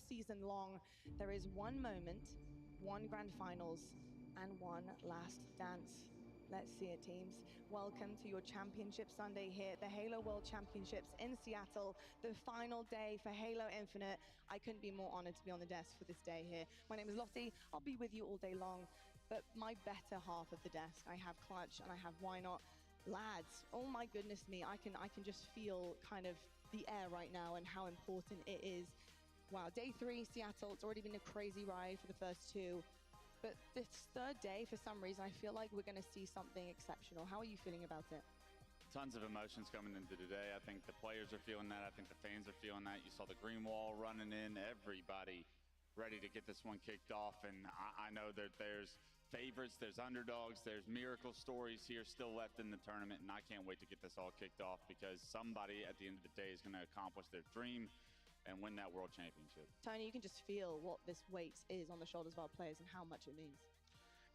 season long, there is one moment, one grand finals, and one last dance. Let's see it, teams. Welcome to your championship Sunday here at the Halo World Championships in Seattle, the final day for Halo Infinite. I couldn't be more honored to be on the desk for this day here. My name is Lottie. I'll be with you all day long, but my better half of the desk, I have Clutch and I have Why Not. Lads, oh my goodness me, I can just feel kind of the air right now and how important it is. Wow, day 3, Seattle, it's already been a crazy ride for the first 2. But this third day, for some reason, I feel like we're going to see something exceptional. How are you feeling about it? Tons of emotions coming into today. I think the players are feeling that. I think the fans are feeling that. You saw the green wall running in, everybody ready to get this one kicked off. And I know that there's favorites, there's underdogs, there's miracle stories here still left in the tournament. And I can't wait to get this all kicked off because somebody at the end of the day is going to accomplish their dream and win that world championship. Tony, you can just feel what this weight is on the shoulders of our players and how much it means.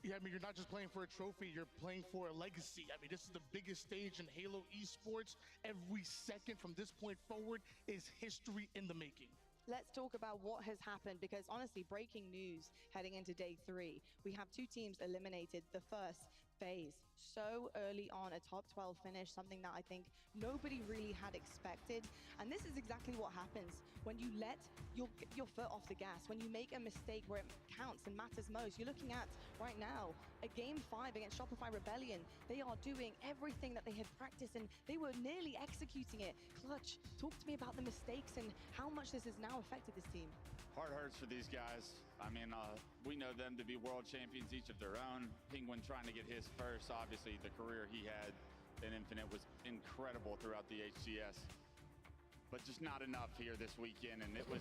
Yeah, I mean, you're not just playing for a trophy, you're playing for a legacy. I mean, this is the biggest stage in Halo esports. Every second from this point forward is history in the making. Let's talk about what has happened because honestly, breaking news heading into day 3. We have 2 teams eliminated the first phase so early on, a top 12 finish, something that I think nobody really had expected. And this is exactly what happens when you let your foot off the gas, when you make a mistake where it counts and matters most. You're looking at right now a game 5 against Shopify Rebellion. They are doing everything that they had practiced and they were nearly executing it. Clutch, talk to me about the mistakes and how much this has now affected this team. Heart hurts for these guys. I mean, we know them to be world champions, each of their own. Penguin trying to get his first. Obviously, the career he had in Infinite was incredible throughout the HCS, but just not enough here this weekend. And it was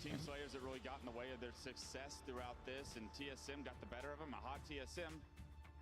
Team Slayers that really got in the way of their success throughout this, and TSM got the better of them. A hot TSM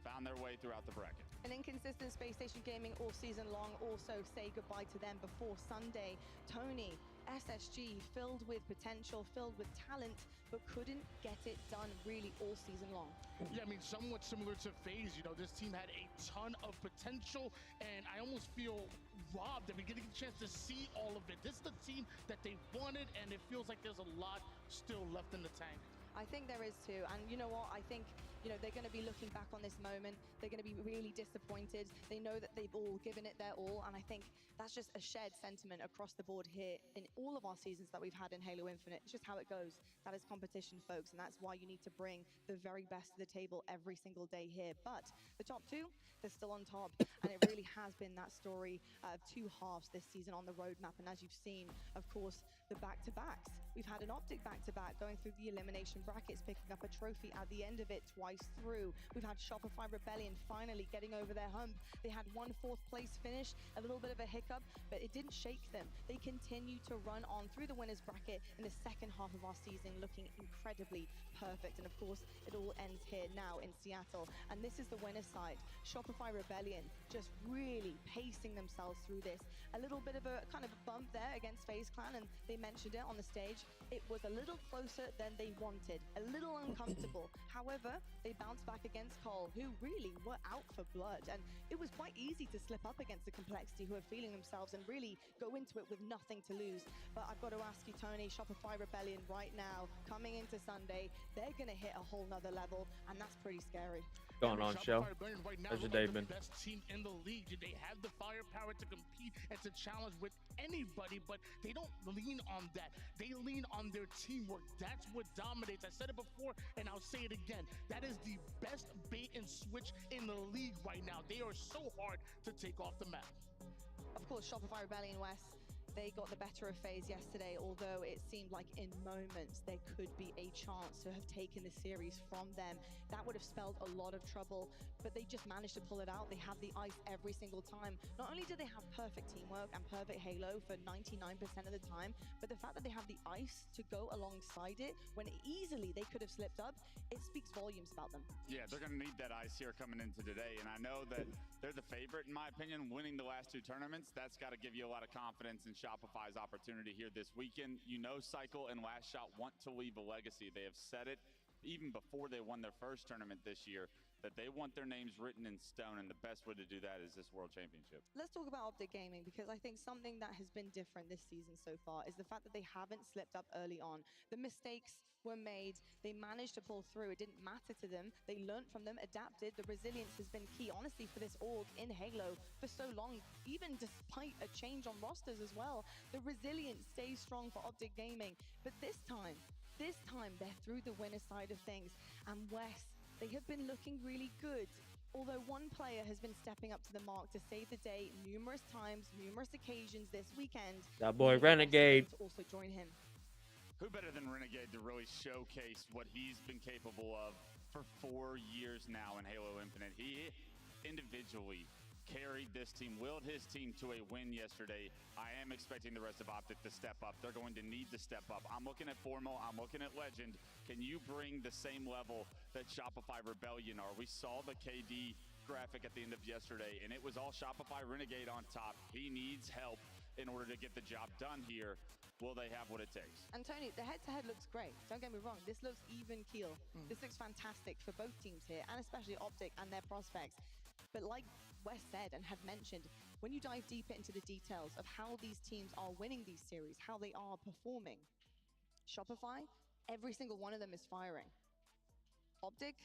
found their way throughout the bracket. An inconsistent Space Station Gaming all season long. Also say goodbye to them before Sunday. Tony, SSG, filled with potential, filled with talent, but couldn't get it done really all season long. Yeah, I mean, somewhat similar to FaZe. You know, this team had a ton of potential, and I almost feel robbed that we're getting a chance to see all of it. This is the team that they wanted, and it feels like there's a lot still left in the tank. I think there is too, and you know what, I think, you know, they're going to be looking back on this moment, they're going to be really disappointed, they know that they've all given it their all, and I think that's just a shared sentiment across the board here in all of our seasons that we've had in Halo Infinite. It's just how it goes. That is competition, folks, and that's why you need to bring the very best to the table every single day here. But the top 2, they're still on top, and it really has been that story of 2 halves this season on the roadmap, and as you've seen, of course, the back-to-backs. We've had an OpTic back-to-back going through the elimination brackets, picking up a trophy at the end of it twice through. We've had Shopify Rebellion finally getting over their hump. They had 1 4th place finish, a little bit of a hiccup, but it didn't shake them. They continue to run on through the winners bracket in the second half of our season, looking incredibly perfect. And of course, it all ends here now in Seattle. And this is the winner's side. Shopify Rebellion just really pacing themselves through this. A little bit of a kind of a bump there against FaZe Clan, and they mentioned it on the stage. It was a little closer than they wanted. A little uncomfortable. However, they bounced back against Cole, who really were out for blood. And it was quite easy to slip up against the Complexity, who are feeling themselves and really go into it with nothing to lose. But I've got to ask you, Tony, Shopify Rebellion right now, coming into Sunday, they're going to hit a whole nother level, and that's pretty scary. Going on, Shell. Right now, How's your day been? The best team in the league. They have the firepower to compete and to challenge with anybody, but they don't lean on that. They lean on their teamwork. That's what dominates. I said it before, and I'll say it again. That is the best bait and switch in the league right now. They are so hard to take off the map. Of course, Shopify Rebellion West, they got the better of FaZe yesterday, although it seemed like in moments there could be a chance to have taken the series from them. That would have spelled a lot of trouble, but they just managed to pull it out. They have the ice every single time. Not only do they have perfect teamwork and perfect Halo for 99% of the time, but the fact that they have the ice to go alongside it when easily they could have slipped up, it speaks volumes about them. Yeah, they're going to need that ice here coming into today, and I know that they're the favorite, in my opinion, winning the last 2 tournaments. That's got to give you a lot of confidence in Shopify's opportunity here this weekend. You know, Cycle and Last Shot want to leave a legacy. They have said it even before they won their first tournament this year, that they want their names written in stone, and the best way to do that is this World Championship. Let's talk about OpTic Gaming, because I think something that has been different this season so far is the fact that they haven't slipped up early on. The mistakes were made, they managed to pull through, it didn't matter to them, they learned from them, adapted. The resilience has been key, honestly, for this org in Halo for so long, even despite a change on rosters as well. The resilience stays strong for OpTic Gaming, but this time they're through the winner side of things. And Wes, they have been looking really good. Although one player has been stepping up to the mark to save the day numerous times, numerous occasions this weekend. That boy Renegade. To also join him. Who better than Renegade to really showcase what he's been capable of for 4 years now in Halo Infinite? He individually carried this team, willed his team to a win yesterday. I am expecting the rest of OpTic to step up. They're going to need to step up. I'm looking at Formal, I'm looking at Legend. Can you bring the same level that Shopify Rebellion are? We saw the KD graphic at the end of yesterday, and it was all Shopify Renegade on top. He needs help in order to get the job done here. Will they have what it takes? And Tony, the head-to-head looks great. Don't get me wrong. This looks even keel. This looks fantastic for both teams here, and especially OpTic and their prospects. But like Wes said and had mentioned, when you dive deeper into the details of how these teams are winning these series, how they are performing, Shopify, every single one of them is firing. OpTic,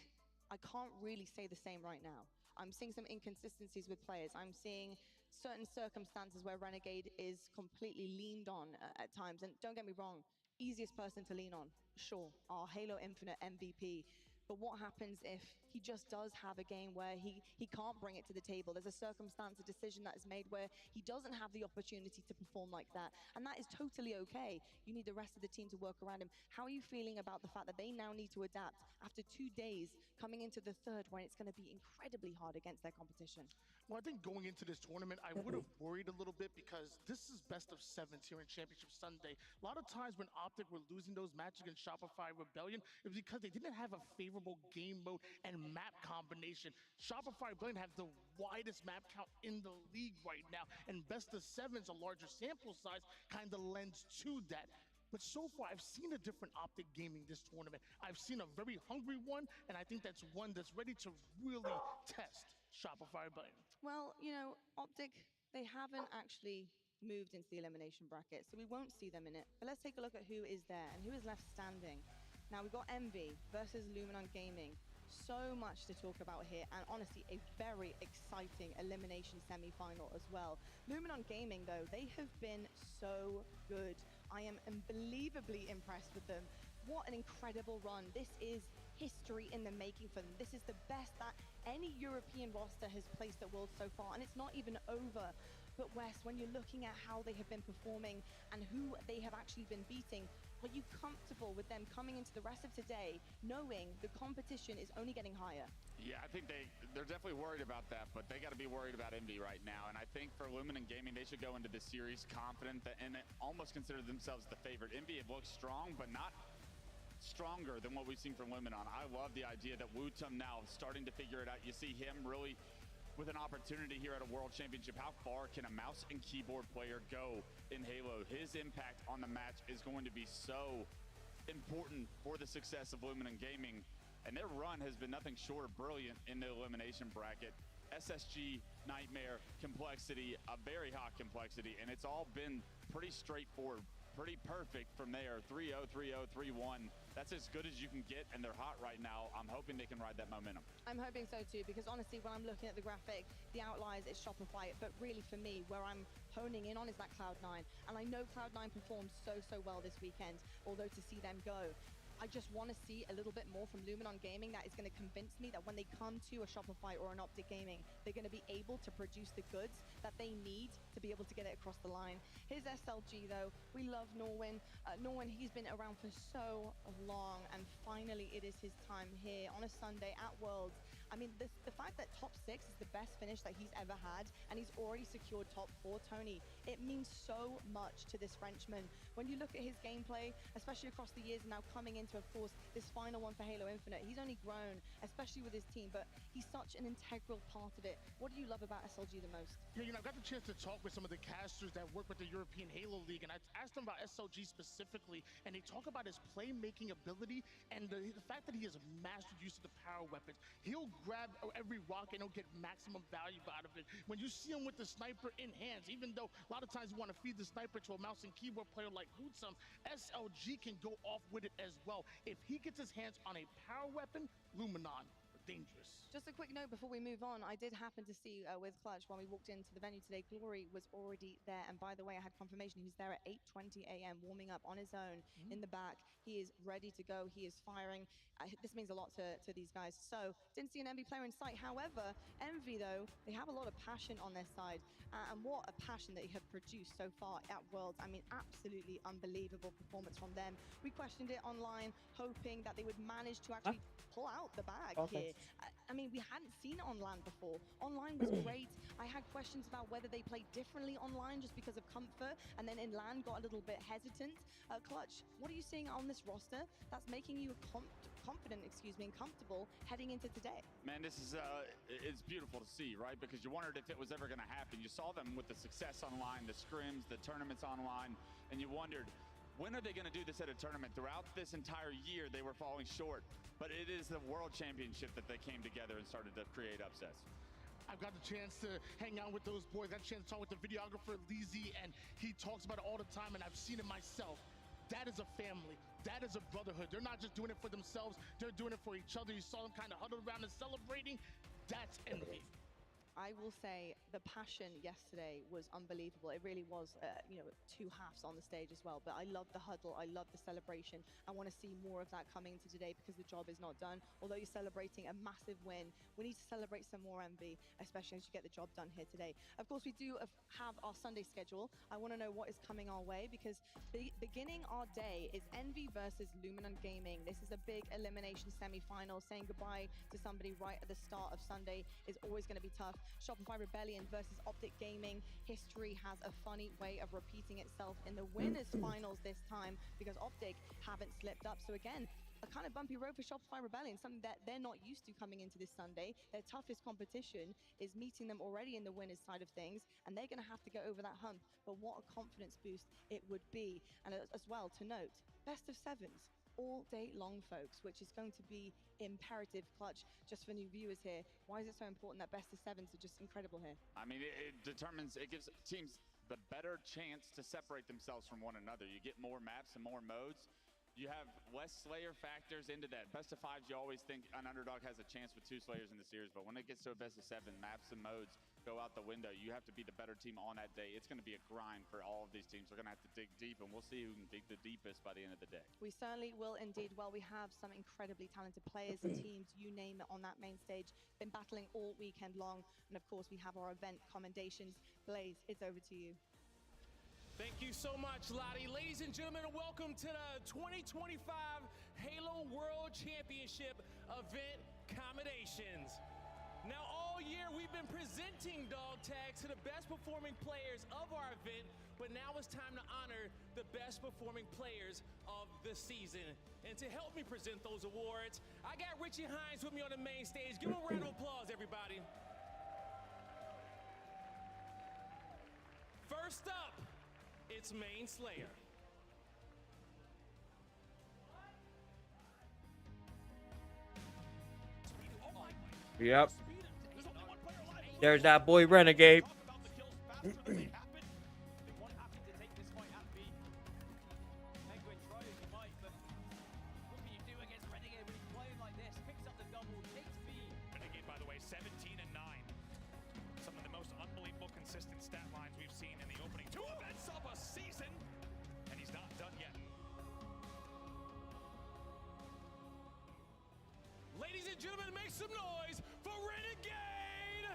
I can't really say the same right now. I'm seeing some inconsistencies with players. I'm seeing certain circumstances where Renegade is completely leaned on at times. And don't get me wrong, easiest person to lean on, sure, our Halo Infinite MVP. But what happens if he just does have a game where he can't bring it to the table? There's a circumstance, a decision that is made where he doesn't have the opportunity to perform like that. And that is totally okay. You need the rest of the team to work around him. How are you feeling about the fact that they now need to adapt after 2 days coming into the third, when it's going to be incredibly hard against their competition? Well, I think going into this tournament, I would have worried a little bit, because this is best of sevens here in Championship Sunday. A lot of times when OpTic were losing those matches against Shopify Rebellion, it was because they didn't have a favorable game mode and map combination. Shopify Rebellion have the widest map count in the league right now, and best of sevens, a larger sample size, kind of lends to that. But so far, I've seen a different OpTic Gaming this tournament. I've seen a very hungry one, and I think that's one that's ready to really test Shopify Rebellion. Well, you know, OpTic, they haven't actually moved into the elimination bracket, so we won't see them in it. But let's take a look at who is there and who is left standing. Now, we've got Envy versus Luminon Gaming. So much to talk about here, and honestly, a very exciting elimination semi-final as well. Luminon Gaming, though, they have been so good. I am unbelievably impressed with them. What an incredible run. This is history in the making for them. This is the best that any European roster has placed at Worlds so far, and it's not even over. But Wes, when you're looking at how they have been performing and who they have actually been beating, are you comfortable with them coming into the rest of today knowing the competition is only getting higher? Yeah, I think they're definitely worried about that, but they got to be worried about Envy right now. And I think for Luminon Gaming, they should go into this series confident and almost consider themselves the favorite. Envy have looked strong, but not stronger than what we've seen from Luminon. I love the idea that Wootum now starting to figure it out. You see him really with an opportunity here at a World Championship. How far can a mouse and keyboard player go in Halo? His impact on the match is going to be so important for the success of Luminon Gaming, and their run has been nothing short of brilliant in the elimination bracket. SSG, Nightmare, Complexity, a very hot Complexity, and it's all been pretty straightforward, pretty perfect from there. 3-0, 3-0, 3-1. That's as good as you can get, and they're hot right now. I'm hoping they can ride that momentum. I'm hoping so too, because honestly, when I'm looking at the graphic, the outliers is Shopify, but really for me, where I'm honing in on is that Cloud9. And I know Cloud9 performed so well this weekend, although to see them go, I just want to see a little bit more from Luminon Gaming that is going to convince me that when they come to a Shopify or an OpTic Gaming, they're going to be able to produce the goods that they need to be able to get it across the line. Here's SLG though. We love Norwin. Norwin, he's been around for so long, and finally it is his time here on a Sunday at Worlds. I mean, the fact that top 6 is the best finish that he's ever had, and he's already secured top 4, Tony, it means so much to this Frenchman. When you look at his gameplay, especially across the years, and now coming into, of course, this final one for Halo Infinite, he's only grown, especially with his team, but he's such an integral part of it. What do you love about SLG the most? Yeah, you know, I got the chance to talk with some of the casters that work with the European Halo League, and I asked them about SLG specifically, and they talk about his playmaking ability and the fact that he has mastered use of the power weapons. He'll grab every rock and he'll get maximum value out of it. When you see him with the sniper in hands, even though a lot of times you want to feed the sniper to a mouse and keyboard player like Hootsum, SLG can go off with it as well. If he gets his hands on a power weapon, Luminon, dangerous. Just a quick note before we move on, I did happen to see with Clutch when we walked into the venue today, Glory was already there. And by the way, I had confirmation he was there at 8:20 a.m. warming up on his own in the back. He is ready to go. He is firing. This means a lot to these guys. So didn't see an Envy player in sight. However, Envy, though, they have a lot of passion on their side. And what a passion they have produced so far at Worlds. I mean, absolutely unbelievable performance from them. We questioned it online, hoping that they would manage to actually pull out the bag here. I mean, we hadn't seen it on LAN before. Online was great. I had questions about whether they played differently online just because of comfort, and then in LAN got a little bit hesitant. Clutch, what are you seeing on this roster that's making you confident, and comfortable heading into today? Man, this is it's beautiful to see, right? Because you wondered if it was ever going to happen. You saw them with the success online, the scrims, the tournaments online, and you wondered, when are they going to do this at a tournament? Throughout this entire year, they were falling short. But it is the World Championship that they came together and started to create upsets. I've got the chance to hang out with those boys. Got a chance to talk with the videographer, Lizzie, and he talks about it all the time, and I've seen it myself. That is a family. That is a brotherhood. They're not just doing it for themselves. They're doing it for each other. You saw them kind of huddled around and celebrating. That's Envy. I will say the passion yesterday was unbelievable. It really was, two halves on the stage as well. But I love the huddle. I love the celebration. I want to see more of that coming into today because the job is not done. Although you're celebrating a massive win, we need to celebrate some more, Envy, especially as you get the job done here today. Of course, we do have our Sunday schedule. I want to know what is coming our way because beginning our day is Envy versus Luminon Gaming. This is a big elimination semi-final. Saying goodbye to somebody right at the start of Sunday is always going to be tough. Shopify Rebellion versus OpTic Gaming. History has a funny way of repeating itself in the winners finals this time because OpTic haven't slipped up. So again, a kind of bumpy road for Shopify Rebellion, something that they're not used to coming into this Sunday. Their toughest competition is meeting them already in the winners side of things, and they're going to have to get over that hump. But what a confidence boost it would be. And as well to note, best of sevens all day long, folks, which is going to be imperative. Clutch, just for new viewers here, why is it so important that best of sevens are just incredible here? I mean, it gives teams the better chance to separate themselves from one another. You get more maps and more modes. You have less Slayer factors into that. Best of fives, you always think an underdog has a chance with 2 Slayers in the series, but when it gets to a best of 7, maps and modes go out the window. You have to be the better team on that day. It's going to be a grind for all of these teams. We're going to have to dig deep, and we'll see who can dig the deepest by the end of the day. We certainly will indeed. Well, we have some incredibly talented players and teams, you name it, on that main stage. Been battling all weekend long, and of course, we have our event commendations. Blaze, it's over to you. Thank you so much, Lottie. Ladies and gentlemen, welcome to the 2025 Halo World Championship event commendations. Now, all year we've been presenting dog tags to the best performing players of our event, but now it's time to honor the best performing players of the season. And to help me present those awards, I got Richie Hines with me on the main stage. Give him a round of applause, everybody. First up, it's Main Slayer. Yep. There's that boy Renegade. Renegade, by the way, 17 and 9. Some of the most unbelievable consistent stat lines we've seen in the opening 2 events of a season, and he's not done yet. Ladies and gentlemen, make some noise for Renegade,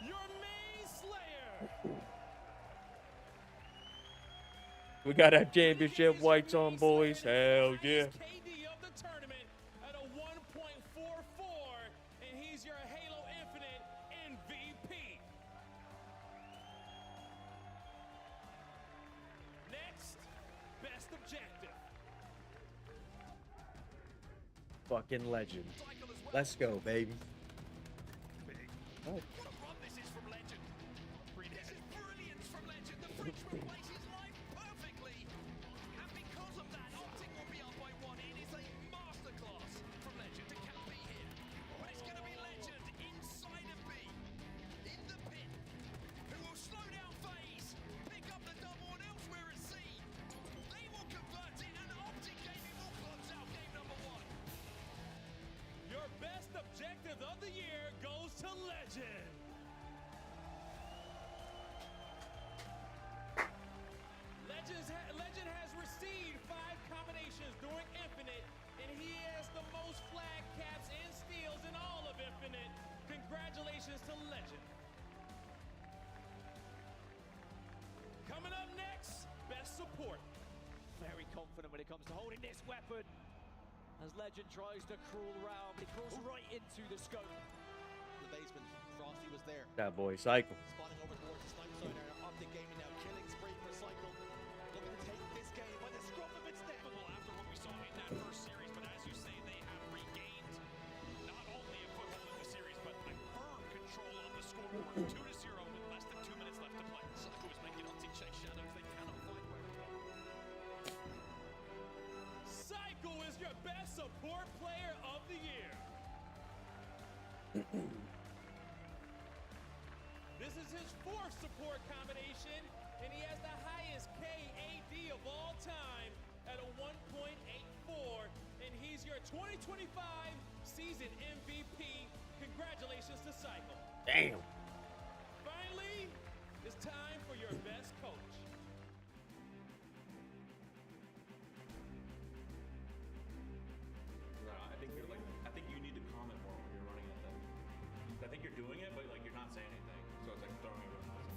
your main Slayer. We got our championship whites on, boys. Hell yeah. KD of the tournament at a 1.44, and he's he's your Halo Infinite MVP. Next, best objective. Fucking legend. Let's go, baby. Oh. What a run this is from Legend. This is brilliance from Legend. The Frenchman plays his line perfectly. And because of that, OpTic will be up by 1. It is a masterclass from Legend. It can be here. But it's going to be Legend inside of B. In the pit. Who will slow down FaZe. Pick up the double and elsewhere at C. They will convert it and OpTic Gaming will close out game number 1. Your best objective of the year goes to Legend. Legend has received 5 combinations during Infinite, and he has the most flag caps and steals in all of Infinite. Congratulations to Legend. Coming up next, best support. Very confident when it comes to holding this weapon. As Legend tries to crawl around, but he crawls right into the scope. The basement, Frosty was there. That boy, Cycle. Spotting over towards the sniper zone area. OpTic Gaming now killing spree for Cycle. Looking to take this game by the scruff of its neck. After what we saw in that first series, but as you say, they have regained not only a foothold in the series, but a firm control of the scoreboard. 2-0 with less than 2 minutes left to play. Psycho is making OpTic check shadows. They cannot find where to go. Psycho is your best support player of the year. This is his 4th support combination, and he has the highest KAD of all time at a 1.84, and he's your 2025 season MVP. Congratulations to Cycle. Damn. Finally, it's time for your best coach. I think you need to comment more when you're running at them. I think you're doing it, but like you're not saying anything, so it's like throwing you off.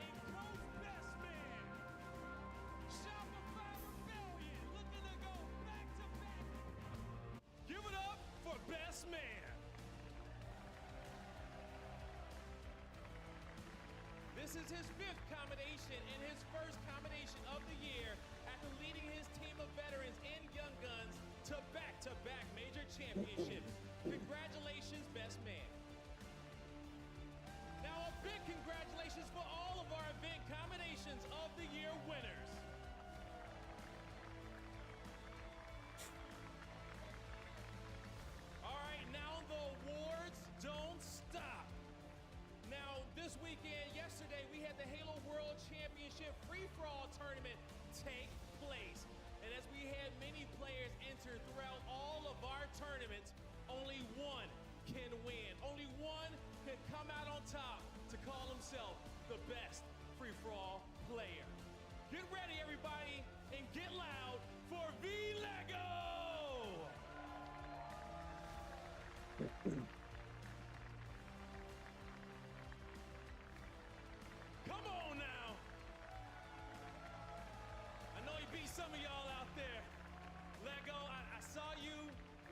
In goes best man. Shopify Rebellion looking to go back to back. Give it up for best man. This is his 5th combination and his first combination of the year after leading his team of veterans and young guns to back-to-back major championships. Congratulations, best man. Now a big congratulations for all of our event combinations of the year winners. All right, now the awards don't stop. Now, this weekend, yesterday, we had the Halo World Championship free-for-all tournament take place. And as we had many players enter throughout all of our tournaments, only one can win. Only one can come out on top to call himself the best free-for-all player. Get ready, everybody, and get loud for V-Lego! Come on now. I know you beat some of y'all out there. Lego, I saw you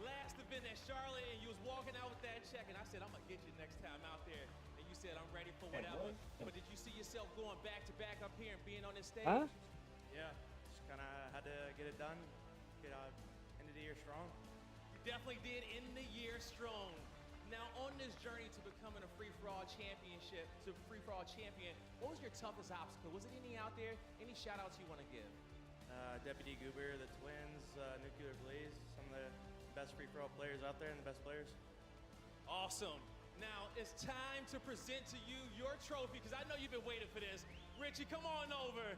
last event at Charlotte and you was walking out with that check and I said, I'm gonna get you next time out there. And you said, I'm ready for whatever. But did you see yourself going back to back up here and being on this stage? Huh? Yeah, just kind of had to get it done, get end of the year strong. You definitely did end the year strong. Now, on this journey to becoming a free-for-all champion, what was your toughest obstacle? Was it any out there? Any shout-outs you want to give? Deputy Goober, the Twins, Nuclear Blaze, some of the best free-for-all players out there and the best players. Awesome. Now, it's time to present to you your trophy, because I know you've been waiting for this. Richie, come on over.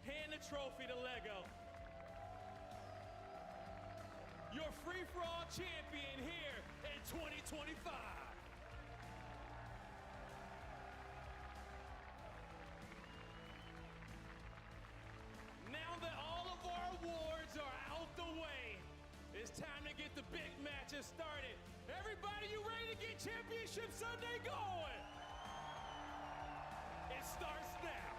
Hand the trophy to Lego. Your free-for-all champion here in 2025. Now that all of our awards are out the way, it's time to get the big matches started. Everybody, you ready to get Championship Sunday going? It starts now.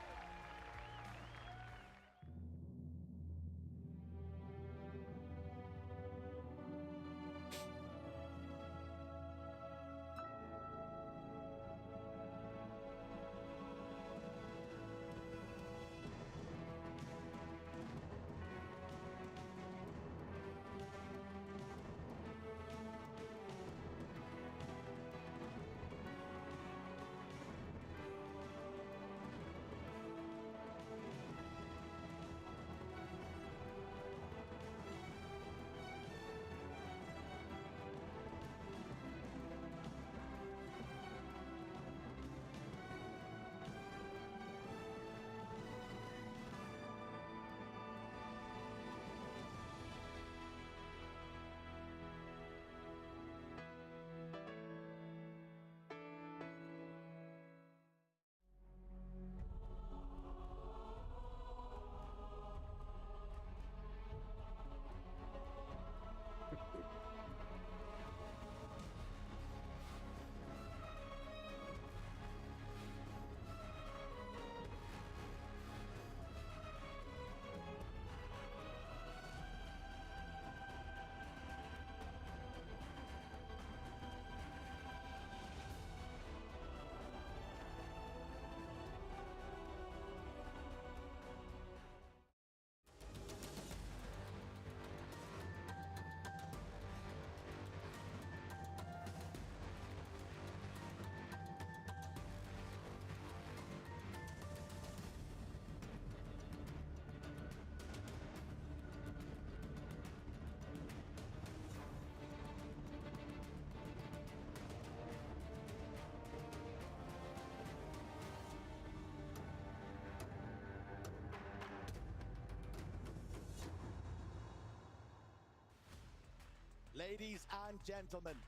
Ladies and gentlemen,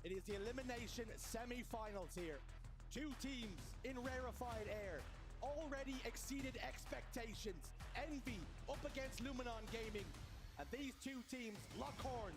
it is the elimination semi-finals here. Two teams in rarefied air already exceeded expectations. Envy up against Luminon Gaming, and these two teams lock horns.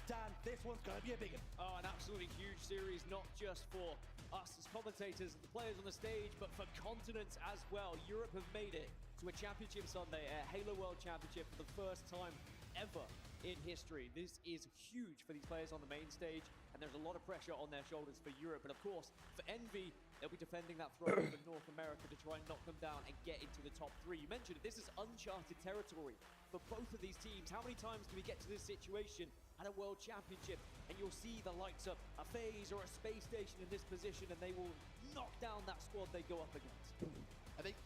Dan, this one's gonna be a big one. Oh, an absolutely huge series, not just for us as commentators and the players on the stage, but for continents as well. Europe have made it to a championship Sunday, a Halo World Championship for the first time ever in history. This is huge for these players on the main stage, and there's a lot of pressure on their shoulders for Europe. And of course, for Envy, they'll be defending that throne over North America to try and knock them down and get into the top 3. You mentioned this is uncharted territory for both of these teams. How many times do we get to this situation at a World Championship and you'll see the likes of a FaZe or a Space Station in this position and they will knock down that squad they go up against? I think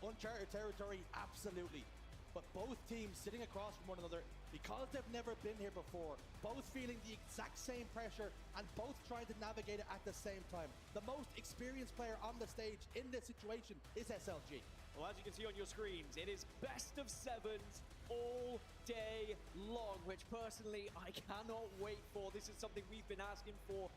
uncharted territory, absolutely. But both teams sitting across from one another, because they've never been here before, both feeling the exact same pressure and both trying to navigate it at the same time. The most experienced player on the stage in this situation is SLG. Well, as you can see on your screens, it is best of 7s all day long, which personally I cannot wait for. This is something we've been asking for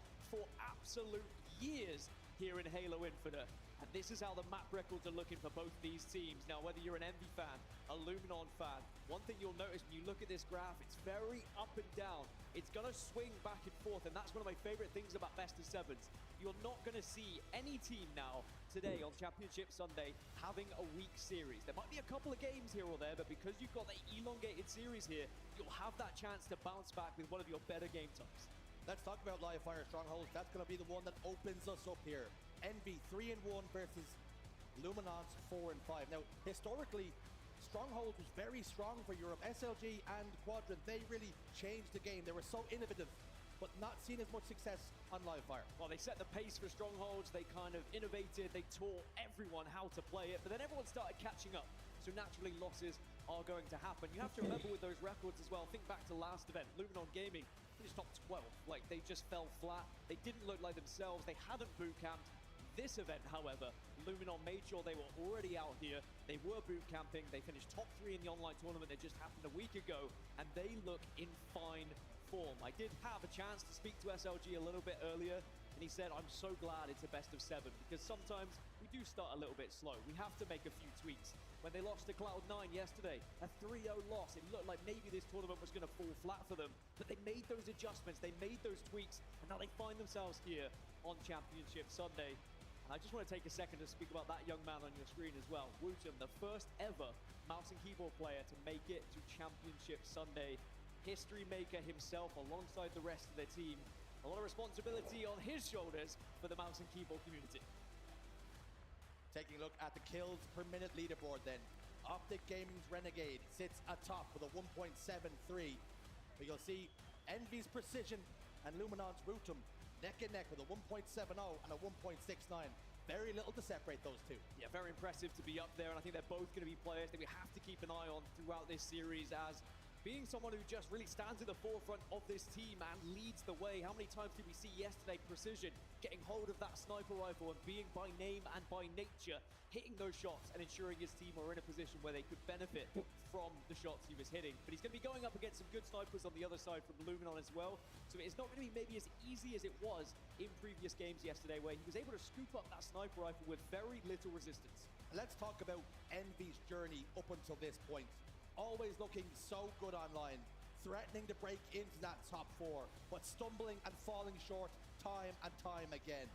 absolute years here in Halo Infinite. And this is how the map records are looking for both these teams. Now, whether you're an Envy fan, a Luminon fan, one thing you'll notice when you look at this graph, it's very up and down. It's going to swing back and forth, and that's one of my favorite things about best of 7s. You're not going to see any team now today on Championship Sunday having a weak series. There might be a couple of games here or there, but because you've got the elongated series here, you'll have that chance to bounce back with one of your better game types. Let's talk about Live Fire Strongholds. That's going to be the one that opens us up here. Envy 3-1 versus Luminon's 4-5. Now, historically, Stronghold was very strong for Europe. SLG and Quadrant, they really changed the game. They were so innovative, but not seen as much success on Live Fire. Well, they set the pace for Strongholds. They kind of innovated. They taught everyone how to play it, but then everyone started catching up. So naturally, losses are going to happen. You have to remember with those records as well, think back to last event, Luminon Gaming finished top 12. Like, they just fell flat. They didn't look like themselves. They hadn't boot camped. This event, however, Luminon made sure they were already out here. They were boot camping. They finished top 3 in the online tournament that just happened a week ago, and they look in fine form. I did have a chance to speak to SLG a little bit earlier, and he said, I'm so glad it's a best of 7, because sometimes we do start a little bit slow. We have to make a few tweaks. When they lost to Cloud9 yesterday, a 3-0 loss, it looked like maybe this tournament was going to fall flat for them, but they made those adjustments, they made those tweaks, and now they find themselves here on Championship Sunday. And I just want to take a second to speak about that young man on your screen as well. Wootum, the first ever mouse and keyboard player to make it to Championship Sunday. History maker himself alongside the rest of their team. A lot of responsibility on his shoulders for the mouse and keyboard community. Taking a look at the kills per minute leaderboard then. OpTic Gaming's Renegade sits atop with a 1.73. But you'll see Envy's Precision and Luminon's Wootum neck and neck with a 1.70 and a 1.69. Very little to separate those two. Yeah, very impressive to be up there, and I think they're both going to be players that we have to keep an eye on throughout this series, as being someone who just really stands at the forefront of this team and leads the way. How many times did we see yesterday Precision getting hold of that sniper rifle and being by name and by nature hitting those shots and ensuring his team were in a position where they could benefit from the shots he was hitting. But he's going to be going up against some good snipers on the other side from Luminon as well. So it's not going to be maybe as easy as it was in previous games yesterday, where he was able to scoop up that sniper rifle with very little resistance. Let's talk about Envy's journey up until this point. Always looking so good online, threatening to break into that top 4, but stumbling and falling short time and time again.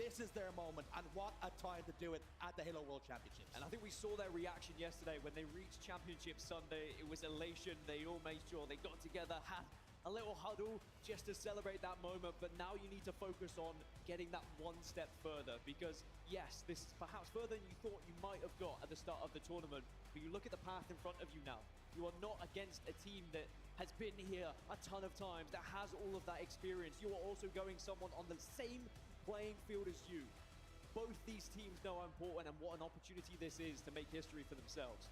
This is their moment, and what a time to do it at the Halo World Championships. And I think we saw their reaction yesterday when they reached Championship Sunday. It was elation. They all made sure they got together, had a little huddle just to celebrate that moment. But now you need to focus on getting that one step further, because yes, this is perhaps further than you thought you might have got at the start of the tournament. But you look at the path in front of you now. You are not against a team that has been here a ton of times, that has all of that experience. You are also going someone on the same playing field as you. Both these teams know how important and what an opportunity this is to make history for themselves.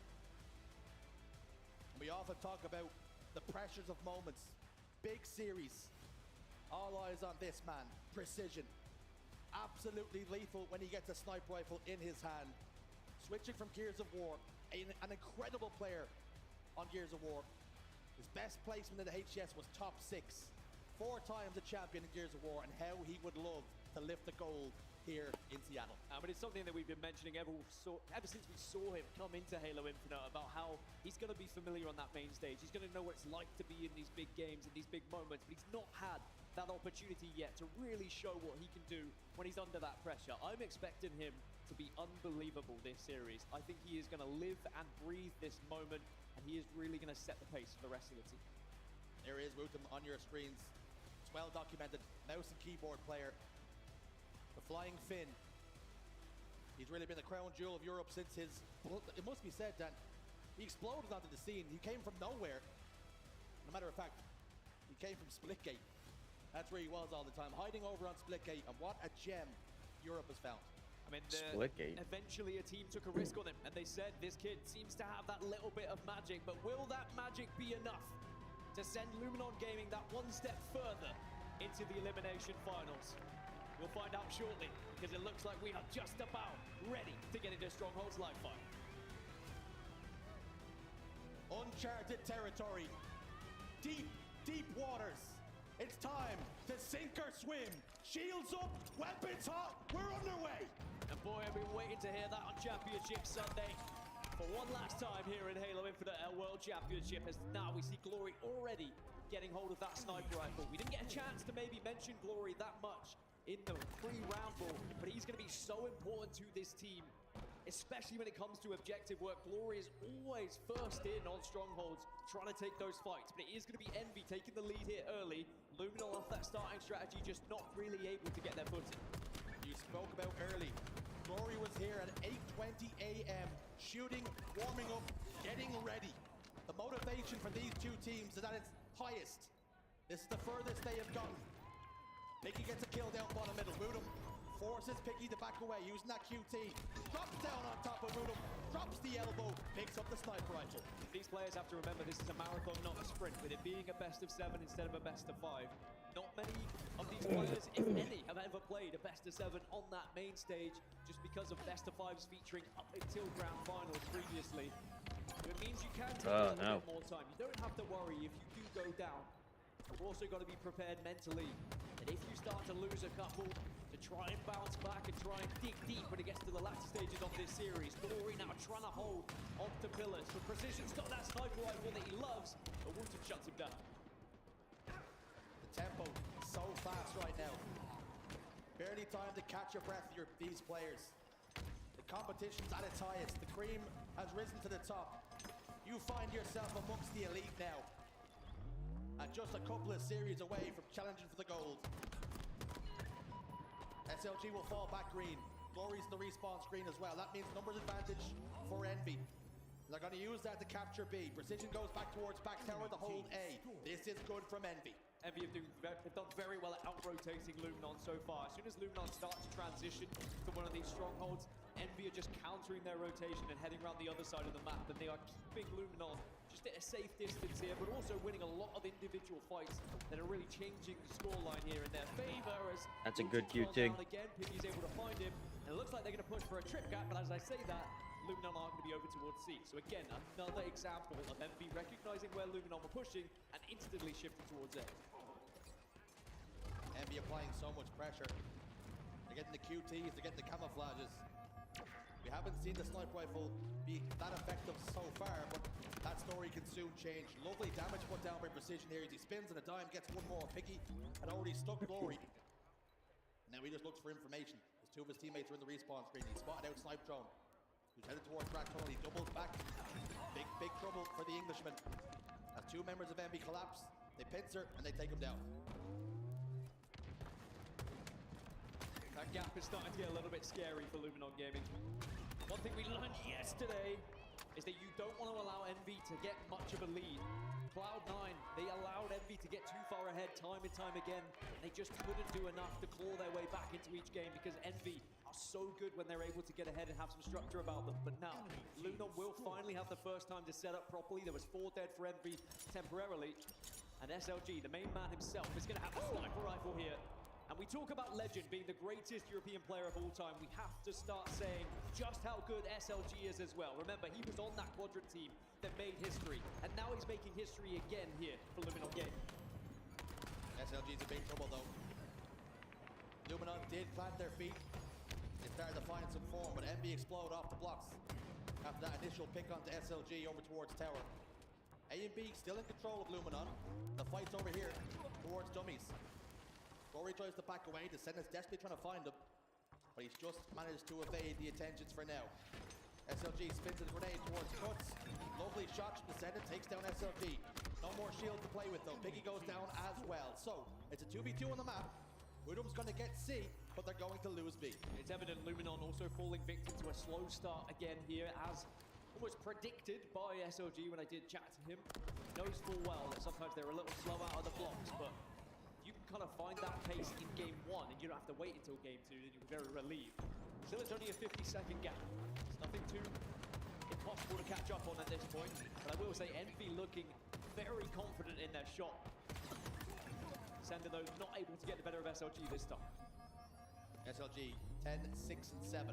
We often talk about the pressures of moments. Big series. All eyes on this man. Precision. Absolutely lethal when he gets a sniper rifle in his hand. Switching from Gears of War. An incredible player on Gears of War. His best placement in the HCS was top 6. 4 times a champion in Gears of War, and how he would love to lift the gold here in Seattle. But it's something that we've been mentioning ever since we saw him come into Halo Infinite, about how he's going to be familiar on that main stage. He's going to know what it's like to be in these big games, in these big moments, but he's not had that opportunity yet to really show what he can do when he's under that pressure. I'm expecting him to be unbelievable this series. I think he is going to live and breathe this moment, and he is really going to set the pace for the rest of the team. There is Wooten on your screens. It's well documented. Mouse and keyboard player. The Flying Finn. He's really been the crown jewel of Europe since his... It must be said, Dan, he exploded onto the scene. He came from nowhere. As a matter of fact, he came from Splitgate. That's where he was all the time, hiding over on Splitgate, and what a gem Europe has found. I mean, Splitgate. eventually a team took a risk on him, and they said this kid seems to have that little bit of magic, but will that magic be enough to send Luminon Gaming that one step further into the elimination finals? We'll find out shortly, because it looks like we are just about ready to get into Stronghold's live fire. Uncharted territory. Deep, deep waters. It's time to sink or swim. Shields up, weapons hot, we're underway. And boy, I've been waiting to hear that on Championship Sunday. For one last time here in Halo Infinite, our World Championship, as now we see Glory already getting hold of that sniper rifle. We didn't get a chance to maybe mention Glory that much in the pre-round ball, but he's going to be so important to this team, especially when it comes to objective work. Glory is always first in on strongholds, trying to take those fights, but it is going to be Envy taking the lead here early. Luminol off that starting strategy, just not really able to get their footing. You spoke about early. Glory was here at 8:20 a.m. shooting, warming up, getting ready. The motivation for these two teams is at its highest. This is the furthest they have gotten. Picky gets a kill down bottom middle. Rudum forces Picky to back away using that QT. Drops down on top of Rudum, drops the elbow, picks up the sniper rifle. These players have to remember this is a marathon, not a sprint, with it being a best of 7 instead of a best of 5. Not many of these players, if any, have ever played a best of 7 on that main stage, just because of best of 5s featuring up until grand finals previously. It means you can take a little bit more time. You don't have to worry if you do go down. You've also got to be prepared mentally that if you start to lose a couple, to try and bounce back and try and dig deep when it gets to the latter stages of this series. Glory now trying to hold onto pillars. For Precision's got that sniper rifle that he loves, but Wooten shuts him down. The tempo so fast right now. Barely time to catch your breath, these players. The competition's at its highest. The cream has risen to the top. You find yourself amongst the elite now. And just a couple of series away from challenging for the gold. SLG will fall back green. Glory's in the respawn screen as well. That means numbers advantage for Envy. They're going to use that to capture B. Precision goes back towards back tower to hold A. This is good from Envy. Envy have done very well at out-rotating Luminon so far. As soon as Luminon starts to transition to one of these strongholds, Envy are just countering their rotation and heading around the other side of the map, and they are keeping Luminon just at a safe distance here, but also winning a lot of individual fights that are really changing the scoreline here in their favor. As that's a good QT. Again, Piggy's able to find him, and it looks like they're going to push for a trip gap, but as I say that, Luminon are going to be over towards C. So again, another example of Envy recognizing where Luminon were pushing and instantly shifting towards A. Envy applying so much pressure. They're getting the QTs, they're getting the camouflages. We haven't seen the sniper rifle be that effective so far, but that story can soon change. Lovely damage put down by Precision here as he spins and a dime gets one more. Picky had already stuck Glory. Now he just looks for information. His two of his teammates are in the respawn screen. He spotted out Snipe Drone, who's headed towards Rack Tunnel. He doubles back. Big trouble for the Englishman. As two members of Envy collapse, they pincer and they take him down. That gap is starting to get a little bit scary for Luminon Gaming. One thing we learned yesterday is that you don't want to allow Envy to get much of a lead. Cloud9, they allowed Envy to get too far ahead time and time again. And they just couldn't do enough to claw their way back into each game because Envy are so good when they're able to get ahead and have some structure about them. But now, Luminon will finally have the first time to set up properly. There was 4 dead for Envy temporarily. And SLG, the main man himself, is going to have a sniper rifle here. And we talk about Legend being the greatest European player of all time. We have to start saying just how good SLG is as well. Remember, he was on that quadrant team that made history. And now he's making history again here for Luminon Gaming. SLG's in big trouble though. Luminon did plant their feet. They started to find some form, but Envy explode off the blocks after that initial pick onto SLG over towards tower. A and B still in control of Luminon. The fight's over here towards dummies. Rory tries to back away. Descendant's desperately trying to find him, but he's just managed to evade the attentions for now. SLG spins a grenade towards Cuts. Lovely shot. Descendant takes down SLG. No more shield to play with though. Piggy goes down as well. So it's a 2v2 on the map. Widow's going to get C, but they're going to lose B. It's evident Luminon also falling victim to a slow start again here, as almost predicted by SLG when I did chat to him. Knows full well that sometimes they're a little slow out of the blocks, but you can kind of find that pace in game 1 and you don't have to wait until game 2, then you'll be very relieved. Still, it's only a 50-second gap. It's nothing too impossible to catch up on at this point, but I will say Envy looking very confident in their shot. Sender, though, not able to get the better of SLG this time. SLG 10, 6, and 7,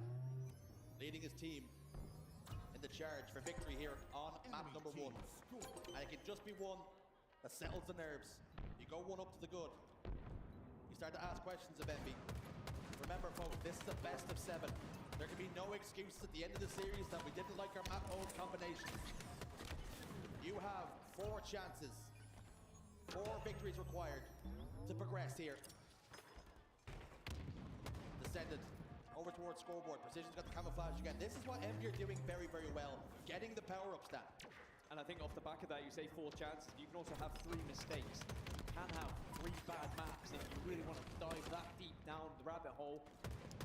leading his team in the charge for victory here on map number 1. And it can just be one that settles the nerves. You go one up to the good. You start to ask questions of Envy. Remember, folks, this is the best of 7. There can be no excuses at the end of the series that we didn't like our map mode combinations. You have 4 chances, 4 victories required to progress here. Descendant over towards scoreboard. Precision's got the camouflage again. This is what Envy are doing very, very well. Getting the power-ups down. And I think off the back of that, you say 4 chances. You can also have 3 mistakes. You can have 3 bad maps if you really want to dive that deep down the rabbit hole.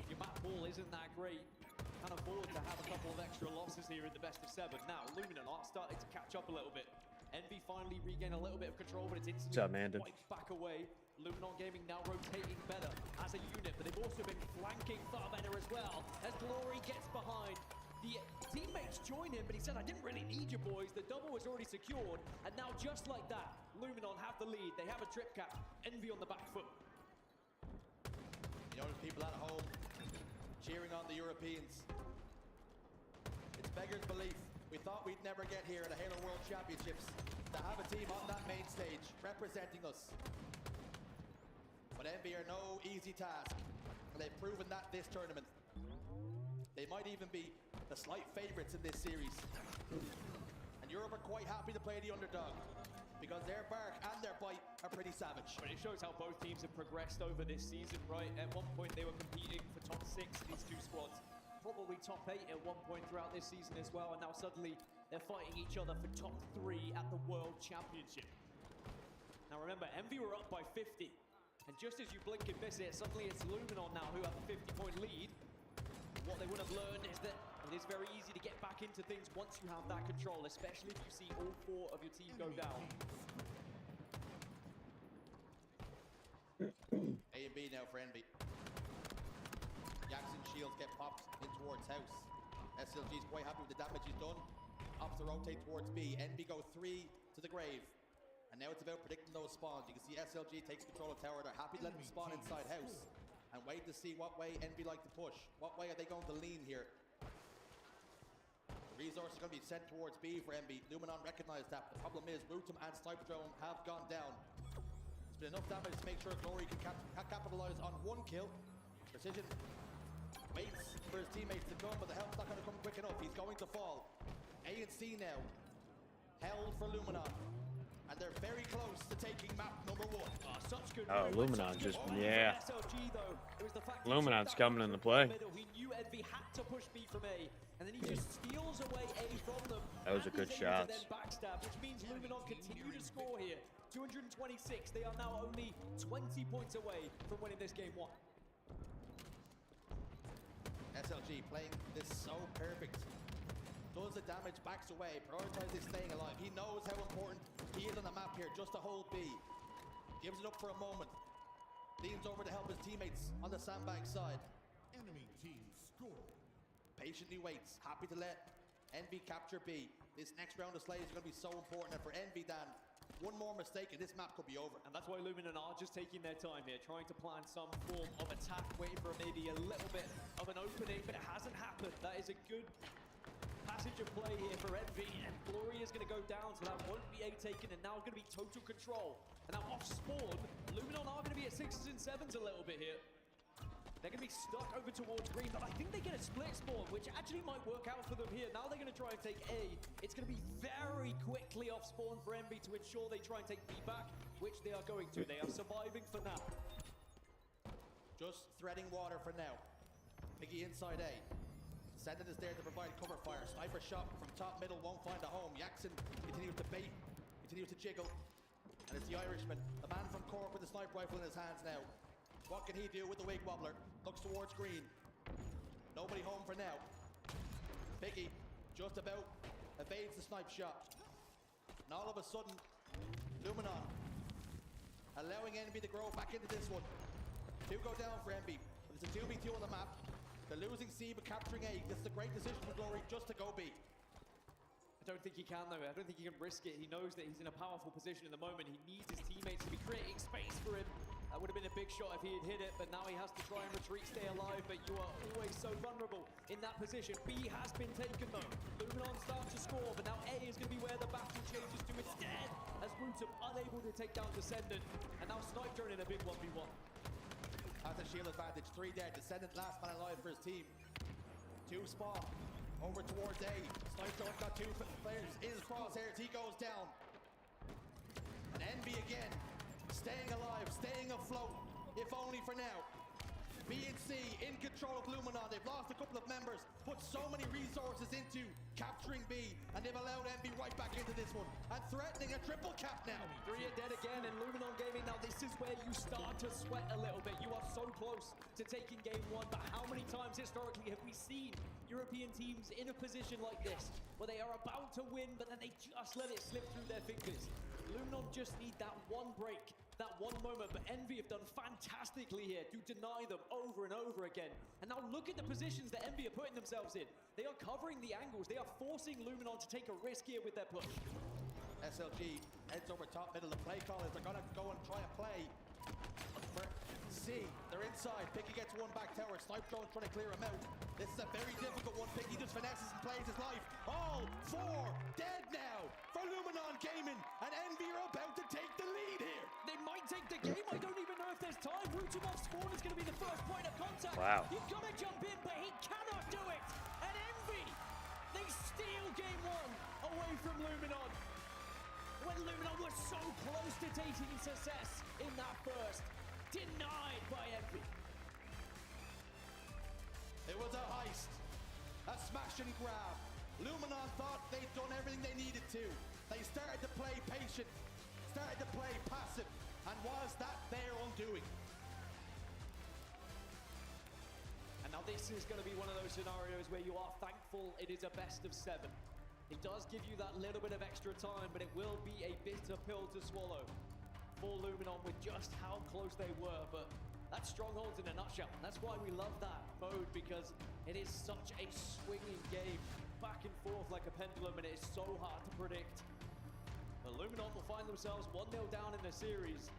If your map pool isn't that great, you can afford to have a couple of extra losses here in the best of 7. Now, Luminon are starting to catch up a little bit. Envy finally regain a little bit of control, but it's instantly wiped back away. Luminon Gaming now rotating better as a unit, but they've also been flanking far better as well. As Glory gets behind, the teammates join him, but he said, I didn't really need you boys. The double was already secured, and now just like that, Luminon have the lead. They have a trip cap. Envy on the back foot. You notice people at home cheering on the Europeans. It's beggars belief. We thought we'd never get here at the Halo World Championships to have a team on that main stage representing us. But Envy are no easy task, and they've proven that this tournament. They might even be the slight favorites in this series. And Europe are quite happy to play the underdog, because their bark and their bite are pretty savage. But it shows how both teams have progressed over this season, right? At one point they were competing for top 6, these 2 squads. Probably top 8 at one point throughout this season as well, and now suddenly they're fighting each other for top 3 at the World Championship. Now remember, Envy were up by 50, and just as you blink and miss it, suddenly it's Luminon now who have a 50-point lead. What they would have learned is that it is very easy to get back into things once you have that control, especially if you see all 4 of your team go down. A and B now for Envy. Jackson shields get popped in towards house. SLG's quite happy with the damage he's done. Opts to rotate towards B. Envy go 3 to the grave. And now it's about predicting those spawns. You can see SLG takes control of tower. They're happy to let them spawn inside house. And wait to see what way Envy like to push. What way are they going to lean here? The resource is going to be sent towards B for Envy. Luminon recognized that. The problem is Rotom and Sniper Drone have gone down. It's been enough damage to make sure Glory can capitalize on 1 kill. Precision waits for his teammates to come, but the help's not going to come quick enough. He's going to fall. A and C now held for Luminon, and they're very close to taking map number 1. Such good Luminon just, yeah. SLG, though, it was the fact Luminon's coming into play. He knew Envy had to push B from A, and then he just steals away A from them. That was a good shot. Then backstab, which means Luminon continue to score here. 226. They are now only 20 points away from winning this game 1. SLG playing this so perfect. Does the damage, backs away, prioritizes staying alive. He knows how important he is on the map here just to hold B. Gives it up for a moment. Leans over to help his teammates on the sandbag side. Enemy team score. Patiently waits, happy to let Envy capture B. This next round of slays is going to be so important. And for Envy, Dan, One more mistake and this map could be over. And that's why Luminon are just taking their time here, trying to plan some form of attack, waiting for maybe a little bit of an opening, but it hasn't happened. That is a good passage of play here for Envy, and Glory is going to go down, so that won't be A taken, and now going to be total control. And now off spawn, Luminon are going to be at 6s and 7s a little bit here. They're going to be stuck over towards green, but I think they get a split spawn, which actually might work out for them here. Now they're going to try and take A. It's going to be very quickly off spawn for Envy to ensure they try and take B back, which they are going to. They are surviving for now. Just threading water for now. Piggy inside A. Sendin is there to provide cover fire. Sniper shot from top middle won't find a home. Jackson continues to bait, continues to jiggle. And it's the Irishman, the man from Cork with the sniper rifle in his hands now. What can he do with the wig wobbler? Looks towards green. Nobody home for now. Piggy just about evades the snipe shot. And all of a sudden, Luminon allowing Envy to grow back into this one. 2 go down for Envy. But it's a 2v2 on the map. They're losing C but capturing A. This is a great decision for Glory just to go B. I don't think he can though. I don't think he can risk it. He knows that he's in a powerful position in the moment. He needs his teammates to be creating space for him. That would have been a big shot if he had hit it, but now he has to try and retreat, stay alive, but you are always so vulnerable in that position. B has been taken though. Luminon starts to score, but now A is going to be where the battle changes to instead, as Rutum unable to take down Descendant, and now Snipe Drone in a big 1v1. Has a shield advantage, 3 dead. Descendant last man alive for his team. 2 spawn, over towards A. Snipe Drone got 2 players in his crosshairs, he goes down. And Envy again. Staying alive, staying afloat, if only for now. B and C in control of Luminon. They've lost a couple of members, put so many resources into capturing B, and they've allowed Envy right back into this one, and threatening a triple cap now. 3 are dead again, and Luminon Gaming, now this is where you start to sweat a little bit. You are so close to taking game 1, but how many times historically have we seen European teams in a position like this, where they are about to win, but then they just let it slip through their fingers? Luminon just need that one break, that one moment, but Envy have done fantastically here to deny them over and over again. And now look at the positions that Envy are putting themselves in. They are covering the angles. They are forcing Luminon to take a risk here with their push. SLG heads over top middle. The play call is they're going to go and try and play for C. They're inside. Piggy gets one back tower. Snipe Drone trying to clear him out. This is a very difficult one. Piggy just finesses and plays his life. All 4 dead now for Luminon Gaming, and Envy are about to take the lead here. They might take the game. I don't even know if there's time. Rutum off spawn is going to be the first point of contact. Wow. You've got to jump in, but he cannot do it. And Envy, they steal game 1 away from Luminon. When Luminon was so close to taking success in that first, denied by Envy. It was a heist, a smash and grab. Luminon thought they'd done everything they needed to. They started to play patient, started to play passive, and was that their undoing? And now this is going to be one of those scenarios where you are thankful it is a best of 7. It does give you that little bit of extra time, but it will be a bitter pill to swallow for Luminon with just how close they were. But that's Strongholds in a nutshell. That's why we love that mode, because it is such a swinging game, back and forth like a pendulum, and it is so hard to predict. But Luminon will find themselves 1-0 down in the series.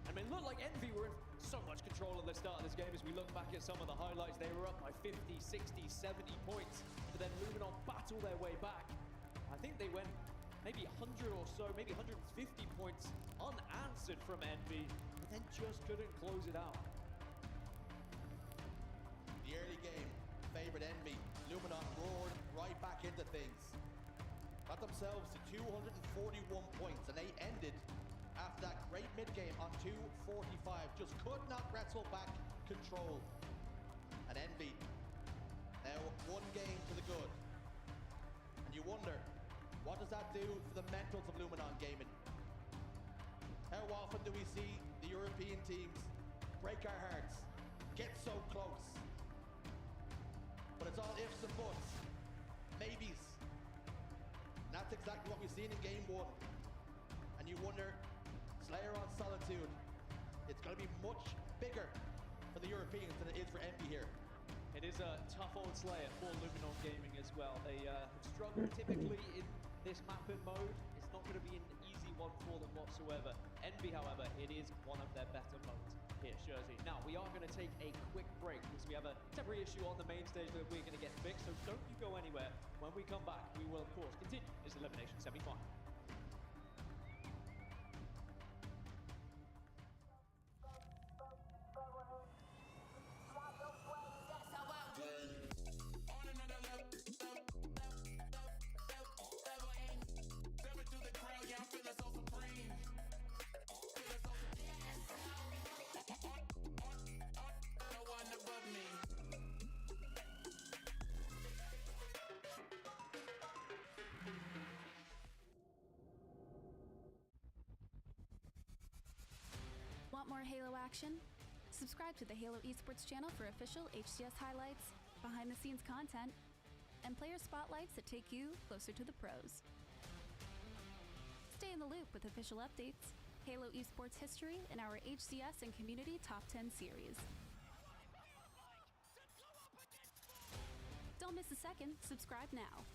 I mean, look like Envy were in so much control at the start of this game. As we look back at some of the highlights, they were up by 50, 60, 70 points. But then Luminon battle their way back. I think they went maybe 100 or so, maybe 150 points unanswered from Envy, but then just couldn't close it out. The early game favored Envy. Luminon roared right back into things. Got themselves to 241 points, and they ended after that great mid-game on 245. Just could not wrestle back control. And Envy now 1 game to the good. And you wonder, what does that do for the mentals of Luminon Gaming? How often do we see the European teams break our hearts, get so close? But it's all ifs and buts, maybes. And that's exactly what we've seen in game 1. And you wonder, Slayer on Solitude, it's going to be much bigger for the Europeans than it is for Envy here. It is a tough old Slayer for Luminon Gaming as well. They have struggled typically in this map and mode. It's not going to be an easy one for them whatsoever. whatsoever. Envy, however, it is one of their better modes here, Jersey. Now, we are going to take a quick break because we have a temporary issue on the main stage that we're going to get fixed, so don't you go anywhere. When we come back, we will, of course, continue this elimination semi-final. Want more Halo action? Subscribe to the Halo Esports channel for official HCS highlights, behind-the-scenes content, and player spotlights that take you closer to the pros. Stay in the loop with official updates, Halo Esports history, and our HCS and community top 10 series. Don't miss a second. Subscribe now.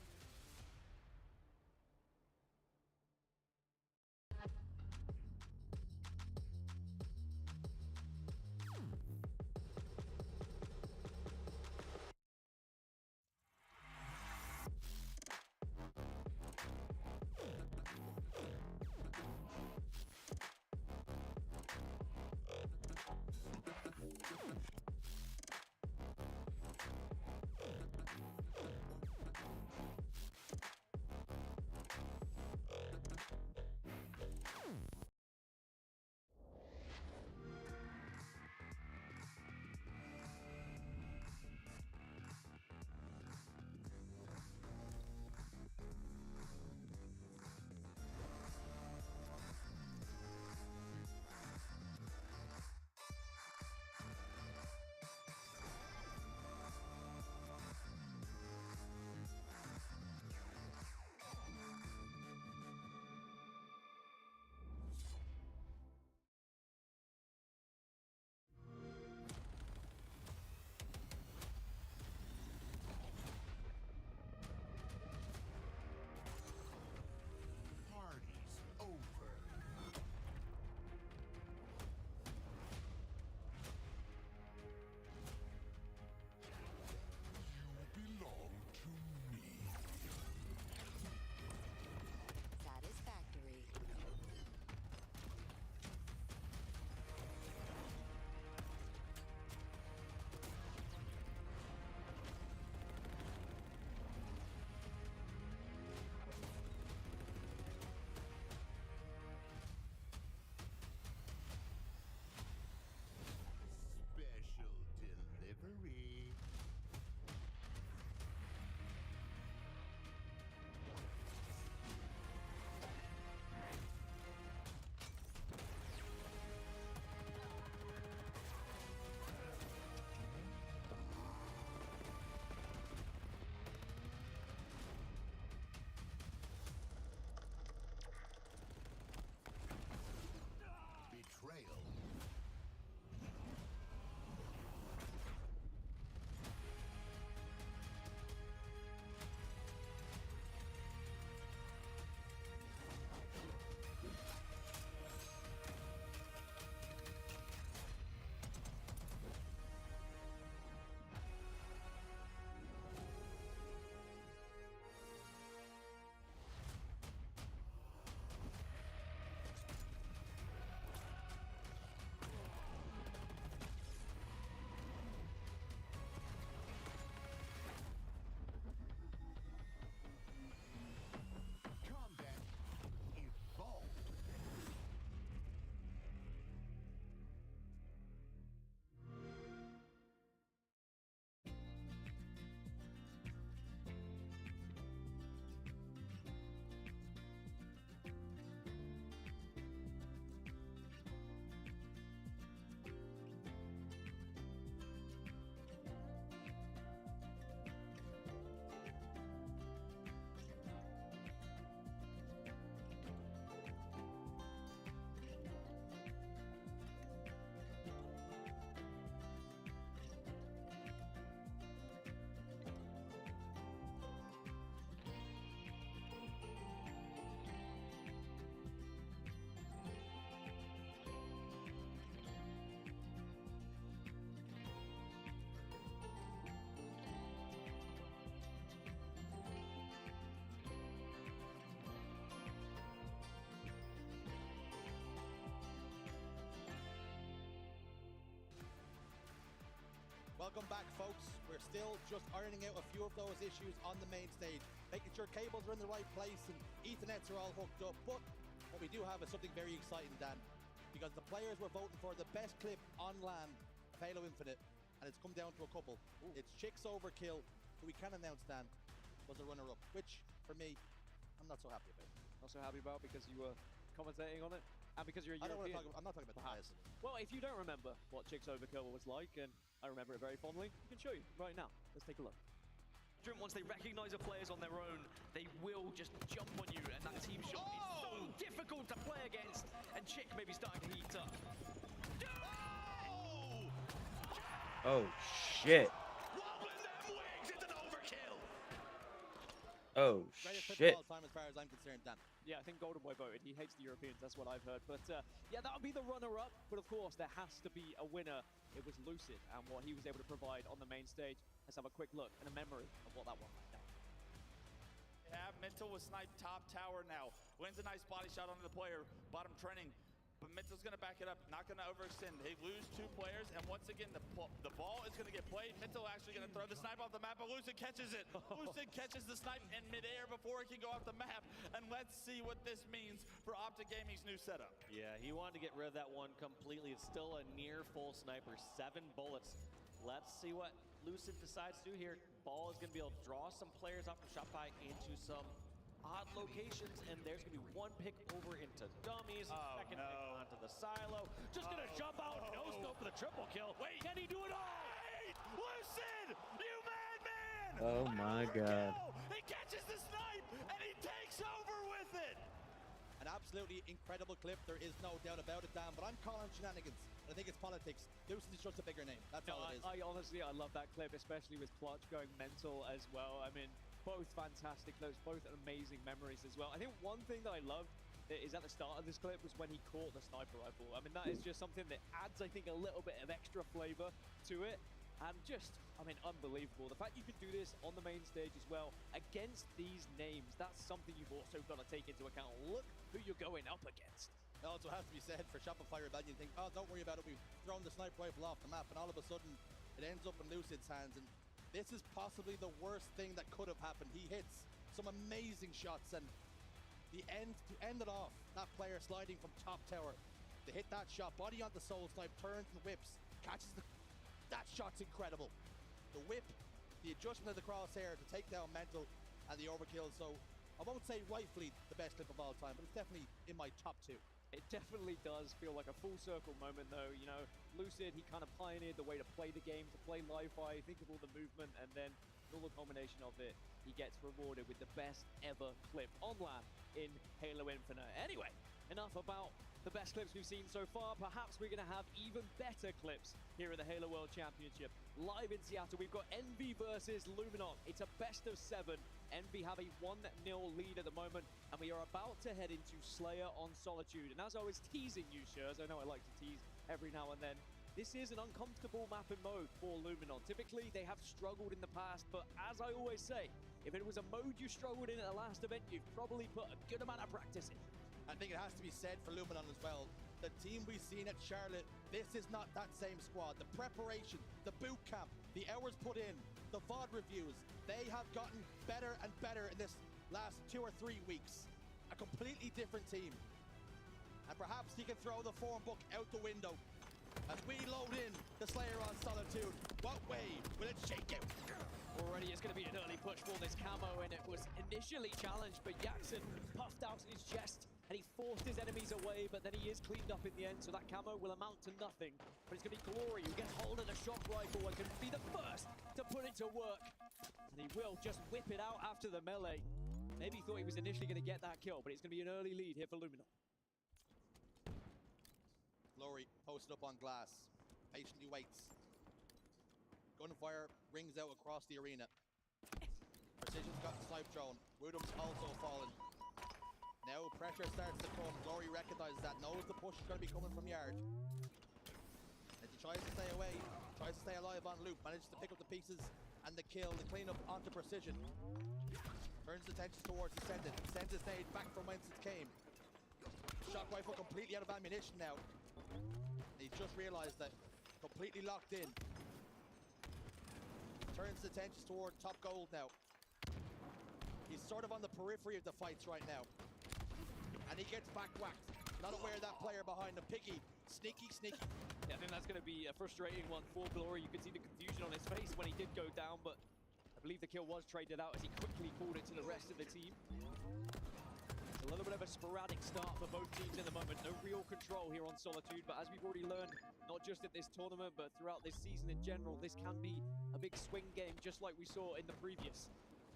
Welcome back, folks. We're still just ironing out a few of those issues on the main stage, making sure cables are in the right place and Ethernets are all hooked up. But what we do have is something very exciting, Dan, because the players were voting for the best clip on LAN of Halo Infinite, and it's come down to a couple. It's Chicks Overkill, who we can announce, Dan, was a runner-up, which, for me, I'm not so happy about. Not so happy about because you were commentating on it? And because you're a European? I'm not talking about the bias. Well, if you don't remember what Chicks Overkill was like, and I remember it very fondly, I can show you right now. Let's take a look. Once they recognize a player's on their own, they will just jump on you, and that team shot is so difficult to play against. And Chick may be starting to heat up. Oh shit. Oh shit. All time as far as I'm concerned, Dan. Yeah, I think Golden Boy voted. He hates the Europeans, that's what I've heard. But yeah, that would be the runner-up. But of course, there has to be a winner. It was Lucid and what he was able to provide on the main stage. Let's have a quick look and a memory of what that one might be. Yeah, Mental was sniped top tower now. Wins a nice body shot onto the player, bottom trending. But Mental's going to back it up, not going to overextend. They lose 2 players, and once again, the ball is going to get played. Mental actually going to throw the snipe off the map, but Lucid catches it. Lucid catches the snipe in midair before it can go off the map. And let's see what this means for OpTic Gaming's new setup. Yeah, he wanted to get rid of that one completely. It's still a near full sniper, 7 bullets. Let's see what Lucid decides to do here. Ball is going to be able to draw some players off from Shopify into some odd locations, and there's gonna be one pick over into dummies, second pick onto the silo. Just gonna jump out, no scope for the triple kill. Wait, can he do it all? Wait, Lucid, you madman! Oh my god. He catches the snipe, and he takes over with it! An absolutely incredible clip, there is no doubt about it, Dan, but I'm calling shenanigans. I think it's politics. Lucid is just a bigger name, that's all it is. I honestly, I love that clip, especially with Clutch going mental as well. I mean, both fantastic clips, both amazing memories as well. I think one thing that I loved is at the start of this clip was when he caught the sniper rifle. I mean, that is just something that adds, I think, a little bit of extra flavor to it. And just, I mean, unbelievable. The fact you could do this on the main stage as well against these names, that's something you've also got to take into account. Look who you're going up against. It also has to be said for Shopify Rebellion, think, oh, don't worry about it, we've thrown the sniper rifle off the map, and all of a sudden, it ends up in Lucid's hands. And this is possibly the worst thing that could have happened. He hits some amazing shots, and to end it off, that player sliding from top tower to hit that shot, body onto soul snipe, turns and whips, catches that shot's incredible. The whip, the adjustment of the crosshair to take down Mental, and the overkill. So I won't say rightfully the best clip of all time, but it's definitely in my top 2. It definitely does feel like a full circle moment, though. You know, Lucid, he kind of pioneered the way to play the game, to play li-fi, think of all the movement, and then all the combination of it, he gets rewarded with the best ever clip on LAN in Halo Infinite. Anyway, enough about the best clips we've seen so far. Perhaps we're going to have even better clips here at the Halo World Championship. Live in Seattle, we've got Envy versus Luminon. It's a best of 7. Envy have a 1-0 lead at the moment, and we are about to head into Slayer on Solitude. And as I was teasing you, Shurs, I know I like to tease every now and then, this is an uncomfortable map and mode for Luminon. Typically, they have struggled in the past, but as I always say, if it was a mode you struggled in at the last event, you've probably put a good amount of practice in. I think it has to be said for Luminon as well. The team we've seen at Charlotte, this is not that same squad. The preparation, the boot camp, the hours put in, the VOD reviews, they have gotten better and better in this last 2 or 3 weeks. A completely different team. And perhaps he can throw the form book out the window. As we load in the Slayer on Solitude, what way will it shake out? Already it's going to be an early push for this camo, and it was initially challenged, but Jackson puffed out his chest, and he forced his enemies away, but then he is cleaned up in the end, so that camo will amount to nothing. But it's going to be Glory who gets hold of the shock rifle and can be the first to put it to work. And he will just whip it out after the melee. Maybe he thought he was initially going to get that kill, but it's going to be an early lead here for Luminon. Glory posted up on glass, patiently waits. Gunfire rings out across the arena. Precision's got the snipe drone. Woodham's also fallen. Now pressure starts to come. Glory recognizes that, knows the push is going to be coming from yard. As he tries to stay away, tries to stay alive on loop, manages to pick up the pieces and the kill, the cleanup onto Precision. Turns his attention towards Ascendant, sends his nade back from whence it came. Shock rifle completely out of ammunition now. He just realized that, completely locked in. turns his attention towards top gold now. He's sort of on the periphery of the fights right now. And he gets back whacked. Not aware of that player behind him. Piggy, sneaky. Yeah, I think that's going to be a frustrating one for Glory. You could see the confusion on his face when he did go down, but I believe the kill was traded out as he quickly called it to the rest of the team. It's a little bit of a sporadic start for both teams in the moment. No real control here on Solitude, but as we've already learned, not just at this tournament, but throughout this season in general, this can be a big swing game, just like we saw in the previous.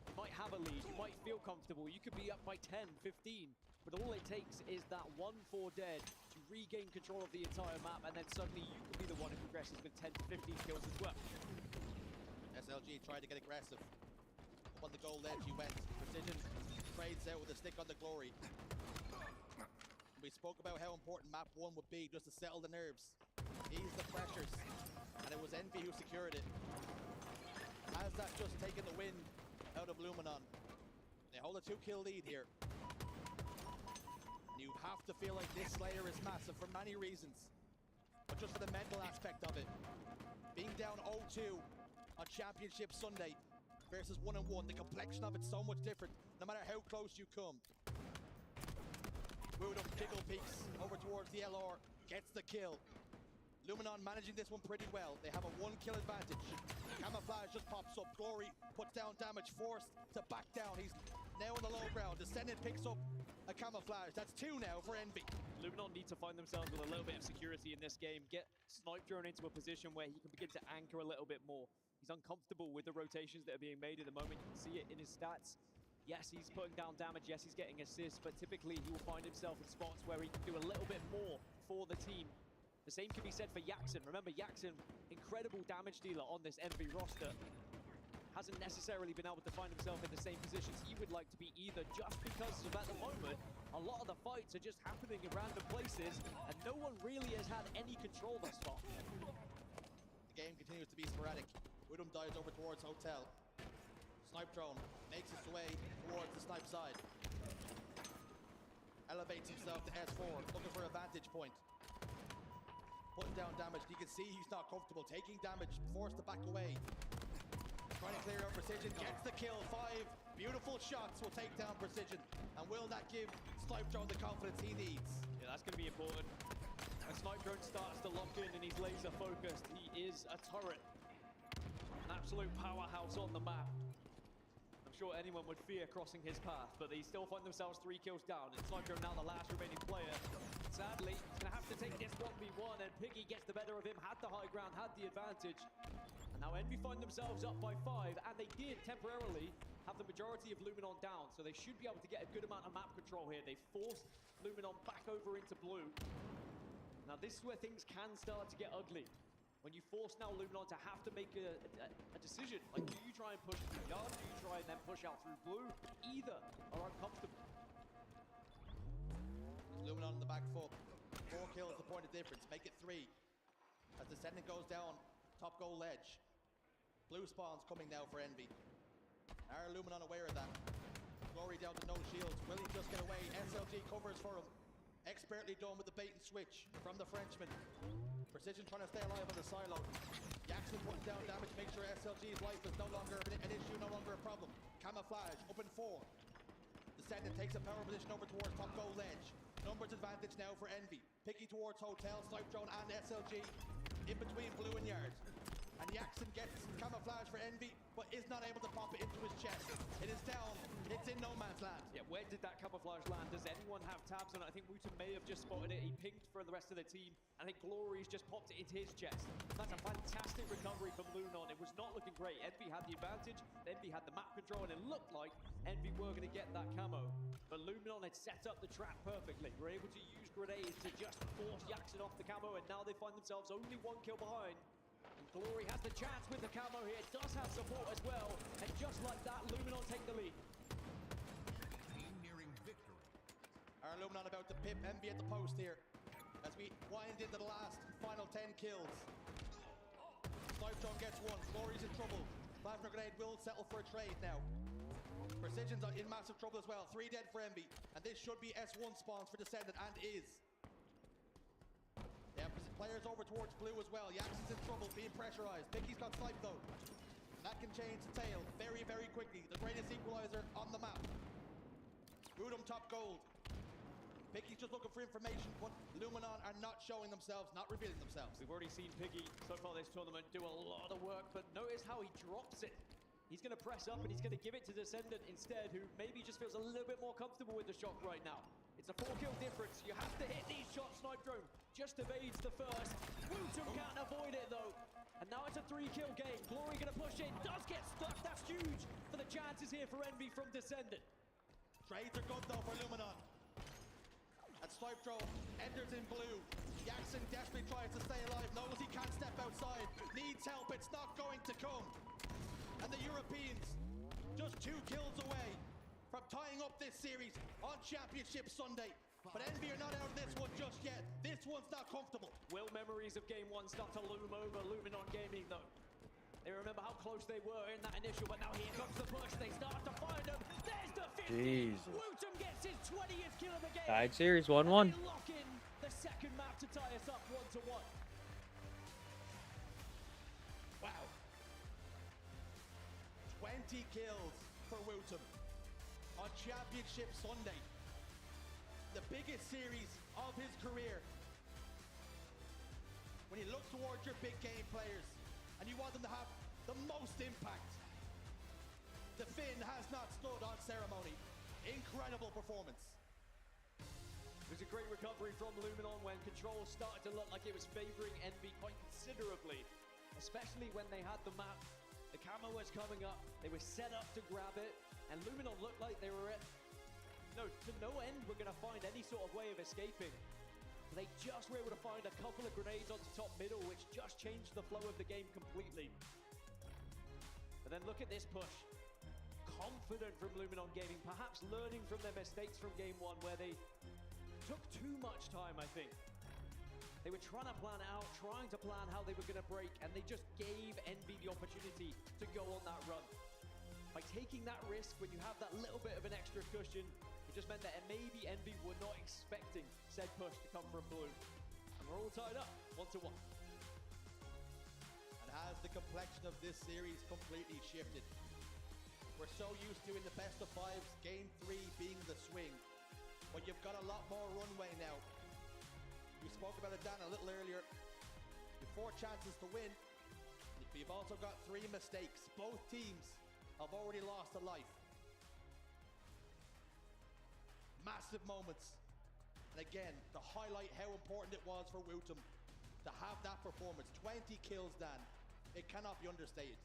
You might have a lead, you might feel comfortable, you could be up by 10, 15, but all it takes is that 1-4 dead to regain control of the entire map, and then suddenly you could be the one who progresses with 10 to 15 kills as well. SLG tried to get aggressive. Up on the goal ledge he went. Precision trades out with a stick on the Glory. We spoke about how important map 1 would be just to settle the nerves, ease the pressures, and it was Envy who secured it. Has that just taken the wind out of Luminon? They hold a 2-kill lead here. And you have to feel like this Slayer is massive for many reasons, but just for the mental aspect of it. Being down 0-2 on Championship Sunday versus 1-1, the complexion of it's so much different, no matter how close you come. Woodham jiggle peeks over towards the LR, gets the kill. Luminon managing this one pretty well. They have a 1-kill advantage. Camouflage just pops up. Glory puts down damage, forced to back down. He's now on the low ground. Descendant picks up a Camouflage. That's 2 now for Envy. Luminon need to find themselves with a little bit of security in this game. Get Snipe Drone into a position where he can begin to anchor a little bit more. He's uncomfortable with the rotations that are being made at the moment. You can see it in his stats. Yes, he's putting down damage. Yes, he's getting assists, but typically he will find himself in spots where he can do a little bit more for the team. The same can be said for Yaxen. Remember, Yaxen, incredible damage dealer on this Envy roster, hasn't necessarily been able to find himself in the same positions he would like to be either, just because of at the moment, a lot of the fights are just happening in random places, and no one really has had any control thus far. The game continues to be sporadic. Woodham dives over towards Hotel. Snipe Drone makes his way towards the snipe side. Elevates himself to S4, looking for a vantage point. Putting down damage. You can see he's not comfortable. Taking damage, forced to back away. Trying to clear out Precision, gets the kill. 5 beautiful shots will take down Precision. And will that give Snipe Drone the confidence he needs? Yeah, that's going to be important. As Snipe Drone starts to lock in and he's laser focused, he is a turret. An absolute powerhouse on the map. I'm sure anyone would fear crossing his path, but they still find themselves 3 kills down. And Snipe Drone now the last remaining player. Sadly, he's going to have to take this 1v1, and Piggy gets the better of him, had the high ground, had the advantage. And now Envy find themselves up by 5, and they did temporarily have the majority of Luminon down, so they should be able to get a good amount of map control here. They forced Luminon back over into blue. Now this is where things can start to get ugly. When you force now Luminon to have to make a decision, like do you try and push through yard, do you try and then push out through blue? Either are uncomfortable. Luminon on the back foot. 4 kills, the point of difference. Make it 3. As Descendant goes down, top goal ledge. Blue spawns coming now for Envy. Are Luminon aware of that? Glory down to no shields. Will he just get away? SLG covers for him. Expertly done with the bait and switch from the Frenchman. Precision trying to stay alive on the silo. Yaxen putting down damage, make sure SLG's life is no longer an issue, no longer a problem. Camouflage, up in 4. Descendant takes a power position over towards top goal ledge. Numbers advantage now for Envy. Picky towards Hotel, Snipe Drone and SLG. In between blue and yard. And Yaxen gets Camouflage for Envy, but is not able to pop it into his chest. It is down. It's in no man's land. Yeah, where did that Camouflage land? Does anyone have tabs on it? I think Wooten may have just spotted it. He pinged for the rest of the team. I think Glory's just popped it into his chest. That's a fantastic recovery from Luminon. It was not looking great. Envy had the advantage. Envy had the map control, and it looked like Envy were going to get that camo. But Luminon had set up the trap perfectly. Were able to use grenades to just force Yaxen off the camo, and now they find themselves only 1 kill behind. Glory has the chance with the camo here, does have support as well, and just like that, Luminon take the lead. Team nearing victory. Our Luminon about to pip Envy at the post here, as we wind into the last final 10 kills. Snipe Drone gets 1, Glory's in trouble. Plasma Grenade will settle for a trade now. Precision's in massive trouble as well, 3 dead for Envy, and this should be S1 spawns for Descendant, and is. They have players over towards blue as well. Yaxen's in trouble, being pressurized. Picky's got sniped though. That can change the tail very, very quickly. The greatest equalizer on the map. Rudum top gold. Piggy's just looking for information, but Luminon are not showing themselves, not revealing themselves. We've already seen Piggy so far this tournament do a lot of work, but notice how he drops it. He's going to press up and he's going to give it to Descendant instead, who maybe just feels a little bit more comfortable with the shot right now. It's a 4-kill difference. You have to hit these shots. Snipe Drone just evades the first. Wootum can't avoid it though. And now it's a 3-kill game. Glory going to push in. Does get stuck. That's huge for the chances here for Envy from Descendant. Trades are good though for Luminon. And Snipe Drone enters in blue. Jackson desperately tries to stay alive, knows he can't step outside, needs help, it's not going to come. And the Europeans just 2 kills away from tying up this series on Championship Sunday. But Envy are not out of this one just yet. This one's not comfortable. Will memories of game 1 start to loom over Luminon Gaming though? They remember how close they were in that initial, but now here comes the push. They start to find them. There's the 50. Jesus. Wootum gets his 20th kill of the game. Tied series 1-1. They lock in the second map to tie us up 1-1. Wow. 20 kills for Wootum on Championship Sunday. The biggest series of his career. When you look towards your big game players and you want them to have the most impact, the Finn has not stood on ceremony. Incredible performance. It was a great recovery from Luminon when control started to look like it was favoring Envy quite considerably, especially when they had the map. The camo was coming up, they were set up to grab it, and Luminon looked like they were to no end were going to find any sort of way of escaping. They just were able to find a couple of grenades onto top middle, which just changed the flow of the game completely. But then look at this push. Confident from Luminon Gaming, perhaps learning from their mistakes from game 1 where they took too much time, I think. They were trying to plan it out, trying to plan how they were going to break, and they just gave Envy the opportunity to go on that run. By taking that risk, when you have that little bit of an extra cushion, it just meant that maybe Envy were not expecting said push to come from blue. And we're all tied up, 1-1. And has the complexion of this series completely shifted? We're so used to in the best of 5s, game 3 being the swing. But you've got a lot more runway now. We spoke about it, Dan, a little earlier. You've 4 chances to win. You've also got 3 mistakes. Both teams have already lost a life. Massive moments. And again, to highlight how important it was for Wootum to have that performance. 20 kills, Dan. It cannot be understated.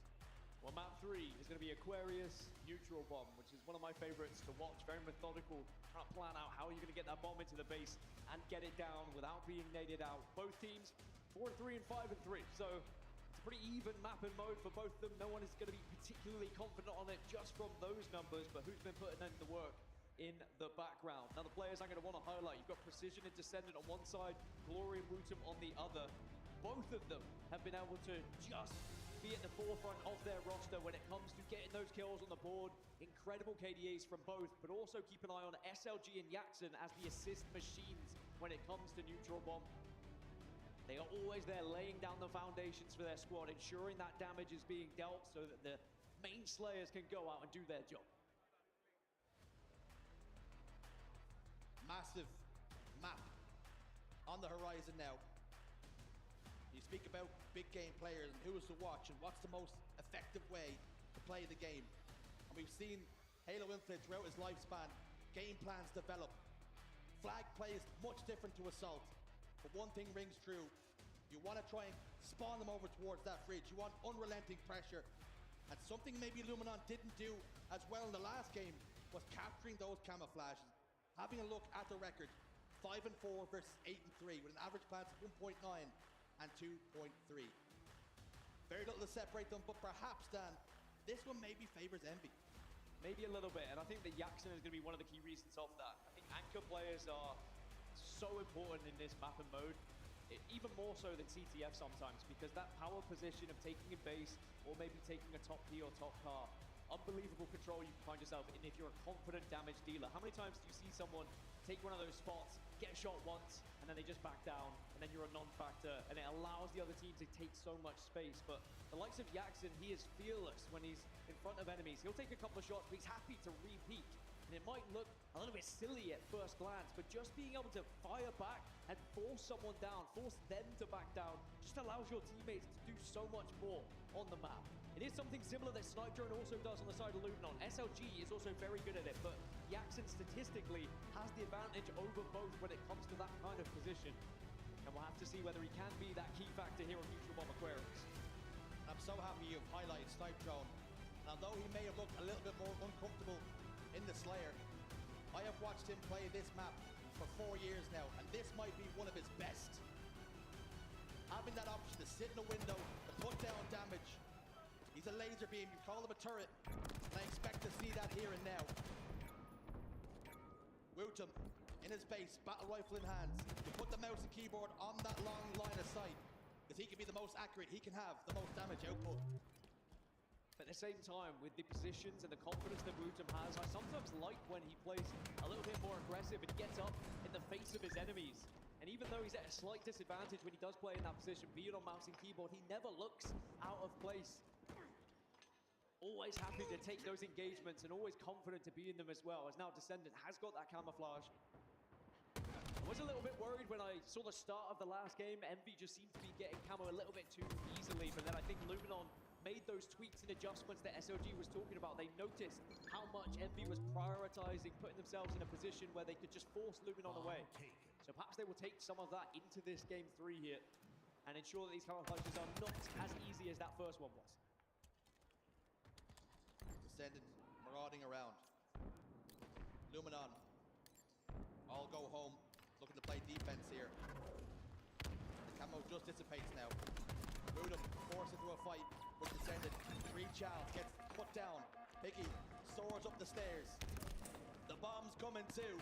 Well, map 3 is going to be Aquarius Neutral Bomb, which is one of my favorites to watch. Very methodical, trying to plan out how you're going to get that bomb into the base and get it down without being naded out. Both teams 4-3 and 5-3. So it's a pretty even map and mode for both of them. No one is going to be particularly confident on it just from those numbers, but who's been putting in the work in the background. Now the players I'm going to want to highlight, you've got Precision and Descendant on one side, Glory and Wootum on the other. Both of them have been able to just be at the forefront of their roster when it comes to getting those kills on the board. Incredible KDAs from both, but also keep an eye on SLG and Jackson as the assist machines when it comes to Neutral Bomb. They are always there laying down the foundations for their squad, ensuring that damage is being dealt so that the main slayers can go out and do their job. Massive map on the horizon now. You speak about big game players and who is to watch and what's the most effective way to play the game. And we've seen Halo Infinite throughout his lifespan, game plans develop. Flag plays much different to Assault, but one thing rings true. You want to try and spawn them over towards that bridge. You want unrelenting pressure. And something maybe Luminon didn't do as well in the last game was capturing those camouflages. Having a look at the record, 5-4 versus 8-3 with an average pass of 1.9 and 2.3. Very little to separate them, but perhaps, Dan, this one maybe favors Envy. Maybe a little bit, and I think that Jackson is going to be one of the key reasons of that. I think anchor players are so important in this map and mode, even more so than CTF sometimes, because that power position of taking a base or maybe taking a top P or top car, unbelievable control you can find yourself in if you're a confident damage dealer. How many times do you see someone take one of those spots, get shot once, and then they just back down, and then you're a non-factor, and it allows the other team to take so much space. But the likes of Jackson, he is fearless when he's in front of enemies. He'll take a couple of shots, but he's happy to repeat. And it might look a little bit silly at first glance, but just being able to fire back and force someone down, force them to back down, just allows your teammates to do so much more on the map. It is something similar that Snipe Drone also does on the side of Luminon. SLG is also very good at it, but Jackson statistically has the advantage over both when it comes to that kind of position. And we'll have to see whether he can be that key factor here on Neutral Bomb Aquarius. I'm so happy you've highlighted Snipe Drone. And although he may have looked a little bit more uncomfortable in the Slayer, I have watched him play this map for 4 years now, and this might be one of his best. Having that option to sit in a window, to put down damage. He's a laser beam, you call him a turret, and I expect to see that here and now. Wootum, in his base, battle rifle in hands. You put the mouse and keyboard on that long line of sight, because he can be the most accurate, he can have the most damage output. But at the same time, with the positions and the confidence that Wootum has, I sometimes like when he plays a little bit more aggressive and gets up in the face of his enemies. And even though he's at a slight disadvantage when he does play in that position, be it on mouse and keyboard, he never looks out of place. Always happy to take those engagements and always confident to be in them as well, as now Descendant has got that camouflage. I was a little bit worried when I saw the start of the last game. Envy just seemed to be getting camo a little bit too easily, but then I think Luminon made those tweaks and adjustments that SLG was talking about. They noticed how much Envy was prioritizing putting themselves in a position where they could just force Luminon away. So perhaps they will take some of that into this game 3 here and ensure that these camouflages are not as easy as that first one was. Descendant marauding around. Luminon all go home, looking to play defense here. The camo just dissipates now. Wootum forced into a fight with Descendant. Child gets put down. Piggy soars up the stairs. The bomb's coming too.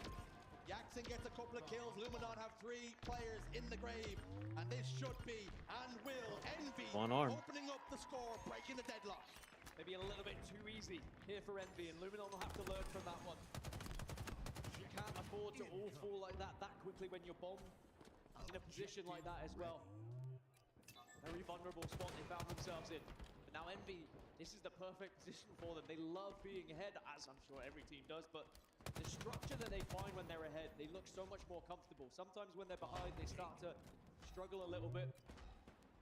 Jackson gets a couple of kills. Luminon have 3 players in the grave. And this should be, and will, Envy One arm. opening up the score, breaking the deadlock. Maybe a little bit too easy here for Envy, and Luminon will have to learn from that one. You can't afford to all fall like that quickly when your bomb is in a position like that as well. Very vulnerable spot they found themselves in. But now Envy, this is the perfect position for them. They love being ahead, as I'm sure every team does, but the structure that they find when they're ahead, they look so much more comfortable. Sometimes when they're behind, they start to struggle a little bit.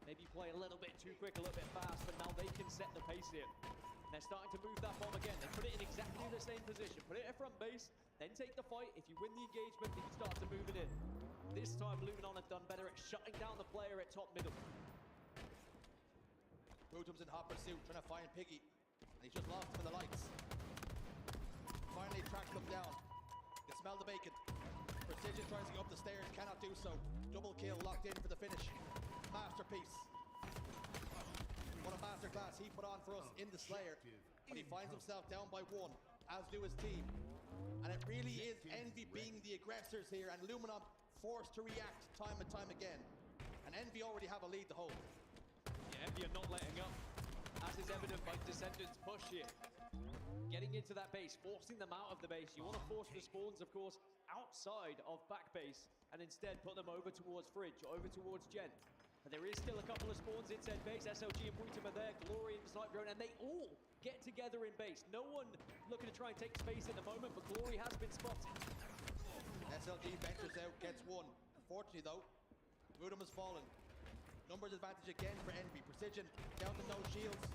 Maybe play a little bit too quick, a little bit fast, but now they can set the pace here. And they're starting to move that bomb again. They put it in exactly the same position. Put it at front base, then take the fight. If you win the engagement, then you start to move it in. This time, Luminon have done better at shutting down the player at top middle. Wootum's in hot pursuit, trying to find Piggy. And he's just lost him in the lights. Finally tracked them down. You can smell the bacon. Precision tries to go up the stairs, cannot do so. Double kill locked in for the finish. Masterpiece. What a masterclass he put on for us in the Slayer. But he finds himself down by 1, as do his team. And it really is Envy being the aggressors here, and Luminon forced to react time and time again. And Envy already have a lead to hold. Yeah, Envy are not letting up, as is evident by Descendant's push here. Getting into that base, forcing them out of the base. You want to force the spawns, of course, outside of back base, and instead put them over towards Fridge, over towards Gen. But there is still a couple of spawns inside base. SLG and Wootum are there, Glory and Snipe Drone, and they all get together in base. No one looking to try and take space at the moment, but Glory has been spotted. SLG ventures out, gets 1. Unfortunately though, Wootum has fallen. Numbers advantage again for Envy. Precision down to no shields.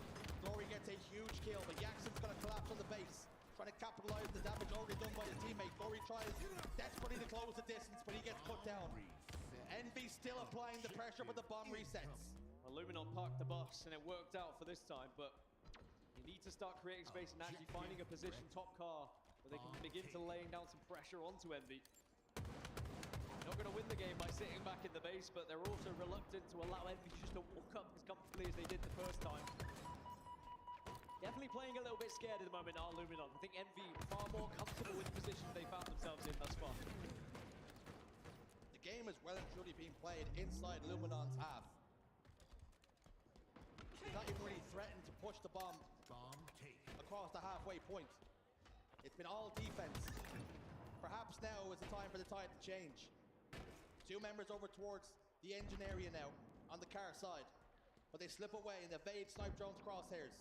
Glory gets a huge kill, but Jackson's going to collapse on the base, trying to capitalize the damage already done by his teammate. Glory tries desperately to close the distance, but he gets cut down. Envy still applying the pressure, but the bomb resets. Well, Luminon parked the bus, and it worked out for this time, but you need to start creating space and actually finding a position top car where they can begin to laying down some pressure onto Envy. Not going to win the game by sitting back in the base, but they're also reluctant to allow Envy just to walk up as comfortably as they did the first time. Definitely playing a little bit scared at the moment, are Luminon. I think Envy far more comfortable with the positions they found themselves in thus far. The game is well and truly being played inside Luminon's half. He's not even really threatened to push the bomb across the halfway point. It's been all defense. Perhaps now is the time for the tide to change. 2 members over towards the engine area now on the car side, but they slip away and evade Snipe Drone's crosshairs,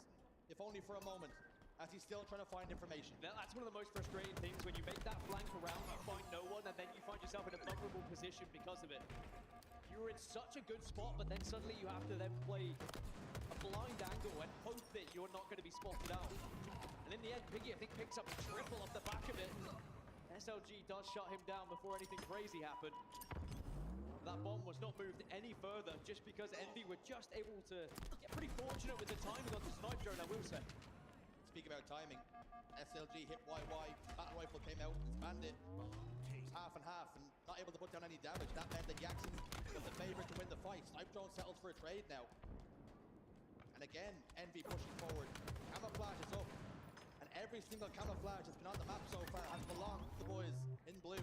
if only for a moment, as he's still trying to find information. Now, that's one of the most frustrating things when you make that flank around, you find no one, and then you find yourself in a vulnerable position because of it. You're in such a good spot, but then suddenly you have to then play a blind angle and hope that you're not going to be spotted out. And in the end, Piggy, I think, picks up a triple off the back of it. SLG does shut him down before anything crazy happened. That bomb was not moved any further just because Envy were just able to get pretty fortunate with the timing on the Snipe Drone, I will say. Speak about timing. SLG hit YY, battle rifle came out and spanned it. It was half and half and not able to put down any damage. That meant that Jackson was the favorite to win the fight. Snipe Drone settles for a trade now. And again, Envy pushing forward. Camouflage is up. And every single camouflage that's been on the map so far has belonged to the boys in blue.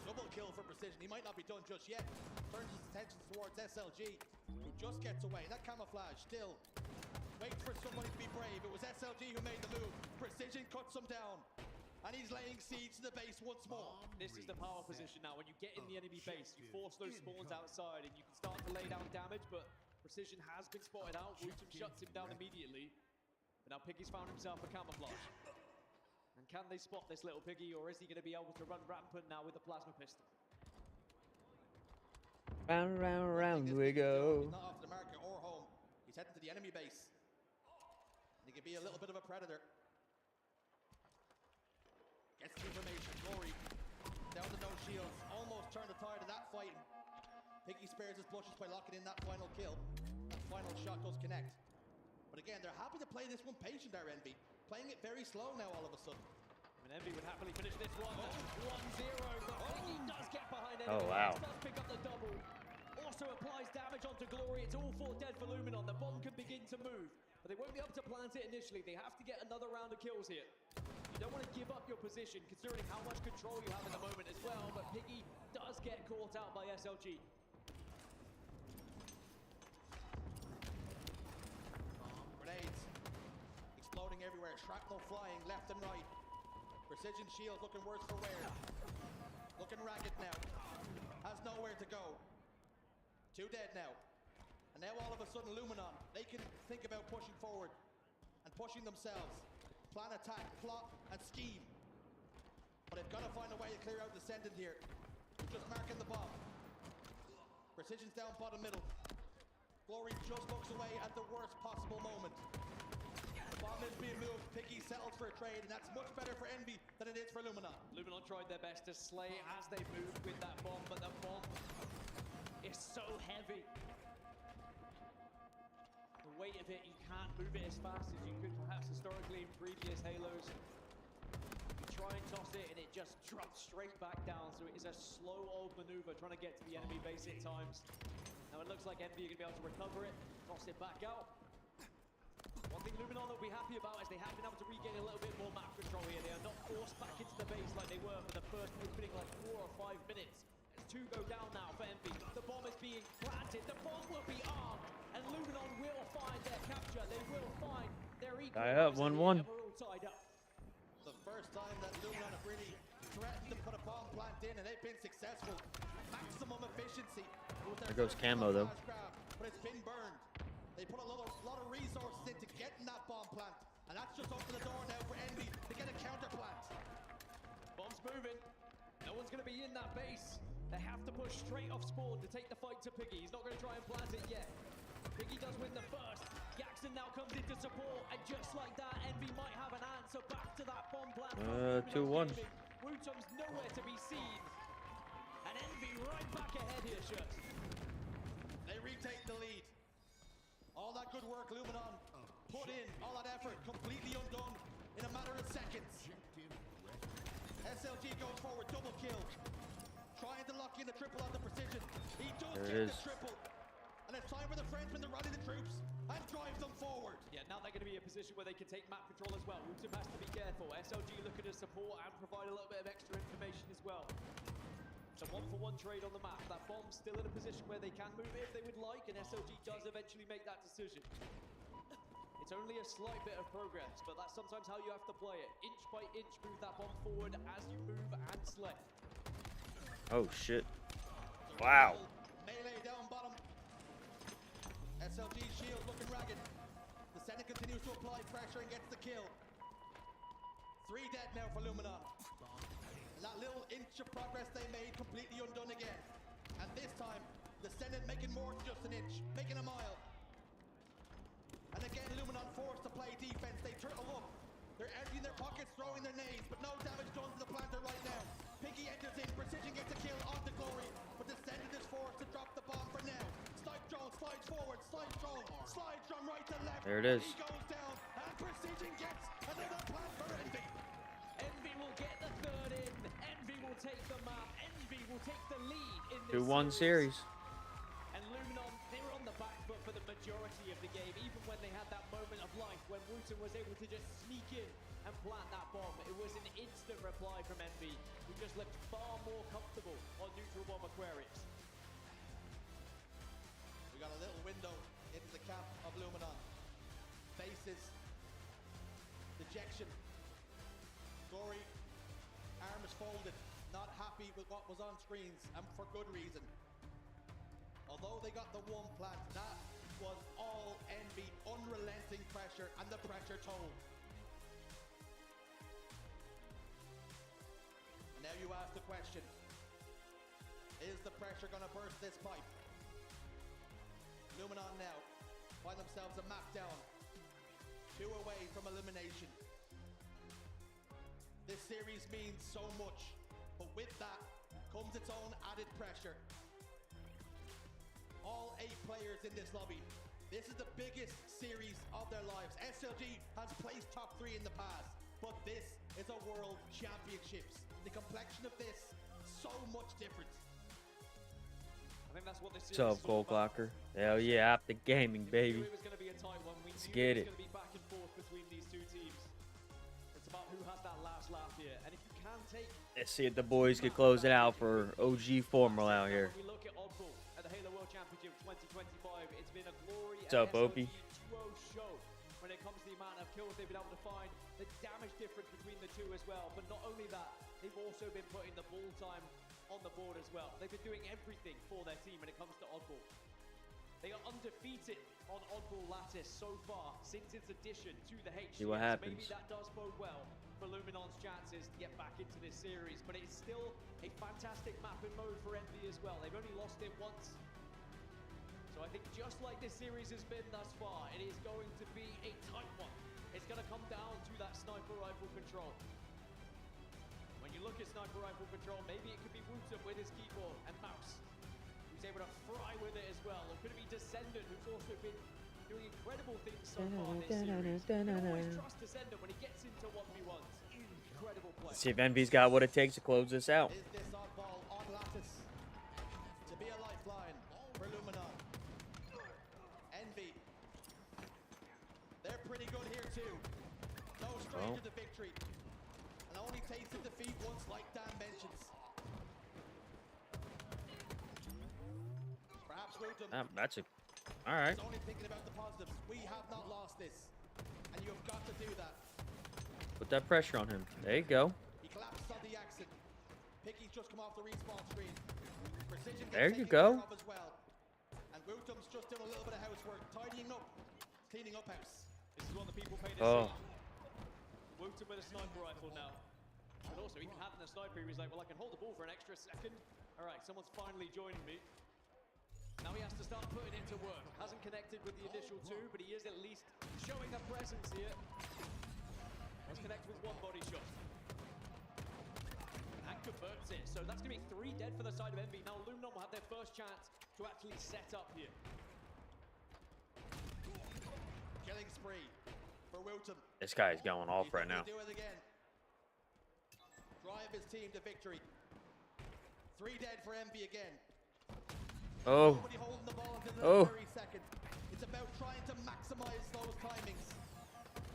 Double kill for Precision. He might not be done just yet. Turns his attention towards SLG, who just gets away. That camouflage still waits for somebody to be brave. It was SLG who made the move. Precision cuts him down. And he's laying siege to the base once more. This is the power position now. When you get in the enemy base, you force those spawns outside and you can start to lay down damage, but Precision has been spotted out. Wutum shuts him down immediately. But now Piggy's found himself a camouflage. And can they spot this little Piggy, or is he going to be able to run rampant now with the plasma pistol? Round, round, round we go. He's not off the market or home. He's heading to the enemy base. And he can be a little bit of a predator. Gets the information. Glory down to no shields. Almost turned the tide of that fight. Piggy spares his blushes by locking in that final kill. That final shot does connect. But again, they're happy to play this one patient, our Envy. Playing it very slow now all of a sudden. And Envy would happily finish this one. 1-0, but Piggy does get behind Envy. Oh, wow. Does pick up the double. Also applies damage onto Glory. It's all 4 dead for Luminon. The bomb can begin to move. But they won't be able to plant it initially. They have to get another round of kills here. You don't want to give up your position, considering how much control you have at the moment as well. But Piggy does get caught out by SLG. Grenades exploding everywhere, shrapnel flying left and right. Precision shield looking worse for wear. Looking ragged now. Has nowhere to go. 2 dead now. And now all of a sudden Luminon, they can think about pushing forward and pushing themselves. Plan attack, plot and scheme. But they've got to find a way to clear out Descendant here. Just marking the bomb. Precision's down bottom middle. Glory just looks away at the worst possible moment. The bomb is being moved. Piggy settles for a trade, and that's much better for Envy than it is for Luminon. Luminon tried their best to slay it as they moved with that bomb, but the bomb is so heavy. The weight of it, you can't move it as fast as you could perhaps historically in previous Halos. You try and toss it, and it just drops straight back down, so it is a slow old maneuver trying to get to the enemy base at times. Now it looks like Envy are going to be able to recover it, toss it back out. One thing Luminon will be happy about is they have been able to regain a little bit more map control here. They are not forced back into the base like they were for the first opening like 4 or 5 minutes. As 2 go down now for Envy. The bomb is being planted. The bomb will be armed. And Luminon will find their capture. They will find their equal. Tie up, 1-1. We're all tied up. The first time that Luminon have really threatened to put a bomb plant in, and they've been successful. Maximum efficiency. There goes camo though. But it's been burned. They put a lot of resources into getting that bomb plant, and that's just opened the door now for Envy to get a counter plant. Bomb's moving. No one's going to be in that base. They have to push straight off spawn to take the fight to Piggy. He's not going to try and plant it yet. Piggy does win the first. Jackson now comes into support, and just like that, Envy might have an answer back to that bomb plant. 2-1. Wutum's nowhere to be seen. And Envy right back ahead here, Shirts. They retake the lead. All that good work Luminon put in, all that effort completely undone in a matter of seconds. SLG goes forward, double kill. Trying to lock in the triple on the Precision. He does get the triple. And it's time for the Frenchmen to rally the troops and drive them forward. Yeah, now they're going to be in a position where they can take map control as well. Wutum has to be careful. SLG looking to support and provide a little bit of extra information as well. It's a 1-for-1 trade on the map. That bomb's still in a position where they can move it if they would like, and SLG does eventually make that decision. It's only a slight bit of progress, but that's sometimes how you have to play it. Inch by inch, move that bomb forward as you move and slay. Oh shit. Wow. Melee down bottom. SLG shield looking ragged. The Senate continues to apply pressure and gets the kill. 3 dead now for Luminon. And that little inch of progress they made completely undone again. And this time, the Senate making more than just an inch, making a mile. And again, Luminon forced to play defense. They turtle up. They're emptying their pockets, throwing their nades, but no damage done to the planter right now. Piggy enters in, Precision gets a kill on the Glory, but the Senate is forced to drop the bomb for now. Snipe drone slides forward, slides drone right to left. There it is. He goes down, and Precision gets another plant for Envy. Envy will get the third in. Envy will take the map. Envy will take the lead in this 2-1 series. And Luminon, they were on the back foot for the majority of the game, even when they had that moment of life when Wooten was able to just sneak in and plant that bomb. It was an instant reply from Envy, who just looked far more comfortable on neutral bomb Aquarius. We got a little window into the camp of Luminon. Faces, dejection. Glory, arms folded, not happy with what was on screens, and for good reason. Although they got the 1 plant, that was all Envy, unrelenting pressure, and the pressure told. And now you ask the question, is the pressure going to burst this pipe? Luminon now find themselves a map down, 2 away from elimination. This series means so much, but with that comes its own added pressure. All 8 players in this lobby. This is the biggest series of their lives. SLG has placed top 3 in the past, but this is a World Championships. The complexion of this, so much different. I think that's what this What's up, Gold Clocker? Hell yeah, OpTic Gaming, baby. It was going to be a tight one. We Let's knew get it it. was going to be back and forth between these 2 teams. It's about who has that last laugh here. And if you can take... Let's see if the boys can close it out for OG Formal out here. When we look at Oddball at the Halo World Championship 2025, it's been a Glory What's up, Opie? 2-0 show when it comes to the amount of kills they've been able to find, the damage difference between the 2 as well. But not only that, they've also been putting the ball time on the board as well. They've been doing everything for their team when it comes to Oddball. They are undefeated on Oddball Lattice so far since its addition to the HCS. See what happens. Maybe that does bode well for Luminon's chances to get back into this series, but it's still a fantastic mapping mode for Envy as well. They've only lost it once. So I think just like this series has been thus far, it is going to be a tight one. It's going to come down to that sniper rifle control. When you look at sniper rifle control, maybe it could be Wooten with his keyboard and mouse, who's able to fry with it as well. Or could it be Descendant, who's also been doing incredible things so far this series. You can always trust Descendant when he gets into 1v1s. Incredible play. Let's see if Envy's got what it takes to close this out. Is this oddball on Lattice to be a lifeline for Luminon? Envy. They're pretty good here too. No stranger to victory. And only tasted defeat once, like Dan mentions. Perhaps Wooten. That's a... All right. Only thinking about the positives. We have not lost this. And you've got to do that. Put that pressure on him. There you go. He collapsed on the exit. Picky's just come off the respawn screen. Precision There gets you taken go. care of as well. And Wooten's just doing a little bit of housework, tidying up, cleaning up house. This is what the people pay to Oh. see. Wooten with a sniper rifle now. But also, even having a sniper, he was like, well, I can hold the ball for an extra second. All right, someone's finally joining me. Now he has to start putting it to work. Hasn't connected with the initial 2, but he is at least showing a presence here. Let's connect with 1 body shot. And converts it. So that's going to be 3 dead for the side of Envy. Now Luminon will have their first chance to actually set up here. Killing spree for Wooten. This guy's going off right now. Do it again. Drive his team to victory. 3 dead for Envy again. Oh. Nobody holding the ball until Oh. the very second. It's about trying to maximize those timings.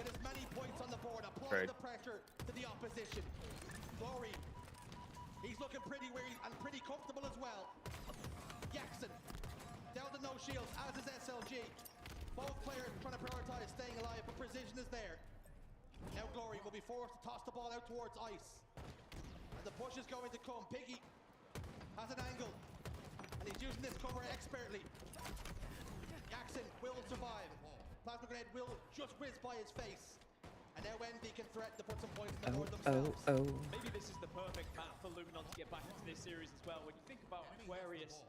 Get as many points on the board. Apply the pressure to the opposition. Glory. He's looking pretty weary and pretty comfortable as well. Jackson. Down to no shields, as is SLG. Both players trying to prioritize staying alive, but precision is there. Now Glory will be forced to toss the ball out towards Ice. And the push is going to come. Piggy has an angle. And he's using this cover expertly. Jackson will survive. Plasma Grenade will just whiz by his face. And now Envy can threaten to put some points on the board themselves. Maybe this is the perfect map for Luminon to get back into this series as well. When you think about Aquarius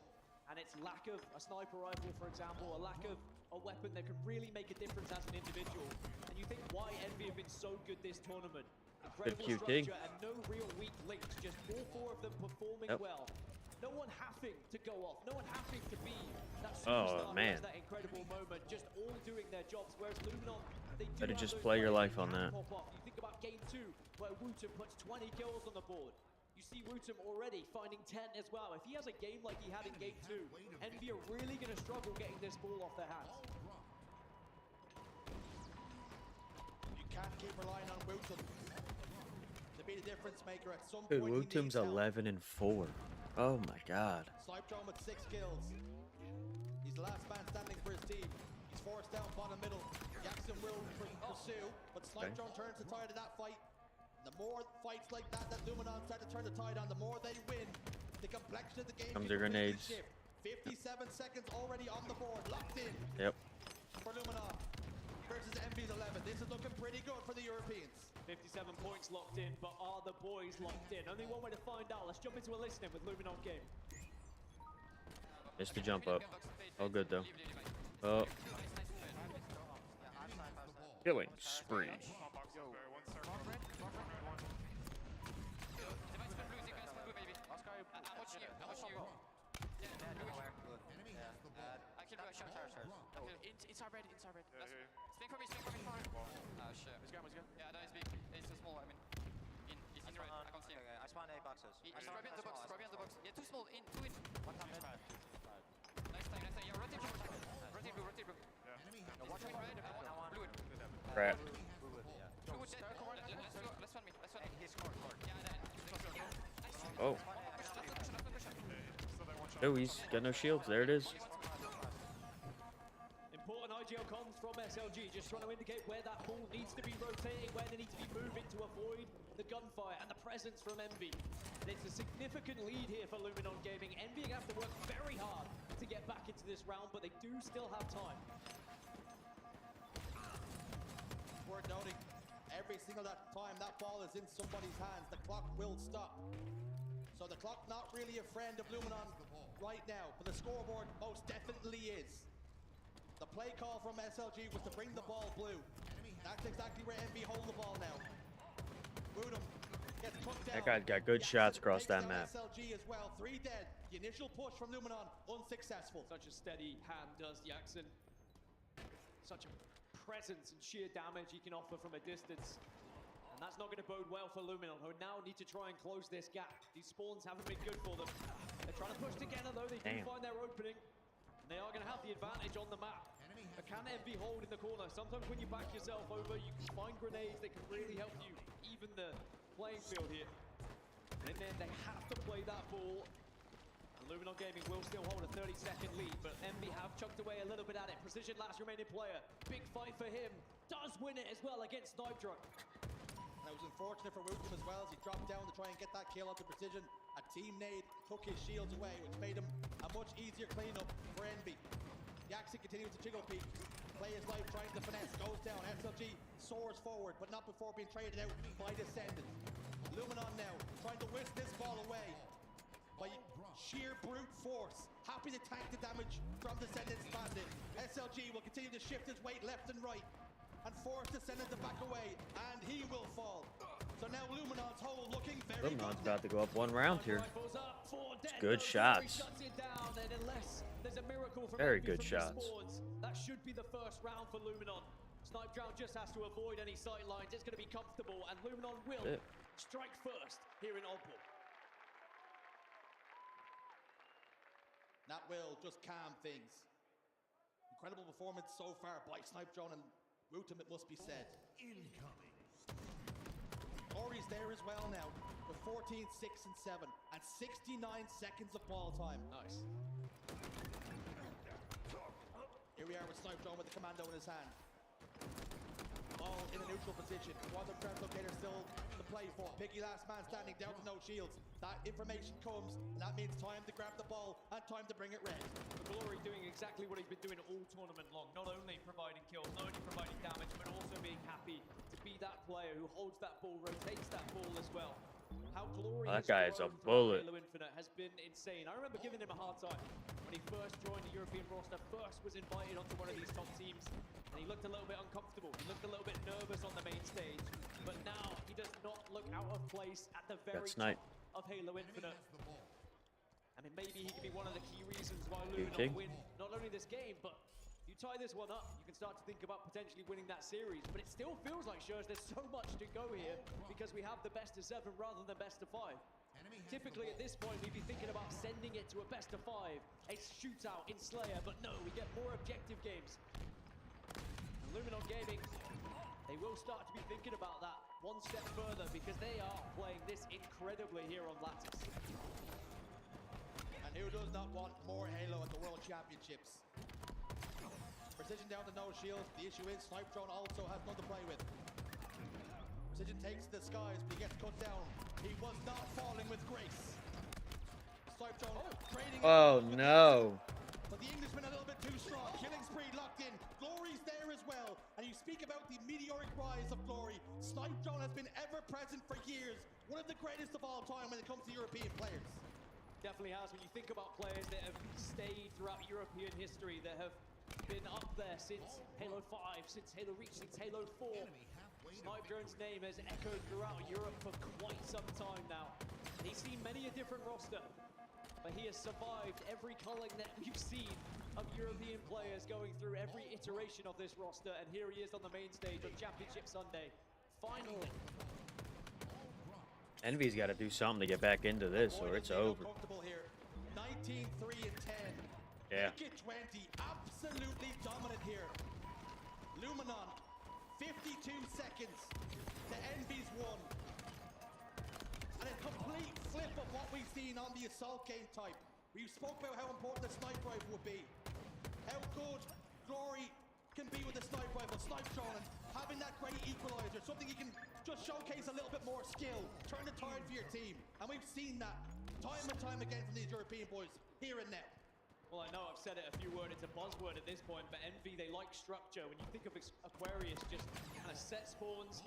and its lack of a sniper rifle, for example, a lack of a weapon that can really make a difference as an individual. And you think why Envy have been so good this tournament. Incredible structure and no real weak links. Just all four of them performing well. No one having to go off. No one having to be that superstar who has that incredible moment. Just all doing their jobs. Whereas Luminon, they do better just play your life on that. Pop off. You think about game 2, where Wootum puts 20 kills on the board. You see Wootum already finding 10 as well. If he has a game like he had in game 2, Envy are really going to struggle getting this ball off their hands. You can't keep relying on Wootum to be the difference maker at some point. Wootum's 11 and 4. Oh my god. Snipe Drone with 6 kills. He's the last man standing for his team. He's forced down bottom middle. Jackson will pursue, but Snipe Drone turns the tide of that fight. The more fights like that Luminon start to turn the tide on, the more they win. The complexion of the game comes the grenades. 57 seconds already on the board, locked in. Yep. For Luminon versus Envy's 11. This is looking pretty good for the Europeans. 57 points locked in, but are the boys locked in? Only one way to find out. Let's jump into a listening with Luminon Game. Missed the jump up. Oh, good though. Oh. Killing spree. Inside red. Swing for me. Oh shit. He's good. Yeah, that is big. It's too small. I mean, he's in red. I can't see him. I spawned 8 boxes. He's probably in the box. Yeah, too small. Two in. One time red. Nice time. Yeah, rotate blue. Rotate blue. Yeah. Watch out red. Blue. Crap. Blue dead. Let's run me. He's scored. Yeah, Oh. No, he's got no shields. There it is. Important IGL comms from SLG, just trying to indicate where that ball needs to be rotating, where they need to be moving to avoid the gunfire and the presence from Envy. It's a significant lead here for Luminon Gaming. Envy have to work very hard to get back into this round, but they do still have time. Worth noting, every single time that ball is in somebody's hands, the clock will stop. So the clock not really a friend of Luminon right now, but the scoreboard most definitely is. The play call from SLG was to bring the ball blue. That's exactly where Envy hold the ball now. Wootum gets cut down. That guy got good shots across that map. SLG as well, 3 dead. The initial push from Luminon, unsuccessful. Such a steady hand does Jackson. Such a presence and sheer damage he can offer from a distance. And that's not going to bode well for Luminon, who now need to try and close this gap. These spawns haven't been good for them. They're trying to push together though, they do find their opening. They are going to have the advantage on the map. But can Envy hold in the corner? Sometimes when you back yourself over, you can find grenades that can really help you even the playing field here. And then they have to play that ball. And Luminon Gaming will still hold a 30-second lead, but Envy have chucked away a little bit at it. Precision, last remaining player. Big fight for him. Does win it as well against Snipe Drone. That was unfortunate for Wootum as well, as he dropped down to try and get that kill onto Precision. A team nade took his shields away, which made him a much easier cleanup for Envy. Jackson continues to jiggle peek, play his life trying to finesse, goes down. SLG soars forward, but not before being traded out by Descendant. Luminon now trying to whisk this ball away by sheer brute force. Happy to tank the damage from Descendant's bandit. SLG will continue to shift his weight left and right and force Descendant to back away, and he will fall. So now Luminon's hole looking very Luminon's about to go up 1 round here. It's good shots. Very good shots. That should be the first round for Luminon. Snipe Drone just has to avoid any sight lines. It's going to be comfortable, and Luminon will strike first here in Oddball. That will just calm things. Incredible performance so far by Snipe Drone and Wootum, it must be said. Incoming. Ori's there as well now, with 14, 6, and 7, and 69 seconds of ball time. Nice. Here we are with Snipe Drone with the commando in his hand. Ball in a neutral position. Quantum threat locator still to play for. Piggy last man standing down to no shields. That information comes, and that means time to grab the ball and time to bring it red. Glory doing exactly what he's been doing all tournament long. Not only providing kills, not only providing damage, but also being happy to be that player who holds that ball, rotates that ball as well. How Glory That guy is a grown throughout bullet. Halo Infinite has been insane. I remember giving him a hard time when he first joined the European roster, first was invited onto one of these top teams, and he looked a little bit uncomfortable. He looked a little bit nervous on the main stage, but now he does not look out of place at the very top of Halo Infinite. I mean, maybe he could be one of the key reasons why Luminon win not only this game, but you tie this one up, you can start to think about potentially winning that series. But it still feels like, Shurs, there's so much to go here because we have the best of 7 rather than best of 5. Typically at this point, we'd be thinking about sending it to a best of 5, a shootout in Slayer, but no, we get more objective games. And Luminon Gaming, they will start to be thinking about that one step further because they are playing this incredibly here on Lattice. And who does not want more Halo at the World Championships? Precision down to no shields. The issue is Snipe Drone also has none to play with. Precision takes the skies, but he gets cut down. He was not falling with grace. Snipe Drone trading. Oh no. But the Englishman a little bit too strong. Killing spree locked in. Glory's there as well. And you speak about the meteoric rise of Glory. Snipe Drone has been ever present for years. One of the greatest of all time when it comes to European players. Definitely has. When you think about players that have stayed throughout European history, that have been up there since Halo 5, since Halo Reach, since Halo 4. Snipe Drone's name has echoed throughout Europe for quite some time now. He's seen many a different roster, but he has survived every culling that we've seen of European players going through every iteration of this roster, and here he is on the main stage on Championship Sunday. Finally. Envy's got to do something to get back into this, or it's over. 19, 3, and 10. Yeah. Make it 20. Absolutely dominant here. Luminon, 52 seconds to Envy's 1. And a complete flip of what we've seen on the assault game type. We spoke about how important the sniper rifle would be. How good Glory can be with the sniper rifle, Snipe Drone, and having that great equalizer, something you can just showcase a little bit more skill, turn the tide for your team. And we've seen that time and time again from these European boys, here and now. Well, I know I've said it a few words, it's a buzzword at this point, but Envy, they like structure. When you think of Aquarius, just kind of set spawns,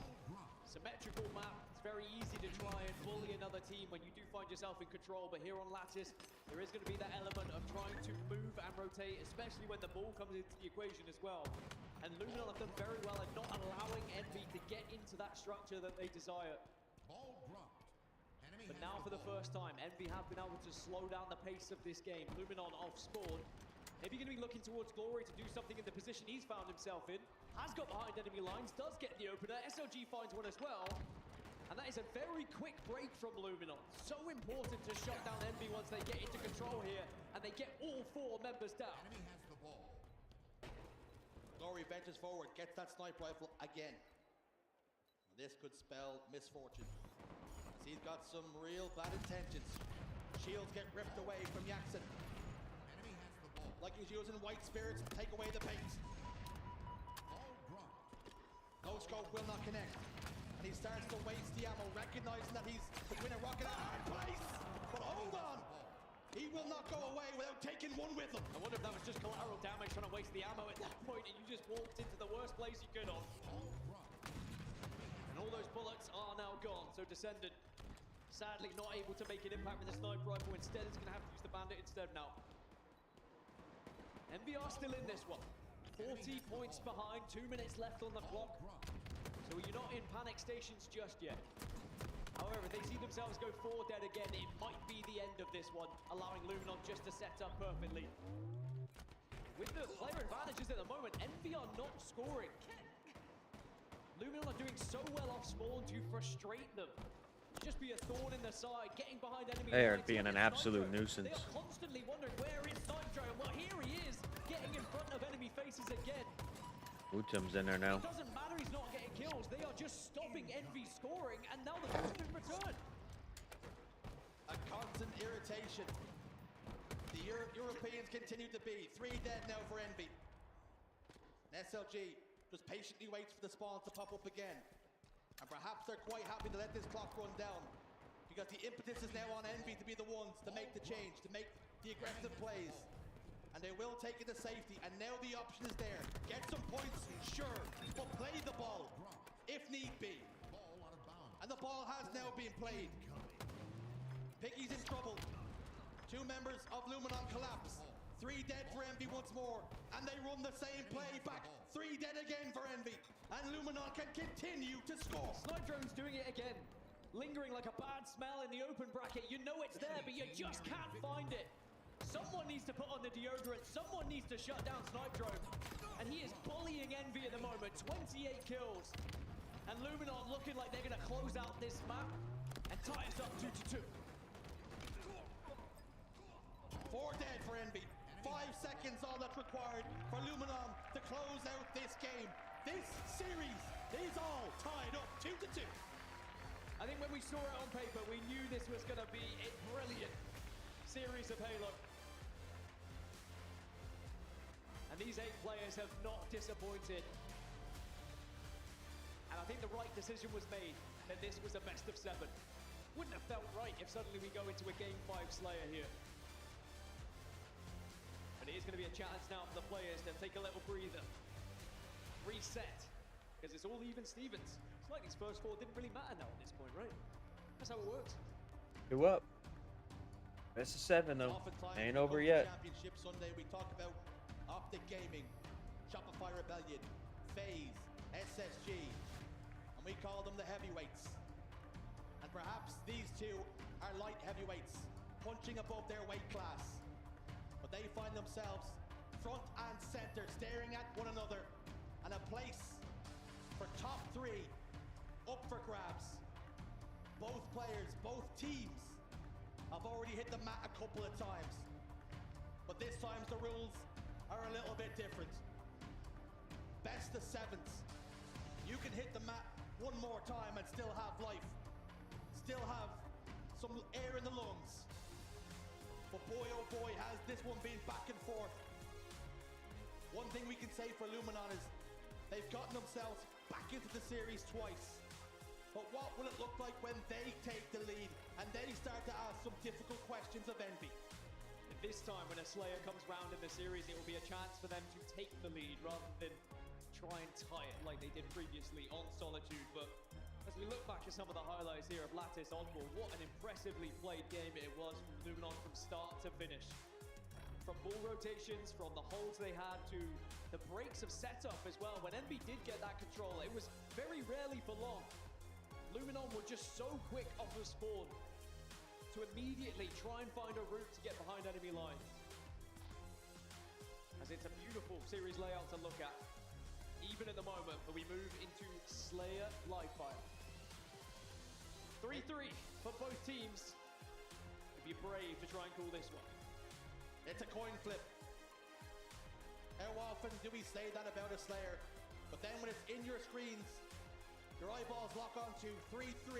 symmetrical map, it's very easy to try and bully another team when you do find yourself in control. But here on Lattice, there is going to be that element of trying to move and rotate, especially when the ball comes into the equation as well. And Luminon have done very well at not allowing Envy to get into that structure that they desire. But now for the first time, Envy have been able to slow down the pace of this game. Luminon off spawn. Maybe going to be looking towards Glory to do something in the position he's found himself in. Has got behind enemy lines, does get the opener. SLG finds one as well. And that is a very quick break from Luminon. So important to shut down Envy once they get into control here. And they get all 4 members down. Enemy has the ball. Glory benches forward, gets that sniper rifle again. And this could spell misfortune. He's got some real bad intentions. Shields get ripped away from Jackson. Enemy has the ball. Like he's using white spirits to take away the paint. No scope will not connect. And he starts to waste the ammo, recognizing that he's between a rock and a hard place. But hold on! He will not go away without taking one with him. I wonder if that was just collateral damage trying to waste the ammo at that point, and you just walked into the worst place you could have. And all those bullets are now gone, so Descendant sadly not able to make an impact with the sniper rifle. Instead, it's going to have to use the bandit instead now. MBR still in this one. 40 points behind, 2 minutes left on the clock. So you're not in panic stations just yet. However, if they see themselves go 4 dead again, it might be the end of this one, allowing Luminon just to set up perfectly. With the player advantages at the moment, Envy are not scoring. Luminon are doing so well off spawn to frustrate them. Just be a thorn in the side, getting behind enemy. They are being an absolute nuisance. They are constantly wondering where is Snipe Drone. Well, here he is, getting in front of enemy faces again. Utum's in there now. It doesn't matter, he's not getting kills. They are just stopping Envy scoring, and now the boost in return. A constant irritation. The Europeans continue to be 3 dead now for Envy. And SLG just patiently waits for the spawns to pop up again. And perhaps they're quite happy to let this clock run down, because the impetus is now on Envy to be the ones to make the change, to make the aggressive plays. And they will take it to safety, and now the option is there. Get some points, sure, but play the ball, if need be. And the ball has now been played. Piggy's in trouble. 2 members of Luminon collapse. 3 dead for Envy once more, and they run the same play back. 3 dead again for Envy, and Luminon can continue to score. Snipedrone's doing it again. Lingering like a bad smell in the open bracket. You know it's there, but you just can't find it. Someone needs to put on the deodorant. Someone needs to shut down Snipedrone. And he is bullying Envy at the moment. 28 kills. And Luminon looking like they're going to close out this map and tie us up 2-2. 4 dead for Envy. 5 seconds all that's required for Luminon to close out this game. This series is all tied up 2-2. I think when we saw it on paper, we knew this was going to be a brilliant series of Halo. And these 8 players have not disappointed. And I think the right decision was made that this was a best of 7. Wouldn't have felt right if suddenly we go into a Game 5 Slayer here. But it is going to be a chance now for the players to take a little breather. Reset. Because it's all even Stevens. It's like these first 4 didn't really matter now at this point, right? That's how it works. 2 up. Best of 7 though. Ain't over yet. Championship Sunday, we talk about OpTic Gaming, Shopify Rebellion, FaZe, SSG, and we call them the heavyweights. And perhaps these 2 are light heavyweights, punching above their weight class. But they find themselves front and center, staring at one another, and a place for top 3 up for grabs. Both players, both teams have already hit the mat a couple of times, but this time the rules are a little bit different. Best of 7s. You can hit the mat one more time and still have life, still have some air in the lungs. But boy, oh boy, has this one been back and forth. One thing we can say for Luminon is they've gotten themselves back into the series twice. But what will it look like when they take the lead and they start to ask some difficult questions of Envy? And this time when a Slayer comes round in the series, it will be a chance for them to take the lead rather than try and tie it like they did previously on Solitude. But as we look back at some of the highlights here of Lattice Oddball, what an impressively played game it was from Luminon from start to finish. From ball rotations, from the holds they had, to the breaks of setup as well. When Envy did get that control, it was very rarely for long. Luminon were just so quick off of spawn to immediately try and find a route to get behind enemy lines. As it's a beautiful series layout to look at, even at the moment, but we move into Slayer Livefire. 3-3 for both teams. Be brave to try and call this one. It's a coin flip. How often do we say that about a Slayer? But then when it's in your screens, your eyeballs lock onto 3-3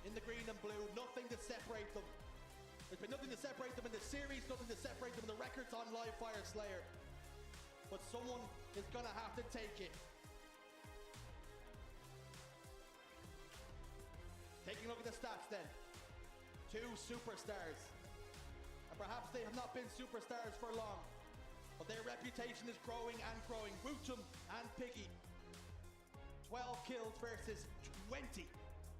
in the green and blue, nothing to separate them. There's been nothing to separate them in the series, nothing to separate them in the records on Livefire Slayer. But someone is gonna have to take it. Taking a look at the stats then. 2 superstars. And perhaps they have not been superstars for long, but their reputation is growing and growing. Rutum and Piggy. 12 kills versus 20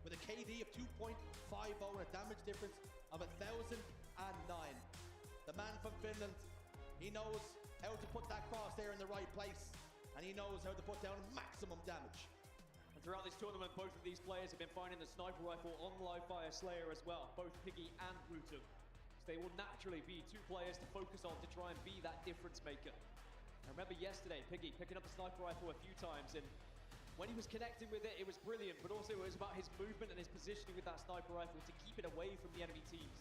with a KD of 2.50 and a damage difference of 1,009. The man from Finland, he knows how to put that crosshair in the right place, and he knows how to put down maximum damage. And throughout this tournament, both of these players have been finding the sniper rifle on Livefire Slayer as well, both Piggy and Rutum. So they will naturally be 2 players to focus on to try and be that difference maker. I remember yesterday, Piggy picking up the sniper rifle a few times, and when he was connecting with it, it was brilliant, but also it was about his movement and his positioning with that sniper rifle to keep it away from the enemy teams.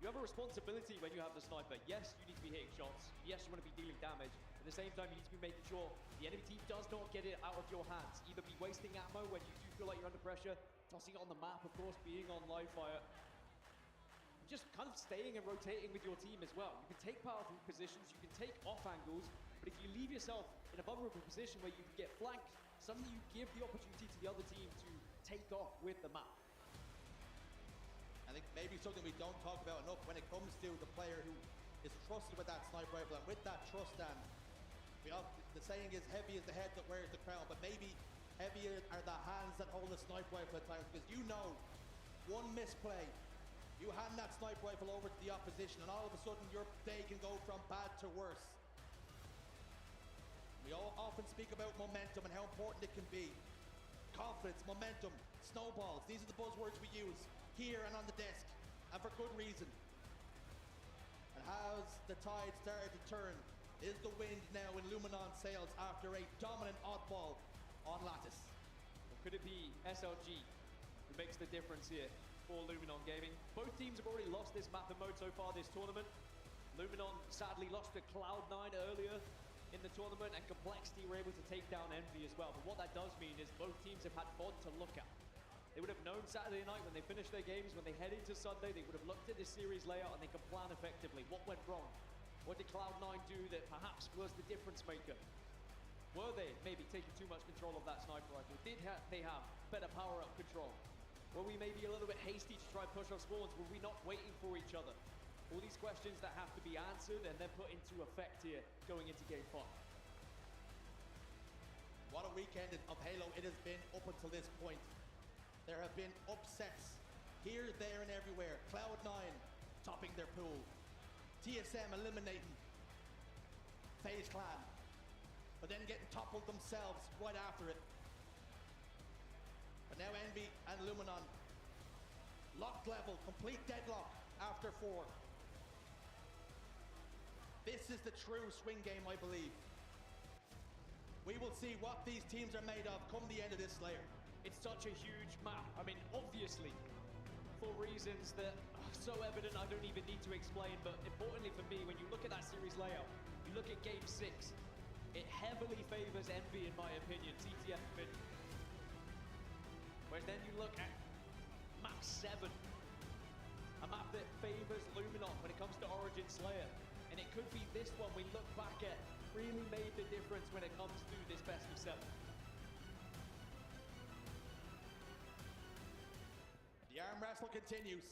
You have a responsibility when you have the sniper. Yes, you need to be hitting shots. Yes, you want to be dealing damage. At the same time, you need to be making sure the enemy team does not get it out of your hands. Either be wasting ammo when you do feel like you're under pressure, tossing it on the map, of course, being on Livefire. just kind of staying and rotating with your team as well. You can take powerful positions, you can take off angles, but if you leave yourself in a vulnerable position where you can get flanked, suddenly you give the opportunity to the other team to take off with the map. I think maybe something we don't talk about enough when it comes to the player who is trusted with that sniper rifle, and with that trust, Dan, the saying is heavy is the head that wears the crown, but maybe heavier are the hands that hold the sniper rifle at times, because you know, one misplay, you hand that sniper rifle over to the opposition, and all of a sudden your day can go from bad to worse. We all often speak about momentum and how important it can be. Confidence, momentum, snowballs, these are the buzzwords we use here and on the desk, and for good reason. And has the tide started to turn? Is the wind now in Luminon's sails after a dominant oddball on Lattice? Or could it be SLG who makes the difference here for Luminon Gaming? Both teams have already lost this map and mode so far this tournament. Luminon sadly lost to Cloud9 earlier in the tournament, and Complexity were able to take down Envy as well. But what that does mean is both teams have had VOD to look at. They would have known Saturday night when they finished their games, when they head into Sunday, they would have looked at this series layout and they could plan effectively. What went wrong? What did Cloud9 do that perhaps was the difference maker? Were they maybe taking too much control of that sniper rifle? Did they have better power-up control? Were we maybe a little bit hasty to try and push our spawns? Were we not waiting for each other? All these questions that have to be answered and then put into effect here going into Game 5. What a weekend of Halo it has been up until this point. There have been upsets here, there, and everywhere. Cloud9 topping their pool. TSM eliminating FaZe Clan, but then getting toppled themselves right after it. But now Envy and Luminon locked level, complete deadlock after 4. This is the true swing game, I believe. We will see what these teams are made of come the end of this Slayer. It's such a huge map. I mean, obviously, for reasons that are so evident I don't even need to explain, but importantly for me, when you look at that series layout, you look at Game 6, it heavily favors Envy, in my opinion, TTF mid. Whereas then you look at map 7, a map that favors Luminon when it comes to Origin Slayer. And it could be this one we look back at really made the difference when it comes to this best of 7. The arm wrestle continues.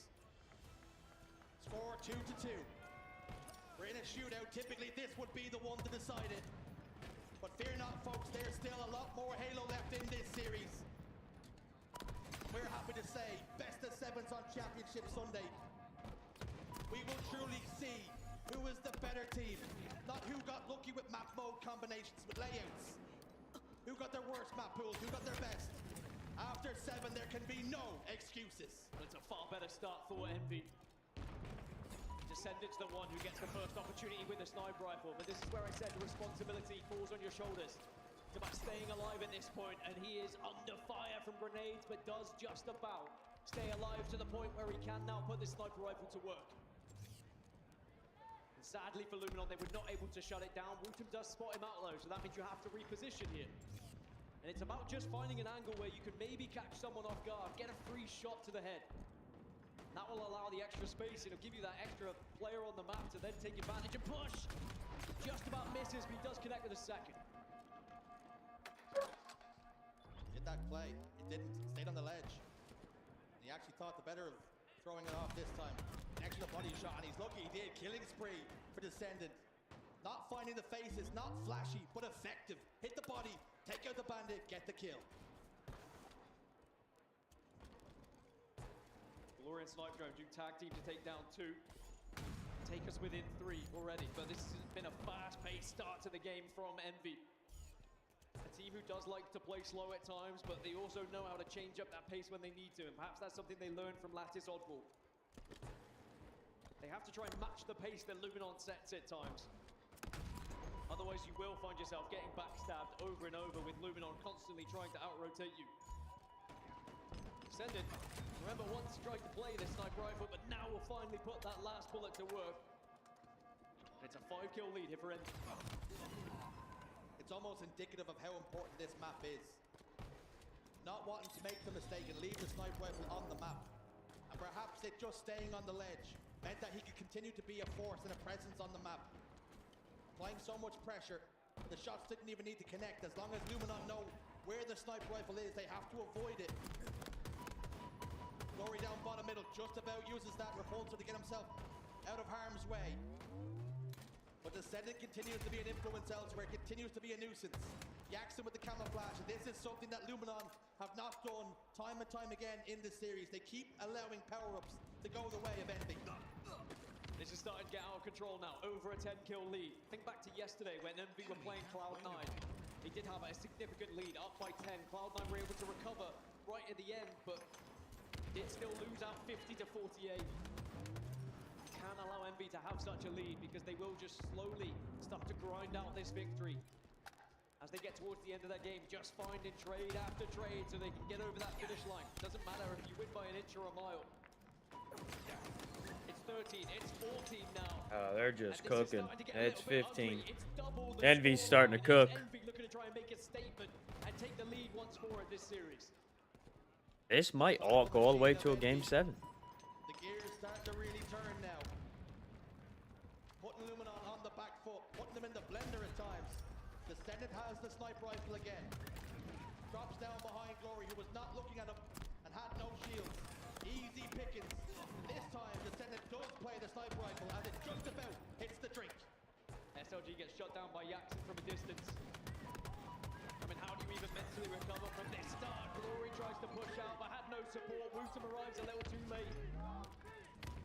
Score 2-2. We're in a shootout. Typically this would be the one to decide it. But fear not, folks, there's still a lot more Halo left in this series. We're happy to say, best of 7s on Championship Sunday. We will truly see who is the better team. Not who got lucky with map mode combinations, with layouts. Who got their worst map pools, who got their best. After 7, there can be no excuses. It's a far better start for Envy. Descendant's the one who gets the first opportunity with a sniper rifle, but this is where I said the responsibility falls on your shoulders. It's about staying alive at this point, and he is under fire from grenades, but does just about stay alive to the point where he can now put this sniper rifle to work. And sadly for Luminon, they were not able to shut it down. Wooten does spot him out though, so that means you have to reposition here. And it's about just finding an angle where you can maybe catch someone off guard, get a free shot to the head. That will allow the extra space, it'll give you that extra player on the map to then take advantage and push. Just about misses, but he does connect with a second. Did that play, it didn't, it stayed on the ledge. And he actually thought the better of throwing it off this time. Extra body shot, and he's lucky he did. Killing spree for Descendant. Not finding the faces, not flashy, but effective. Hit the body, take out the bandit, get the kill. Glory and Snipe Drone do tag team to take down 2. Take us within 3 already, but this has been a fast-paced start to the game from Envy. A team who does like to play slow at times, but they also know how to change up that pace when they need to, and perhaps that's something they learned from Lattice Oddball. They have to try and match the pace that Luminon sets at times. Otherwise, you will find yourself getting backstabbed over and over with Luminon constantly trying to out-rotate you. Descendant, remember, once tried to play this sniper rifle, but now will finally put that last bullet to work. It's a 5-kill lead here for Envy. It's almost indicative of how important this map is. Not wanting to make the mistake and leave the sniper rifle on the map. And perhaps it just staying on the ledge. meant that he could continue to be a force and a presence on the map. Applying so much pressure, the shots didn't even need to connect. As long as Luminon know where the sniper rifle is, they have to avoid it. Glory down bottom middle, just about uses that repulsor to get himself out of harm's way. But Descendant continues to be an influence elsewhere, continues to be a nuisance. Jackson with the camouflage, and this is something that Luminon have not done time and time again in this series. They keep allowing power-ups to go the way of Envy. This is starting to get out of control now, over a 10-kill lead. Think back to yesterday when Envy were playing Cloud9. They did have a significant lead, up by 10. Cloud9 were able to recover right at the end, but did still lose out 50 to 48. Can't allow Envy to have such a lead because they will just slowly start to grind out this victory. As they get towards the end of that game, just finding trade after trade so they can get over that finish line. Doesn't matter if you win by an inch or a mile. It's 13, it's 14 now. Oh, they're just cooking. It's 15. Envy's starting to cook. Envy looking to try and make a statement and take the lead once more in this series. This might all go all the way to a game 7. The gears start to really turn now. Putting Luminon on the back foot, putting them in the blender at times. Descendant has the sniper rifle again. Drops down behind Glory, who was not looking at him and had no shields. Easy pickings. This time, Descendant does play the sniper rifle as it just about hits the drink. SLG gets shot down by Jackson from a distance. I mean, how do you even mentally recover from this start? Glory tries to push out, but had no support. Wootum arrives a little too late.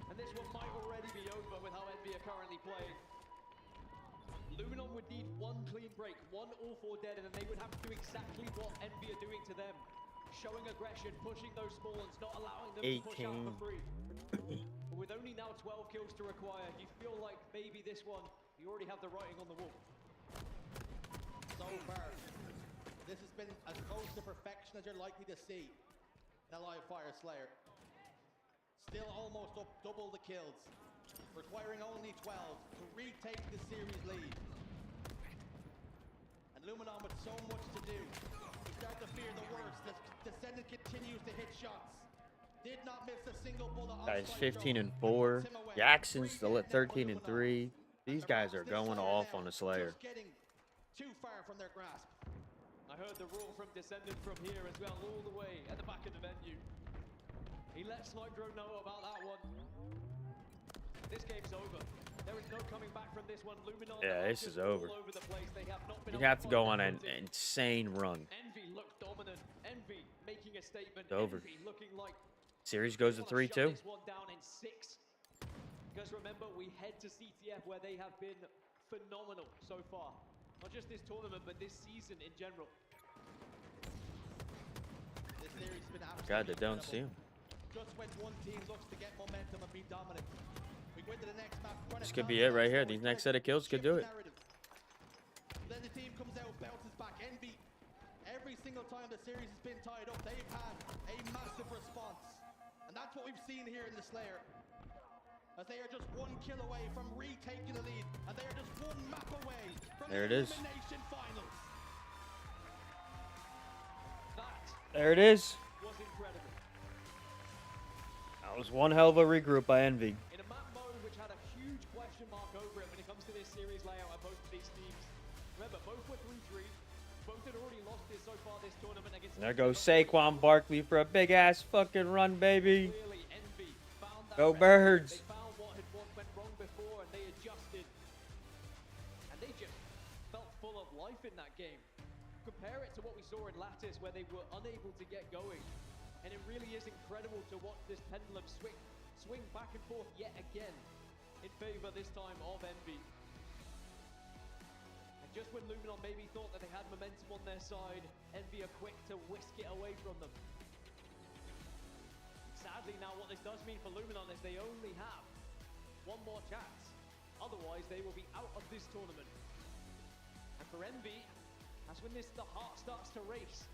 And this one might already be over with how Envy are currently playing. Luminon would need one clean break, one all four dead, and then they would have to do exactly what Envy are doing to them. Showing aggression, pushing those spawns, not allowing them to push out for free. But with only now 12 kills to require, you feel like maybe this one, you already have the writing on the wall. So far, this has been as close to perfection as you're likely to see in a live fire Slayer. Still almost up double the kills, requiring only 12 to retake the series lead. And Luminon with so much to do, we start to fear the worst as Descendant continues to hit shots. Did not miss a single bullet on Guys, 15 and 4. Jackson's still at 13 and 3. These guys are going off on the Slayer. Just getting too far from their grasp. I heard the roar from Descendant from here as well, all the way at the back of the venue. He let Snipedro know about that one. This game's over. There is no coming back from this one. Luminon, yeah, this is over. All over the place. They have not been You have to go on an insane run. Envy looked dominant. Envy making a statement. It's over. Envy looking like Series goes to 3-2. this one down in 6. Because remember, we head to CTF where they have been phenomenal so far. Not just this tournament, but this season in general. This series has been absolutely God, they don't see him. Just when one team looks to get momentum and be dominant. We go into the next map. This could be it right here. These next set of kills could do it. Then the team comes out, bounces back. Envy, every single time the series has been tied up, they've had a massive response. And that's what we've seen here in the Slayer. As they are just one kill away from retaking the lead. And they are just one map away from there the it is. Elimination Finals. There it is. Was incredible. That was one hell of a regroup by Envy. In a map mode which had a huge question mark over it when it comes to this series layout at both of these teams. Remember, both were 3-3. Both had already lost this so far this tournament against. There goes Saquon Barkley for a big ass fucking run, baby. Go Birds. They found what went wrong before and they adjusted. And they just felt full of life in that game. Compare it to what we saw in Lattice where they were unable to get going. And it really is incredible to watch this pendulum swing back and forth yet again in favor this time of Envy. And just when Luminon maybe thought that they had momentum on their side, Envy are quick to whisk it away from them. Sadly now what this does mean for Luminon is they only have one more chance. Otherwise they will be out of this tournament. And for Envy, that's when the heart starts to race.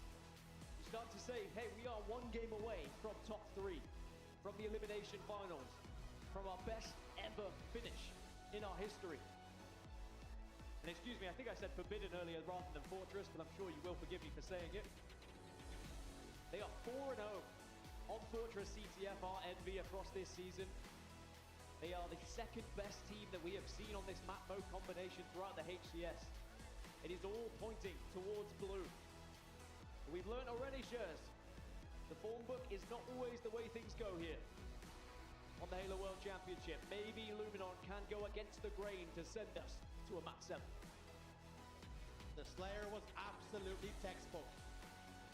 You start to say, hey, we are one game away from top 3, from the elimination finals, from our best ever finish in our history. And excuse me, I think I said Forbidden earlier rather than Fortress, but I'm sure you will forgive me for saying it. They are 4-0 on Fortress CTF, our Envy across this season. They are the second best team that we have seen on this map mode combination throughout the HCS. It is all pointing towards blue. We've learned already, Shers, the form book is not always the way things go here on the Halo World Championship. Maybe Luminon can go against the grain to send us to a map 7. The Slayer was absolutely textbook.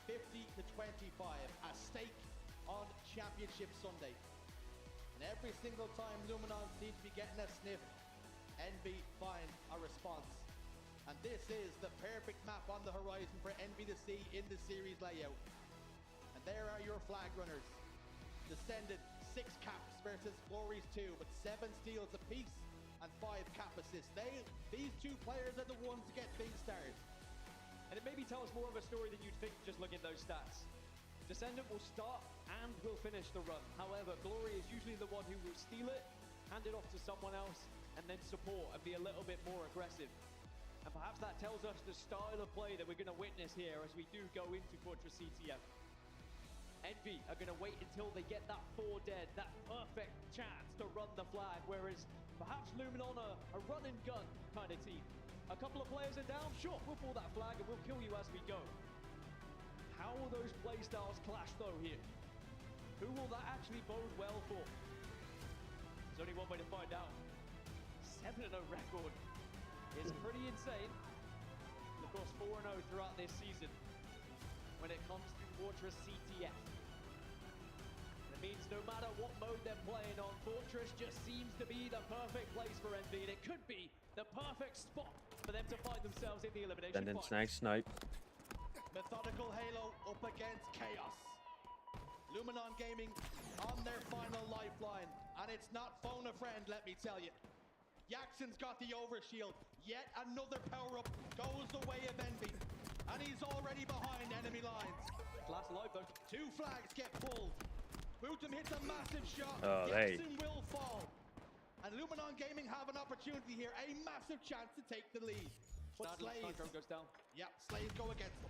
50 to 25 at stake on Championship Sunday. And every single time Luminon seems to be getting a sniff, Envy find a response. And this is the perfect map on the horizon for Envy to see in the series layout. And there are your flag runners. Descendant 6 caps versus Glory's 2, with 7 steals apiece and 5 cap assists. These two players are the ones to get things started. And it maybe tells more of a story than you'd think just looking at those stats. Descendant will start and will finish the run. However, Glory is usually the one who will steal it, hand it off to someone else, and then support and be a little bit more aggressive. And perhaps that tells us the style of play that we're going to witness here as we do go into Fortress CTF. Envy are going to wait until they get that 4 dead, that perfect chance to run the flag, whereas perhaps Luminon are a run and gun kind of team. A couple of players are down, sure, we'll pull that flag and we'll kill you as we go. How will those play styles clash though here? Who will that actually bode well for? There's only one way to find out. 7-0 record is pretty insane. And of course, 4-0 throughout this season when it comes to Fortress CTF. It means no matter what mode they're playing on, Fortress just seems to be the perfect place for Envy, and it could be the perfect spot for them to find themselves in the elimination And then finals. snipe. Methodical Halo up against Chaos. Luminon Gaming on their final lifeline, and it's not phone a friend, let me tell you. Jackson's got the overshield. Yet another power-up goes the way of Envy, and he's already behind enemy lines. Last life though. 2 flags get pulled. Bootum hits a massive shot. Oh, Jackson will fall. And Luminon Gaming have an opportunity here, a massive chance to take the lead. But Slays goes down. Yep, Slays go against them.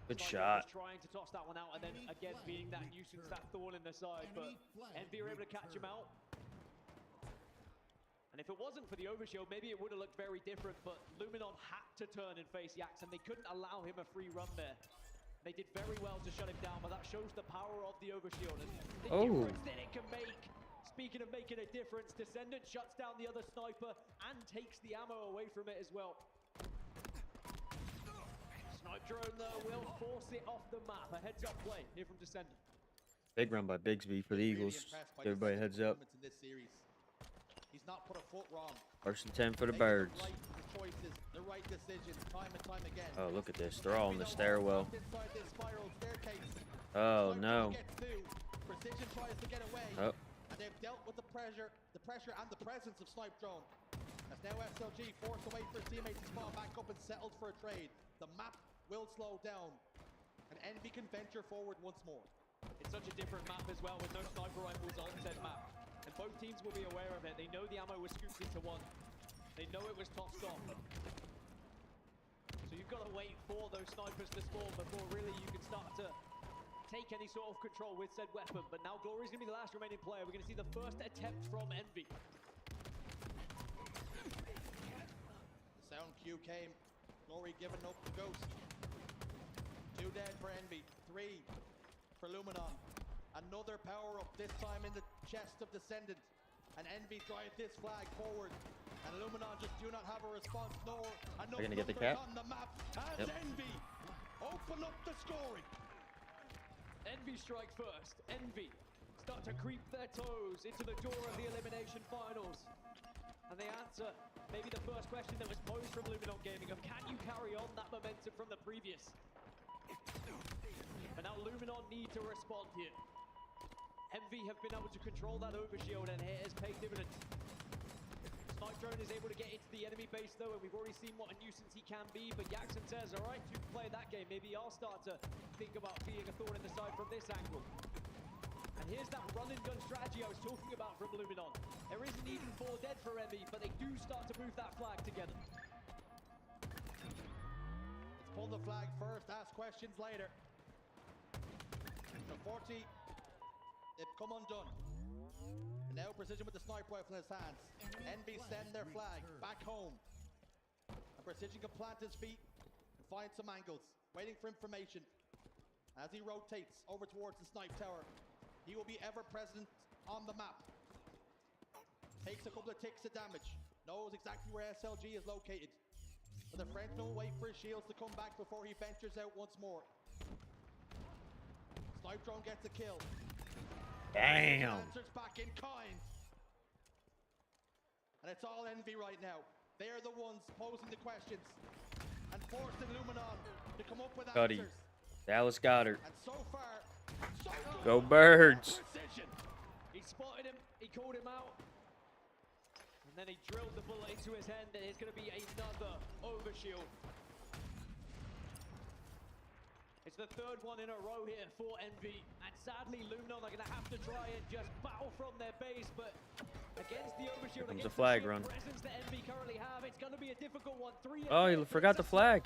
Good Sniper shot. was trying to toss that one out, and then again being that nuisance, that thorn in the side, but Envy are able to catch him out. And if it wasn't for the overshield, maybe it would have looked very different, but Luminon had to turn and face Yax, and they couldn't allow him a free run there. They did very well to shut him down, but that shows the power of the overshield and the difference that it can make. Speaking of making a difference, Descendant shuts down the other sniper and takes the ammo away from it as well. Snipe drone though will force it off the map. A heads up play here from Descendant. Big run by Bigsby for the Eagles. Give everybody a heads up. In this series. He's not put a foot wrong. First and 10 for the Birds. The right choices, the right decisions, time and time again. Oh, look at this. They're all in the stairwell. Inside this spiral staircase. Oh, no. Precision tries to get away. Oh. And they've dealt with the pressure and the presence of Snipe Drone. As now SLG forced away for his teammates to spawn back up and settled for a trade. The map will slow down. And Envy can venture forward once more. It's such a different map as well, with no sniper rifles on said map. And both teams will be aware of it. They know the ammo was scooped into one. They know it was tossed off. So you've got to wait for those snipers to spawn before really you can start to take any sort of control with said weapon. But now Glory's going to be the last remaining player. We're going to see the first attempt from Envy. The sound cue came. Glory giving up the ghost. 2 dead for Envy. 3 for Luminon. Another power up, this time in the chest of Descendant. And Envy drive this flag forward. And Luminon just do not have a response, nor enough They're gonna get the numbers cap. on the map. And Envy open up the scoring. Envy strike first. Envy start to creep their toes into the door of the elimination finals. And they answer maybe the first question that was posed from Luminon Gaming of can you carry on that momentum from the previous? But now Luminon need to respond here. Envy have been able to control that overshield, and it has paid dividends. Snipe drone is able to get into the enemy base though, and we've already seen what a nuisance he can be, but Jackson says, all right, you can play that game. Maybe I'll start to think about being a thorn in the side from this angle. And here's that run and gun strategy I was talking about from Luminon. There isn't even 4 dead for Envy, but they do start to move that flag together. Let's pull the flag first, ask questions later. The 40, they've come undone. And now Precision with the sniper rifle in his hands. Envy send their flag back home. And Precision can plant his feet and find some angles, waiting for information. As he rotates over towards the snipe tower, he will be ever present on the map. Takes a couple of ticks of damage, knows exactly where SLG is located. But the Frenchman will wait for his shields to come back before he ventures out once more. Snipe drone gets a kill. Damn. Answers back in kind. And it's all Envy right now. They're the ones posing the questions and forcing Luminon to come up with Cuddy. answers. Dallas Goddard. And so far, so good. Go Birds. Precision. He spotted him, he called him out, and then he drilled the bullet into his hand, and it's going to be another overshield. It's the third one in a row here for Envy, and sadly Luminon are going to have to try and just battle from their base, but against the overshield, Comes against a flag the run. presence that Envy currently have, it's going to be a difficult one. Oh, he forgot the flag.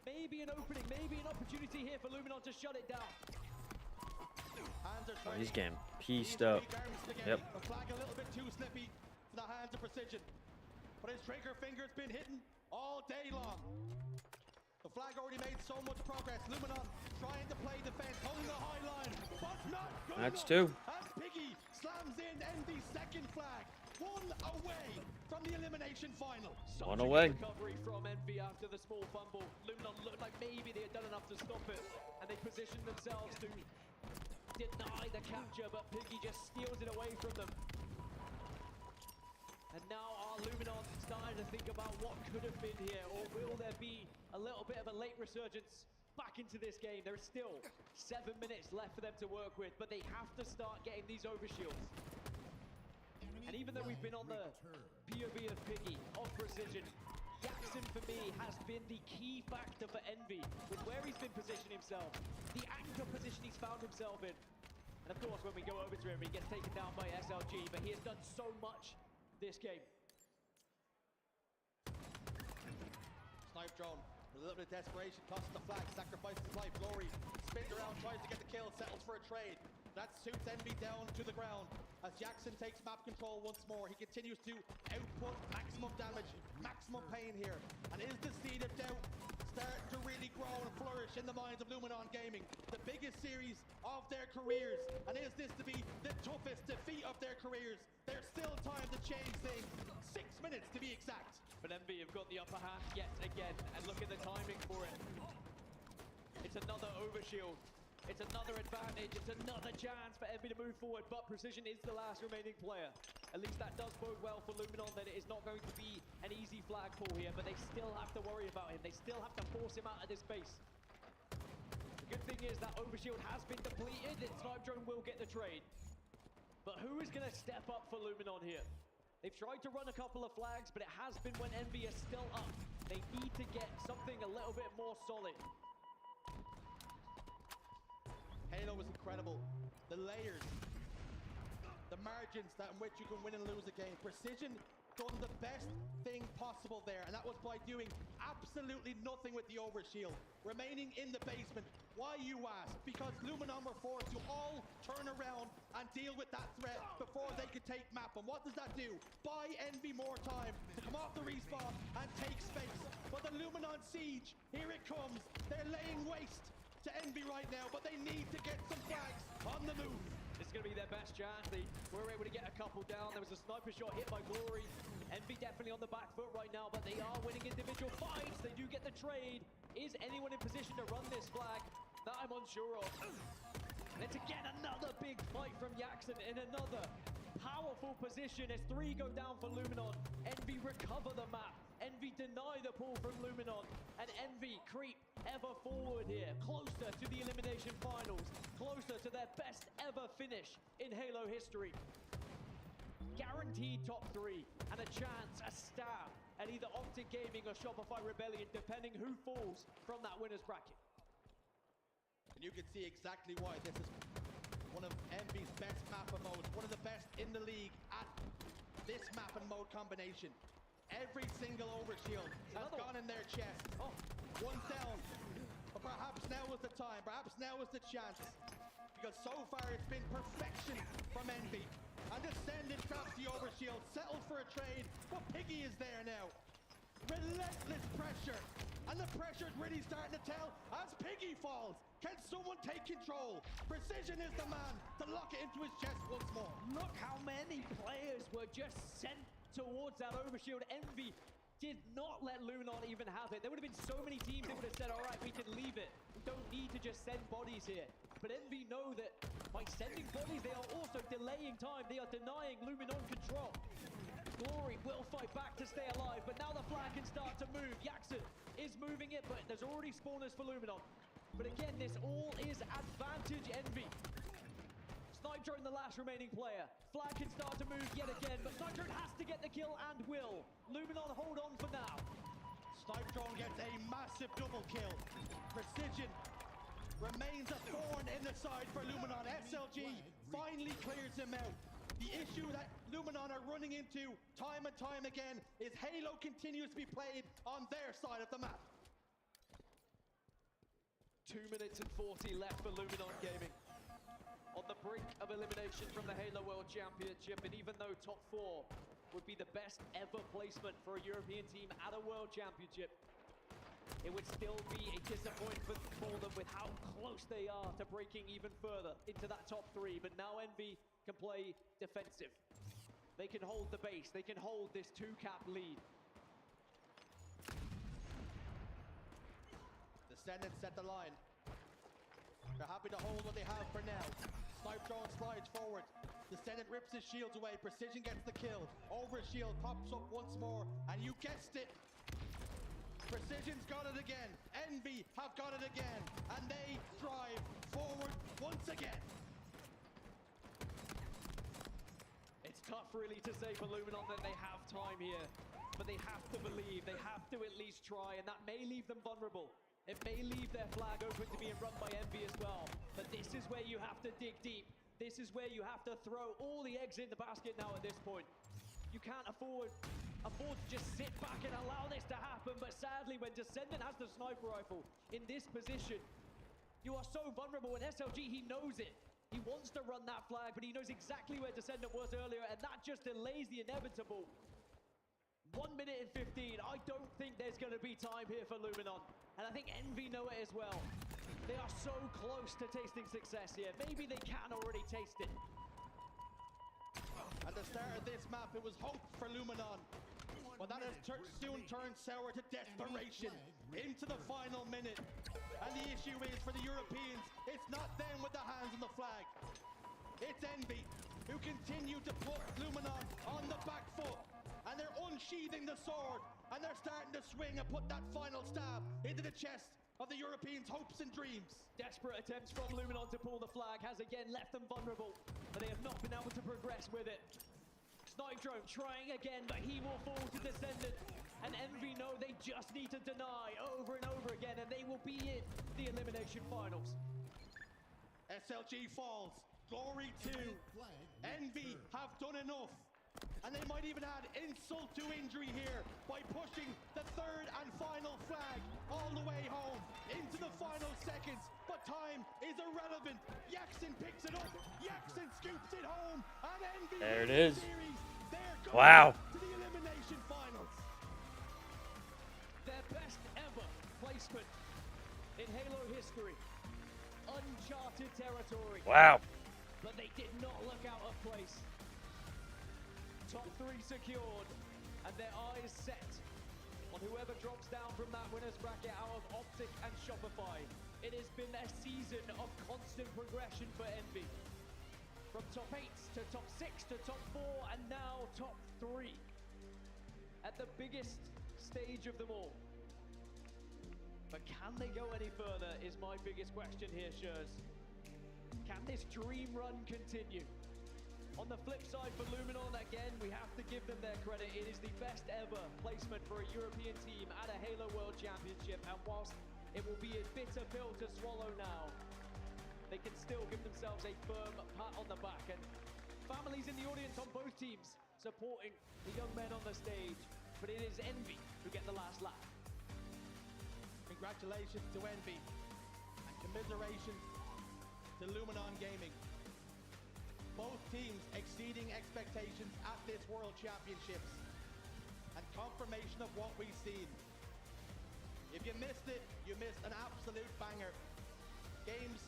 Maybe an opening, maybe an opportunity here for Luminon to shut it down. Oh, he's getting pieced up. Yep. The flag a little bit too slippy for the hands of Precision, but his trigger finger's been hitting all day long. The flag already made so much progress. Luminon trying to play defense, holding the high line, but not good That's enough. two. As Piggy slams in Envy's second flag, one away from the elimination final. One away. Recovery from Envy after the small fumble. Luminon looked like maybe they had done enough to stop it, and they positioned themselves to deny the capture, but Piggy just steals it away from them. And now are Luminon starting to think about what could have been here, or will there be a little bit of a late resurgence back into this game? There is still 7 minutes left for them to work with, but they have to start getting these overshields. And even though we've been on the POV of Piggy, of Precision, Jackson for me has been the key factor for Envy with where he's been positioning himself, the anchor position he's found himself in. And of course, when we go over to him, he gets taken down by SLG, but he has done so much this game. Snipe drone, with a little bit of desperation, tosses the flag, sacrifices his life. Glory spins around, tries to get the kill, settles for a trade. That suits Envy down to the ground. As Jackson takes map control once more, he continues to output maximum damage, maximum pain here. And is the seed of doubt starting to really grow and flourish in the minds of Luminon Gaming? The biggest series of their careers. And is this to be the toughest defeat of their careers? There's still time to change things. 6 minutes to be exact. But Envy have got the upper hand yet again, and look at the timing for it. It's another overshield. It's another advantage. It's another chance for Envy to move forward, but Precision is the last remaining player. At least that does bode well for Luminon, that it is not going to be an easy flag pull here, but they still have to worry about him. They still have to force him out of this base. The good thing is that overshield has been depleted, and Snipe Drone will get the trade. But who is going to step up for Luminon here? They've tried to run a couple of flags, but it has been when Envy is still up. They need to get something a little bit more solid. Halo was incredible. The layers, the margins that in which you can win and lose a game. Precision done the best thing possible there, and that was by doing absolutely nothing with the overshield, remaining in the basement. Why, you ask? Because Luminon were forced to all turn around and deal with that threat before they could take map. And what does that do? Buy Envy more time to come off the respawn and take space. But the Luminon siege, here it comes. They're laying waste to Envy right now, but they need to get some flags on the move. This is going to be their best chance. They were able to get a couple down. There was a sniper shot hit by Glory. Envy definitely on the back foot right now, but they are winning individual fights. They do get the trade. Is anyone in position to run this flag? That I'm unsure of. And it's again another big fight from Jackson in another powerful position as 3 go down for Luminon. Envy recover the map. Envy deny the pull from Luminon. And Envy creep ever forward here, closer to the elimination finals, closer to their best ever finish in Halo history. Guaranteed top 3 and a chance, a stab at either OpTic Gaming or Shopify Rebellion, depending who falls from that winner's bracket. And you can see exactly why this is one of Envy's best map and modes, one of the best in the league at this map and mode combination. Every single overshield has gone in their chest. Oh, one's down. But perhaps now is the time. Perhaps now is the chance. because so far it's been perfection from Envy. And Descendant grabs the overshield, settles for a trade, but Piggy is there now. Relentless pressure, and the pressure's really starting to tell as Piggy falls. Can someone take control? Precision is the man to lock it into his chest once more. Look how many players were just sent towards that overshield. Envy did not let Luminon even have it. There would have been so many teams that would have said, all right, we can leave it. We don't need to just send bodies here. But Envy know that by sending bodies, they are also delaying time. They are denying Luminon control. Glory will fight back to stay alive, but now the flag can start to move. Jackson is moving it, but there's already spawners for Luminon. But again, this all is advantage Envy. Snipe Drone, the last remaining player. Flag can start to move yet again, but Snipe Drone has to get the kill and will. Luminon hold on for now. Snipe Drone gets a massive double kill. Precision remains a thorn in the side for Luminon. SLG finally clears him out. The issue that Luminon are running into time and time again is Halo continues to be played on their side of the map. 2 minutes and 40 left for Luminon Gaming. On the brink of elimination from the Halo World Championship, and even though top 4 would be the best ever placement for a European team at a World Championship, it would still be a disappointment for them with how close they are to breaking even further into that top 3. But now Envy can play defensive. They can hold the base. They can hold this 2-cap lead. Descendants set the line. They're happy to hold what they have for now. Snipe Drone slides forward. Descendant rips his shields away. Precision gets the kill. Overshield pops up once more. And you guessed it. Precision's got it again. Envy have got it again. And they drive forward once again. It's tough really to say for Luminon that they have time here. But they have to believe. They have to at least try. And that may leave them vulnerable. It may leave their flag open to being run by Envy as well. But this is where you have to dig deep. This is where you have to throw all the eggs in the basket now at this point. You can't afford to just sit back and allow this to happen. But sadly, when Descendant has the sniper rifle in this position, you are so vulnerable. And SLG, he knows it. He wants to run that flag, but he knows exactly where Descendant was earlier. And that just delays the inevitable. 1 minute and 15. I don't think there's going to be time here for Luminon. And I think Envy know it as well. They are so close to tasting success here. Maybe they can already taste it. At the start of this map, it was hope for Luminon. But that has soon turned sour to desperation into the final minute. And the issue is for the Europeans, it's not them with the hands on the flag. It's Envy who continue to put Luminon on the back foot. And they're unsheathing the sword. And they're starting to swing and put that final stab into the chest of the Europeans' hopes and dreams. Desperate attempts from Luminon to pull the flag has again left them vulnerable. But they have not been able to progress with it. Snipe Drone trying again, but he will fall to Descendant. And Envy know they just need to deny over and over again, and they will be in the elimination finals. SLG falls. Glory 2. Envy have done enough. And they might even add insult to injury here by pushing the third and final flag all the way home into the final seconds. But time is irrelevant. Jackson picks it up. Jackson scoops it home. And Envy there it is. They're going Wow. to the elimination finals. Their best ever placement in Halo history. Uncharted territory. Wow. But they did not look out of place. Top 3 secured, and their eyes set on whoever drops down from that winner's bracket out of OpTic and Shopify. It has been a season of constant progression for Envy. From top 8 to top 6 to top 4, and now top 3. At the biggest stage of them all. But can they go any further is my biggest question here, Shurs. Can this dream run continue? On the flip side for Luminon, again, we have to give them their credit. It is the best ever placement for a European team at a Halo World Championship. And whilst it will be a bitter pill to swallow now, they can still give themselves a firm pat on the back. And families in the audience on both teams supporting the young men on the stage. But it is Envy who get the last laugh. Congratulations to Envy. And commiserations to Luminon Gaming. Both teams exceeding expectations at this World Championships. And confirmation of what we've seen. If you missed it, you missed an absolute banger. Games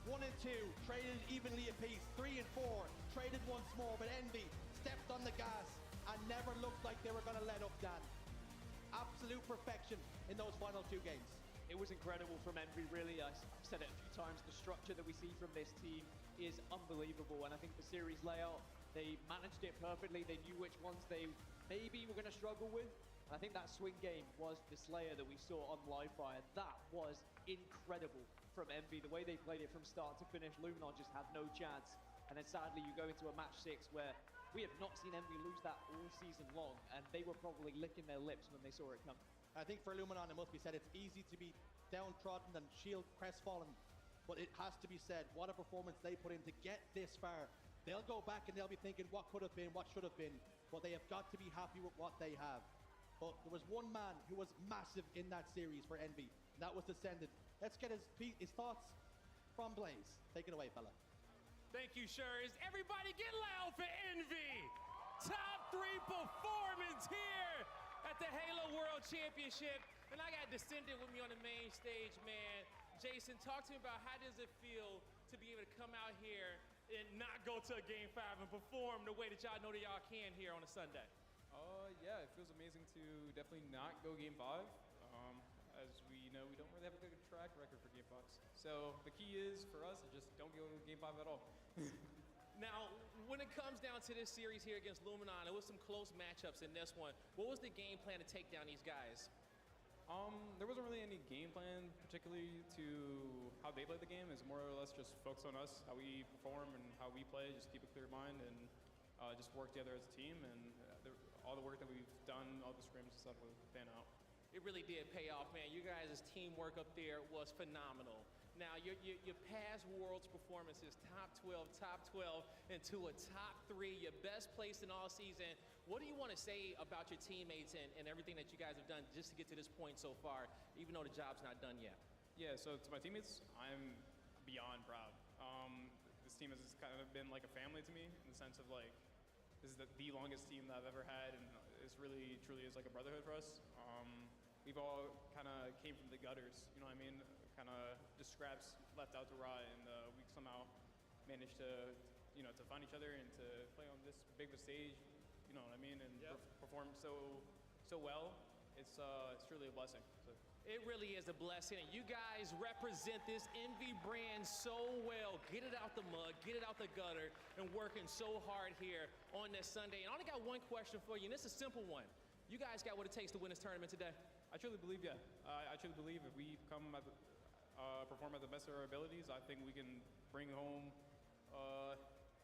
1 and 2 traded evenly apiece. 3 and 4 traded once more, but Envy stepped on the gas and never looked like they were going to let up, Dan. Absolute perfection in those final 2 games. It was incredible from Envy, really. I've said it a few times. The structure that we see from this team is unbelievable. And I think the series layout, they managed it perfectly. They knew which ones they maybe were going to struggle with. And I think that swing game was the Slayer that we saw on live fire. That was incredible from Envy. The way they played it from start to finish, Luminon just had no chance. And then sadly, you go into a match 6 where we have not seen Envy lose that all season long. And they were probably licking their lips when they saw it come. I think for Luminon, it must be said, it's easy to be downtrodden and shield crestfallen, but it has to be said, what a performance they put in to get this far. They'll go back and they'll be thinking what could have been, what should have been, but they have got to be happy with what they have. But there was one man who was massive in that series for Envy, and that was Descendant. Let's get his thoughts from Blaze. Take it away, fella. Thank you, Shurs. Everybody get loud for Envy. Top 3 performance here at the Halo World Championship. And I got Descendant with me on the main stage, man. Jason, talk to me about how does it feel to be able to come out here and not go to a Game 5 and perform the way that y'all know that y'all can here on a Sunday? Yeah, it feels amazing to definitely not go Game 5. As we know, we don't really have a good track record for Game 5s. So the key is for us, just don't go Game 5 at all. Now, when it comes down to this series here against Luminon, it was some close matchups in this one. What was the game plan to take down these guys? There wasn't really any game plan, particularly to how they play the game. It's more or less just focus on us, how we perform and how we play, just keep a clear mind and just work together as a team. And all the work that we've done, all the scrims and stuff will pan out. It really did pay off, man. You guys' teamwork up there was phenomenal. Now, your past Worlds performances, top 12, into a top 3, your best place in all season. What do you want to say about your teammates and everything that you guys have done just to get to this point so far, even though the job's not done yet? Yeah, so to my teammates, I'm beyond proud. This team has kind of been like a family to me in the sense of like, this is the longest team that I've ever had, and it's really, truly is like a brotherhood for us. We've all kind of came from the gutters, you know what I mean? Kind of just scraps left out to rot, and we somehow managed to, to find each other and to play on this big of a stage, you know what I mean, and perform so well. It's truly a blessing. So. It really is a blessing, and you guys represent this Envy brand so well. Get it out the mud, get it out the gutter, and working so hard here on this Sunday. And I only got one question for you, and it's a simple one. You guys got what it takes to win this tournament today? I truly believe, yeah. I truly believe if we perform at the best of our abilities, I think we can bring home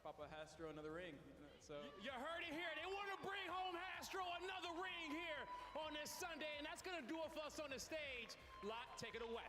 Papa Hastro another ring. So you heard it here. They want to bring home Hastro another ring here on this Sunday, and that's going to do it for us on the stage. Lot, take it away.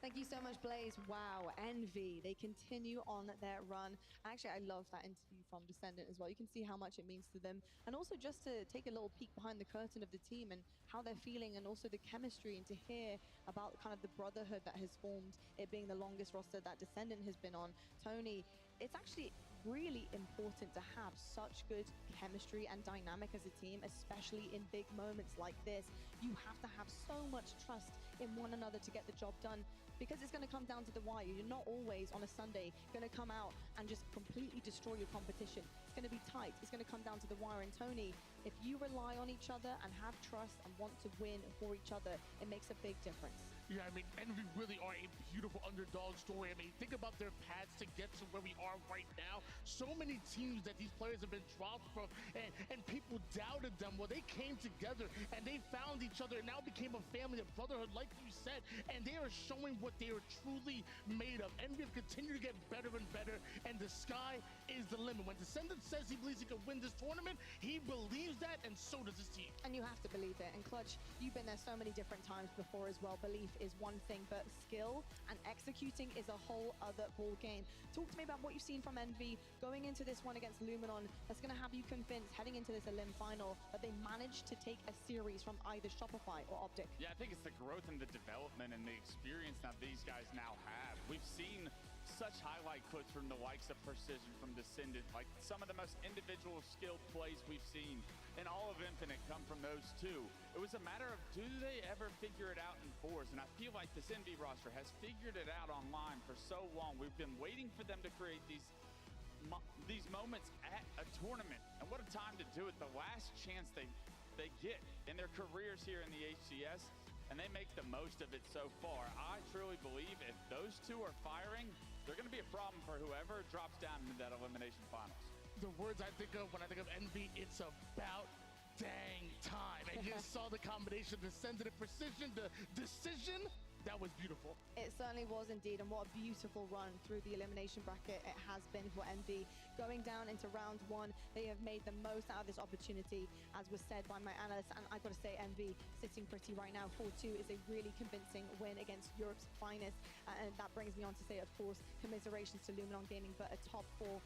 Thank you so much, Blaze. Wow, Envy, they continue on their run. Actually, I love that interview from Descendant as well. You can see how much it means to them. And also just to take a little peek behind the curtain of the team and how they're feeling, and also the chemistry, and to hear about kind of the brotherhood that has formed, it being the longest roster that Descendant has been on. Tony, it's actually really important to have such good chemistry and dynamic as a team, especially in big moments like this. You have to have so much trust in one another to get the job done, because it's going to come down to the wire. You're not always on a Sunday going to come out and just completely destroy your competition. It's going to be tight. It's going to come down to the wire. And Tony, if you rely on each other and have trust and want to win for each other, it makes a big difference. Yeah, I mean, Envy really are a beautiful underdog story. I mean, think about their paths to get to where we are right now. So many teams that these players have been dropped from, and people doubted them. Well, they came together and they found each other and now became a family, a brotherhood, like you said. And they are showing what they are truly made of. Envy have continued to get better and better, and the sky is the limit. When Descendant says he believes he can win this tournament, he believes that, and so does his team. And you have to believe it. And Clutch, you've been there so many different times before as well. Belief is one thing, but skill and executing is a whole other ball game. Talk to me about what you've seen from Envy going into this one against Luminon. That's going to have you convinced heading into this Elim final that they managed to take a series from either Shopify or OpTic. Yeah, I think it's the growth and the development and the experience that these guys now have. We've seen such highlight clips from the likes of Precision, from Descendant, like some of the most individual skilled plays we've seen in all of Infinite come from those two. It was a matter of, do they ever figure it out in fours? And I feel like this NV roster has figured it out online for so long. We've been waiting for them to create these moments at a tournament. And what a time to do it. The last chance they get in their careers here in the HCS, and they make the most of it so far. I truly believe if those two are firing, they're going to be a problem for whoever drops down into that elimination finals. The words I think of when I think of NV, it's about dang time. And you saw the combination, the sensitive precision, the decision. That was beautiful. It certainly was indeed, and what a beautiful run through the elimination bracket it has been for NV. Going down into round one, they have made the most out of this opportunity, as was said by my analyst, and I've got to say NV sitting pretty right now. 4-2 is a really convincing win against Europe's finest, and that brings me on to say, of course, commiserations to Luminon Gaming, but a top four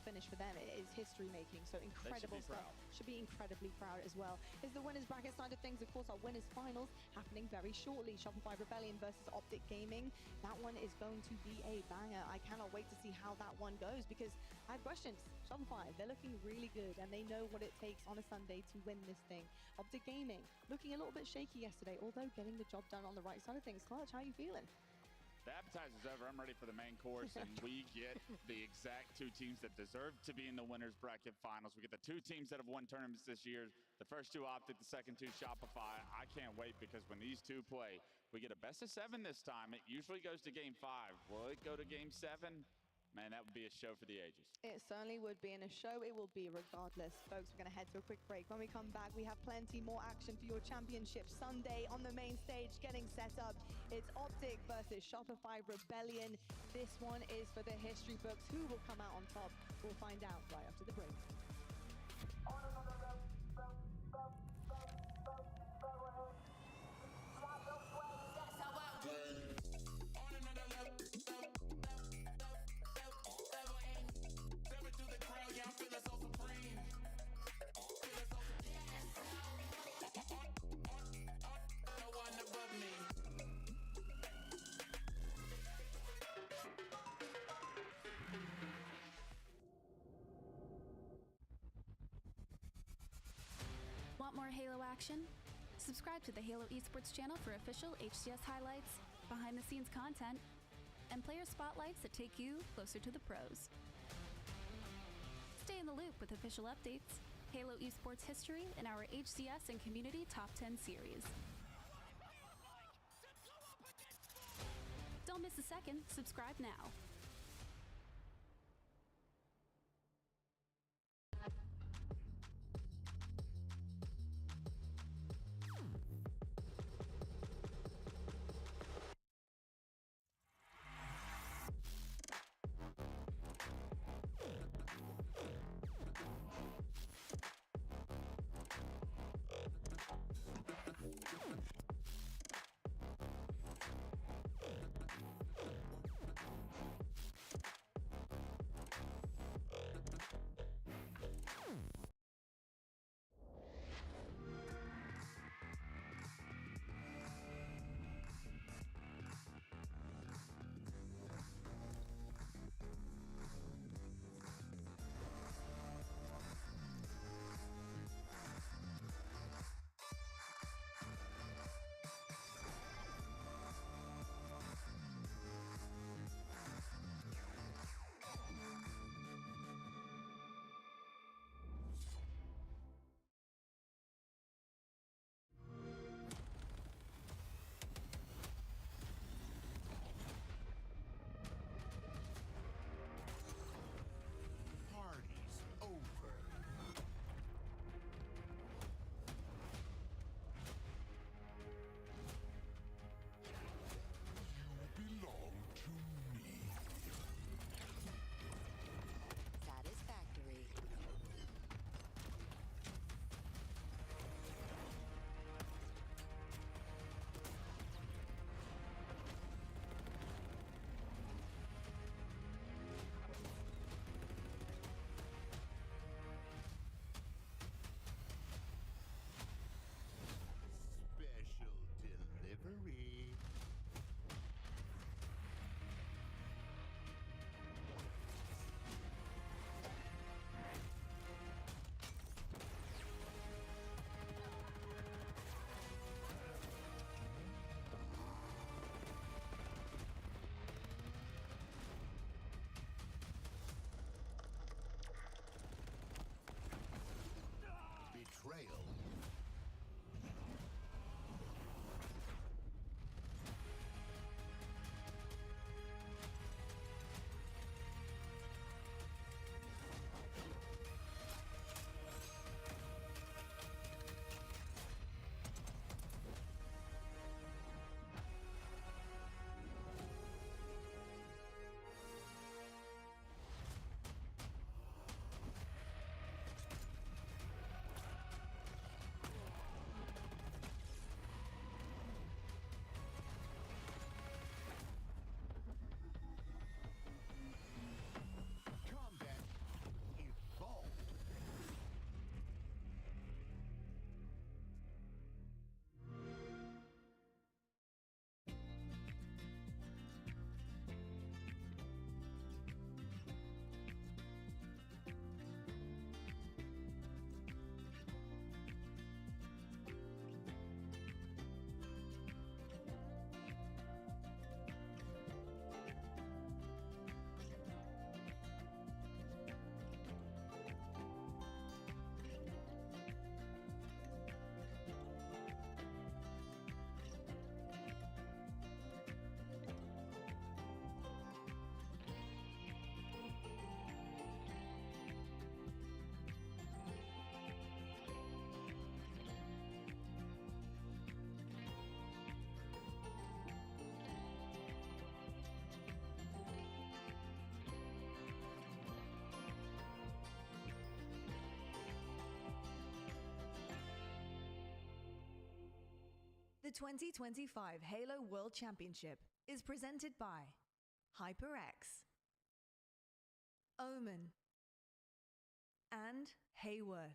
finish for them. It is history making, so incredible stuff. Should be incredibly proud as well. Is the winners bracket side of things, of course, our winners finals happening very shortly. Shopify Rebellion versus OpTic Gaming. That one is going to be a banger. I cannot wait to see how that one goes, because I have questions. Shopify, they're looking really good, and they know what it takes on a Sunday to win this thing. OpTic Gaming looking a little bit shaky yesterday, although getting the job done on the right side of things. Clutch, how are you feeling? The appetizer's over. I'm ready for the main course, and we get the exact two teams that deserve to be in the winners bracket finals. We get the two teams that have won tournaments this year. The first two OpTic, the second two Shopify. I can't wait, because when these two play, we get a best of 7 this time. It usually goes to game 5. Will it go to game 7? Man, that would be a show for the ages. It certainly would be, and a show it will be regardless. Folks, we're going to head to a quick break. When we come back, we have plenty more action for your championship Sunday on the main stage getting set up. It's OpTic versus Shopify Rebellion. This one is for the history books. Who will come out on top? We'll find out right after the break. Want more Halo action? Subscribe to the Halo Esports channel for official HCS highlights, behind-the-scenes content, and player spotlights that take you closer to the pros. Stay in the loop with official updates, Halo Esports history, and our HCS and Community Top 10 series. Don't miss a second. Subscribe now. 2025 Halo World Championship is presented by HyperX, Omen, and Hayworth.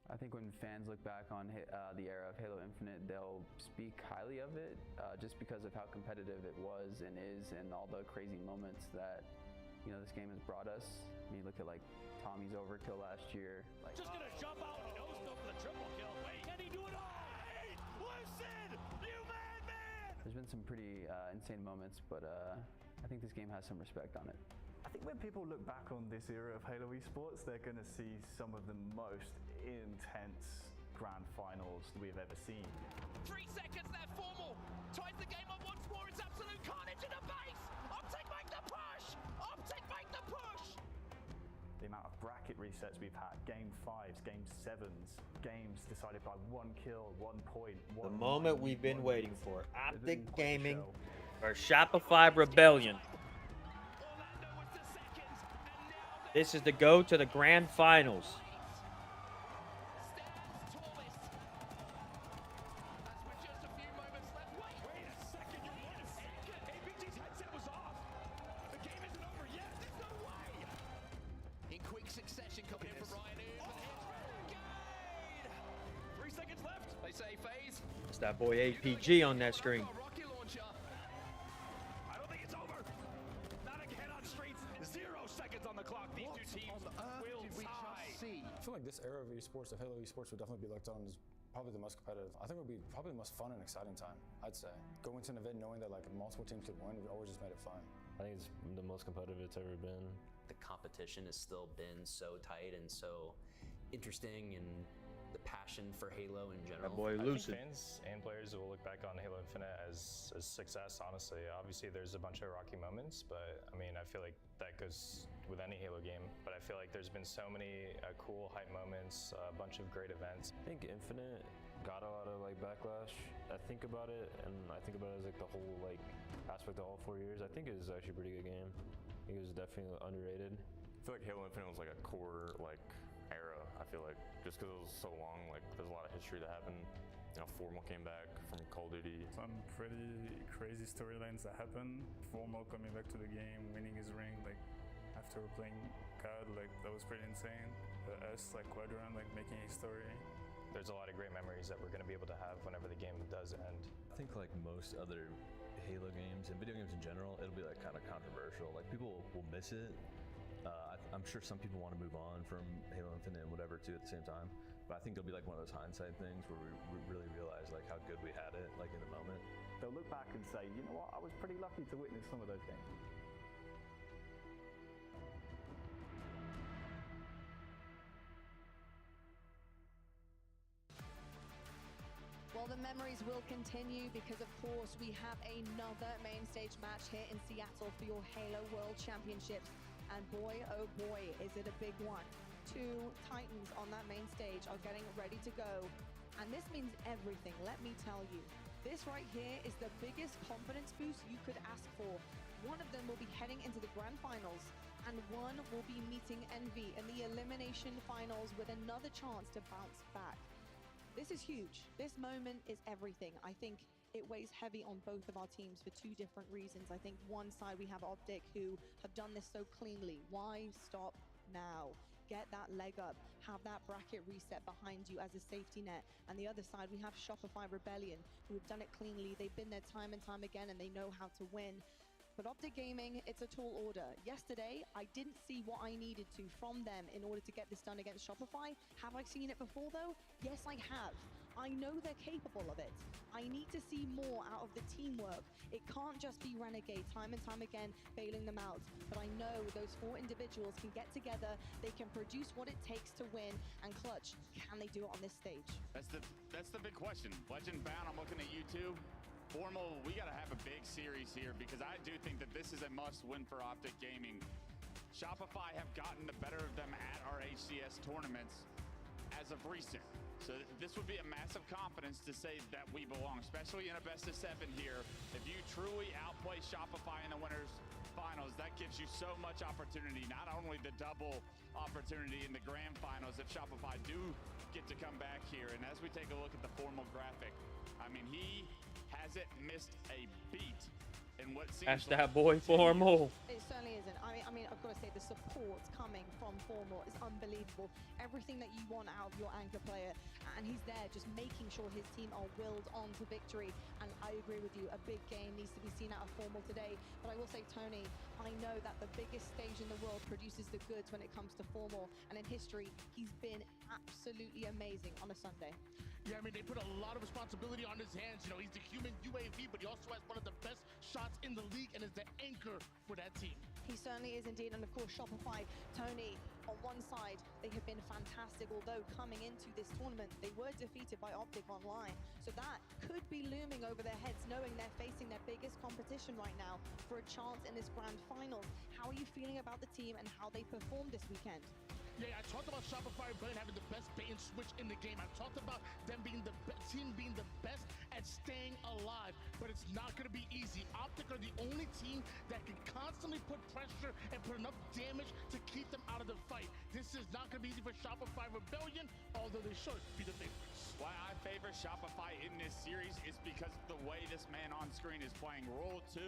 I think when fans look back on the era of Halo Infinite, they'll speak highly of it just because of how competitive it was and is, and all the crazy moments that this game has brought us. I mean, look at like Tommy's overkill last year. Like, Just gonna jump out and nose for the triple kill. Wait, can he do it all? Wait, listen, you madman! there's been some pretty insane moments, but I think this game has some respect on it. I think when people look back on this era of Halo esports, they're going to see some of the most intense grand finals that we've ever seen. 3 seconds left, Formal ties the game up once more. It's absolute carnage in the base. OpTic make the push. OpTic make the push. The amount of bracket resets we've had, game 5s, game 7s, games decided by 1 kill, 1 point. The moment we've been waiting for. OpTic Gaming or Shopify Rebellion. This is the go to the grand finals. In quick succession coming in from Ryan. 3 seconds left. They say phase. It's that boy APG on that screen. Rocket launcher. I don't think it's over. Not again on streets. 0 seconds on the clock. These two teams will tie. I feel like this era of esports, of Halo esports, would definitely be looked on as probably the most competitive. I think it would be probably the most fun and exciting time, I'd say. Going to an event knowing that like multiple teams could win, we always just made it fun. I think it's the most competitive it's ever been. The competition has still been so tight and so interesting, and the passion for Halo in general. That boy I Lucid. think fans and players will look back on Halo Infinite as success, honestly. Obviously, there's a bunch of rocky moments, but I mean, I feel like that goes with any Halo game. But I feel like there's been so many cool hype moments, a bunch of great events. I think Infinite got a lot of like backlash. I think about it, and I think about it as like the whole like aspect of all 4 years. I think it was actually a pretty good game. I think it was definitely underrated. I feel like Halo Infinite was like a core like era. I feel like just because it was so long, like there's a lot of history that happened. Formal came back from Call of Duty. Some pretty crazy storylines that happened. Formal coming back to the game, winning his ring, like after playing COD, like that was pretty insane. Us, like Quadrant, like making history. There's a lot of great memories that we're going to be able to have whenever the game does end. I think like most other Halo games and video games in general, it'll be like kind of controversial. Like people will miss it. I'm sure some people want to move on from Halo Infinite and whatever too at the same time. But I think it'll be like one of those hindsight things where we really realize like how good we had it like in the moment. They'll look back and say, you know what, I was pretty lucky to witness some of those games. Well, the memories will continue because, of course, we have another main stage match here in Seattle for your Halo World Championships. And boy, oh boy, is it a big one. 2 Titans on that main stage are getting ready to go. And this means everything, let me tell you. This right here is the biggest confidence boost you could ask for. One of them will be heading into the grand finals, and one will be meeting Envy in the elimination finals with another chance to bounce back. This is huge. This moment is everything. I think it weighs heavy on both of our teams for 2 different reasons. I think one side we have OpTic, who have done this so cleanly. Why stop now? Get that leg up, have that bracket reset behind you as a safety net. And the other side, we have Shopify Rebellion, who have done it cleanly. They've been there time and time again, and they know how to win. But OpTic Gaming, it's a tall order. Yesterday, I didn't see what I needed to from them in order to get this done against Shopify. Have I seen it before, though? Yes, I have. I know they're capable of it. I need to see more out of the teamwork. It can't just be Renegade time and time again bailing them out. But I know those 4 individuals can get together, they can produce what it takes to win, and clutch. Can they do it on this stage? That's the big question. Legend Bound, I'm looking at you too. Formal, we got to have a big series here because I do think that this is a must-win for OpTic Gaming. Shopify have gotten the better of them at our HCS tournaments as of recent. So this would be a massive confidence to say that we belong, especially in a best-of-7 here. If you truly outplay Shopify in the winners finals, that gives you so much opportunity, not only the double opportunity in the grand finals if Shopify do get to come back here, and as we take a look at the formal graphic, I mean, he hasn't missed a beat in what seems Hashtag boy formal. It certainly isn't. I mean, I've got to say the support coming from Formal is unbelievable. Everything that you want out of your anchor player, and he's there just making sure his team are willed on to victory. And I agree with you, a big game needs to be seen out of Formal today. But I will say, Tony, I know that the biggest stage in the world produces the goods when it comes to Formal, and in history, he's been absolutely amazing on a Sunday. Yeah, I mean, they put a lot of responsibility on his hands. You know, he's the human UAV, but he also has one of the best shots in the league and is the anchor for that team. He certainly is indeed. And of course, Shopify, Tony, on one side, they have been fantastic. Although coming into this tournament, they were defeated by OpTic online. So that could be looming over their heads, knowing they're facing their biggest competition right now for a chance in this grand final. How are you feeling about the team and how they performed this weekend? Yeah, I talked about Shopify Blade having the best bait and switch in the game. I talked about them being the team being the best at staying alive, but it's not going to be easy. OpTic are the only team that can constantly put pressure and put enough damage to keep them out of the fight. This is not going to be easy for Shopify Rebellion, although they should be the favorites. Why I favor Shopify in this series is because of the way this man on screen is playing. Roll 2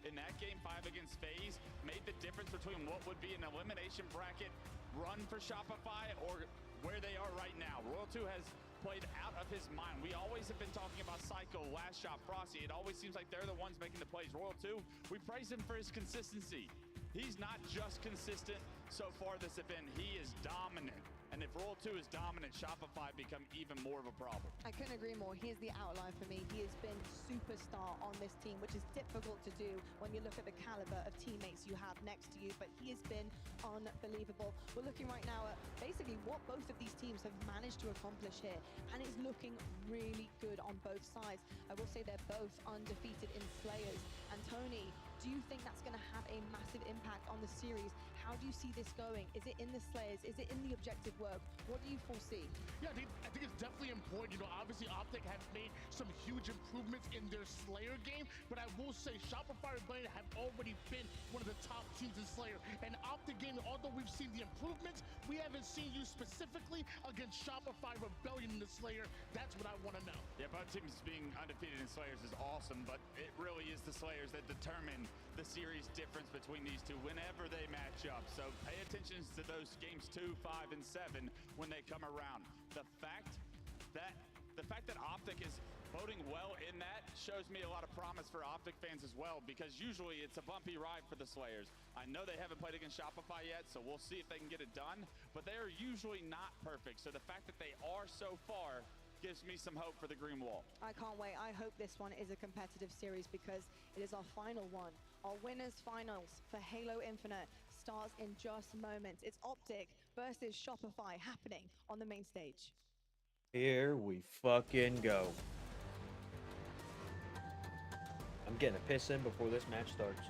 in that game 5 against FaZe made the difference between what would be an elimination bracket run for Shopify or where they are right now. Royal 2 has played out of his mind. We always have been talking about Psycho, Last Shot, Frosty. It always seems like they're the ones making the plays. Royal 2, we praise him for his consistency. He's not just consistent so far this event, he is dominant. And if Roll 2 is dominant, Shopify become even more of a problem. I couldn't agree more. He is the outlier for me. He has been superstar on this team, which is difficult to do when you look at the caliber of teammates you have next to you, but he has been unbelievable. We're looking right now at basically what both of these teams have managed to accomplish here, and it's looking really good on both sides. I will say they're both undefeated in Slayers. And Tony, do you think that's going to have a massive impact on the series? How do you see this going? Is it in the Slayers? Is it in the objective work? What do you foresee? Yeah, I think it's definitely important. You know, obviously OpTic have made some huge improvements in their Slayer game, but I will say Shopify and Blade have already been one of the top teams in Slayer. And OpTic Gaming, although we've seen the improvements, we haven't seen you specifically against Shopify Rebellion in the Slayer. That's what I want to know. Yeah, both teams being undefeated in Slayers is awesome, but it really is the Slayers that determine the series difference between these two whenever they match up. So pay attention to those games 2, 5, and 7 when they come around. The fact that OpTic is voting well in that shows me a lot of promise for OpTic fans as well, because usually it's a bumpy ride for the Slayers. I know they haven't played against Shopify yet, so we'll see if they can get it done, but they are usually not perfect. So the fact that they are so far gives me some hope for the Green Wall. I can't wait. I hope this one is a competitive series because it is our final one. Our winners finals for Halo Infinite starts in just moments. It's OpTic versus Shopify happening on the main stage. Here we fucking go. I'm getting a piss in before this match starts.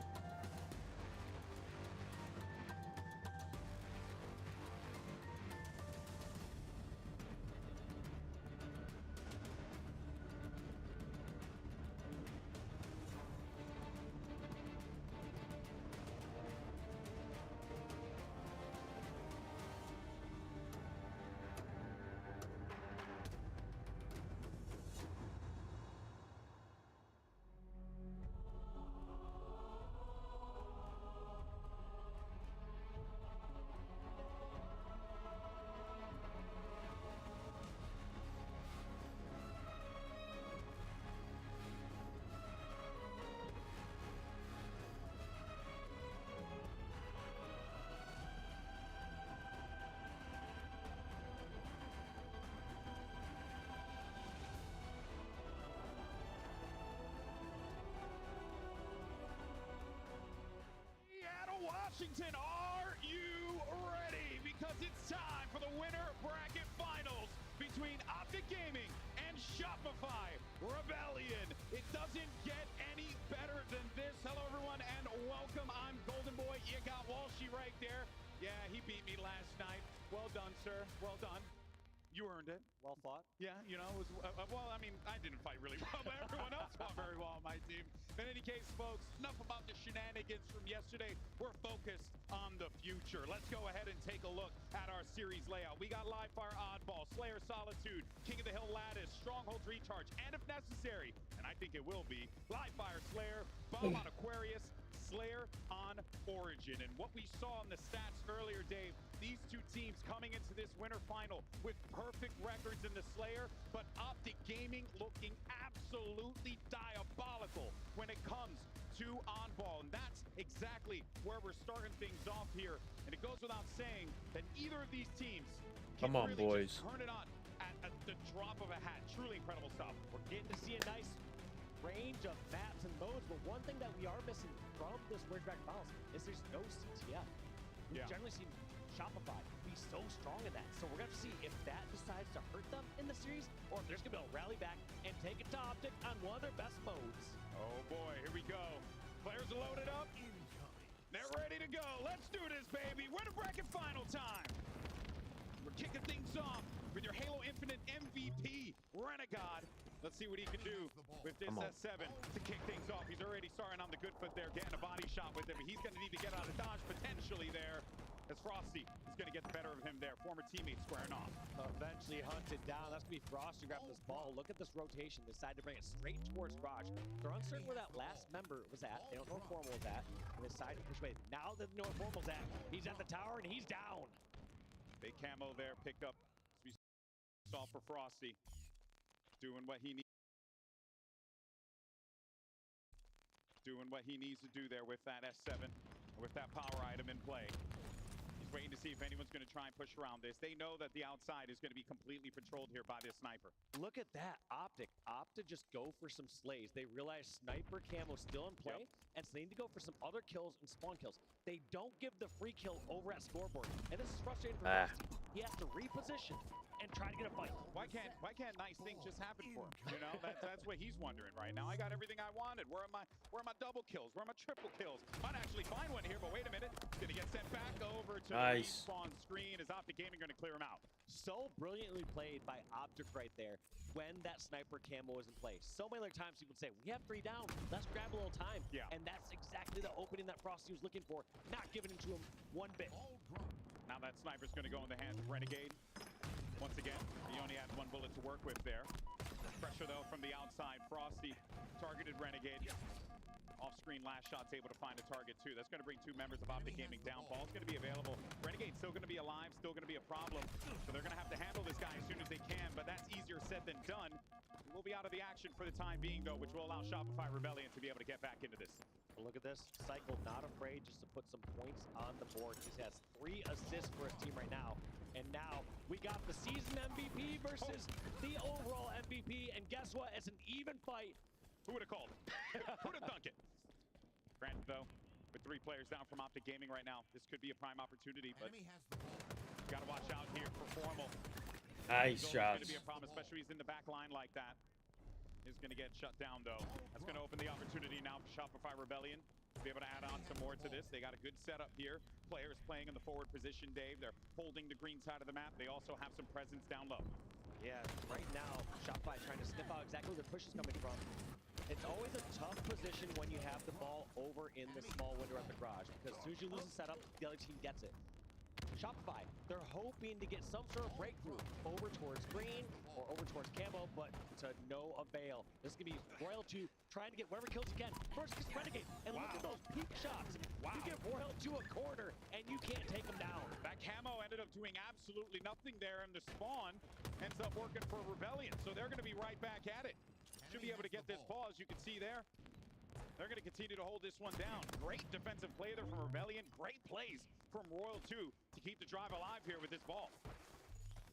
Washington, are you ready? Because it's time for the winner bracket finals between OpTic Gaming and Shopify Rebellion. It doesn't get any better than this. Hello, everyone, and welcome. I'm Golden Boy. You got Walshy right there. Yeah, he beat me last night. Well done, sir. Well done. You earned it. Well fought. Yeah, you know, it was, well, I mean, I didn't fight really well, but everyone else fought very well on my team. In any case, folks, enough about the shenanigans from yesterday. We're focused on the future. Let's go ahead and take a look at our series layout. We got Live Fire Oddball, Slayer Solitude, King of the Hill Lattice, Strongholds Recharge, and if necessary, and I think it will be, Live Fire Slayer, Bomb on Aquarius, Slayer on Origin. And what we saw in the stats earlier, Dave, these two teams coming into this winter final with perfect records in the Slayer, but OpTic Gaming looking absolutely diabolical when it comes to on-ball. And that's exactly where we're starting things off here. And it goes without saying that either of these teams can Come on, really boys. just turn it on at the drop of a hat. Truly incredible stuff. We're getting to see a nice range of maps and modes, but one thing that we are missing from this World Dragon Finals is there's no CTF. We've generally seen Shopify be so strong in that. So we're going to see if that decides to hurt them in the series, or if there's going to be a rally back and take it to OpTic on one of their best modes. Oh boy, here we go. Players are loaded up. They're ready to go. Let's do this, baby. Winter bracket final time. We're kicking things off with your Halo Infinite MVP, Renegade. Let's see what he can do with this S7 to kick things off. He's already starting on the good foot there, getting a body shot with him. He's going to need to get out of dodge potentially there, as Frosty is going to get the better of him there. Former teammate squaring off. Eventually hunted down. That's going to be Frosty grabbing this ball. Look at this rotation. They decided to bring it straight towards Raj. They're uncertain where that last member was at. They don't know where Formal was at. And they decided to push away. Now they know where Formal's at. He's at the tower and he's down. Big camo there, picked up, as we saw for Frosty, doing what he needs. Doing what he needs to do there with that S7, with that power item in play. He's waiting to see if anyone's going to try and push around this. They know that the outside is going to be completely patrolled here by this sniper. Look at that, OpTic. OpTic just go for some slays. They realize sniper camo still in play, and so they need to go for some other kills and spawn kills. They don't give the free kill over at scoreboard, and this is frustrating for Frosty. He has to reposition and try to get a fight. Why can't nice things just happen for him? You know, that's what he's wondering right now. I got everything I wanted. Where are my double kills? Where are my triple kills? Might actually find one here, but wait a minute. Gonna get sent back over to the respawn screen. Is OpTic Gaming gonna clear him out? So brilliantly played by OpTic right there when that sniper camo was in place. So many other times people say, we have 3 down, let's grab a little time. Yeah. And that's exactly the opening that Frosty was looking for, not giving it to him one bit. Now that sniper's gonna go in the hands of Renegade. Once again, he only had 1 bullet to work with there. Pressure though from the outside. Frosty targeted Renegade. Off-screen last shot's able to find a target too. That's going to bring 2 members of OpTic Gaming down. Ball's going to be available. Renegade's still going to be alive, still going to be a problem. So they're going to have to handle this guy as soon as they can, but that's easier said than done. We'll be out of the action for the time being though, which will allow Shopify Rebellion to be able to get back into this. Look at this. Cycle not afraid just to put some points on the board. He has 3 assists for his team right now. And now we got the season MVP versus the overall MVP. And guess what? It's an even fight. Who would have called? Who'd have thunk it? Granted, though, with 3 players down from OpTic Gaming right now, this could be a prime opportunity, but got to watch out here for Formal. Nice Going shots. to be a problem, especially he's in the back line like that. He's going to get shut down, though. That's going to open the opportunity now for Shopify Rebellion to be able to add on some more to this. They got a good setup here. Players playing in the forward position, Dave. They're holding the green side of the map. They also have some presence down low. Yeah, right now, Shopify trying to sniff out exactly where the push is coming from. It's always a tough position when you have the ball over in the small window at the garage, because as soon as you lose the setup, the other team gets it. Shopify, they're hoping to get some sort of breakthrough over towards green or over towards camo, but to no avail. This is going to be Royal 2 trying to get whatever kills he can versus Renegade. And look at those peak shots. You give Royal 2 a corner, and you can't take him down. That camo ended up doing absolutely nothing there, and the spawn ends up working for Rebellion, so they're going to be right back at it. Should be able to get this ball, as you can see there. They're going to continue to hold this one down. Great defensive play there from Rebellion. Great plays from Royal 2 to keep the drive alive here with this ball.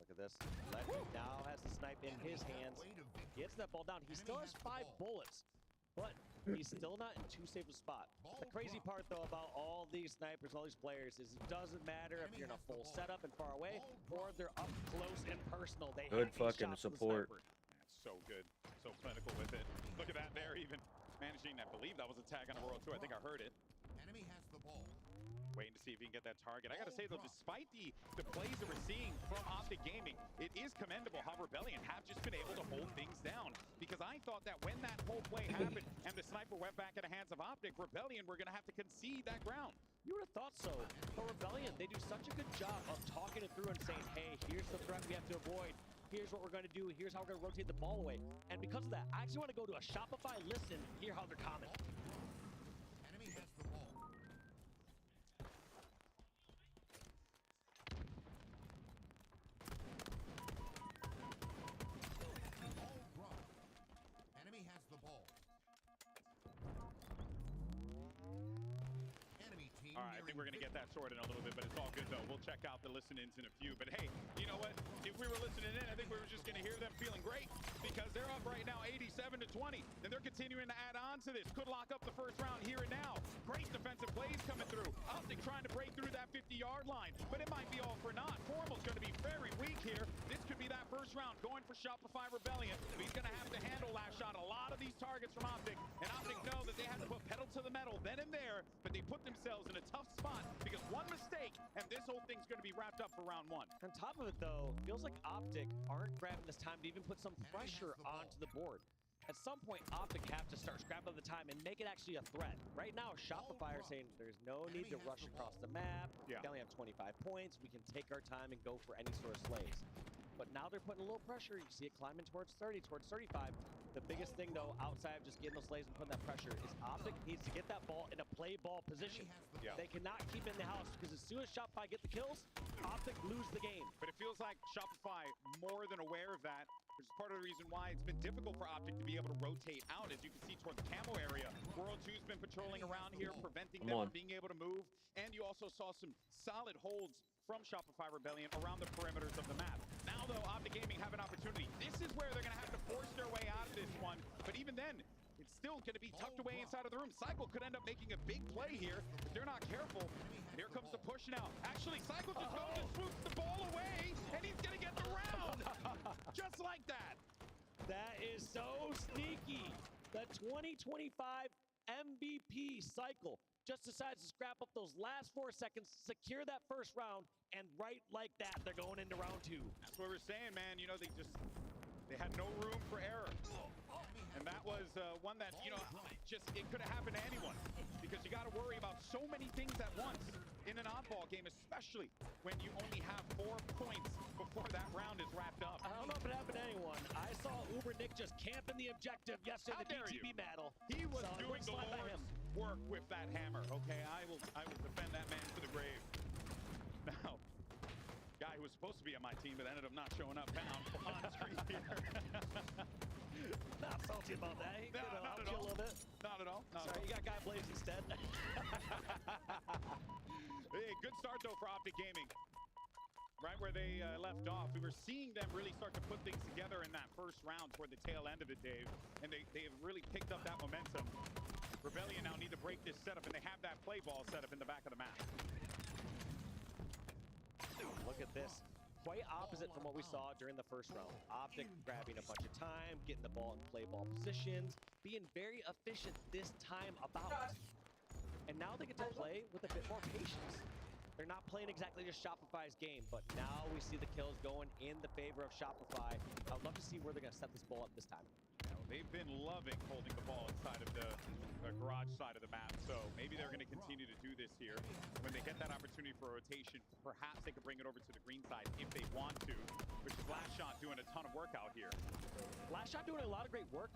Look at this. Legend now has the snipe in his hands. He hits that ball down. He still has 5 bullets, but he's still not in too safe a spot. The crazy part, though, about all these snipers, all these players, is it doesn't matter if you're in a full setup and far away, or if they're up close and personal. They good hit these fucking shots with the support. sniper. That's so good. So clinical with it. Look at that there, even managing, I believe that was a tag on a Royal 2. I think I heard it. Enemy has the ball. Waiting to see if he can get that target. I got to say, though, despite the plays that we're seeing from OpTic Gaming, it is commendable how Rebellion have just been able to hold things down. Because I thought that when that whole play happened and the sniper went back in the hands of OpTic, Rebellion were going to have to concede that ground. You would have thought so. But Rebellion, they do such a good job of talking it through and saying, hey, here's the threat we have to avoid. Here's what we're going to do. Here's how we're going to rotate the ball away. And because of that, I actually want to go to a Shopify listen, hear how they're commenting. Enemy has the ball. Ball run. Enemy has the ball. Enemy team. All right, I think we're going to get that sorted in a little bit, but it's all good, though. We'll check out the listen-ins in a few. But, hey, you know what? If we were listening in, I think we were just going to hear them feeling great because they're up right now 87-20, and they're continuing to add on to this. Could lock up the first round here and now. Great defensive plays coming through. OpTic trying to break through that 50-yard line, but it might be all for naught. Formal's going to be very weak here. This could be that first round going for Shopify Rebellion. He's going to have to handle last shot. A lot of these targets from OpTic, and OpTic know that they have to put pedal to the metal then and there, but they put themselves in a tough spot because one mistake, and this whole thing's going to be wrapped up for round one. On top of it, though, feels like OpTic aren't grabbing this time to even put some pressure onto the board. At some point, OpTic have to start scrapping the time and make it actually a threat. Right now, Shopify are saying there's no need to rush across the map. We only have 25 points. We can take our time and go for any sort of slays. But now they're putting a little pressure. You see it climbing towards 30, towards 35. The biggest thing, though, outside of just getting those slays and putting that pressure, is OpTic needs to get that ball in a play ball position. They cannot keep it in the house because as soon as Shopify get the kills, OpTic lose the game. But it feels like Shopify more than aware of that, which is part of the reason why it's been difficult for OpTic to be able to rotate out. As you can see towards the camo area, World 2's been patrolling around here, preventing them from being able to move. And you also saw some solid holds from Shopify Rebellion around the perimeters of the map. Now, though, OpTic Gaming have an opportunity. This is where they're going to have to force their way out of this one. But even then, it's still going to be tucked away inside of the room. Cycle could end up making a big play here if they're not careful. Here comes the push now. Actually, Cycle just goes and swoops the ball away, and he's going to get the round. Just like that. That is so sneaky. The 2025 MVP Cycle just decides to scrap up those last 4 seconds, secure that first round, and right like that, they're going into round 2. That's what we're saying, man. You know, they had no room for error. And that was one that, you know, it could have happened to anyone because you got to worry about so many things at once in an oddball game, especially when you only have 4 points before that round is wrapped up. I don't know if it happened to anyone. I saw Uber Nick just camping the objective yesterday in the BTB battle. He was doing the Lord's work with that hammer. Okay, I will defend that man to the grave. Now, guy who was supposed to be on my team but ended up not showing up down on screen here. Not salty about that. He could have helped you a little bit. Not at all. Sorry, you got Guy Blaze instead. Hey, good start though for OpTic Gaming. Right where they left off, we were seeing them really start to put things together in that first round toward the tail end of it, Dave. And they have really picked up that momentum. Rebellion now need to break this setup, and they have that play ball set up in the back of the map. Look at this. Quite opposite from what we saw during the first round. OpTic grabbing a bunch of time, getting the ball in play ball positions, being very efficient this time about. And now they get to play with a bit more patience. They're not playing exactly just Shopify's game, but now we see the kills going in the favor of Shopify. I'd love to see where they're going to set this ball up this time. They've been loving holding the ball inside of the garage side of the map, so maybe they're going to continue to do this here. When they get that opportunity for rotation, perhaps they could bring it over to the green side if they want to, which is Last Shot doing a ton of work out here. Last Shot doing a lot of great work.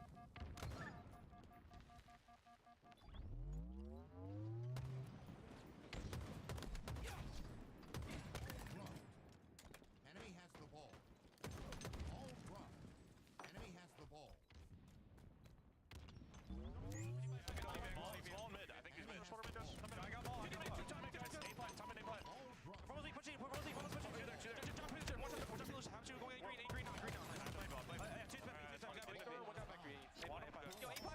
Enemy has the ball. All run. Enemy has the ball. Small mid. I think he's mid. Shorter mid does. I got ball. I got ball. Top mid, guys. A plant. Top mid, A plant. Rosie, pushing. Rosie, pushing. Jump in. Watch out. Have to go green. Green now. Play ball. Two back. One back green. One back green.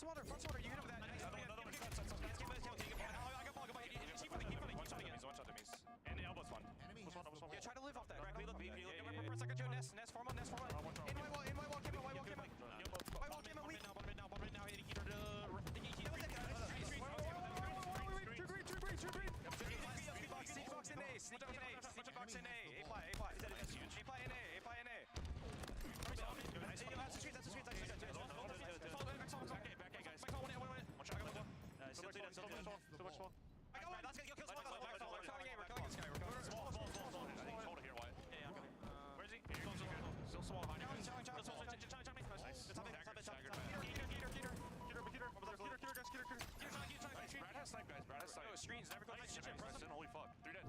swatter, you hit him with that. Nice. Another one. He's one shot to me. And elbows one. Yeah, try to live off that. Right, look, press like a Joe. Nest form on. In white wall, came out. White wall came out, weak. Bottom mid now, hitting heater to box in A, sneak in A, sneaky box in A, A-fly in A. That's the streets. Back A, guys. Still much small. Let's get kill small. We're killing this guy. Small. Hold it here, Wyatt. Yeah, okay. Where is he? Still small behind you. Nice. Brad has snipe, guys. Screens, never go nice. Holy fuck. 3 dead.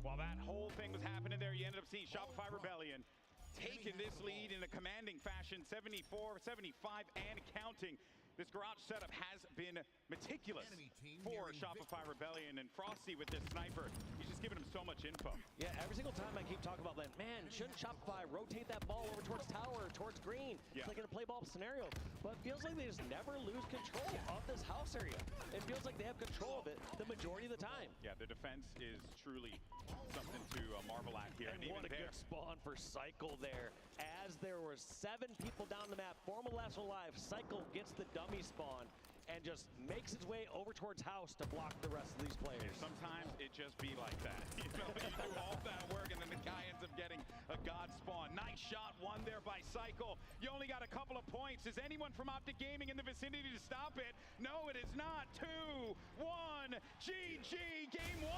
While that whole thing was happening there, you ended up seeing Shopify Rebellion taking this lead in a commanding fashion, 74, 75, and counting. This garage setup has been meticulous for Shopify Rebellion, and Frosty with this sniper, he's just giving him so much info. Yeah, every single time I keep talking about that, man, shouldn't Shopify rotate that ball over towards tower, towards green? Yeah. It's like in a play ball scenario, but it feels like they just never lose control of this house area. It feels like they have control of it the majority of the time. Yeah, the defense is truly something to marvel at here. And what a good spawn for Cycle there. As there were 7 people down the map, Formal Last Alive, Cycle gets the dummy spawn and just makes its way over towards house to block the rest of these players. Sometimes it just be like that. You know, you do all that work and then the guy ends up getting a god spawn. Nice shot, won there by Cycle. You only got a couple of points. Is anyone from OpTic Gaming in the vicinity to stop it? No, it is not. 2-1, GG, game 1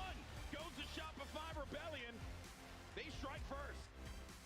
goes to Shopify Rebellion. They strike first.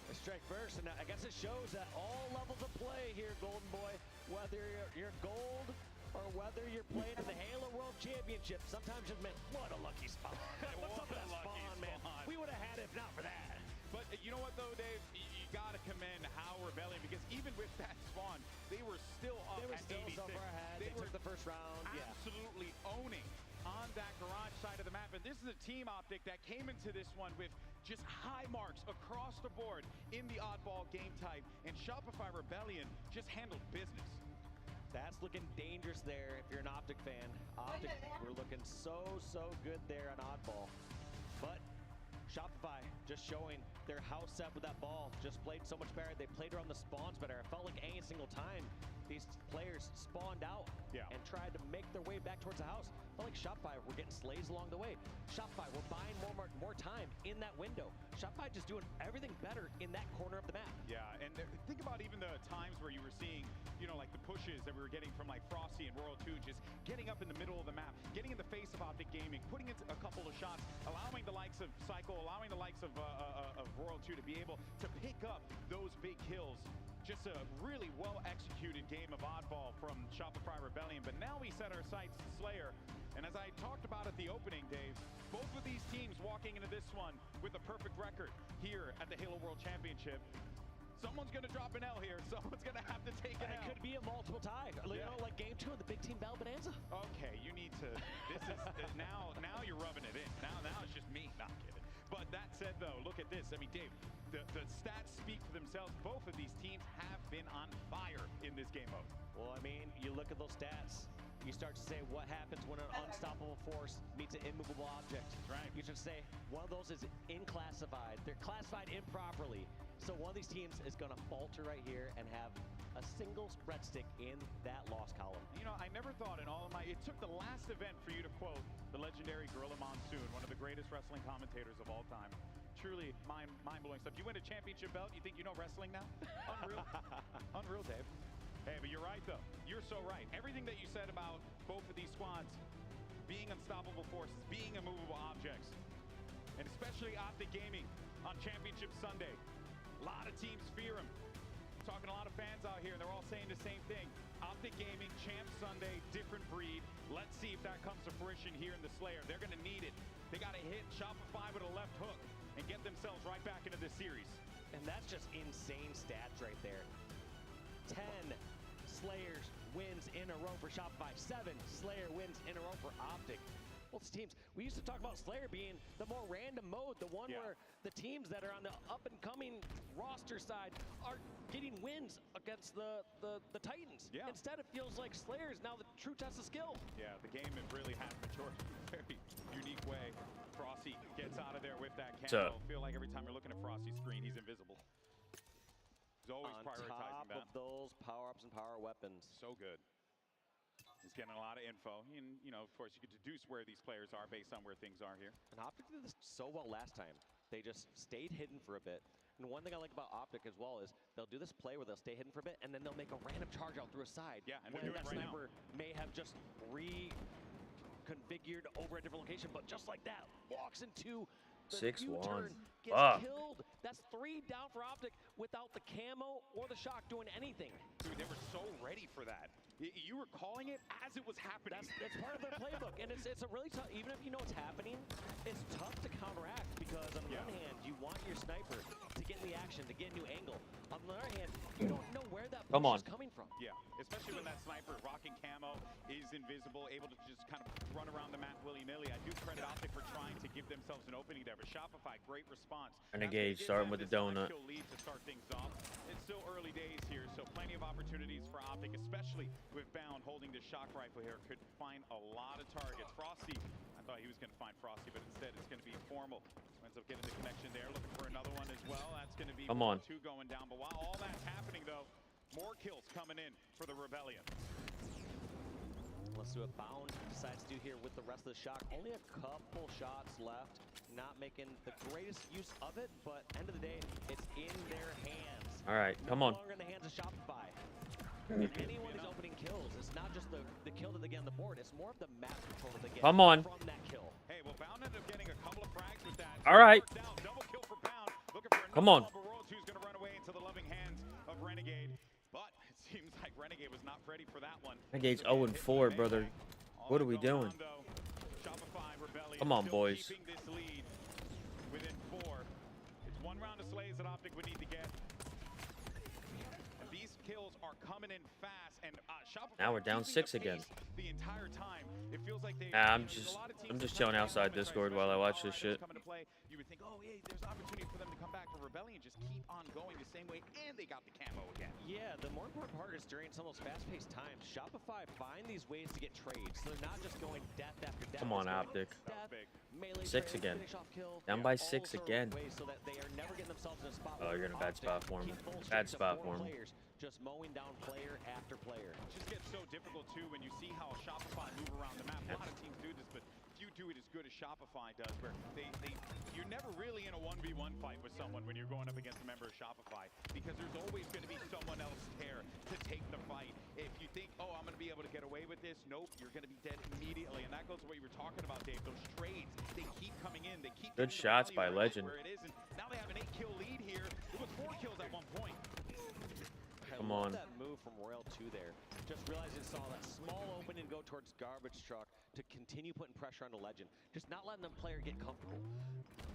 They strike first, and I guess it shows that all levels of play here, Golden Boy, whether you're gold or whether you're playing in the Halo World Championship, sometimes just meant, what a lucky spawn. What's up with that spawn, man? We would have had it if not for that. But you know what, though, Dave? You got to commend how Rebellion, because even with that spawn, they were still up at 86. So far ahead. They took the first round. Absolutely owning on that garage side of the map. And this is a team, OpTic, that came into this one with just high marks across the board in the oddball game type. And Shopify Rebellion just handled business. That's looking dangerous there if you're an OpTic fan. OpTic, we're looking so good there on oddball. But Shopify just showing their house set with that ball. Just played so much better. They played around the spawns better. It felt like any single time these players spawned out and tried to make their way back towards the house. Felt like Shopify were getting slays along the way. Shopify were buying more time in that window. Shopify just doing everything better in that corner of the map. Yeah, and think about even the times where you were seeing, you know, like the pushes that we were getting from like Frosty and World 2, just getting up in the middle of the map, getting in the face of OpTic Gaming, putting in a couple of shots, allowing the likes of Cycle, allowing the likes of World 2 to be able to pick up those big kills. Just a really well-executed game of oddball from Shopify Rebellion. But now we set our sights to Slayer. And as I talked about at the opening, Dave, both of these teams walking into this one with a perfect record here at the Halo World Championship. Someone's going to drop an L here. Someone's going to have to take an L. It could be a multiple tie. You know, like game 2 of the Big Team Battle Bonanza. Okay, you need to. This is now you're rubbing it in. Now it's just me. Not kidding. But that said, though, look at this. I mean, Dave, the stats speak for themselves. Both of these teams have been on fire in this game mode. Well, I mean, you look at those stats. You start to say what happens when an unstoppable force meets an immovable object. Right. You should say one of those is inclassified. They're classified improperly. So one of these teams is going to falter right here and have a single spread stick in that loss column. You know, I never thought in all of it took the last event for you to quote the legendary Gorilla Monsoon, one of the greatest wrestling commentators of all time. Truly mind-blowing stuff. You win a championship belt, you think you know wrestling now? Unreal. Unreal, Dave. Hey, but you're right, though. You're so right. Everything that you said about both of these squads being unstoppable forces, being immovable objects, and especially OpTic Gaming on Championship Sunday. A lot of teams fear them. Talking to a lot of fans out here, and they're all saying the same thing. OpTic Gaming, Champ Sunday, different breed. Let's see if that comes to fruition here in the Slayer. They're going to need it. They got to hit Shopify with a left hook and get themselves right back into this series. And that's just insane stats right there. 10 Slayers wins in a row for Shopify. 7 Slayer wins in a row for OpTic. Both teams We used to talk about Slayer being the more random mode, the one where the teams that are on the up-and-coming roster side are getting wins against the Titans. Instead, it feels like Slayer is now the true test of skill. Yeah, the game really has matured in a very unique way. Frosty gets out of there with that camo. Feel like every time you're looking at Frosty's screen, he's invisible. He's always prioritizing that. Of those power-ups and power weapons. So good. He's getting a lot of info. And, you know, of course, you could deduce where these players are based on where things are here. And OpTic did this so well last time. They just stayed hidden for a bit. And one thing I like about OpTic as well is they'll do this play where they'll stay hidden for a bit, and then they'll make a random charge out through a side. Yeah, and when they're doing that it right sniper may have just reconfigured over a different location, but just like that, walks into the 6-1. U-turn, gets killed. That's 3 down for OpTic without the camo or the shock doing anything. Dude, they were so ready for that. You were calling it as it was happening. That's part of their playbook, and it's a really tough, even if you know what's happening, it's tough to counteract because on the one hand, you want your sniper to get in the action, to get a new angle. On the other hand, you don't know where that push is coming from. Yeah, especially when that sniper rocking camo is invisible, able to just kind of run around the map willy-nilly. I do credit OpTic for trying to give themselves an opening there, but Shopify, great response. Renegade starting with the donut. Lead to start things off. It's still early days here, so plenty of opportunities for OpTic, especially with Bound holding the shock rifle here. Could find a lot of targets. Frosty, I thought he was going to find Frosty, but instead it's going to be Formal. Ends up getting the connection there, looking for another one as well. That's going to be 2 going down. But while all that's happening, though, more kills coming in for the Rebellion. Let's do what Bound decides to do here with the rest of the shock. Only a couple shots left. Not making the greatest use of it, but end of the day, it's in their hands. All right, come on. No longer in the hands of Shopify. And anyone is opening kills. It's not just the kill that they get on the board. It's more of the map control that they get Come on. from that kill. Hey, well, Bound ended up getting a couple of frags with that. All right. Double kill for Bound. Looking for Come on. who's going to run away into the loving hands of Renegade. But it seems like Renegade was not ready for that one. Renegade's 0-4, brother. What are we doing? Come on, boys. Keeping this lead within 4. It's 1 round of slays that OpTic would need to get. And these kills are coming in fast, and Shopify Now we're down 6 again. The entire time. It feels like they I'm just chilling outside Discord while I watch this shit. You would think, oh, hey, there's opportunity for them to come back for Rebellion, just keep on going the same way, and they got the camo again. Yeah, the more important part is during some of those fast-paced times, Shopify find these ways to get trades. So they're not just going death after death. Come on, OpTic. Death, 6 again. Down by 6 again. So that they are never getting themselves in a spot. Oh, you're in a bad spot for him. Bad spot for him. Just mowing down player after player. It just gets so difficult, too, when you see how Shopify move around the map. A lot of teams do this, but few do it as good as Shopify does, where you're never really in a 1v1 fight with someone when you're going up against a member of Shopify, because there's always going to be someone else there to take the fight. If you think, oh, I'm going to be able to get away with this, nope, you're going to be dead immediately. And that goes to what you were talking about, Dave. Those trades, they keep coming in. They keep good shots by Legend. Where it is, and now they have an 8-kill lead here. It was 4 kills at one point. Come on. That move from Royal 2 there. Just realized it saw that small opening go towards garbage truck to continue putting pressure on the Legend. Just not letting the player get comfortable.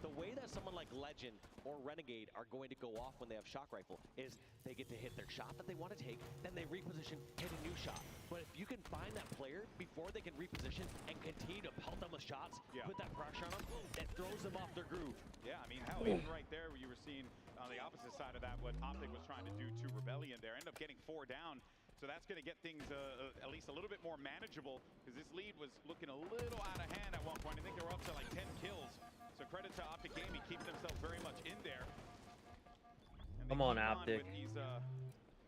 The way that someone like Legend or Renegade are going to go off when they have shock rifle is they get to hit their shot that they want to take, then they reposition, hit a new shot. But if you can find that player before they can reposition and continue to pelt them with shots, put that pressure on them, it throws them off their groove. Yeah, I mean, hell, even right there where you were seeing on the opposite side of that what OpTic was trying to do to Rebellion there. Ended up getting 4 down. So that's going to get things at least a little bit more manageable, because this lead was looking a little out of hand at one point. I think they were up to like 10 kills. So credit to OpTic Gaming, keeping themselves very much in there. Come on, OpTic. These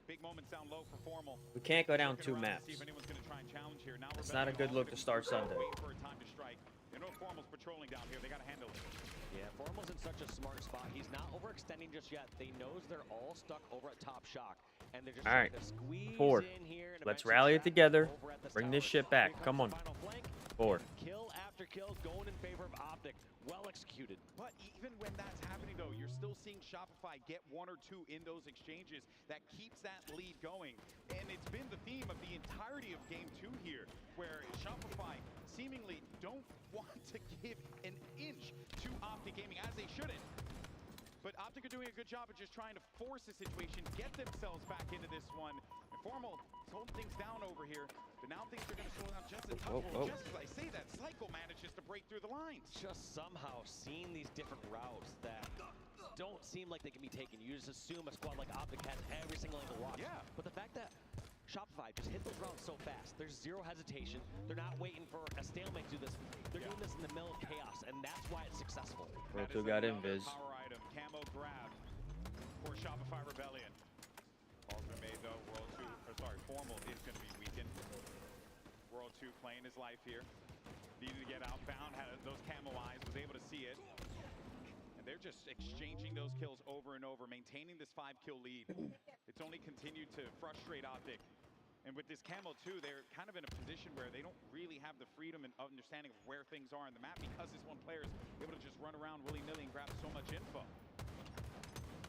big moments down low for Formal. We can't go down 2 maps. It's not a good look to start Sunday. Wait for a time to strike. You know Formal's patrolling down here. They got to handle it. Yeah, Formal's in such a smart spot. He's not overextending just yet. They knows they're all stuck over at top shock. And they're just trying to squeeze 4. in here. And Let's rally it together. Bring this shit back. Come on. 4. Kill after kill going in favor of OpTic. Well executed. But even when that's happening, though, you're still seeing Shopify get 1 or 2 in those exchanges. That keeps that lead going. And it's been the theme of the entirety of Game 2 here, where Shopify seemingly don't want to give an inch to OpTic Gaming, as they shouldn't. But OpTic are doing a good job of just trying to force the situation, get themselves back into this one. And Formal is holding things down over here, but now things are going to slow down just a touch. Just as I say that, Cycle manages to break through the lines. Just somehow seeing these different routes that don't seem like they can be taken. You just assume a squad like OpTic has every single angle watched. Yeah. But the fact that Shopify just hit those routes so fast, there's zero hesitation. They're not waiting for a stalemate to do this. They're doing this in the middle of chaos, and that's why it's successful. World 2 got invis. Power item, camo grab for Shopify Rebellion. Ball's been made though. Formal is going to be weakened. World 2 playing his life here. Needed to get outbound, had those camo eyes, was able to see it. And they're just exchanging those kills over and over, maintaining this 5-kill lead. It's only continued to frustrate OpTic. And with this camo too, they're kind of in a position where they don't really have the freedom and understanding of where things are in the map because this one player is able to just run around willy-nilly and grab so much info.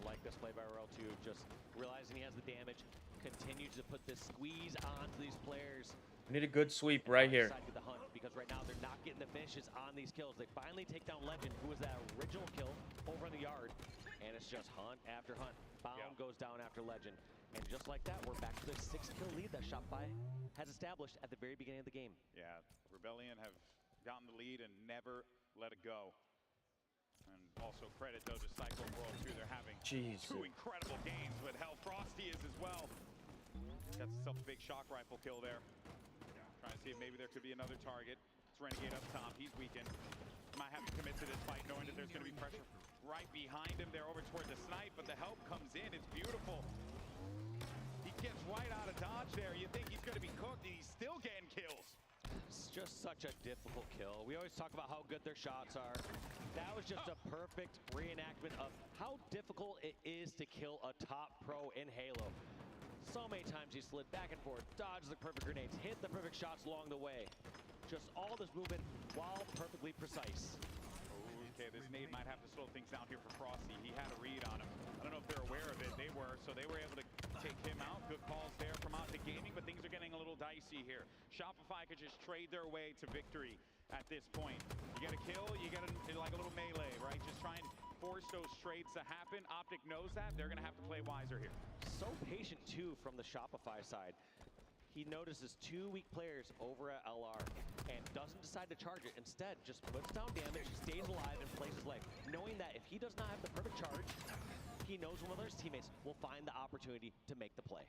Like this play by RL2, just realizing he has the damage, continues to put this squeeze onto these players. We need a good sweep right here. The hunt, because right now they're not getting the finishes on these kills. They finally take down Legend, who was that original kill over in the yard, and it's just hunt after hunt. Bound goes down after Legend, and just like that, we're back to the 6-kill lead that Shopify has established at the very beginning of the game. Yeah, Rebellion have gotten the lead and never let it go. And also credit though to Cycle World 2. They're having two incredible games, but hell, Frosty is as well. Got himself a big shock rifle kill there. Trying to see if maybe there could be another target. It's Renegade up top. He's weakened. Might have to commit to this fight knowing that there's going to be pressure right behind him. They're over toward the snipe, but the help comes in. It's beautiful. He gets right out of dodge there. You think he's going to be cooked, and he's still getting kills. It's just such a difficult kill. We always talk about how good their shots are. That was just a perfect reenactment of how difficult it is to kill a top pro in Halo. So many times he slid back and forth, dodged the perfect grenades, hit the perfect shots along the way. Just all this movement while perfectly precise. Okay, this nade might have to slow things down here for Frosty. He had a read on him. I don't know if they're aware of it. They were, so they were able to take him out. Good calls there from OpTic Gaming, but things are getting a little dicey here. Shopify could just trade their way to victory at this point. You get a kill, you get like a little melee, right? Just try and force those trades to happen. OpTic knows that. They're going to have to play wiser here. So patient, too, from the Shopify side. He notices 2 weak players over at LR and doesn't decide to charge it. Instead, just puts down damage, stays alive, and plays his life, knowing that if he does not have the perfect charge, he knows one of his teammates will find the opportunity to make the play.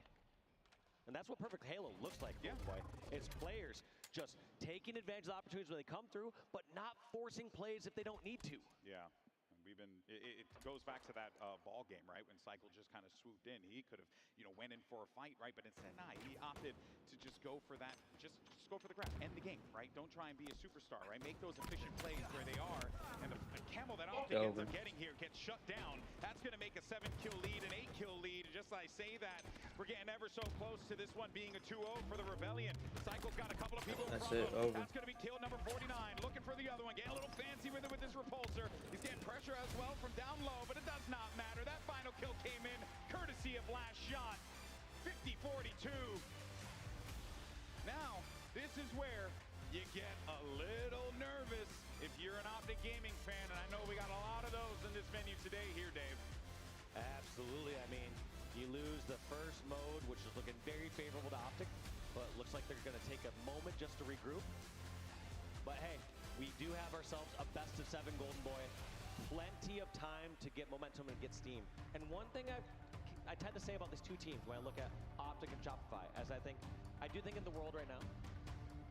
And that's what perfect Halo looks like, boy. It's players just taking advantage of the opportunities when they come through, but not forcing plays if they don't need to. Yeah. It goes back to that ball game, right? When Cycle just kind of swooped in. He could have, went in for a fight, right? But instead, he opted to just go for that, just go for the grab, end the game, right? Don't try and be a superstar, right? Make those efficient plays where they are. And the camo that OpTic ends up getting here gets shut down. That's going to make a 7-kill lead, an 8-kill lead. And just as I say that, we're getting ever so close to this one being a 2-0 for the Rebellion. Cycle's got a couple of people in front of him. That's going to be kill number 49. Looking for the other one. Getting a little fancy with it with this repulsor. He's getting pressure as well from down low, but it does not matter. That final kill came in courtesy of last shot. 50-42. Now, this is where you get a little nervous if you're an OpTic Gaming fan, and I know we got a lot of those in this venue today here, Dave. Absolutely. I mean, you lose the first mode, which is looking very favorable to OpTic, but it looks like they're going to take a moment just to regroup. But hey, we do have ourselves a best-of-7 Golden Boy. Plenty of time to get momentum and get steam. And one thing I tend to say about these two teams when I look at OpTic and Shopify, as I do think in the world right now,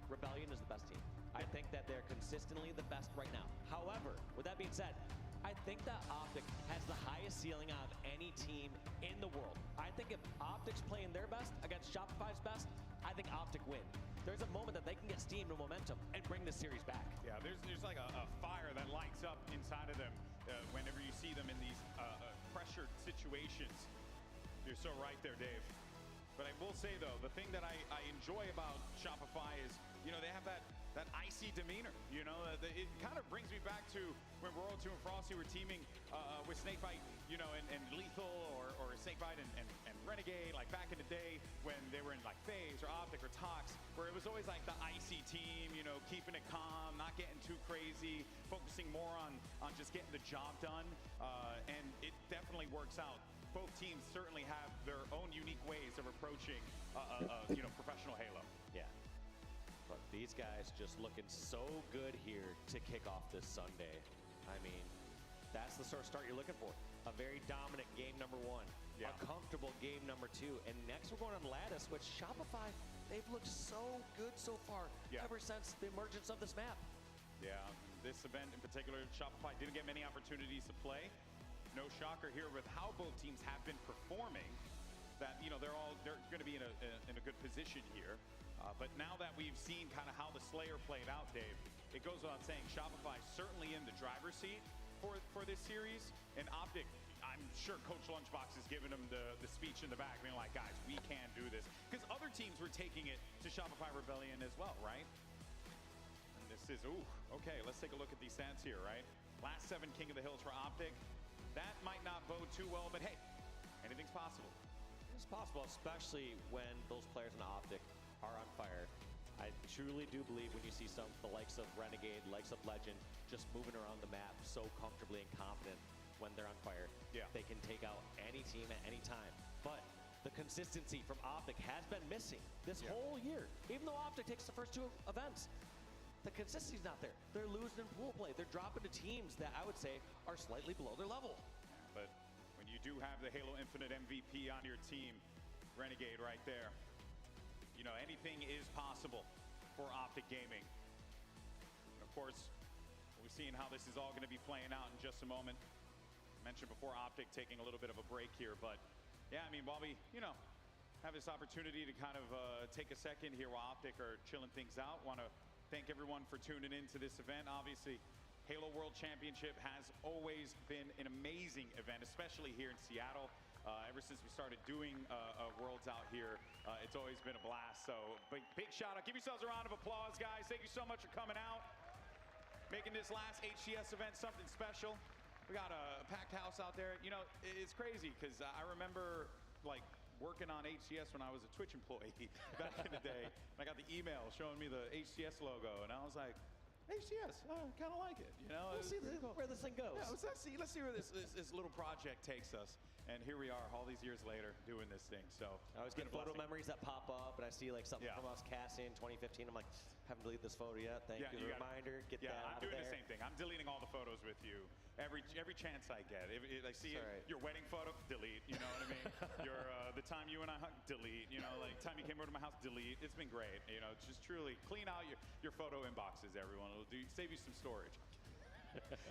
Rebellion is the best team. I think that they're consistently the best right now. However, with that being said, I think that OpTic has the highest ceiling out of any team in the world. I think if OpTic's playing their best against Shopify's best, I think OpTic win. There's a moment that they can get steam and momentum and bring this series back. Yeah, there's like a fire that lights up inside of them whenever you see them in these pressured situations. You're so right there, Dave. But I will say, though, the thing that I enjoy about Shopify is, they have that icy demeanor. It kind of brings me back to when World 2 and Frosty were teaming with Snakebite, and Lethal or Snakebite and Renegade, like back in the day when they were in like FaZe or OpTic or Tox, where it was always like the icy team, keeping it calm, not getting too crazy, focusing more on just getting the job done. And it definitely works out both teams certainly have their own unique ways of approaching, professional Halo. Yeah. But these guys just looking so good here to kick off this Sunday. I mean, that's the sort of start you're looking for. A very dominant game number 1. Yeah. A comfortable game number 2. And next we're going on Lattice, which Shopify, they've looked so good so far ever since the emergence of this map. Yeah, this event in particular, Shopify didn't get many opportunities to play. No shocker here with how both teams have been performing. That they're going to be in a good position here. But now that we've seen kind of how the Slayer played out, Dave, it goes without saying Shopify certainly in the driver's seat for this series. And OpTic, I'm sure Coach Lunchbox is giving them the speech in the back, being like, guys, we can do this. Because other teams were taking it to Shopify Rebellion as well, right? And this is, okay, let's take a look at these stats here, right? Last 7 King of the Hills for OpTic. That might not bode too well, but hey, anything's possible. It's possible, especially when those players in OpTic are on fire. I truly do believe when you see the likes of Renegade, likes of Legend, just moving around the map so comfortably and confident when they're on fire. Yeah. They can take out any team at any time. But the consistency from OpTic has been missing this whole year. Even though OpTic takes the first 2 events, the consistency's not there. They're losing in pool play. They're dropping to teams that I would say are slightly below their level. But when you do have the Halo Infinite MVP on your team, Renegade right there, anything is possible for OpTic Gaming. And of course, we're seeing how this is all going to be playing out in just a moment. I mentioned before OpTic taking a little bit of a break here, but yeah, I mean, while we, have this opportunity to kind of take a second here while OpTic are chilling things out, want to thank everyone for tuning in to this event. Obviously, Halo World Championship has always been an amazing event, especially here in Seattle. Ever since we started doing Worlds out here, it's always been a blast. So big shout out. Give yourselves a round of applause, guys. Thank you so much for coming out, making this last HCS event something special. We got a packed house out there. It's crazy because I remember working on HCS when I was a Twitch employee back in the day. And I got the email showing me the HCS logo, and I was like, HCS, I kind of like it. We'll see where this thing goes. Yeah, let's see where this little project takes us. And here we are, all these years later, doing this thing. So I always get photo memories that pop up, and I see something from us casting in 2015. I'm like, haven't deleted this photo yet. Thank you. Reminder, get that out of there. I'm doing the same thing. I'm deleting all the photos with you every chance I get. If I see your wedding photo, delete. You know what I mean? The time you and I hung, delete. Time you came over to my house, delete. It's been great. Just truly clean out your photo inboxes, everyone. It'll save you some storage.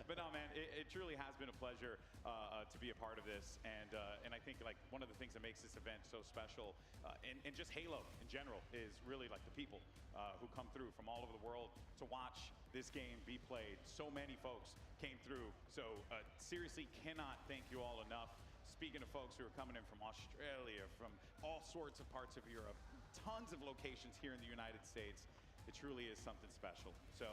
But no, man, it truly has been a pleasure to be a part of this, and I think one of the things that makes this event so special, and just Halo in general, is really the people who come through from all over the world to watch this game be played. So many folks came through, so seriously cannot thank you all enough. Speaking of folks who are coming in from Australia, from all sorts of parts of Europe, tons of locations here in the United States, it truly is something special. So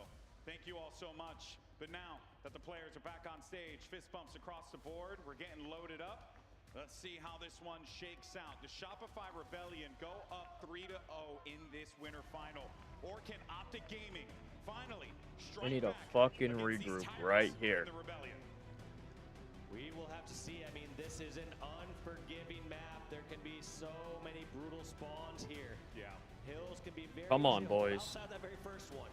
thank you all so much. But now that the players are back on stage, fist bumps across the board, we're getting loaded up. Let's see how this one shakes out. Does Shopify Rebellion go up 3-0 in this winter final? Or can OpTic Gaming finally strike We need a back fucking against these regroup tyrants right in here. the Rebellion? We will have to see. I mean, this is an unforgiving map. There can be so many brutal spawns here. Yeah. Hills can be very Come on, difficult. boys. Outside that very first one,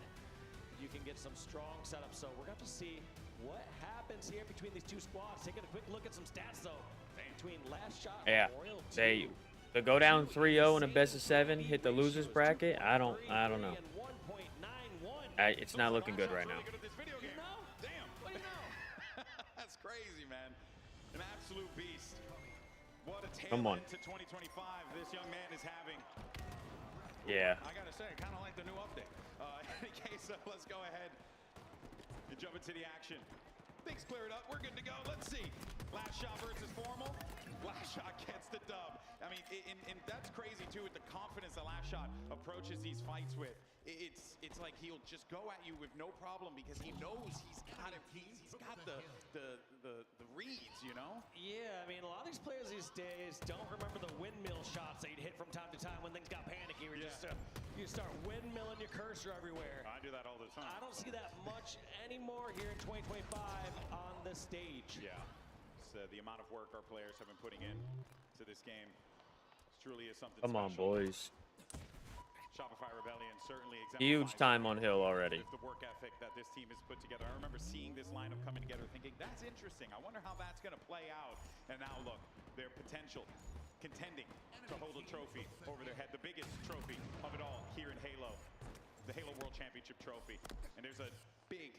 you can get some strong setups. So we're going to have to see what happens here between these two squads. Taking a quick look at some stats, though, between Last Shot Yeah, Memorial they go down 3-0 in a best of 7, hit the losers bracket. I don't know. It's not looking good right now. That's crazy, man. An absolute beast. What a Come on. tail into 2025 this young man is having. Yeah. I gotta say, I kind of like the new update. In any case, let's go ahead and jump into the action. Things cleared up. We're good to go. Let's see. Last Shot versus Formal. Last Shot gets the dub. I mean, and that's crazy too, with the confidence that Last Shot approaches these fights with. It's like he'll just go at you with no problem because he knows he's got it. He's got the reads, you know? Yeah, I mean, a lot of these players these days don't remember the windmill shots that you'd hit from time to time when things got panicky. Where you start windmilling your cursor everywhere. I do that all the time. I don't see that much anymore here in 2025 on the stage. Yeah. The amount of work our players have been putting in to this game truly is something Come on, special. boys. Shopify Rebellion certainly Huge exemplifies time on Hill already. the work ethic that this team has put together. I remember seeing this lineup coming together thinking, that's interesting. I wonder how that's going to play out. And now look, their potential contending to hold a trophy over their head, the biggest trophy of it all here in Halo, the Halo World Championship trophy. And there's a big